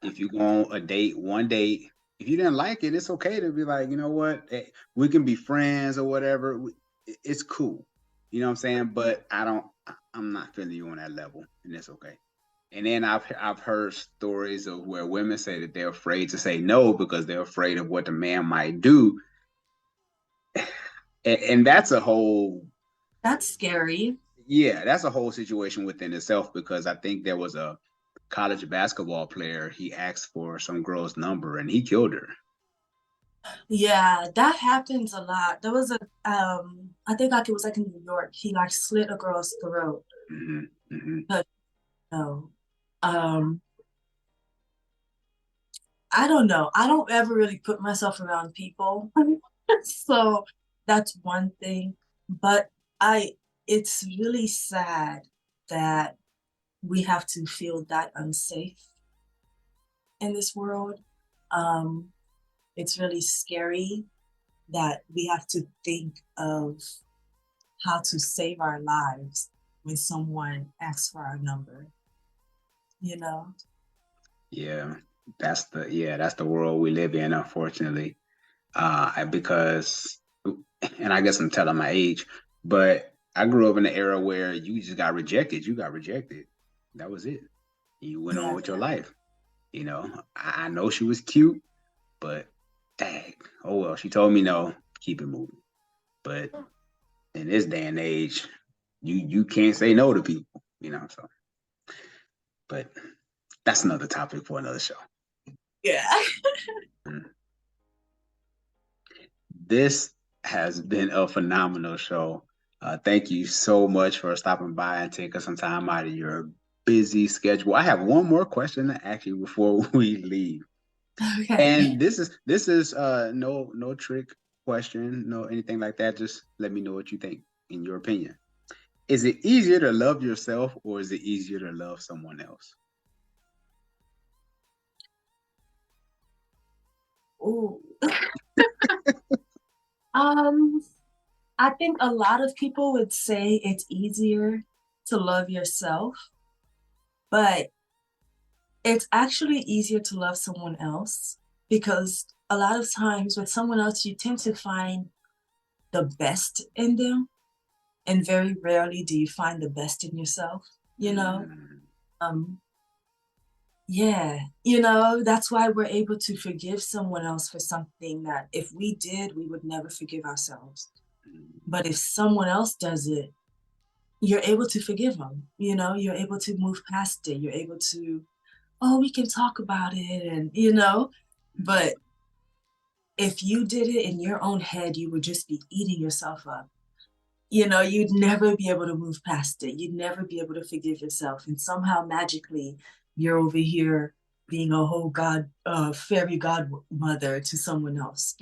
if you go on a date, one date, if you didn't like it, it's okay to be like, you know what, we can be friends or whatever. It's cool. You know what I'm saying? But I'm not feeling you on that level, and it's okay. And then I've heard stories of where women say that they're afraid to say no because they're afraid of what the man might do. And that's a whole That's scary. Yeah, that's a whole situation within itself because I think there was a college basketball player. He asked for some girl's number and he killed her. Yeah, that happens a lot. There was I think like it was like in New York. He like slit a girl's throat. But no, I don't know. I don't ever really put myself around people, so that's one thing. But it's really sad that we have to feel that unsafe in this world. It's really scary that we have to think of how to save our lives when someone asks for our number, you know? Yeah, that's the world we live in, unfortunately. Because, and I guess I'm telling my age, but I grew up in an era where you just got rejected. You got rejected. That was it. You went on with your life. You know, I know she was cute, but dang, oh well, she told me no, keep it moving. But in this day and age, you can't say no to people, you know. So, but that's another topic for another show. Yeah. This has been a phenomenal show. Thank you so much for stopping by and taking some time out of your busy schedule. I have one more question to ask you before we leave. Okay. And this is no trick question, no anything like that. Just let me know what you think, in your opinion. Is it easier to love yourself or is it easier to love someone else? Ooh. I think a lot of people would say it's easier to love yourself, but it's actually easier to love someone else because a lot of times with someone else, you tend to find the best in them, and very rarely do you find the best in yourself, you know? Yeah, that's why we're able to forgive someone else for something that if we did, we would never forgive ourselves. But if someone else does it, you're able to forgive them, you're able to move past it. You're able to, oh, we can talk about it and, but if you did it in your own head, you would just be eating yourself up. You'd never be able to move past it. You'd never be able to forgive yourself. And somehow magically you're over here being a whole fairy godmother to someone else,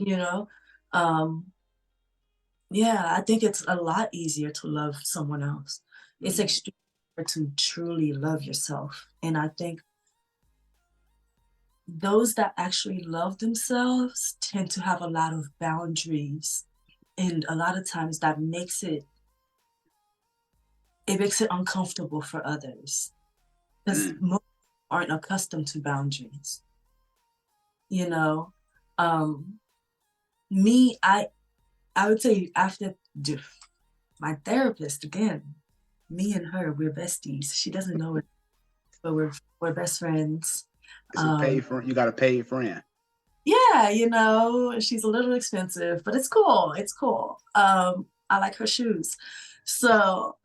Yeah, I think it's a lot easier to love someone else. It's extremely hard to truly love yourself. And I think those that actually love themselves tend to have a lot of boundaries. And a lot of times that makes it uncomfortable for others because most aren't accustomed to boundaries. Me, I would say after my therapist, again, me and her, we're besties. She doesn't know it, but we're best friends. It's a paid friend. You got a paid friend. Yeah, she's a little expensive, but it's cool. It's cool. I like her shoes. So,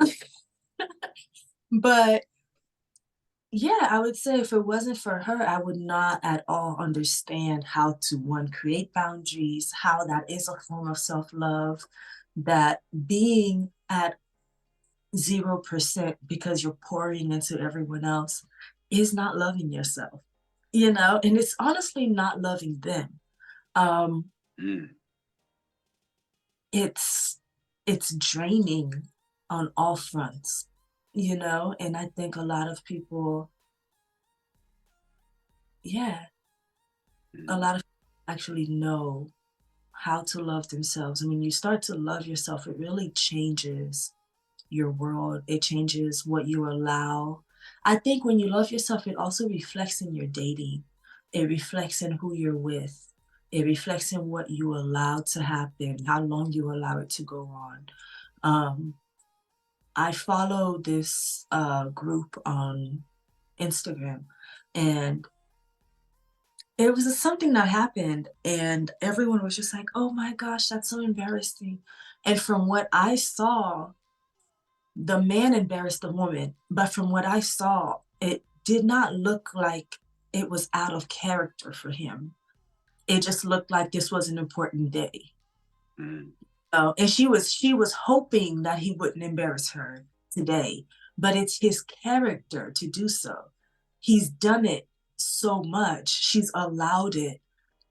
but yeah, I would say if it wasn't for her, I would not at all understand how to, one, create boundaries, how that is a form of self-love, that being at 0% because you're pouring into everyone else is not loving yourself, and it's honestly not loving them. Mm. It's draining on all fronts, and I think a lot of people, yeah, a lot of people actually know how to love themselves. And when you start to love yourself, it really changes your world. It changes what you allow. I think when you love yourself, it also reflects in your dating. It reflects in who you're with. It reflects in what you allow to happen, how long you allow it to go on. I follow this group on Instagram, and it was something that happened, and everyone was just like, oh my gosh, that's so embarrassing. And from what I saw, the man embarrassed the woman, but from what I saw, it did not look like it was out of character for him. It just looked like this was an important day. Mm. And she was hoping that he wouldn't embarrass her today, but it's his character to do so. He's done it so much. She's allowed it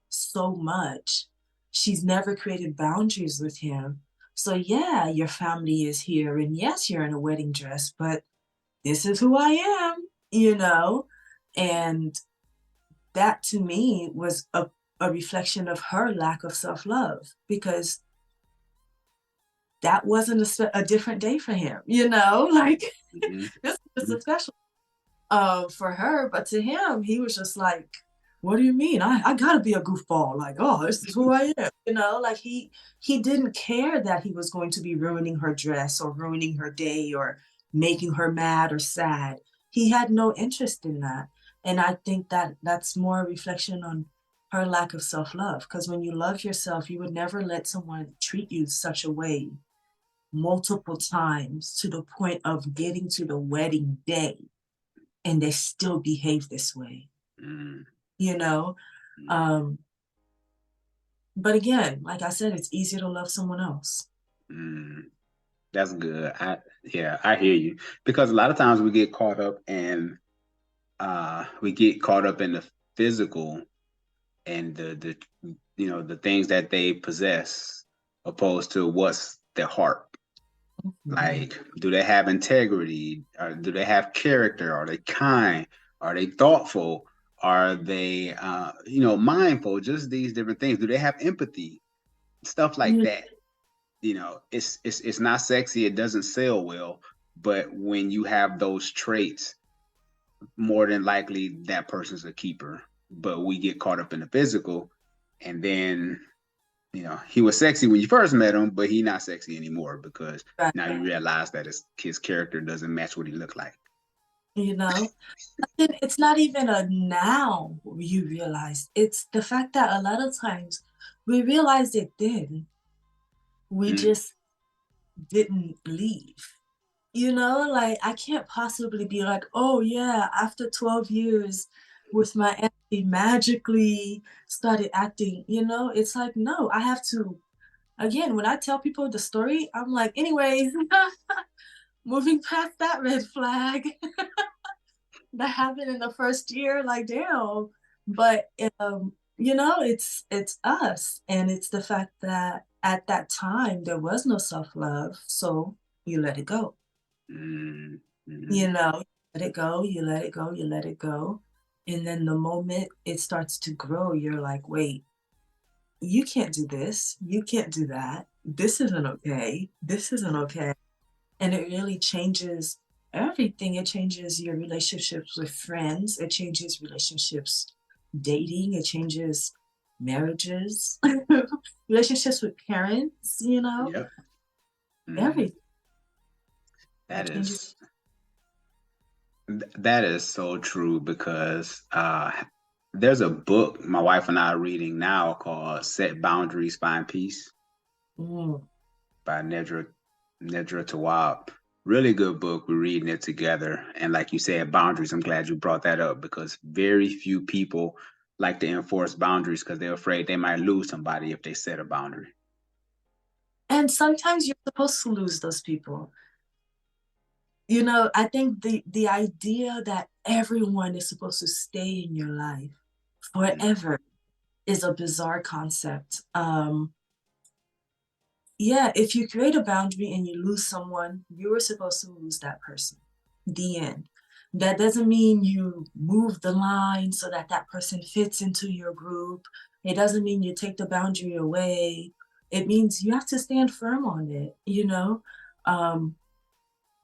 so much. She's never created boundaries with him. So yeah, your family is here, and yes, you're in a wedding dress, but this is who I am. And that to me was a reflection of her lack of self-love, because that wasn't a different day for him, like Mm-hmm. this was a special for her, but to him, he was just like, what do you mean? I gotta be a goofball. Like, oh, this is who I am. Like he didn't care that he was going to be ruining her dress or ruining her day or making her mad or sad. He had no interest in that. And I think that that's more a reflection on her lack of self-love. Because when you love yourself, you would never let someone treat you such a way multiple times to the point of getting to the wedding day and they still behave this way, Mm. you know? Um, but again, like I said, it's easier to love someone else. Mm. That's good. I hear you. Because a lot of times we get caught up in the physical and the things that they possess opposed to what's their heart. Like, do they have integrity? Or do they have character? Are they kind? Are they thoughtful? Are they mindful? Just these different things. Do they have empathy? Stuff like Mhm. that. It's not sexy, it doesn't sell well, but when you have those traits, more than likely that person's a keeper. But we get caught up in the physical, and then he was sexy when you first met him, but he's not sexy anymore because Right. now you realize that his character doesn't match what he looked like. You know, it's not even a now you realize. It's the fact that a lot of times we realized it then. We Mm. just didn't leave. Like I can't possibly be like, oh yeah, after 12 years with my ex, he magically started acting, it's like, no, I have to, again, when I tell people the story, I'm like, anyways, moving past that red flag that happened in the first year, like damn. But it's us, and it's the fact that at that time there was no self-love, so you let it go. Mm. You Mm. know, let it go, you let it go, you let it go. And then the moment it starts to grow, you're like, wait, you can't do this. You can't do that. This isn't okay. This isn't okay. And it really changes everything. It changes your relationships with friends. It changes relationships, dating. It changes marriages, relationships with parents, Yep. Mm. everything. That It changes. is that is so true because there's a book my wife and I are reading now called Set Boundaries, Find Peace Mm. by Nedra Tawwab. Really good book. We're reading it together. And like you said, boundaries, I'm glad you brought that up because very few people like to enforce boundaries because they're afraid they might lose somebody if they set a boundary. And sometimes you're supposed to lose those people. You know, I think the idea that everyone is supposed to stay in your life forever is a bizarre concept. Yeah, if you create a boundary and you lose someone, you were supposed to lose that person. The end. That doesn't mean you move the line so that that person fits into your group. It doesn't mean you take the boundary away. It means you have to stand firm on it, you know,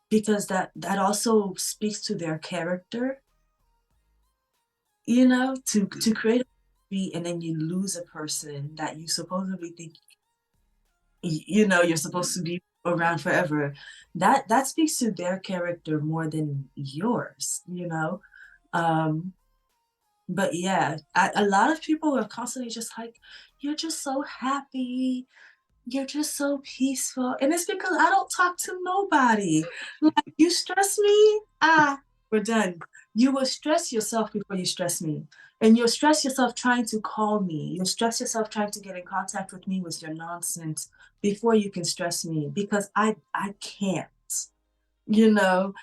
because that also speaks to their character, you know, to create a boundary and then you lose a person that you supposedly think you know you're supposed to be around forever. That speaks to their character more than yours, you know. um but yeah, a lot of people are constantly just like, you're just so happy, you're just so peaceful, and it's because I don't talk to nobody. Like, you stress me, we're done. You will stress yourself before you stress me, and you'll stress yourself trying to call me, you'll stress yourself trying to get in contact with me with your nonsense before you can stress me, because I can't, you know.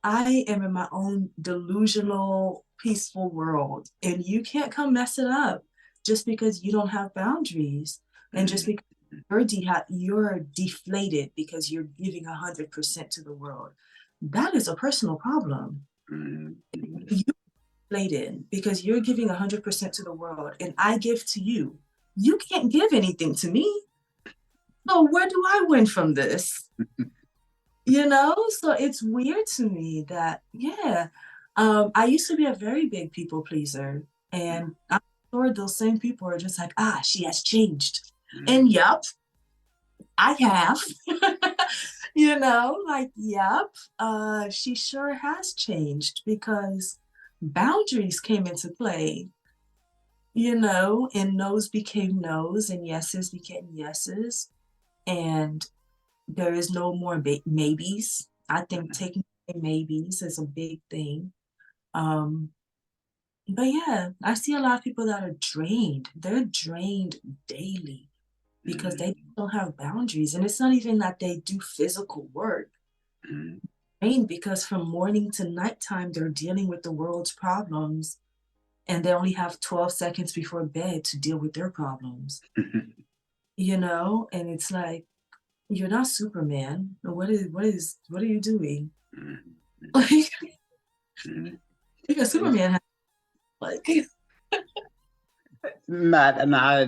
I am in my own delusional peaceful world, and you can't come mess it up just because you don't have boundaries, and just because you're deflated because you're giving 100% to the world. That is a personal problem. You deflated because you're giving 100% to the world, and I give to you. You can't give anything to me. So where do I win from this? You know, so it's weird to me that, yeah, I used to be a very big people pleaser, and I'm sure those same people are just like, she has changed. And yep, I have. You know, like, yep, she sure has changed because boundaries came into play, you know, and no's became no's and yeses became yeses. And there is no more maybes. I think taking away maybes is a big thing. Um, but yeah, I see a lot of people that are drained. They're drained daily because they don't have boundaries. And it's not even that they do physical work. Drained because from morning to nighttime, they're dealing with the world's problems, and they only have 12 seconds before bed to deal with their problems. You know, and it's like, you're not Superman. What are you doing? Like, because Superman has, like,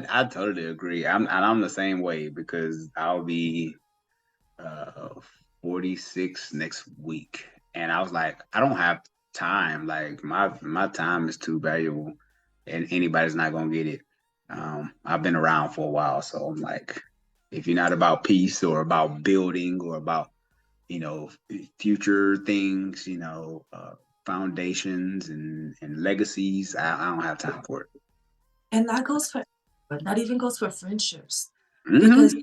I totally agree. I'm the same way because I'll be 46 next week, and I was like, I don't have time. Like my time is too valuable, and anybody's not gonna get it. I've been around for a while, so I'm like, if you're not about peace or about building or about future things, foundations and legacies, I don't have time for it. and that goes for, that even goes for friendships, Mm-hmm. because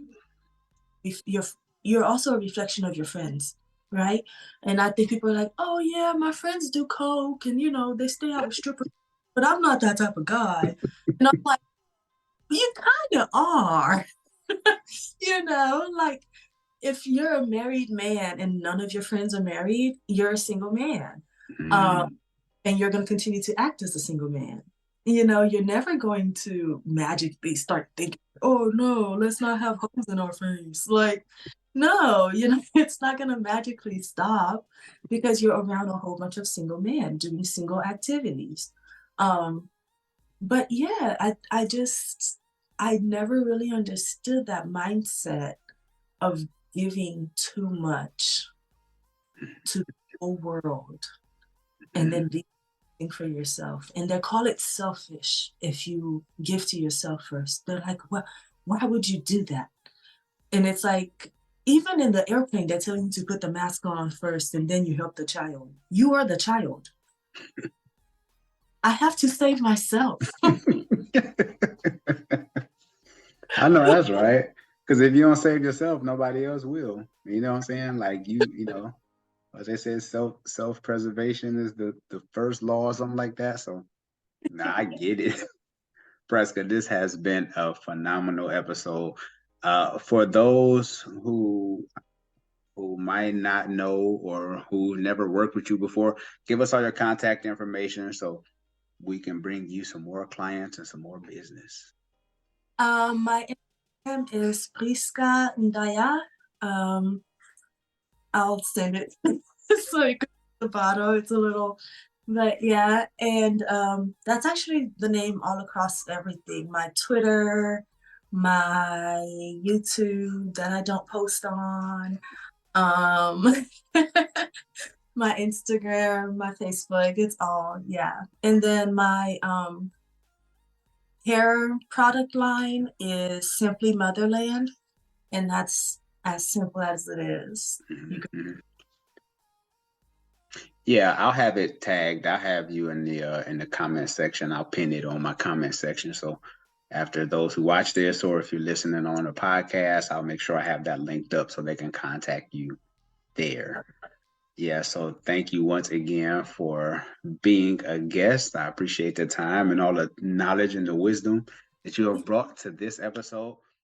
if you're also a reflection of your friends, right? And I think people are like, oh yeah, my friends do coke and they stay out with strippers, but I'm not that type of guy. And I'm like, you kind of are. Like, if you're a married man and none of your friends are married, you're a single man. And you're going to continue to act as a single man. You're never going to magically start thinking, oh no, let's not have holes in our face. Like, no, it's not going to magically stop because you're around a whole bunch of single men doing single activities. But yeah, I never really understood that mindset of giving too much to the whole world and then leaving for yourself. And they call it selfish if you give to yourself first. They're like, well, why would you do that? And it's like, even in the airplane, they tell you to put the mask on first and then you help the child. You are the child. I have to save myself. I know that's right. Because if you don't save yourself, nobody else will. You know what I'm saying? Like as they say, self-preservation is the first law or something like that. So I get it. Prescott, this has been a phenomenal episode. For those who might not know or who never worked with you before, give us all your contact information so we can bring you some more clients and some more business. My Instagram is Priska Ndaya. I'll send it so you can the bottom. It's a little, but yeah, and that's actually the name all across everything. My Twitter, my YouTube that I don't post on, my Instagram, my Facebook, it's all, yeah. And then my hair product line is Simply Motherland, and that's as simple as it is. Mm-hmm. Yeah, I'll have it tagged. I'll have you in the comment section. I'll pin it on my comment section. So after those who watch this, or if you're listening on a podcast, I'll make sure I have that linked up so they can contact you there. Yeah, so thank you once again for being a guest. I appreciate the time and all the knowledge and the wisdom that you have brought to this episode.